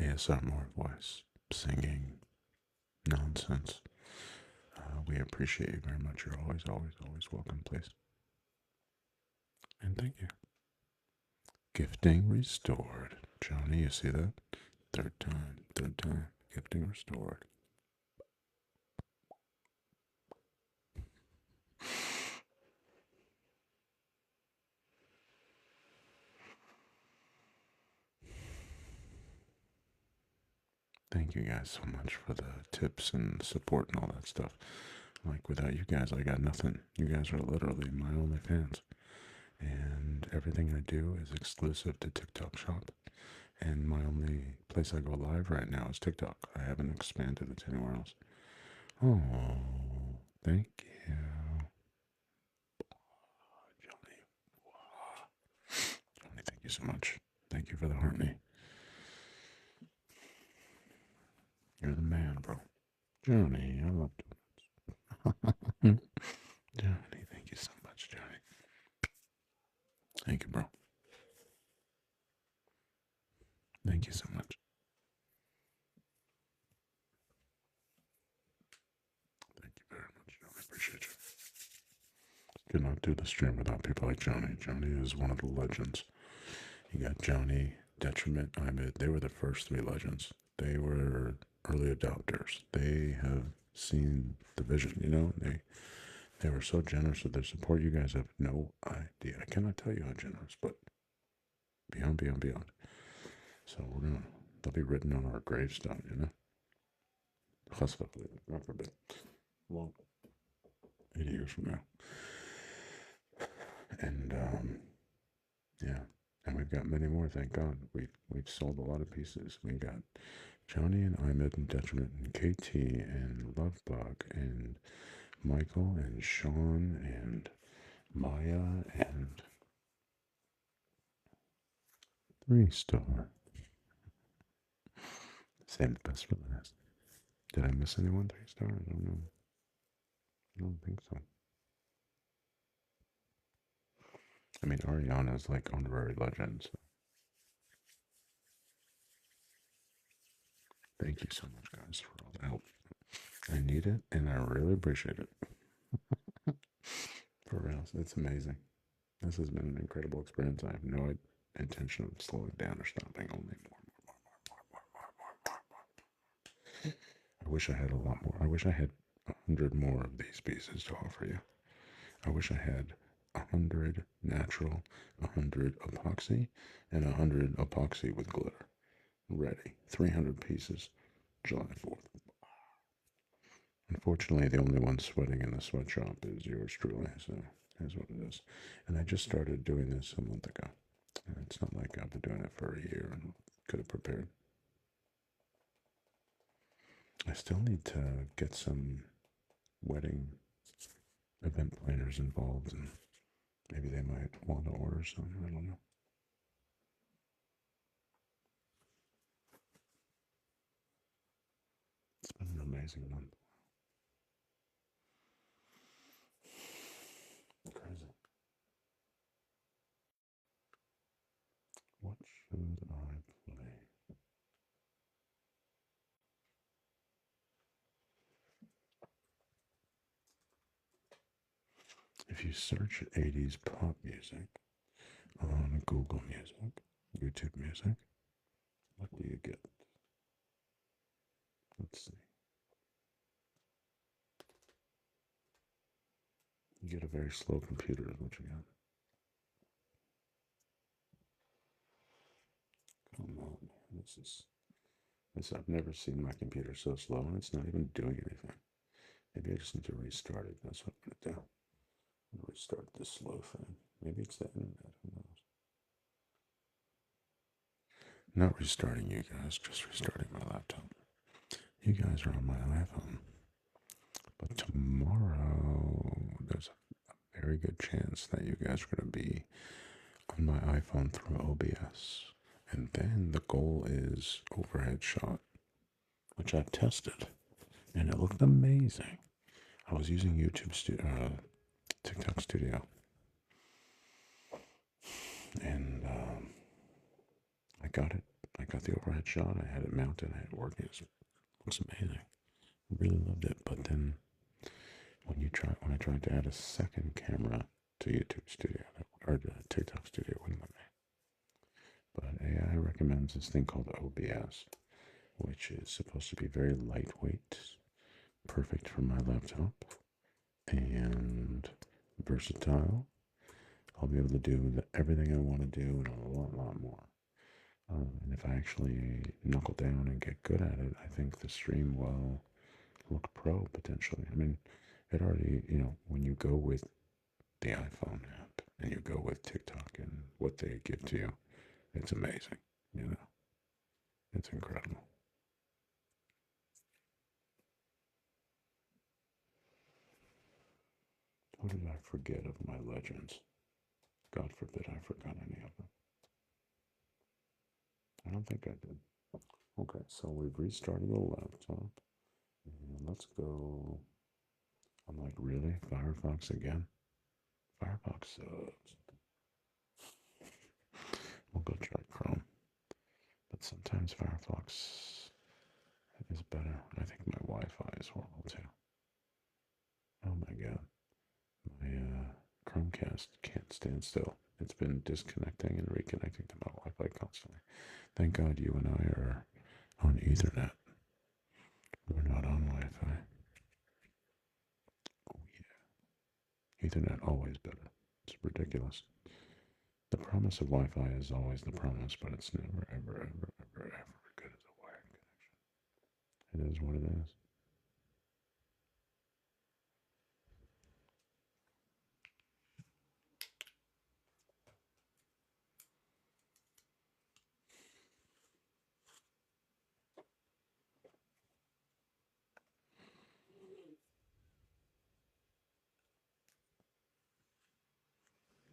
ASMR voice, singing, nonsense. We appreciate you very much. You're always, always, always welcome, please. And thank you. Gifting restored. Johnny, you see that? Third time. Gifting restored. Thank you guys so much for the tips and support and all that stuff. Like, without you guys, I got nothing. You guys are literally my only fans. And everything I do is exclusive to TikTok Shop. And my only place I go live right now is TikTok. I haven't expanded it anywhere else. Oh, thank you. Johnny. Johnny, thank you so much. Thank you for the harmony. You're the man, bro. Johnny, I love you. Johnny, thank you so much, Johnny. Thank you, bro. Thank you so much. Thank you very much, Johnny. I appreciate you. Could not do the stream without people like Johnny. Johnny is one of the legends. You got Johnny, Detriment, Imid. They were the first three legends. They were early adopters. They have seen the vision, they were so generous with their support. You guys have no idea. I cannot tell you how generous, but beyond. So they'll be written on our gravestone, God forbid. Well, 80 years from now. And yeah, and we've got many more. Thank God. We've sold a lot of pieces. We got Johnny and Imid and Detriment and KT and Lovebug and Michael and Sean and Maya and 3 Star. Save the best for last. Did I miss anyone? 3-star? I don't know. I don't think so. I mean, Ariana's like honorary legend. So. Thank you so much, guys, for all the help. I need it, and I really appreciate it. For real, it's amazing. This has been an incredible experience. I have no intention of slowing down or stopping. Only more. I wish I had a lot more. I wish I had 100 more of these pieces to offer you. I wish I had 100 natural, 100 epoxy, and 100 epoxy with glitter. Ready. 300 pieces, July 4th. Unfortunately, the only one sweating in the sweatshop is yours truly, so that's what it is. And I just started doing this a month ago. And it's not like I've been doing it for a year and could have prepared. I still need to get some wedding event planners involved, and maybe they might want to order some. I don't know. It's been an amazing month. Crazy. What should I play? If you search 80s pop music on Google Music, YouTube Music, what do you get? Let's see. You get a very slow computer, is what you got. Come on, this. I've never seen my computer so slow, and it's not even doing anything. Maybe I just need to restart it. That's what I'm gonna do. I'm gonna restart this slow thing. Maybe it's the internet. Who knows? Not restarting you guys, just restarting my laptop. You guys are on my iPhone. But tomorrow, there's a very good chance that you guys are going to be on my iPhone through OBS. And then the goal is overhead shot, which I've tested. And it looked amazing. I was using TikTok Studio. And I got it. I got the overhead shot. I had it mounted. I had it working. It looks amazing. I really loved it. But then when I tried to add a second camera to YouTube Studio or to TikTok Studio, wouldn't let me. But AI recommends this thing called OBS, which is supposed to be very lightweight, perfect for my laptop, and versatile. I'll be able to do everything I want to do and a lot more. And if I actually knuckle down and get good at it, I think the stream will look pro potentially. I mean, it already, when you go with the iPhone app and you go with TikTok and what they give to you, it's amazing. It's incredible. What did I forget of my legends? God forbid I forgot any of them. I don't think I did. Okay, so we've restarted the laptop. And let's go. I'm like, really? Firefox again? Firefox sucks. We'll go try Chrome. But sometimes Firefox is better. I think my Wi-Fi is horrible too. Oh my god. My Chromecast can't stand still. It's been disconnecting and reconnecting to my Wi-Fi constantly. Thank God you and I are on Ethernet. We're not on Wi-Fi. Oh yeah. Ethernet always better. It's ridiculous. The promise of Wi-Fi is always the promise, but it's never, ever good as a wired connection. It is what it is.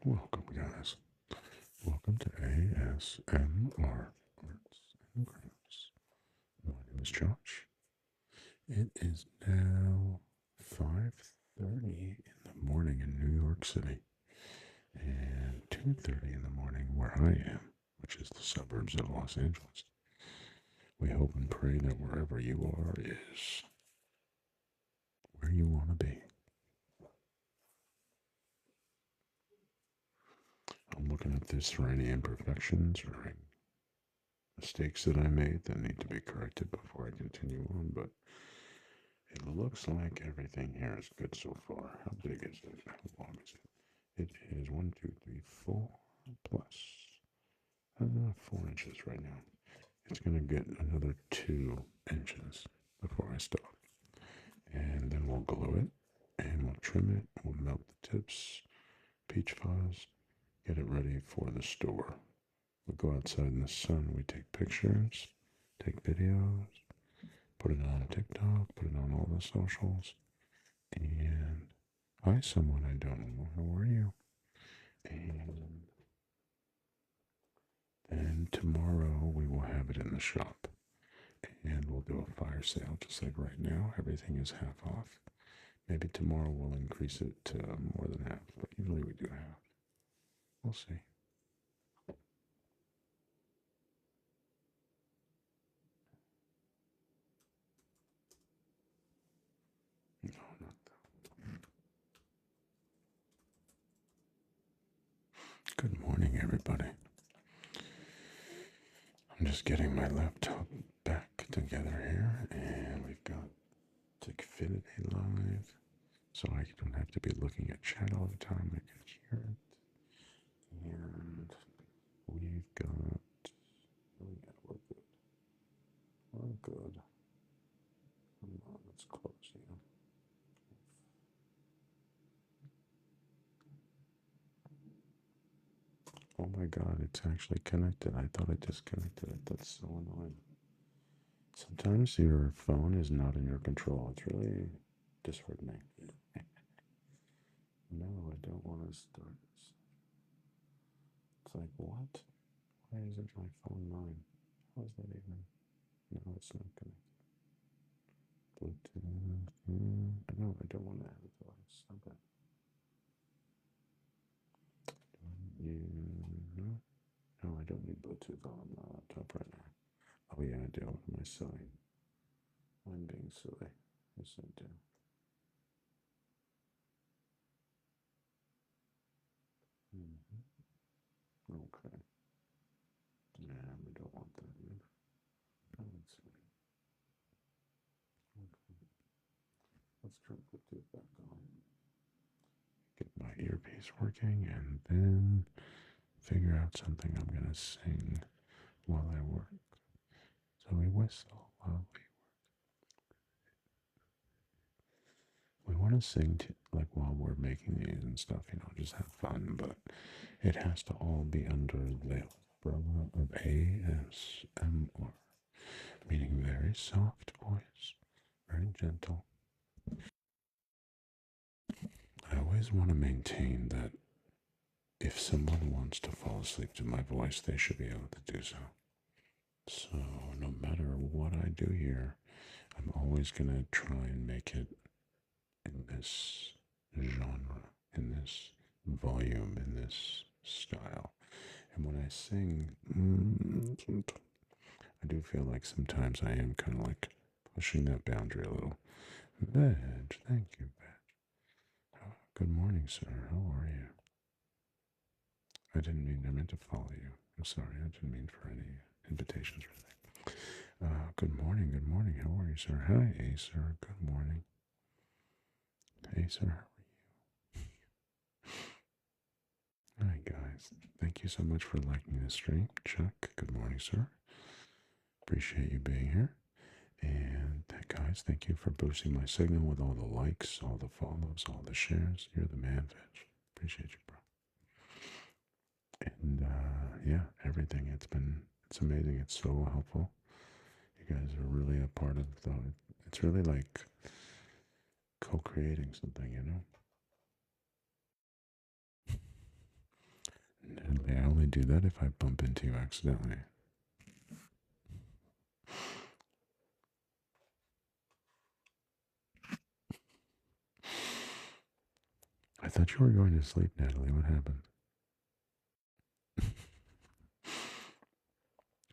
Welcome, guys. Welcome to ASMR Arts and Crafts. My name is Josh. It is now 5:30 in the morning in New York City and 2:30 in the morning where I am, which is the suburbs of Los Angeles. We hope and pray that wherever you are is where you want to be. I'm looking at this for any imperfections or mistakes that I made that need to be corrected before I continue on, but it looks like everything here is good so far. How big is it? How long is it? It is 1, 2, 3, 4 plus 4 inches right now. It's going to get another 2 inches before I stop. And then we'll glue it and we'll trim it. We'll melt the tips, peach fuzz, get it ready for the store. We go outside in the sun, we take pictures, take videos, put it on TikTok, put it on all the socials. And hi, someone I don't know. How are you? And then tomorrow we will have it in the shop. And we'll do a fire sale just like right now. Everything is half off. Maybe tomorrow we'll increase it to more than half, but usually we do half. We'll see. No, not that. Good morning, everybody. I'm just getting my laptop back together here, and we've got Tickfinity Live, so I don't have to be looking at chat all the time. I can hear it. And we've got, oh yeah, we're good. We're good. Come on, let's close here. Oh my god, it's actually connected. I thought I disconnected it. That's so annoying. Sometimes your phone is not in your control. It's really disheartening. No, I don't want to start this. It's like, what? Why isn't my phone mine? How is that even? No, it's not connected. Bluetooth. No, I don't want to add it to it. Stop it. No, I don't need Bluetooth on my laptop right now. Oh yeah, I do. What am I silly? I'm being silly. Yes, I do. Okay. Yeah, we don't want that. Oh, let's see. Okay. Let's turn Bluetooth back on. Get my earpiece working and then figure out something I'm going to sing while I work. So we whistle while we work. We want to sing like while we're making these and stuff, just have fun, but it has to all be under the umbrella of ASMR, meaning very soft voice, very gentle. I always want to maintain that if someone wants to fall asleep to my voice, they should be able to do so. So no matter what I do here, I'm always going to try and make it in this genre, in this volume, in this style. And when I sing, I do feel like sometimes I am kind of like pushing that boundary a little. Veg, thank you, Veg. Oh, good morning, sir. How are you? I didn't mean, I meant to follow you. I'm sorry, I didn't mean for any invitations or anything. Good morning, good morning. How are you, sir? Hi, Acer. Good morning. Acer, how are you? Hi, guys. Thank you so much for liking the stream. Chuck, good morning, sir. Appreciate you being here. And guys, thank you for boosting my signal with all the likes, all the follows, all the shares. You're the man, Veg. Appreciate you, bro. And yeah, everything. It's amazing. It's so helpful. You guys are really a part of the. It's really like co-creating something, Natalie, I only do that if I bump into you accidentally. I thought you were going to sleep, Natalie. What happened?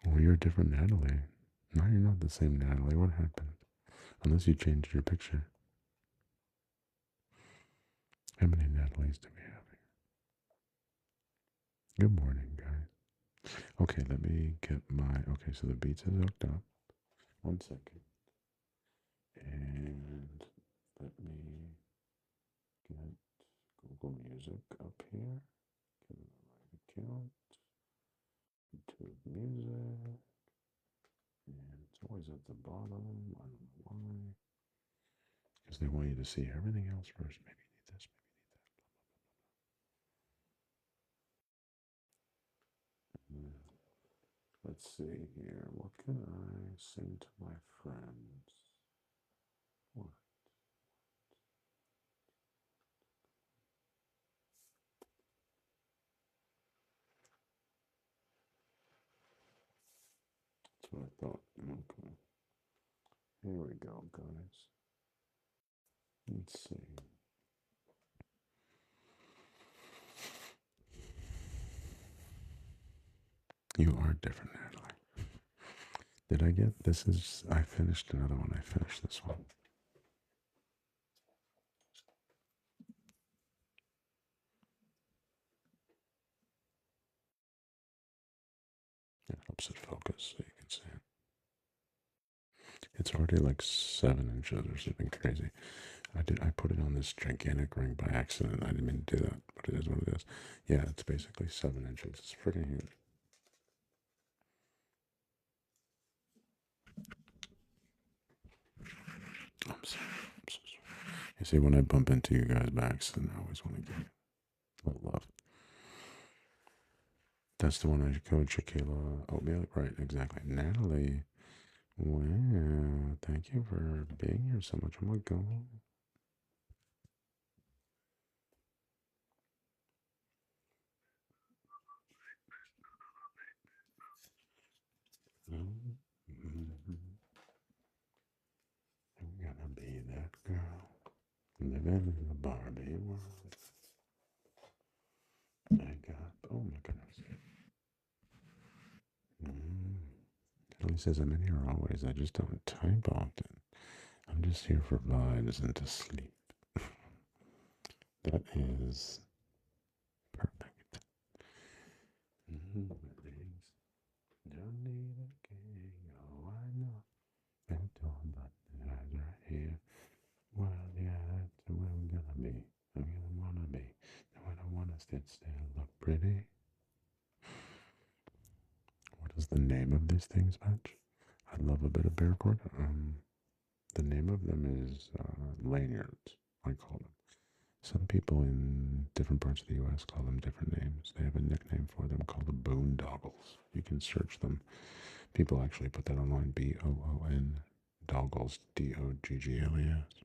Well, you're a different Natalie. No, you're not the same Natalie. What happened? Unless you changed your picture. How many Natalies do we have here? Good morning, guys. Okay, let me get my. Okay, so the beats is hooked up. 1 second. And let me get Google Music up here. Get the right account. YouTube Music. And it's always at the bottom. I don't know why. Because they want you to see everything else first. Maybe you need this, maybe you need that. Let's see here. What can I sing to my friends? What? That's what I thought. Okay. Here we go, guys. Let's see. You are different, Natalie. Did I get this? I finished another one. I finished this one. It helps it focus so you can see it. It's already like 7 inches or something crazy. I put it on this gigantic ring by accident. I didn't mean to do that, but it is what it is. Yeah, it's basically 7 inches. It's freaking huge. I'm sorry. I'm so sorry. You see, when I bump into you guys by accident, I always want to give you a little love. That's the one I code Shaquilla Oatmeal. Right, exactly. Natalie. Wow. Thank you for being here so much. Oh my god. Mm-hmm. I'm gonna be that girl. Living in a Barbie world. I got. Oh my goodness. Natalie says I'm in here always. I just don't type often. I'm just here for vibes and to sleep. That is perfect. Don't need a king. Oh, I know. And all but the eyes are here. Well, yeah, that's where I'm gonna be. I'm gonna wanna be. And when I wanna sit still, look pretty. What is the name of these things, Patch? I love a bit of paracord. The name of them is lanyards, I call them. Some people in different parts of the U.S. call them different names. They have a nickname for them called the boondoggles. You can search them. People actually put that online, B-O-O-N, doggles, D-O-G-G-L-E-S.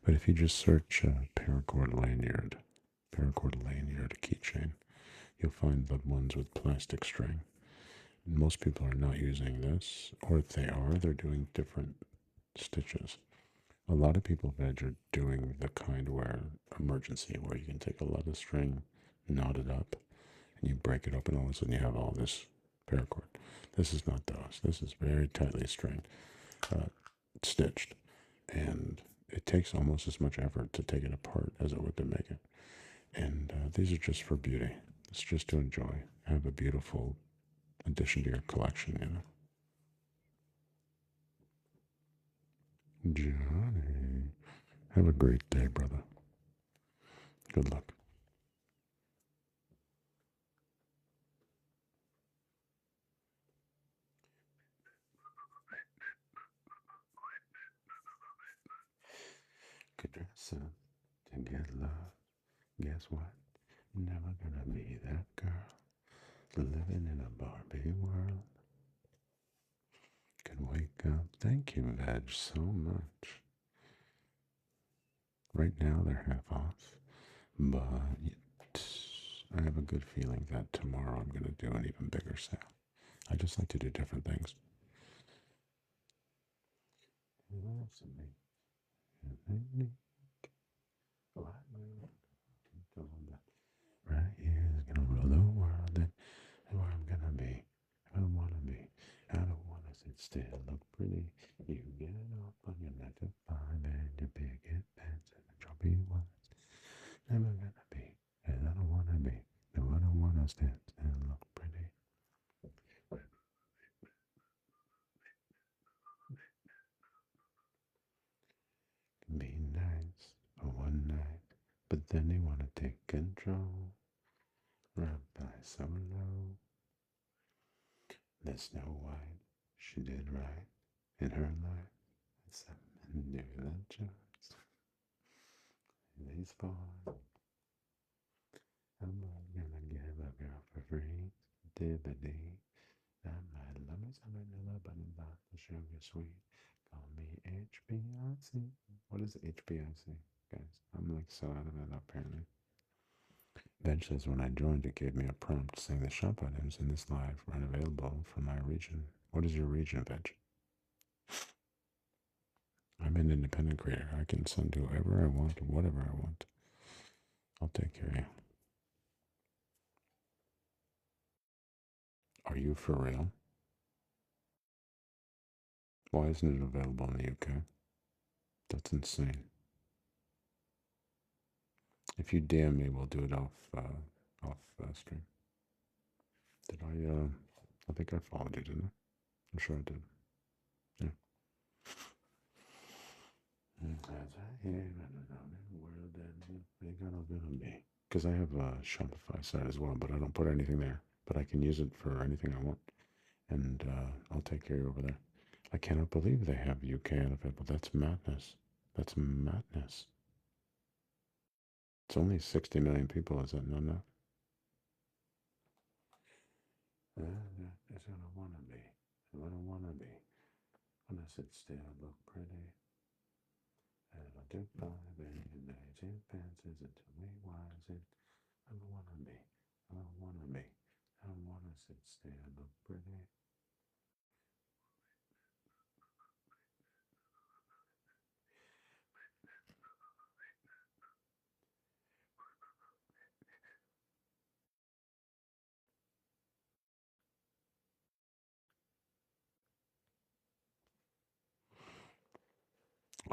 But if you just search paracord lanyard keychain, you'll find the ones with plastic string. Most people are not using this, or if they are, they're doing different stitches. A lot of people, Veg, are doing the kind where emergency, where you can take a lot of string, knot it up, and you break it open, all of a sudden you have all this paracord. This is not those. This is very tightly stringed, stitched, and it takes almost as much effort to take it apart as it would to make it. And these are just for beauty. It's just to enjoy. Have a beautiful addition to your collection, you know. Johnny, have a great day, brother. Good luck. Get dressed up to get love. Guess what? Never gonna be that girl. Living in a Barbie world. Can wake up. Thank you, Veg, so much. Right now they're half off, but I have a good feeling that tomorrow I'm going to do an even bigger sale. I just like to do different things. Right here is gonna rule the world, and where I'm gonna be. I don't wanna be. I don't wanna sit still, look pretty. You get up on your 9 to 5 and your picket pants and the choppy ones. Never gonna be, and I don't wanna be. No, I don't wanna stand still, look pretty. Be nice for one night, but then they wanna take control. Run by so low. The Snow White, she did right in her life. Some knew the choice. These four, I'm not gonna give a girl for free. Dibbity. I might love me some vanilla, but not the sugar sweet. Call me HBIC. What is HBIC, guys? I'm like so out of it apparently. Veg says when I joined, it gave me a prompt saying the shop items in this live are unavailable for my region. What is your region, Veg? I'm an independent creator. I can send whoever I want, whatever I want. I'll take care of you. Are you for real? Why isn't it available in the UK? That's insane. If you DM me, we'll do it off stream. Did I think I followed you, didn't I? I'm sure I did. Yeah. Because I have a Shopify site as well, but I don't put anything there. But I can use it for anything I want, and I'll take care of you over there. I cannot believe they have UK unavailable. That's madness. That's madness. It's only 60 million people. Is that not enough? That's what I want to be. What I want to be. When I sit still, look pretty. And I do five and the chimpanzees until we wise it. I don't want to be. I don't want to be. I don't want to sit still, look pretty.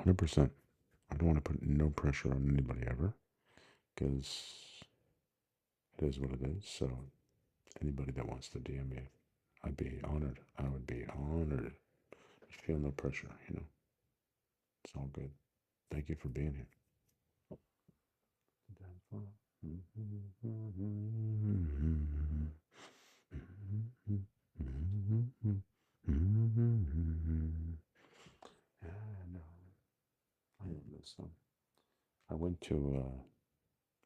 100%. I don't want to put no pressure on anybody ever, because it is what it is. So anybody that wants to DM me, I'd be honored. I would be honored. Just feel no pressure, you know. It's all good. Thank you for being here. Yeah, I know. I love this song. I went to,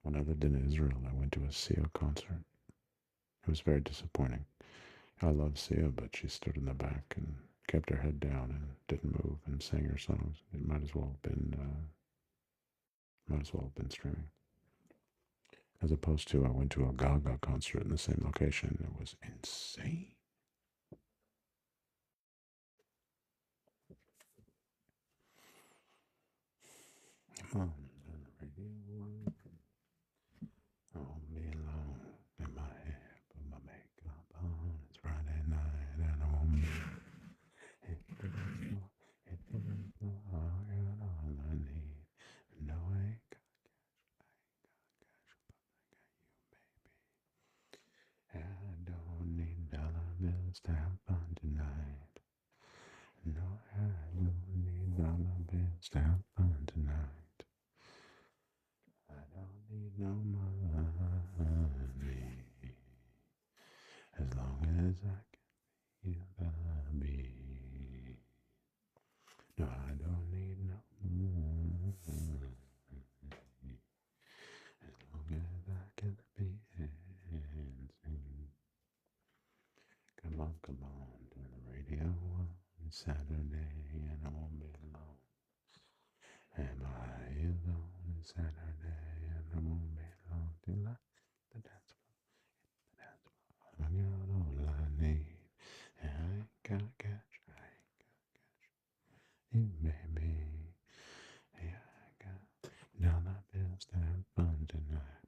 when I lived in Israel, I went to a Sia concert. It was very disappointing. I love Sia, but she stood in the back and kept her head down and didn't move and sang her songs. It might as well have been streaming. As opposed to I went to a Gaga concert in the same location. It was insane. Come on, turn the radio on. I won't be alone in my hair, put my makeup on. It's Friday night and I won't be. Hit the floor, hit the floor. I got all I need. No, I ain't got cash, but I got you, baby. I don't need dollar bills to have fun tonight. No, I don't need dollar bills to have fun tonight. I don't need no money. As long as I can be. No, I don't need no money. As long as I can be dancing. Come on, turn the radio on. It's Saturday and I won't be alone. Am I alone? It's Saturday and I won't be alone. Till I the dance floor, the dance floor. I got all I need. And I ain't got cash, I ain't got cash. You baby, yeah, I got dollar bills to have fun tonight.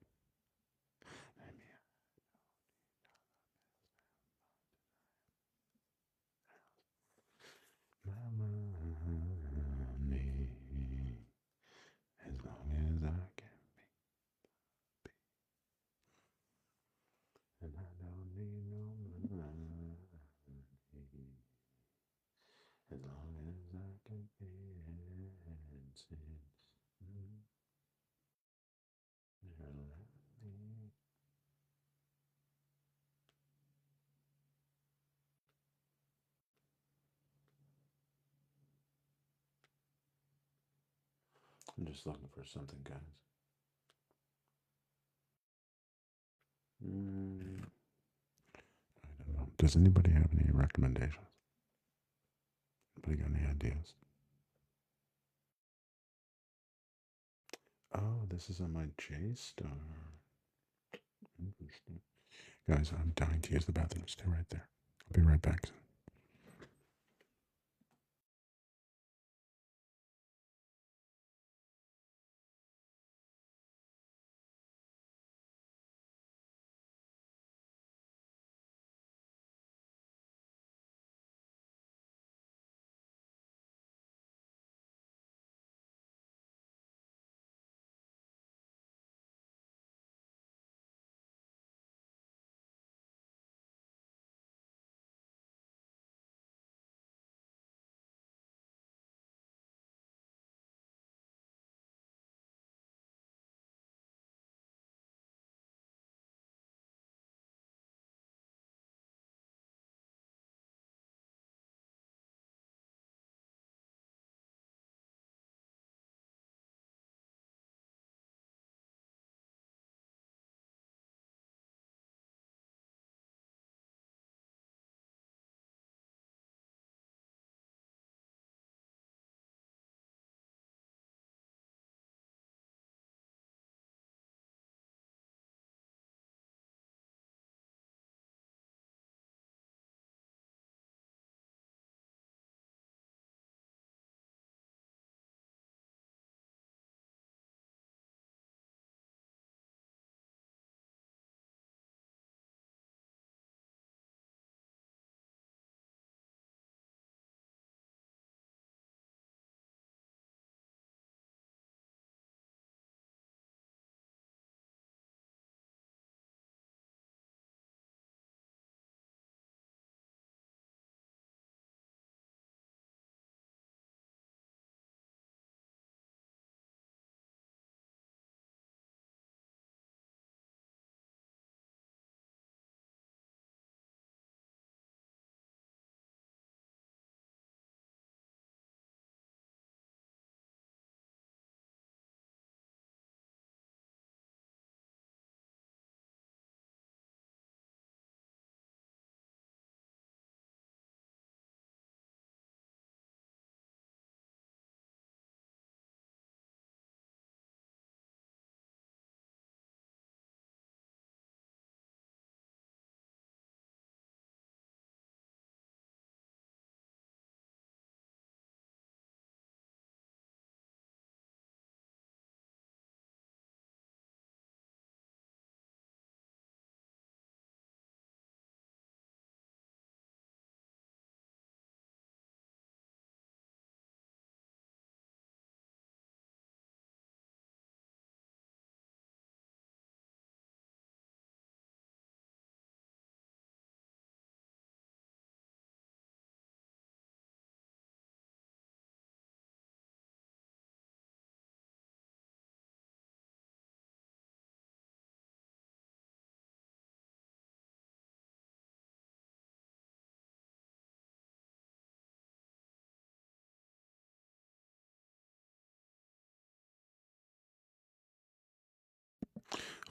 I'm just looking for something, guys. I don't know. Does anybody have any recommendations? Anybody got any ideas? Oh, this is on my J-Star. Interesting. Guys, I'm dying to use the bathroom. Stay right there. I'll be right back.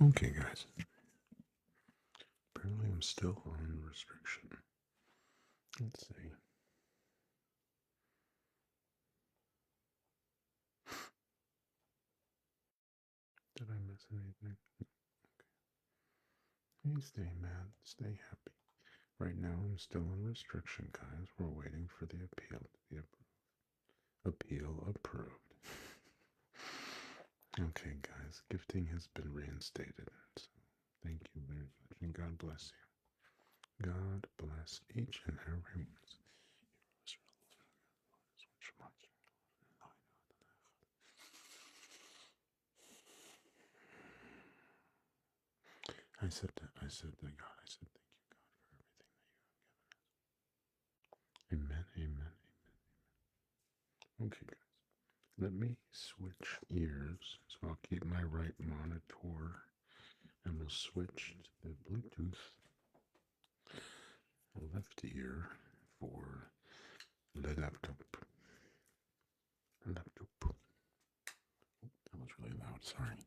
Okay, guys. Apparently, I'm still on restriction. Let's see. Did I miss anything? Hey, stay mad. Stay happy. Right now, I'm still on restriction, guys. We're waiting for the appeal to be approved. Appeal approved. Okay, guys. Gifting has been reinstated. So thank you very much. And God bless you. God bless each and every one. I said to God, I said thank you, God, for everything that you have given us. Amen, amen, amen. Okay, guys. Let me switch ears. So I'll keep my right monitor and we'll switch to the Bluetooth left ear for the laptop. Laptop. sorry.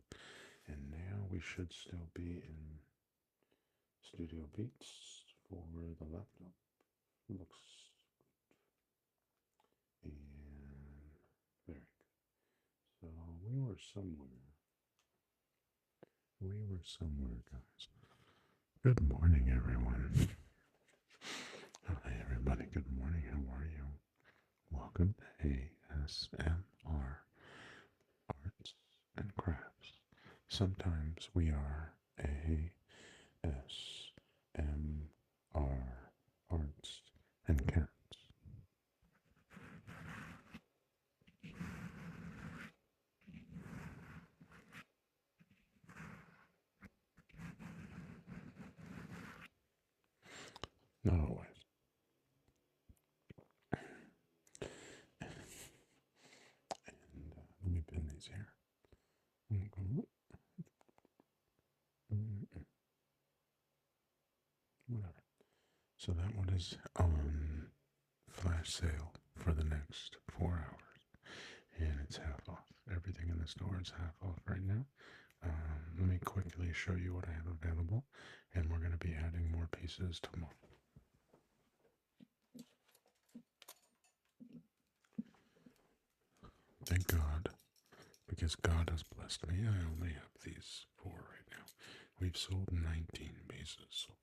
And now we should still be in Studio Beats for the laptop. Looks and very good. So we were somewhere. We were somewhere, guys. Good morning, everyone. Hi, everybody. Good morning. How are you? Welcome to ASMR Arts and Crafts. Sometimes we are ASMR Arts and Cats. Not always. And let me pin these here. Whatever. So that one is on flash sale for the next 4 hours. And it's half off. Everything in the store is half off right now. Let me quickly show you what I have available. And we're going to be adding more pieces tomorrow. Thank God. Because God has blessed me, I only have these 4 right now. We've sold 19 pieces so far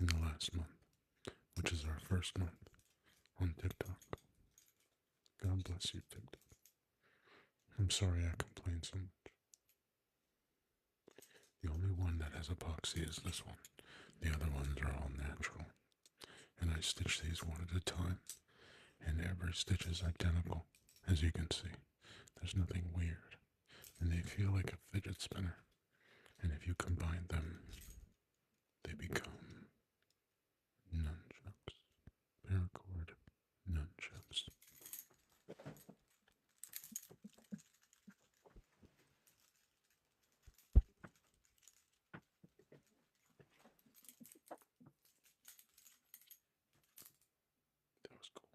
in the last month, which is our first month on TikTok. God bless you, TikTok. I'm sorry I complain so much. The only one that has epoxy is this one. The other ones are all natural. And I stitch these one at a time. And every stitch is identical, as you can see. There's nothing weird. And they feel like a fidget spinner. And if you combine them, they become nunchucks. Paracord nunchucks. That was cool.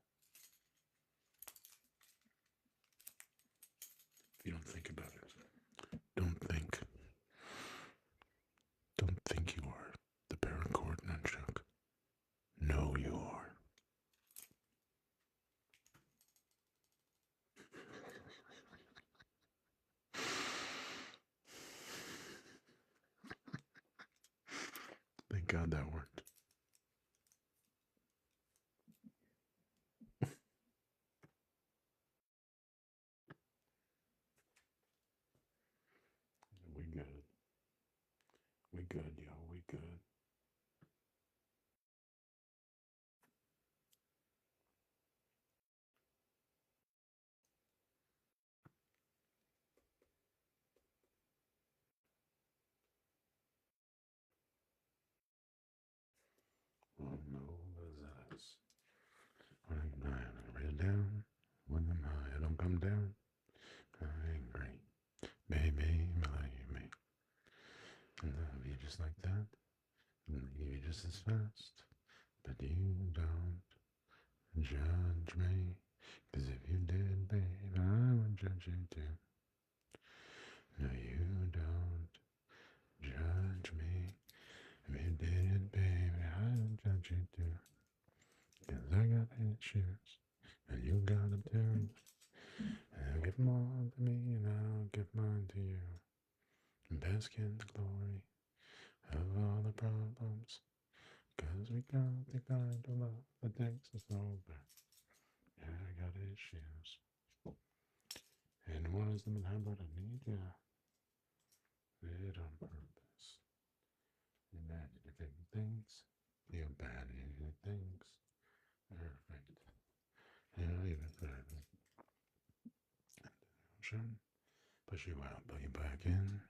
If you don't think about it, don't think you are the paracord nunchuck. No, you are. Thank God that worked. We good. We good, yo. We good. Oh no, what is that? When I read down, when I don't come down, I'm angry. Baby, believe me. And love you just like that. And leave you just as fast. But you don't judge me. 'Cause if you did, babe, I would judge you too. No, you don't judge me. If you did, baby, I would judge you too. 'Cause I got issues, and you got them too. And give more to me, and I'll give mine to you. And bask in the glory of all the problems. 'Cause we got the kind of love that takes us over. Yeah, I got issues. And one is them, how about I need ya? Did on purpose. Imaginative things. You abandoned things. Perfect. And I'll even put it in the ocean. Push you out, put you back in.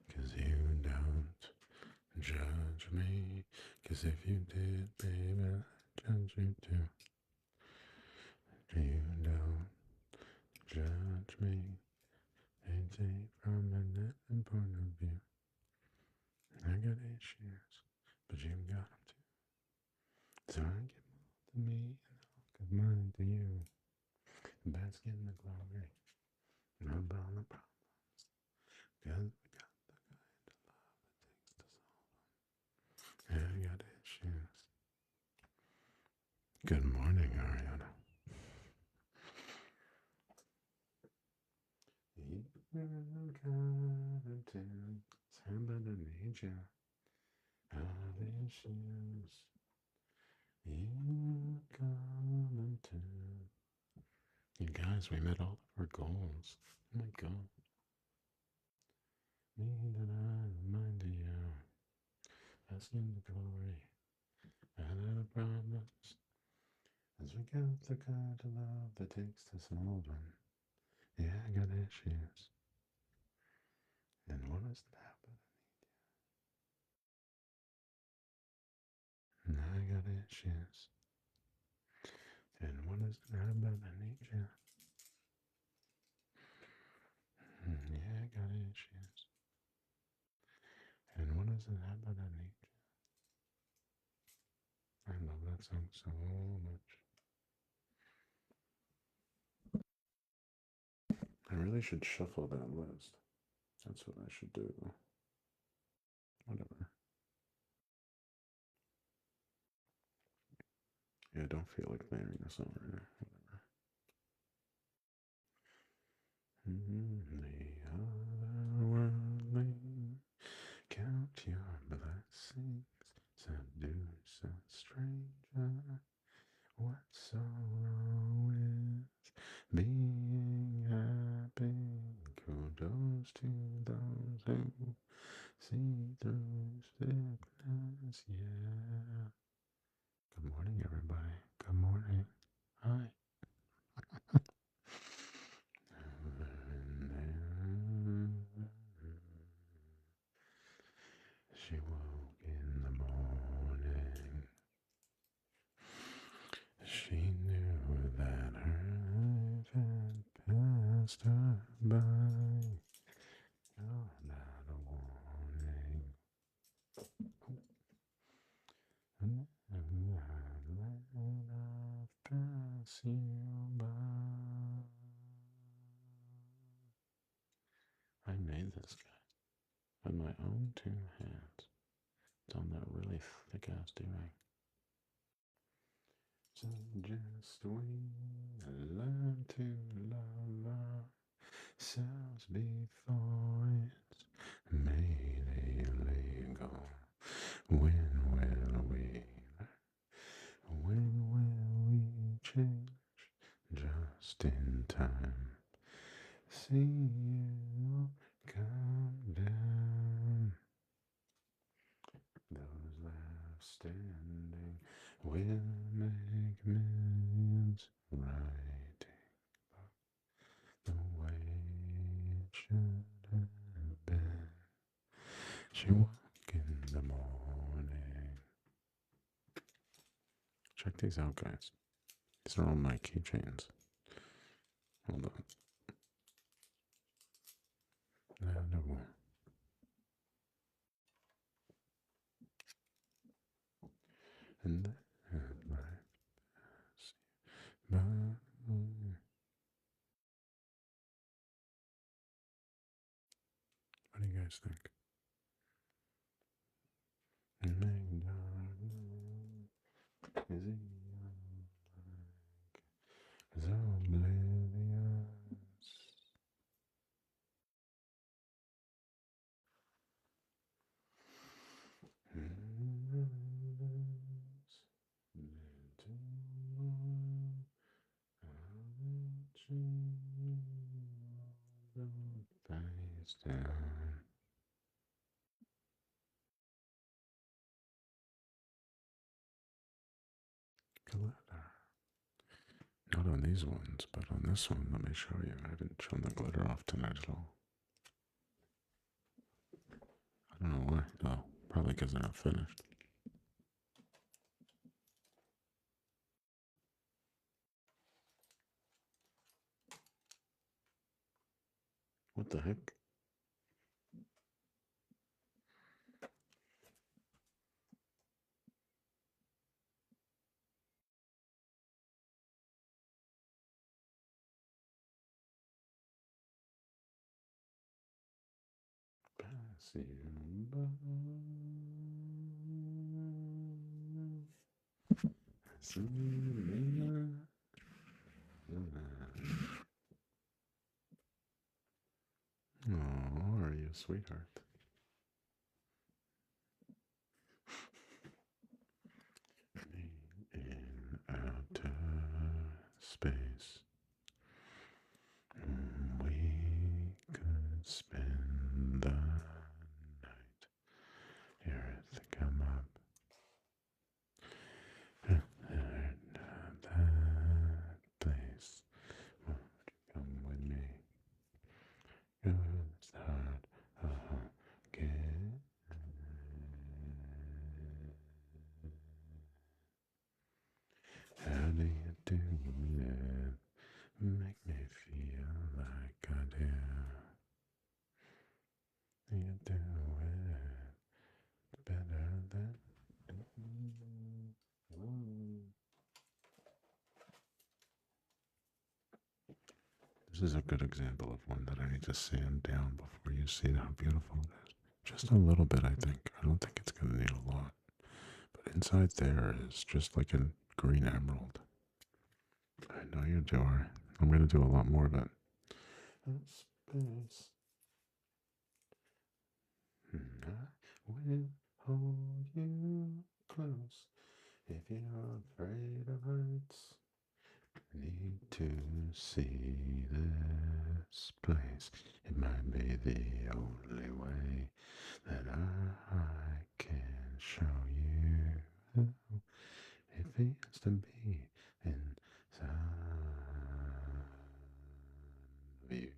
'Cause you don't judge me. 'Cause if you did, baby, I'd judge you too. You don't judge me. And take from a different point of view. I got issues, but you got them too. So I give more to me, and I'll give mine to you. Bask in the glory about the problems. Cause we got the kind of love that takes to solve them. Yeah, I got issues. Good morning, Ariana. You gotta do somebody need you. Have issues. You gonna do. You guys, we met all of our goals. Oh my god. Me that I remind you. Asking the glory. And the promise. As we got the kind of love that takes to solve them. Yeah, I got issues. And what is that happen? And I got issues. And what is that happen? I need you. Yeah, I got issues. And what is it happen? I need you. I love that song so much. I really should shuffle that list. That's what I should do. Whatever. Yeah, I don't feel like layering this over there. Whatever. The other worldly, count your blessings. Seduce a stranger. What's so wrong with being happy? Kudos to those who see through sickness. Yeah. Good morning, everybody. Good morning. Hi. She woke in the morning. She knew that her life had passed her by. Oh, not a warning. And let life pass you by. I made this guy with my own two hands. It's on that really thick ass do-rag. So just we learn to love ourselves before it's made illegal. When will we change just in time? See you come down. Those last standing will make millions, writing the way it should have been. She woke in the morning. Check these out, guys. These are all my keychains. Hold on. No. And then life pass you by. What do you guys think? Make darkness is oblivious. Face down. Glitter. Not on these ones, but on this one, let me show you. I haven't shown the glitter off tonight at all. I don't know why. Oh, probably because they're not finished. What the heck? Simba. Simba. Oh, are you a sweetheart? In outer space, we could spend the night. Earth come up, and that place. Won't you come with me? Good start again. How do you do it? Make me feel like I do. You do it better than. This is a good example of one that I need to sand down before you see how beautiful it is. Just a little bit, I think. I don't think it's going to need a lot. But inside there is just like a green emerald. I know you do. I'm going to do a lot more of it. Space. I will hold you close if you're afraid of heights. Need to see this place. It might be the only way that I can show you. It feels to be inside of you.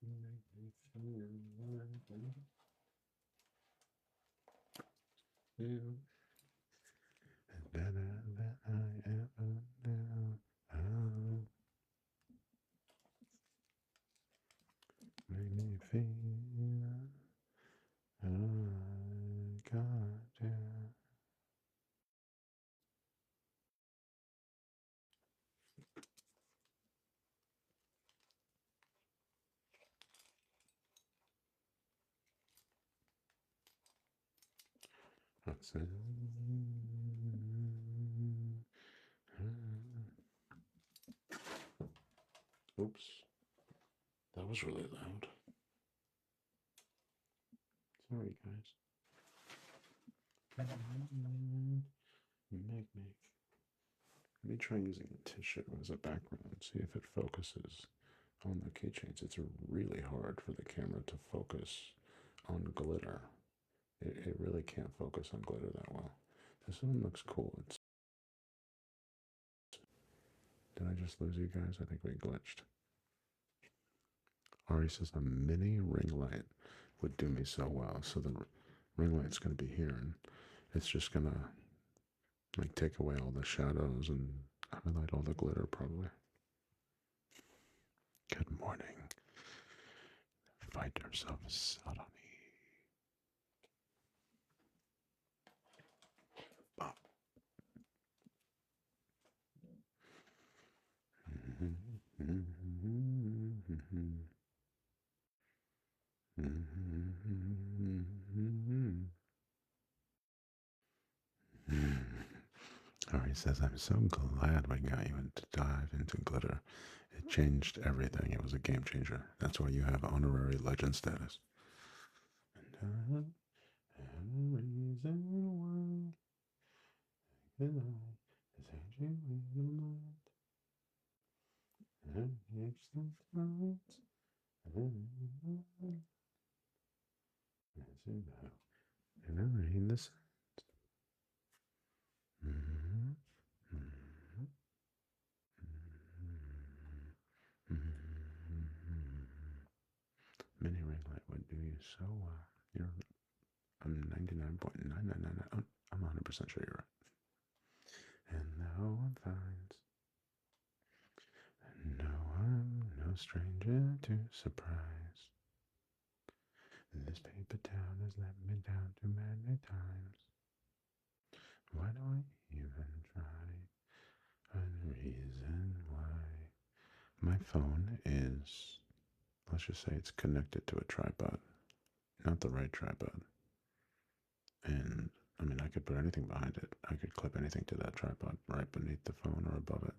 Make me feel like you. Better than I ever knew. Oh, make me feel I got you. What's it? Oops. That was really loud. Sorry, guys. Make. Let me try using a tissue as a background, see if it focuses on the keychains. It's really hard for the camera to focus on glitter. It really can't focus on glitter that well. This one looks cool. Did I just lose you guys? I think we glitched. Ari says a mini ring light would do me so well. So the ring light's going to be here, and it's just going to like take away all the shadows and highlight all the glitter probably. Good morning. Find yourself sodomy. Bop. Ari says, I'm so glad we got you to dive into glitter. It changed everything. It was a game changer. That's why you have honorary legend status. And a reason why could I set you in mind. And it's the times. As you know. And I read the signs. Mini ring light would do you so well. I'm 99.999. I'm 100% sure you're right. And no one finds. And no, I'm no stranger to surprise. This paper town has let me down too many times. Why do I even try? A reason why my phone is, let's just say it's connected to a tripod, not the right tripod. And I mean, I could put anything behind it. I could clip anything to that tripod right beneath the phone or above it.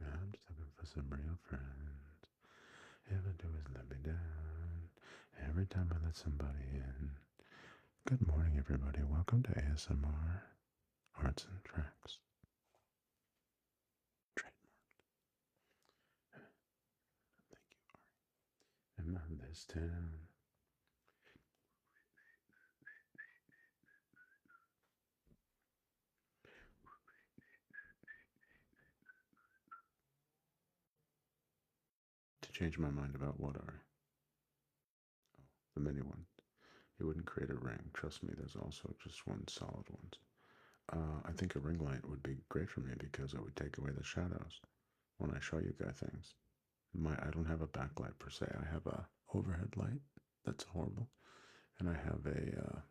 I'm just looking for some real friends. All I do is let me down every time I let somebody in. Good morning, everybody. Welcome to ASMR Arts and Tracks. Trademark. Thank you, Ari. Am I this town? To change my mind about what, Ari? Oh, the mini one. It wouldn't create a ring. Trust me, there's also just one solid one. I think a ring light would be great for me because it would take away the shadows when I show you guys things. I don't have a backlight per se. I have a overhead light that's horrible, and I have a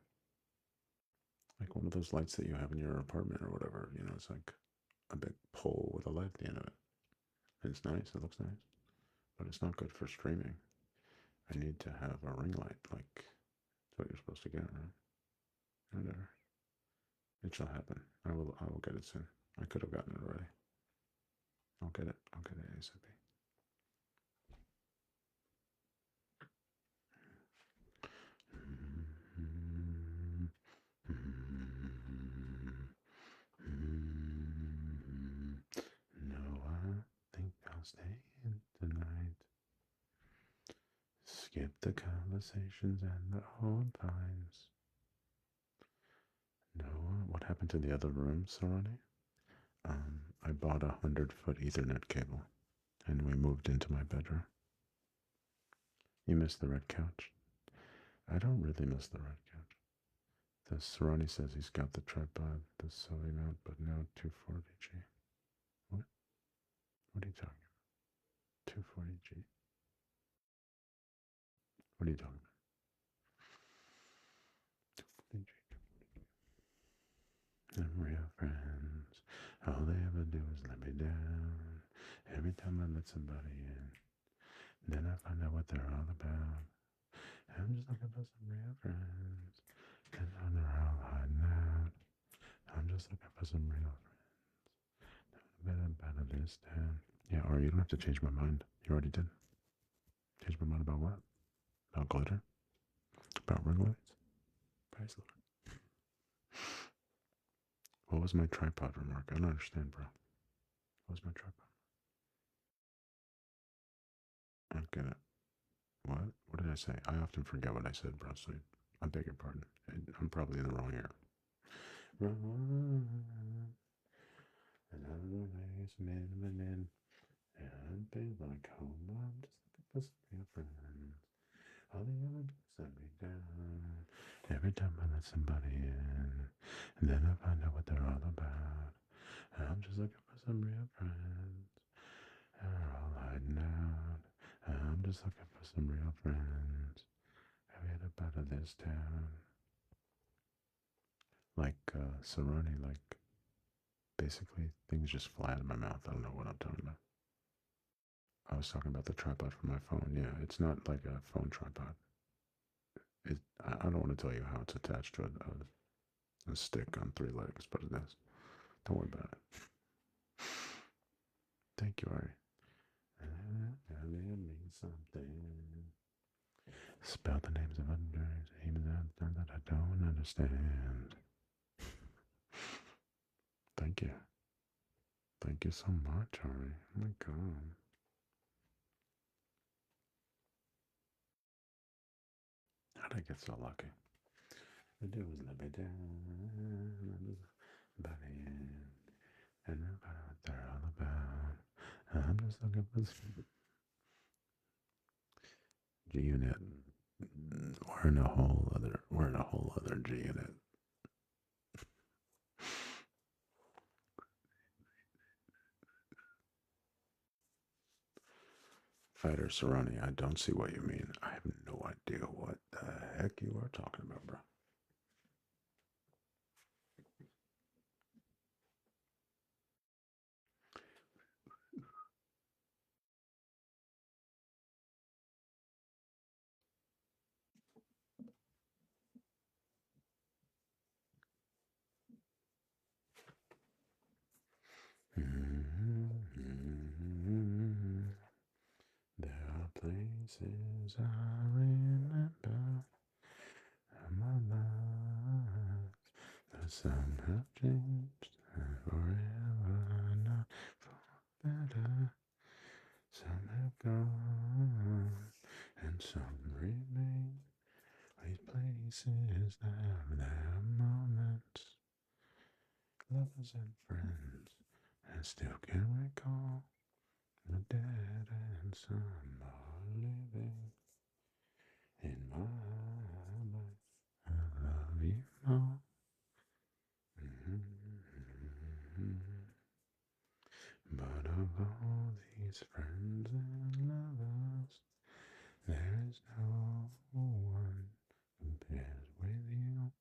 like one of those lights that you have in your apartment or whatever. You know, it's like a big pole with a light at the end of it. It's nice. It looks nice, but it's not good for streaming. I need to have a ring light. Like that's what you're supposed to get, right? Whatever. It shall happen. I will. I will get it soon. I could have gotten it already. I'll get it. I'll get it ASAP. No, I think I'll stay in tonight. Skip the conversations and the old times. No, what happened to the other room, Sarani? I bought 100-foot Ethernet cable, and we moved into my bedroom. You miss the red couch? I don't really miss the red couch. The Sarani says he's got the tripod, the silly mount, but no 240G. What? What are you talking about? 240G? What are you talking about? 240G. And real friends, all they ever do is let me down. Every time I let somebody in, then I find out what they're all about. I'm just looking for some real friends, and they're all hiding out. I'm just looking for some real friends. Better this town. Yeah, or you don't have to change my mind. You already did. Change my mind about what? About glitter? About ring lights? Praise the Lord. What was my tripod remark? I don't understand, bro. What was my tripod? I don't get it. What? What did I say? I often forget what I said, bro, so I beg your pardon. I'm probably in the wrong ear. Run. Another race, man. And be like home. I'm just looking for some real friends. All the other dudes let me down. Every time I let somebody in, and then I find out what they're all about. I'm just looking for some real friends. They're all hiding out. I'm just looking for some real friends. Have you had a bite of this town? Like Saroni, like basically things just fly out of my mouth. I don't know what I'm talking about. I was talking about the tripod for my phone. Yeah, it's not like a phone tripod. I don't want to tell you how it's attached to a stick on 3 legs, but it is. Don't worry about it. Thank you, Ari. It means something. Spell the names of others, even that I don't understand. Thank you. Thank you so much, Ari. Oh my god. How'd I get so lucky? The dude was let me down, buddy, and about what they're all about. I'm just looking for some G Unit. We're in a whole other G Unit. Fighter Sarani, I don't see what you mean. I have no idea what the heck you are talking about, bro. places I remember my life. The sun have changed forever, not for better. Some have gone and some remain. These places have their moments. Lovers and friends, I still can recall the dead and some are living in my life. I love you more. But of all these friends and lovers, there is no one compares with you,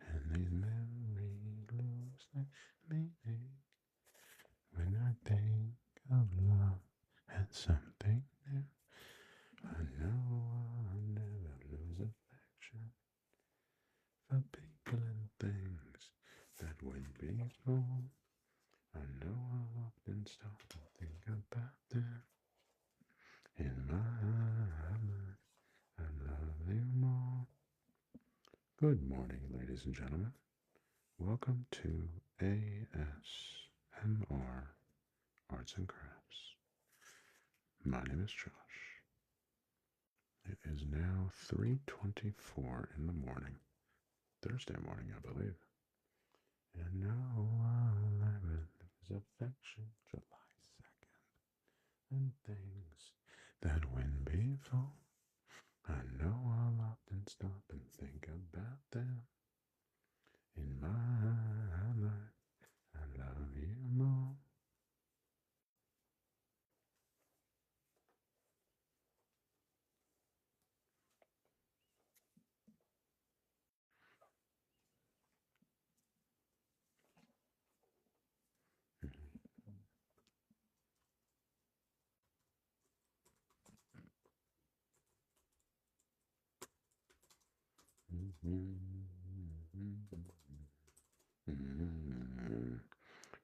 and these memories lose their meaning when I think of love and something new. I know I'll never lose affection for people and things that went before. I know I'll often stop and think about them in my life. I love you more. Good morning, ladies and gentlemen. Welcome to ASMR Arts and Crafts. My name is Josh. It is now 3:24 in the morning, Thursday morning, I believe. And now all I will is affection, July 2nd, and things that went before. I know I'll often stop and think about them in my life. I love you more.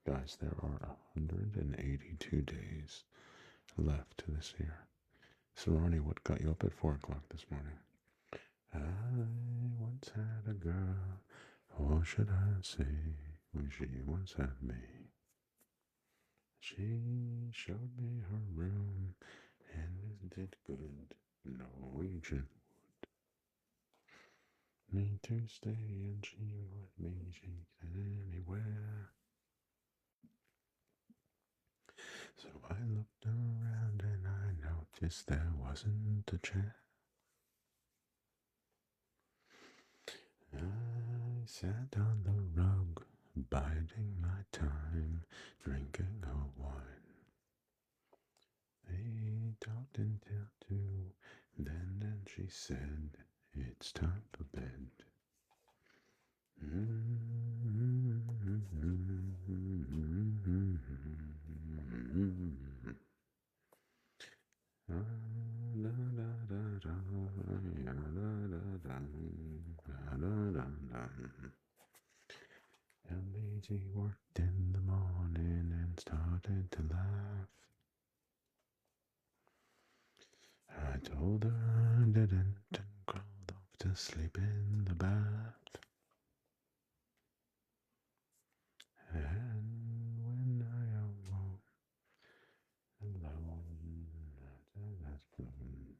Guys, there are 182 days left to this year. So, Ronnie, what got you up at 4 o'clock this morning? I once had a girl, or should I say, when she once had me. She showed me her room, and isn't it good? Norwegian wood. Me to stay, and she would me, she said anywhere. So I looked around and I noticed there wasn't a chair. I sat on the rug, biding my time, drinking her wine. They talked until 2, then she said, it's time for bed. LBG worked in the morning and started to laugh. I told her I didn't and crawled off to sleep in the bath. And when I awoke alone after that flown,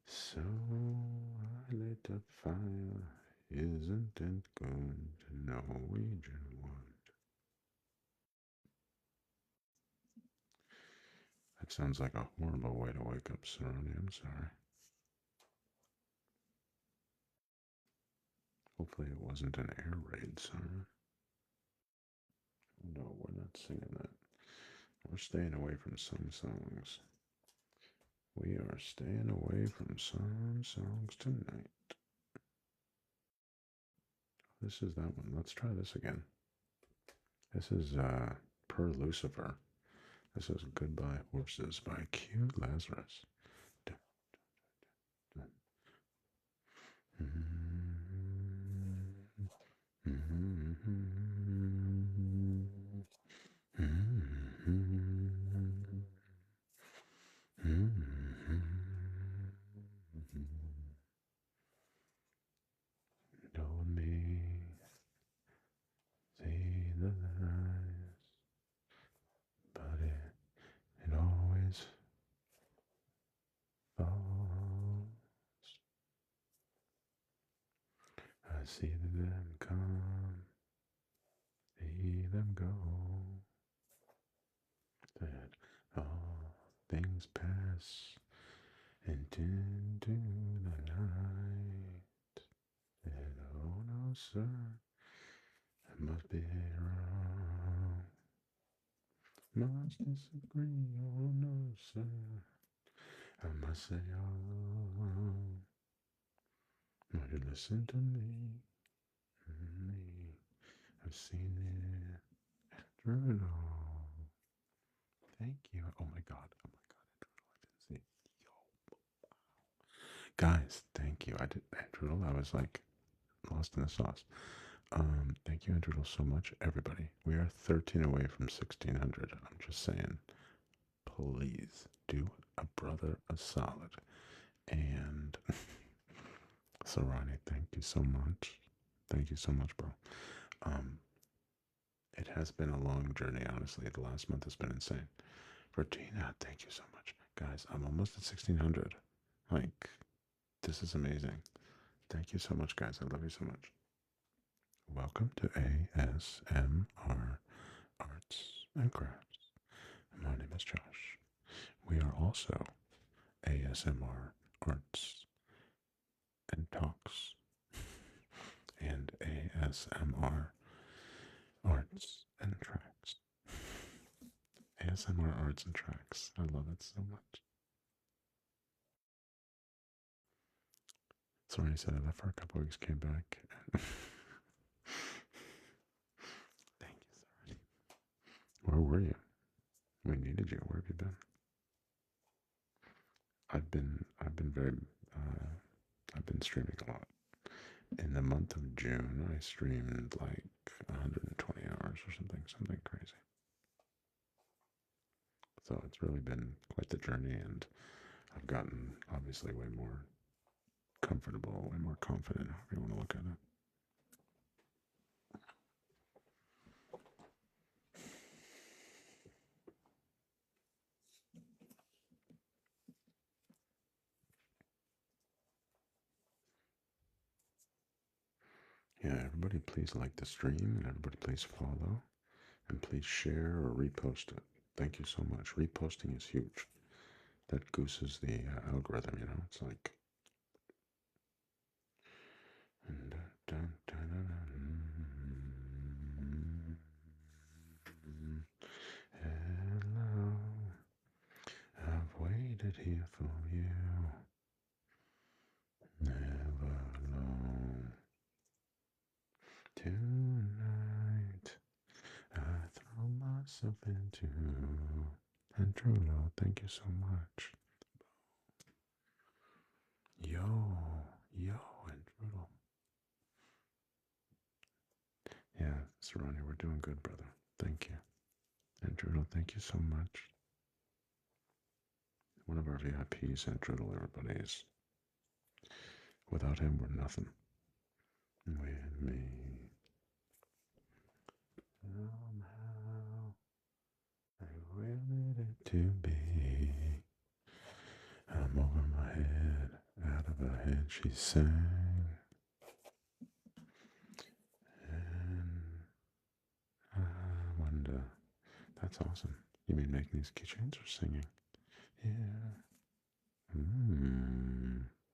so I lit a fire. Isn't it good? Norwegian wood. That sounds like a horrible way to wake up, Saroni. I'm sorry. Hopefully it wasn't an air raid, Sarah. No, we're not singing that. We're staying away from some songs. We are staying away from some songs tonight. This is that one. Let's try this again. This is Per Lucifer. This is Goodbye Horses by Q Lazarus. I see them come, see them go, that all things pass into the night. And oh no, sir, I must be wrong. Must disagree, oh no, sir. I must say, oh, will you listen to me? I've seen it through it all. Thank you. Oh my god. Oh my god. I didn't see. Yo. Guys, thank you. I did Andrew. I was like lost in the sauce. Thank you, Andrew, so much. Everybody. We are 13 away from 1600. I'm just saying, please do a brother a solid. And Sarani, thank you so much. Thank you so much, bro. It has been a long journey, honestly. The last month has been insane. Regina, thank you so much. Guys, I'm almost at 1600. Like, this is amazing. Thank you so much, guys. I love you so much. Welcome to ASMR Arts and Crafts. My name is Josh. We are also ASMR Arts and Talks and ASMR Arts and Tracks. ASMR Arts and Tracks. I love it so much. Sorry, I said I left for a couple weeks, came back. Thank you, sorry. Where were you? We needed you. Where have you been? I've been streaming a lot. In the month of June, I streamed like 120 hours or something crazy. So it's really been quite the journey, and I've gotten obviously way more comfortable, way more confident, however you want to look at it. Yeah, everybody please like the stream, and everybody please follow, and please share or repost it. Thank you so much. Reposting is huge. That gooses the algorithm, you know? It's like... Hello, I've waited here for you. Never alone. Tonight, I throw myself into. And Trudeau, thank you so much. Yo, and Trudeau. Yeah, Sarani, we're doing good, brother. Thank you. And Trudeau, thank you so much. One of our VIPs, and Trudeau, everybody is. Without him, we're nothing. With me. Somehow, I willed it to be. I'm over my head, out of her head, she sang. And I wonder, that's awesome. You mean making these keychains or singing? Yeah.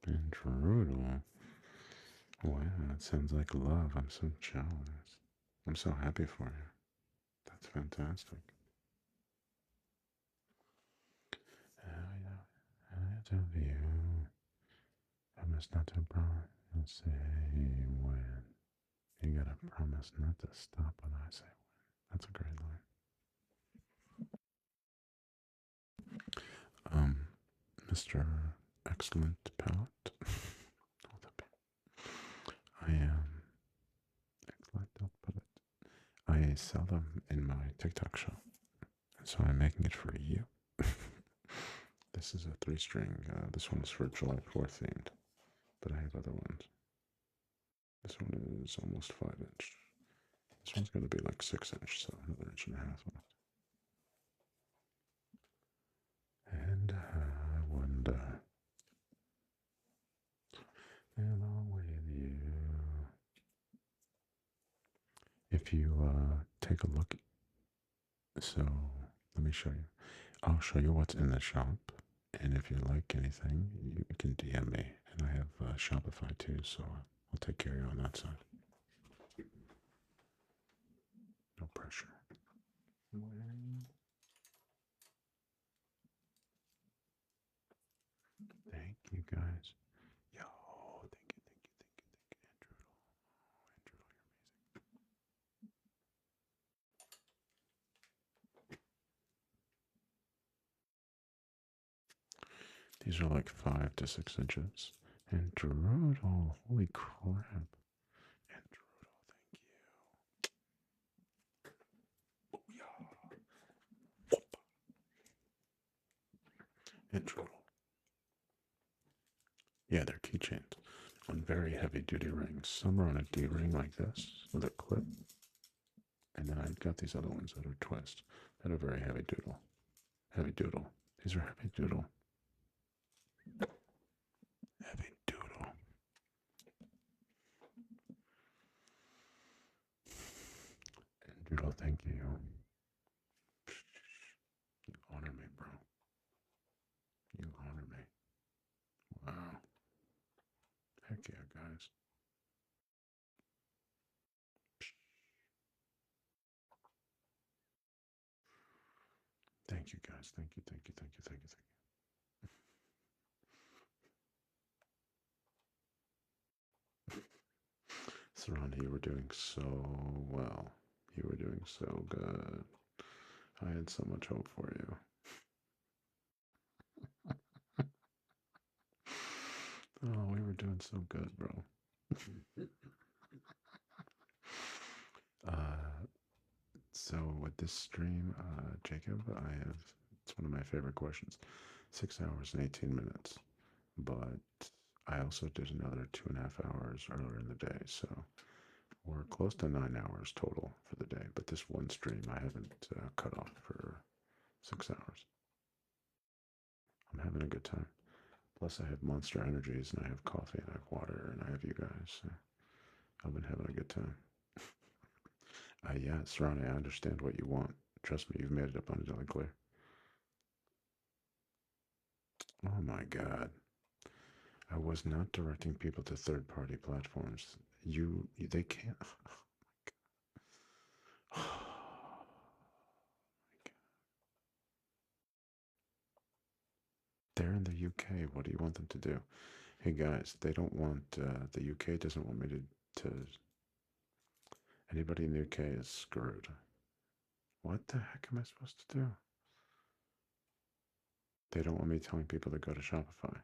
Intruder. Wow, that sounds like love. I'm so jealous. I'm so happy for you. That's fantastic. Out of you. Promise not to promise. Say when. You gotta promise not to stop when I say when. That's a great line. Mr. Excellent Palette. I am excellent, don't put it. I sell them in my TikTok shop. And so I'm making it for you. This is a 3-string. This one is for July 4th themed. But I have other ones. This one is almost 5-inch. This one's going to be like 6-inch, so another 1.5 inches left. And I wonder, along with you, if you take a look, so let me show you. I'll show you what's in the shop, and if you like anything, you can DM me, and I have Shopify too, so I'll take care of you on that side. No pressure. Thank you guys. Yo, thank you, thank you, thank you, thank you, Andrew. Andrew, you're amazing. These are like 5 to 6 inches. And Gerardo, holy crap. And Gerardo, thank you. Booyah. And Gerardo. Yeah, they're keychains on very heavy duty rings. Some are on a D ring like this with a clip. And then I've got these other ones that are twist that are very heavy doodle. Heavy doodle. These are heavy doodle. Heavy doodle. And doodle, thank you. You honor me, bro. You honor me. Wow. Heck yeah, guys. Thank you, guys. Thank you, thank you, thank you, thank you, thank you. Saranda, you were doing so well. You were doing so good. I had so much hope for you. Oh, we were doing so good, bro. So with this stream, Jacob, it's one of my favorite questions. 6 hours and 18 minutes. But I also did another 2.5 hours earlier in the day, so we're close to 9 hours total for the day. But this one stream I haven't cut off for 6 hours. I'm having a good time. Plus, I have Monster Energies, and I have coffee, and I have water, and I have you guys. So I've been having a good time. Yeah, Serrano, I understand what you want. Trust me, you've made it abundantly clear. Oh my God. I was not directing people to third-party platforms. They can't. Oh my God. They're in the UK. What do you want them to do? Hey guys, they don't want. The UK doesn't want me to. Anybody in the UK is screwed. What the heck am I supposed to do? They don't want me telling people to go to Shopify.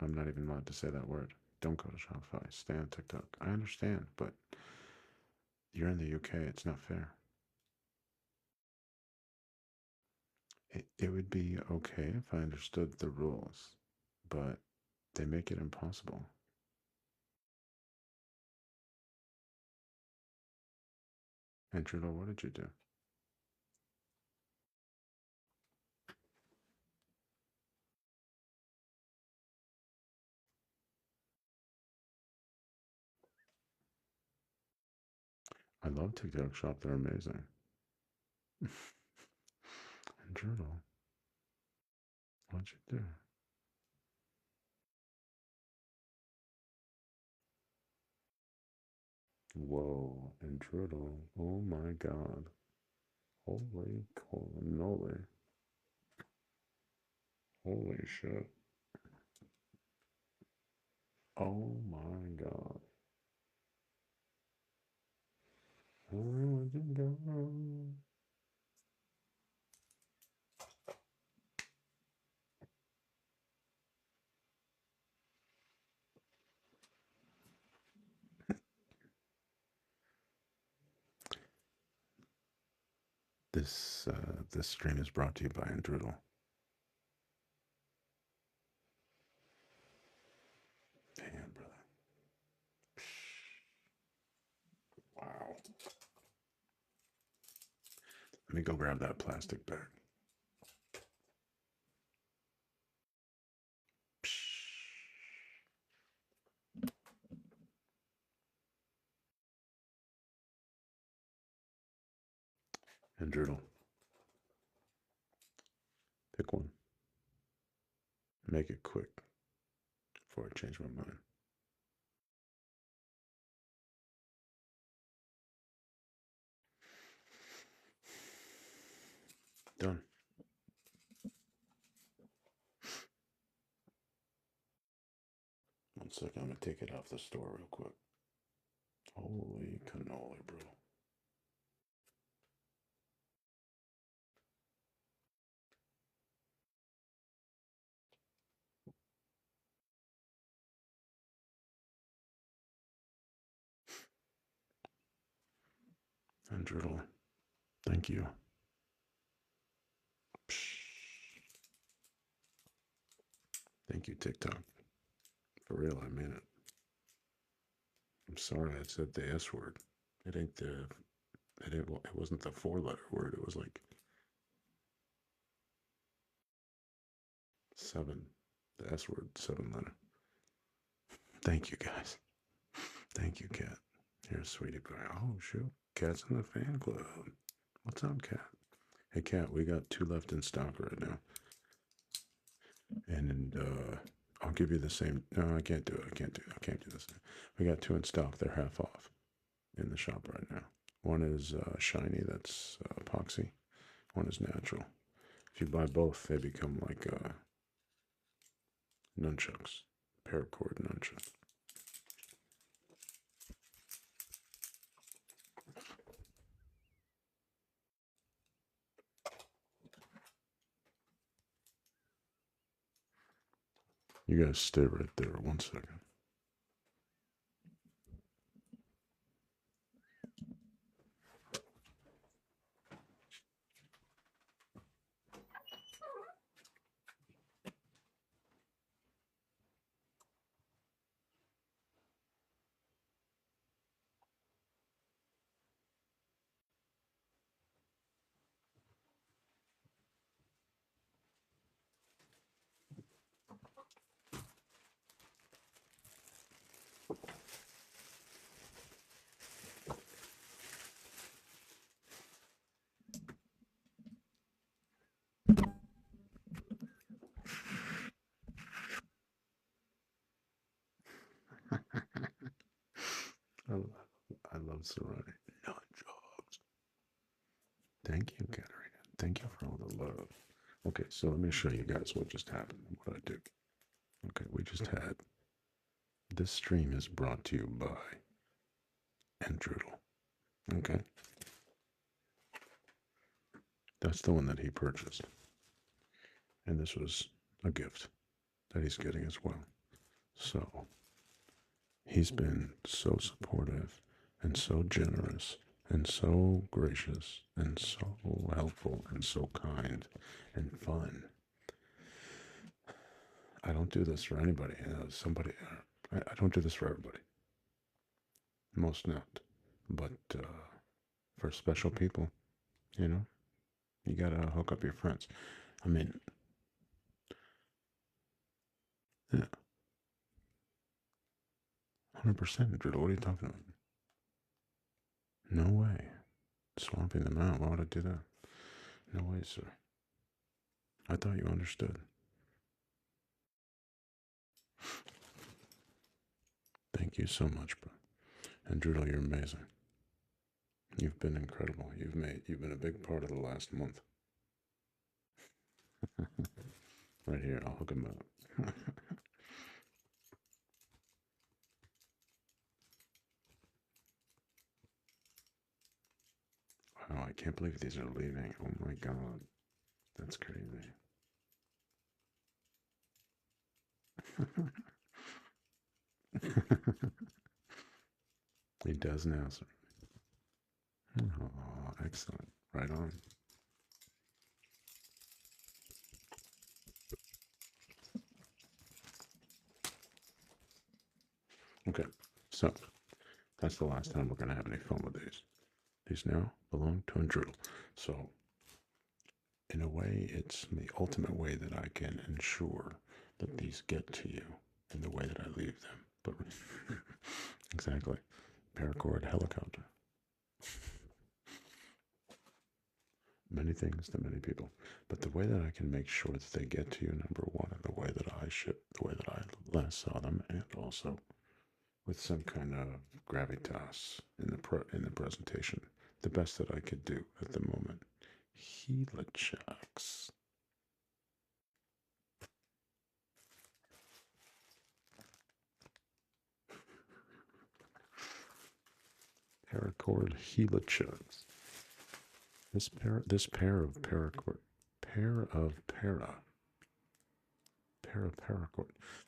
I'm not even allowed to say that word. Don't go to Shopify. Stay on TikTok. I understand, but you're in the UK. It's not fair. It would be okay if I understood the rules, but they make it impossible. And Trudeau, what did you do? I love TikTok Shop. They're amazing. And Trudeau, what'd you do? Whoa, intruder. Oh my god. Holy cannoli. Holy shit. Oh my god. Where would you go? This stream is brought to you by Indrudel. Damn, brother. Wow. Let me go grab that plastic bag. And Droodle. Pick one. Make it quick before I change my mind. Done. One second, I'm gonna take it off the store real quick. Holy cannoli, bro. And Droodle, thank you. Thank you, TikTok. For real, I mean it. I'm sorry I said the S word. It ain't the. It wasn't the 4-letter word. It was like 7. The S word, 7-letter. Thank you, guys. Thank you, Cat. Here's Sweetie Pie. Oh, shoot. Cat's in the fan club. What's up, Cat? Hey, Cat, we got 2 left in stock right now. And I'll give you the same. No, I can't do it. I can't do this. We got 2 in stock. They're half off in the shop right now. One is shiny, that's epoxy. One is natural. If you buy both, they become like nunchucks, paracord nunchucks. You guys stay right there 1 second. I love Serrani. Nunchucks. Thank you, Katarina. Thank you for all the love. Okay, so let me show you guys what just happened and what I did. Okay, we just had. This stream is brought to you by Endroodle. Okay. That's the one that he purchased. And this was a gift that he's getting as well. So he's been so supportive and so generous and so gracious and so helpful and so kind and fun. I don't do this for anybody. I don't do this for everybody. Most not. But for special people, you know, you gotta hook up your friends. I mean, yeah. 100%, Driddle. What are you talking about? No way. Swamping them out. Why would I do that? No way, sir. I thought you understood. Thank you so much, bro. And Driddle, you're amazing. You've been incredible. You've been a big part of the last month. Right here, I'll hook him up. Wow, I can't believe these are leaving. Oh my god. That's crazy. He does now, sir. Oh, excellent. Right on. Okay, so that's the last time we're going to have any fun with these. These now belong to Endroodle. So, in a way, it's the ultimate way that I can ensure that these get to you in the way that I leave them. But exactly, paracord helicopter. many things to many people. But the way that I can make sure that they get to you, number one, and the way that I ship, the way that I last saw them, and also with some kind of gravitas in the presentation, the best that I could do at the moment. Helichaks. Paracord Helichaks. This pair of paracord, paracord.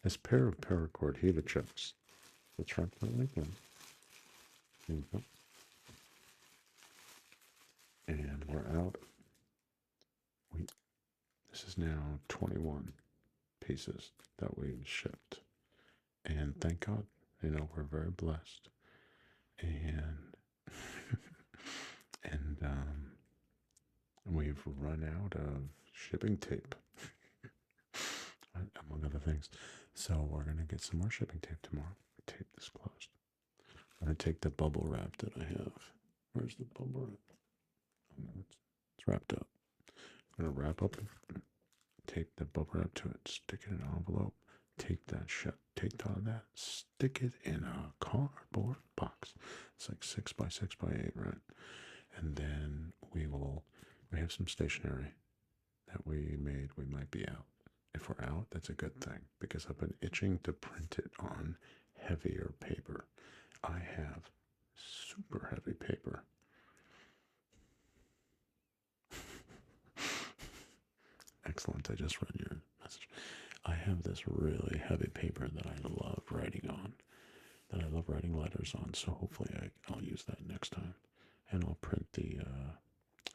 This pair of paracord helichaks. Let's try to like them. There you go. And we're out. This is now 21 pieces that we've shipped. And thank God, we're very blessed. And we've run out of shipping tape, among other things. So we're going to get some more shipping tape tomorrow. Tape this closed. I'm going to take the bubble wrap that I have. Where's the bubble wrap? Oh, no, it's wrapped up. I'm going to wrap up, tape the bubble wrap to it, stick it in an envelope, take that shut, take all of that, stick it in a cardboard box. It's like 6 by 6 by 8, right? And then we have some stationery that we made. We might be out. If we're out, that's a good thing because I've been itching to print it on heavier paper. I have super heavy paper. Excellent. I just read your message. I have this really heavy paper that I love writing on, that I love writing letters on. So hopefully I'll use that next time. And I'll print the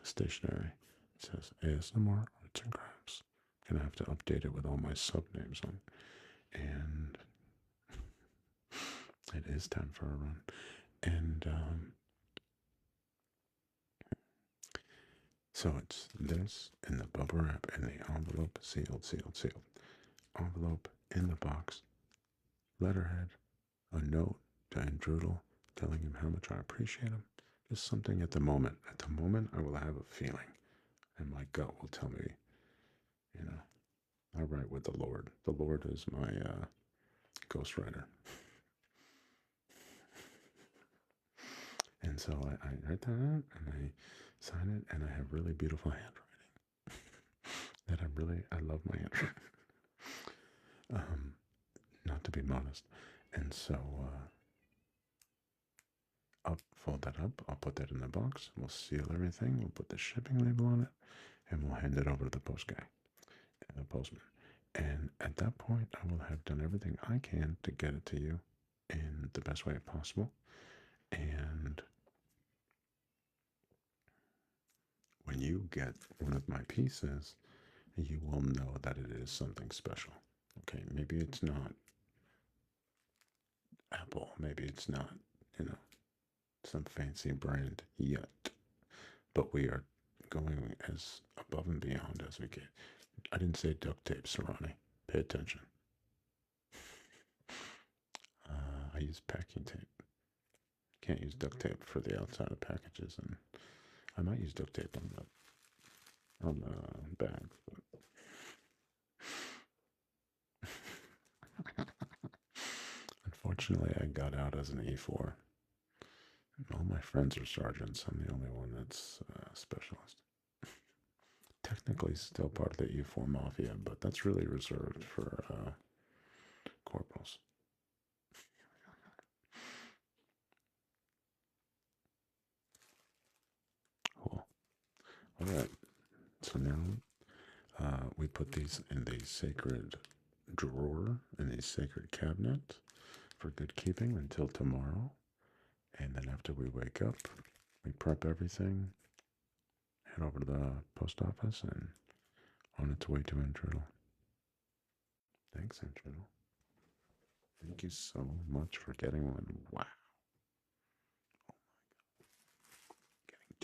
stationery. It says ASMR Arts and Crafts. I'm going to have to update it with all my sub names on. And it is time for a run. And so it's this in the bubble wrap and the envelope, sealed. Envelope in the box, letterhead, a note to Andrudel telling him how much I appreciate him. Just something at the moment. At the moment, I will have a feeling, and my gut will tell me, I write with the Lord. The Lord is my ghostwriter. And so I write that out, and I sign it, and I have really beautiful handwriting. I love my handwriting. Not to be modest. And so I'll fold that up. I'll put that in the box. We'll seal everything. We'll put the shipping label on it, and we'll hand it over to the postman. And at that point, I will have done everything I can to get it to you in the best way possible. And when you get one of my pieces, you will know that it is something special. Okay, maybe it's not Apple. Maybe it's not, some fancy brand yet. But we are going as above and beyond as we can. I didn't say duct tape, Sarani. Pay attention. I use packing tape. Can't use duct tape for the outside of packages, and I might use duct tape on the bag. Unfortunately, I got out as an E4. All my friends are sergeants. I'm the only one that's a specialist. Technically still part of the E4 mafia, but that's really reserved for corporals. Cool. All right. So now we put these in the sacred drawer, in the sacred cabinet for good keeping until tomorrow. And then after we wake up, we prep everything, head over to the post office, and on its way to Andrudel. Thanks, Andrudel. Thank you so much for getting one. Wow. Oh my God. Getting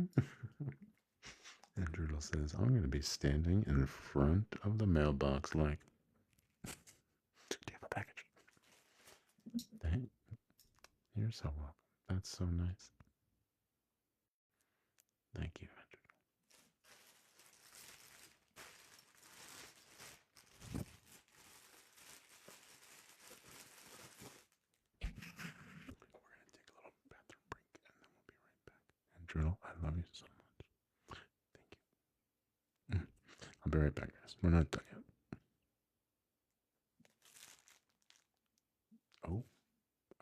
two. Andrudel says, I'm going to be standing in front of the mailbox like, do you have a package? Thank, you're so welcome. That's so nice. Thank you, Andrew. We're going to take a little bathroom break and then we'll be right back. Andrew, I love you so much. Thank you. I'll be right back, guys. We're not done yet. Oh,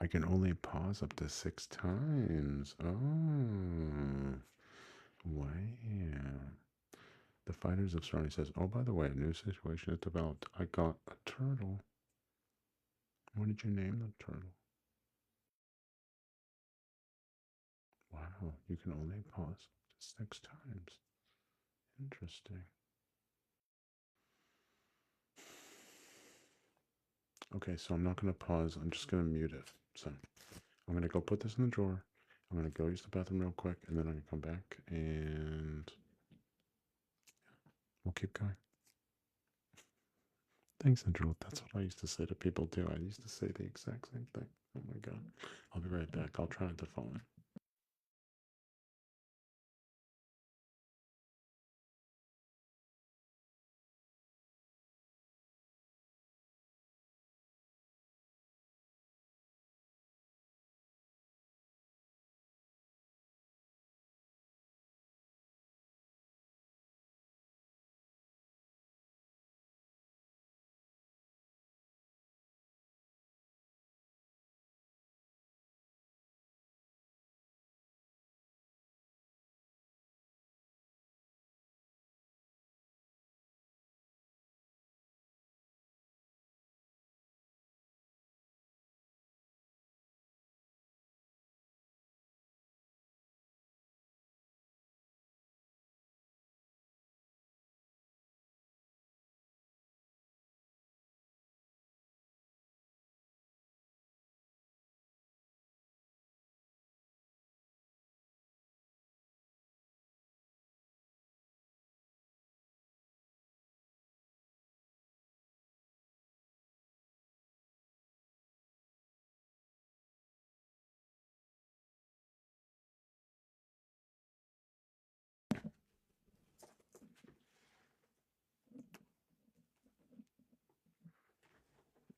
I can only pause up to 6 times. Oh, wow. The Fighters of Stronny says, oh, by the way, a new situation has developed. I got a turtle. What did you name the turtle? Wow, you can only pause up to 6 times. Interesting. Okay, so I'm not going to pause. I'm just going to mute it. So I'm going to go put this in the drawer. I'm going to go use the bathroom real quick, and then I'm going to come back, and we'll keep going. Thanks, Andrew. That's what I used to say to people, too. I used to say the exact same thing. Oh, my God. I'll be right back. I'll try not to phone it.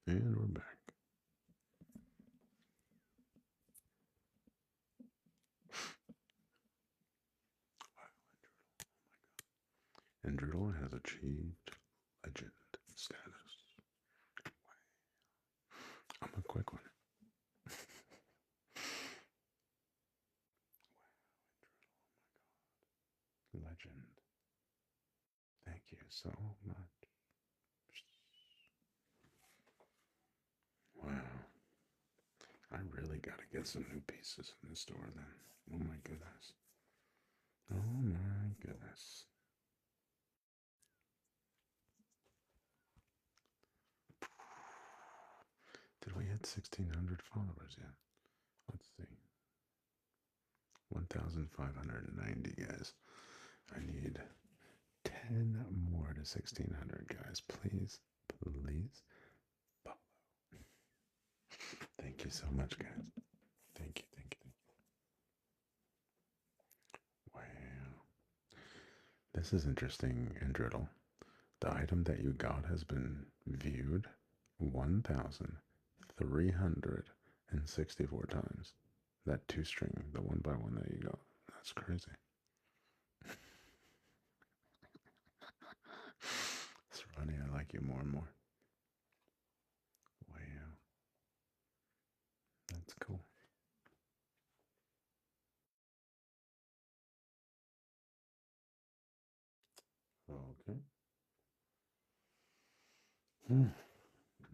And we're back. Andrew has achieved legend status. I'm a quick one. Legend. Thank you so much. Wow. I really got to get some new pieces in the store then. Oh my goodness. Oh my goodness. Did we hit 1,600 followers yet? Let's see. 1,590, guys. I need 10 more to 1,600, guys. Please, please follow. Thank you so much, guys. Thank you, thank you, thank you. Wow. This is interesting, Andriddle. The item that you got has been viewed 1,364 times. That 2 string, the 1x1 that you got. That's crazy. It's funny, I like you more and more. Wow. That's cool. Okay.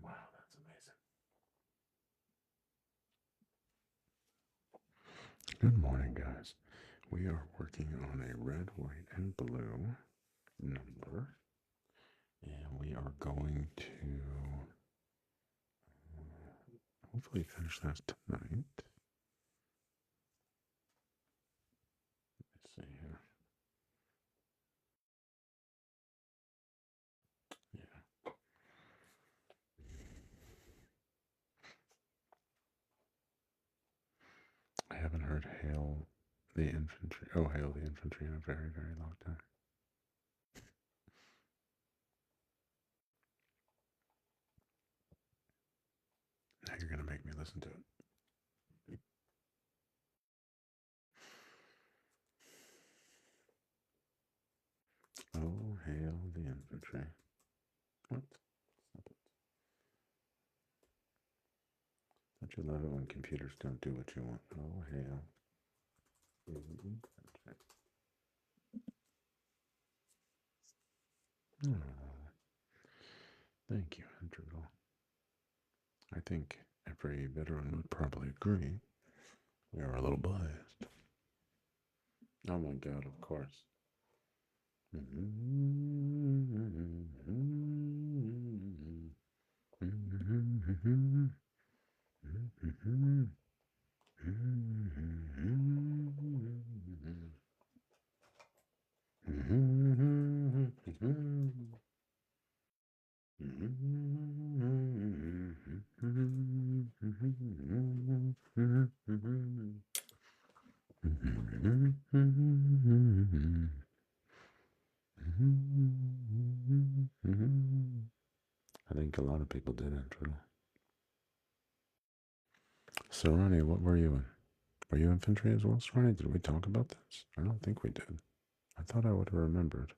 Wow, that's amazing. Good morning, guys. We are working on a red, white, and blue number. And we are going to hopefully finish that tonight. Let's see here. Yeah. heard hail the infantry. Oh, hail the infantry in a very, very long time. Now you're going to make me listen to it. Oh, hail the infantry. What? Stop it. Don't you love it when computers don't do what you want? Oh, hail the infantry. Oh, thank you, Andrew. I think every veteran would probably agree we are a little biased. Oh my god, of course. I think a lot of people did actually. So, Ronnie, what were you in? Were you infantry as well, Ronnie? Did we talk about this? I don't think we did. I thought I would have remembered.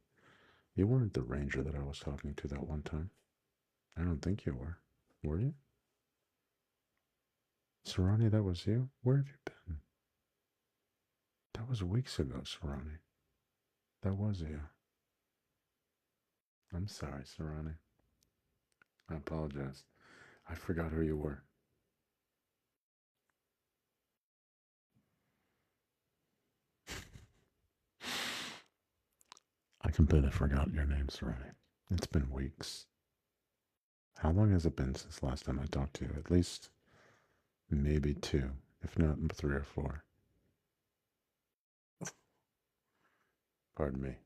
You weren't the ranger that I was talking to that one time. I don't think you were. Were you? Sarani, that was you? Where have you been? That was weeks ago, Sarani. That was you. I'm sorry, Sarani. I apologize. I forgot who you were. I completely forgot your name, Sarani. It's been weeks. How long has it been since last time I talked to you? At least maybe 2, if not 3 or 4. Pardon me.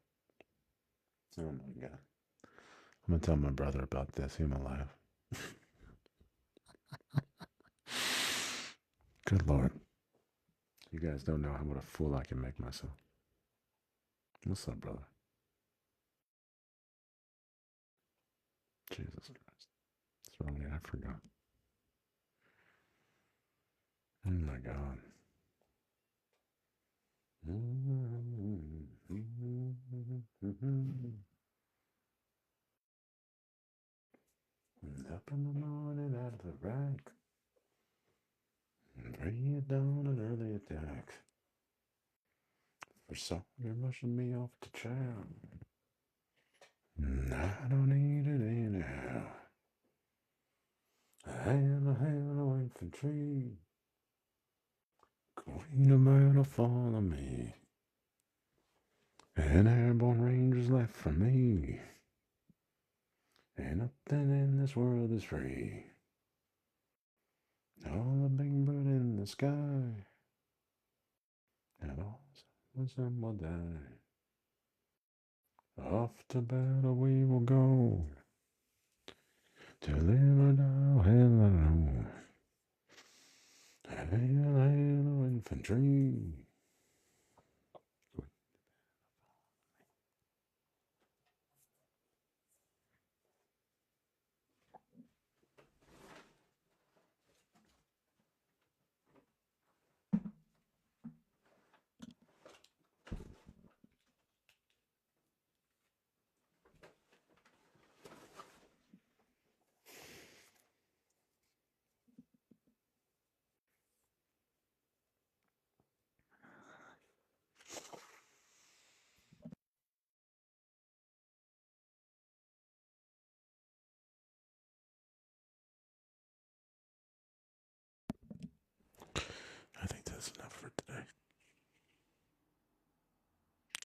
Oh my god. I'm gonna tell my brother about this. He might laugh. Good lord. You guys don't know what a fool I can make myself. What's up, brother? Jesus Christ. It's wrong. I forgot. Oh my god. Up in the morning out of the rack. 3 at dawn, an early attack. For some, you're rushing me off to chow. I don't need it anyhow. Hail, infantry. Queen of battle, follow me. And airborne rangers left for me. And nothing in this world is free. All the big bird in the sky. And all some will die. Off to battle we will go. To live or die, hell alone. Hail, infantry. I think that's enough for today.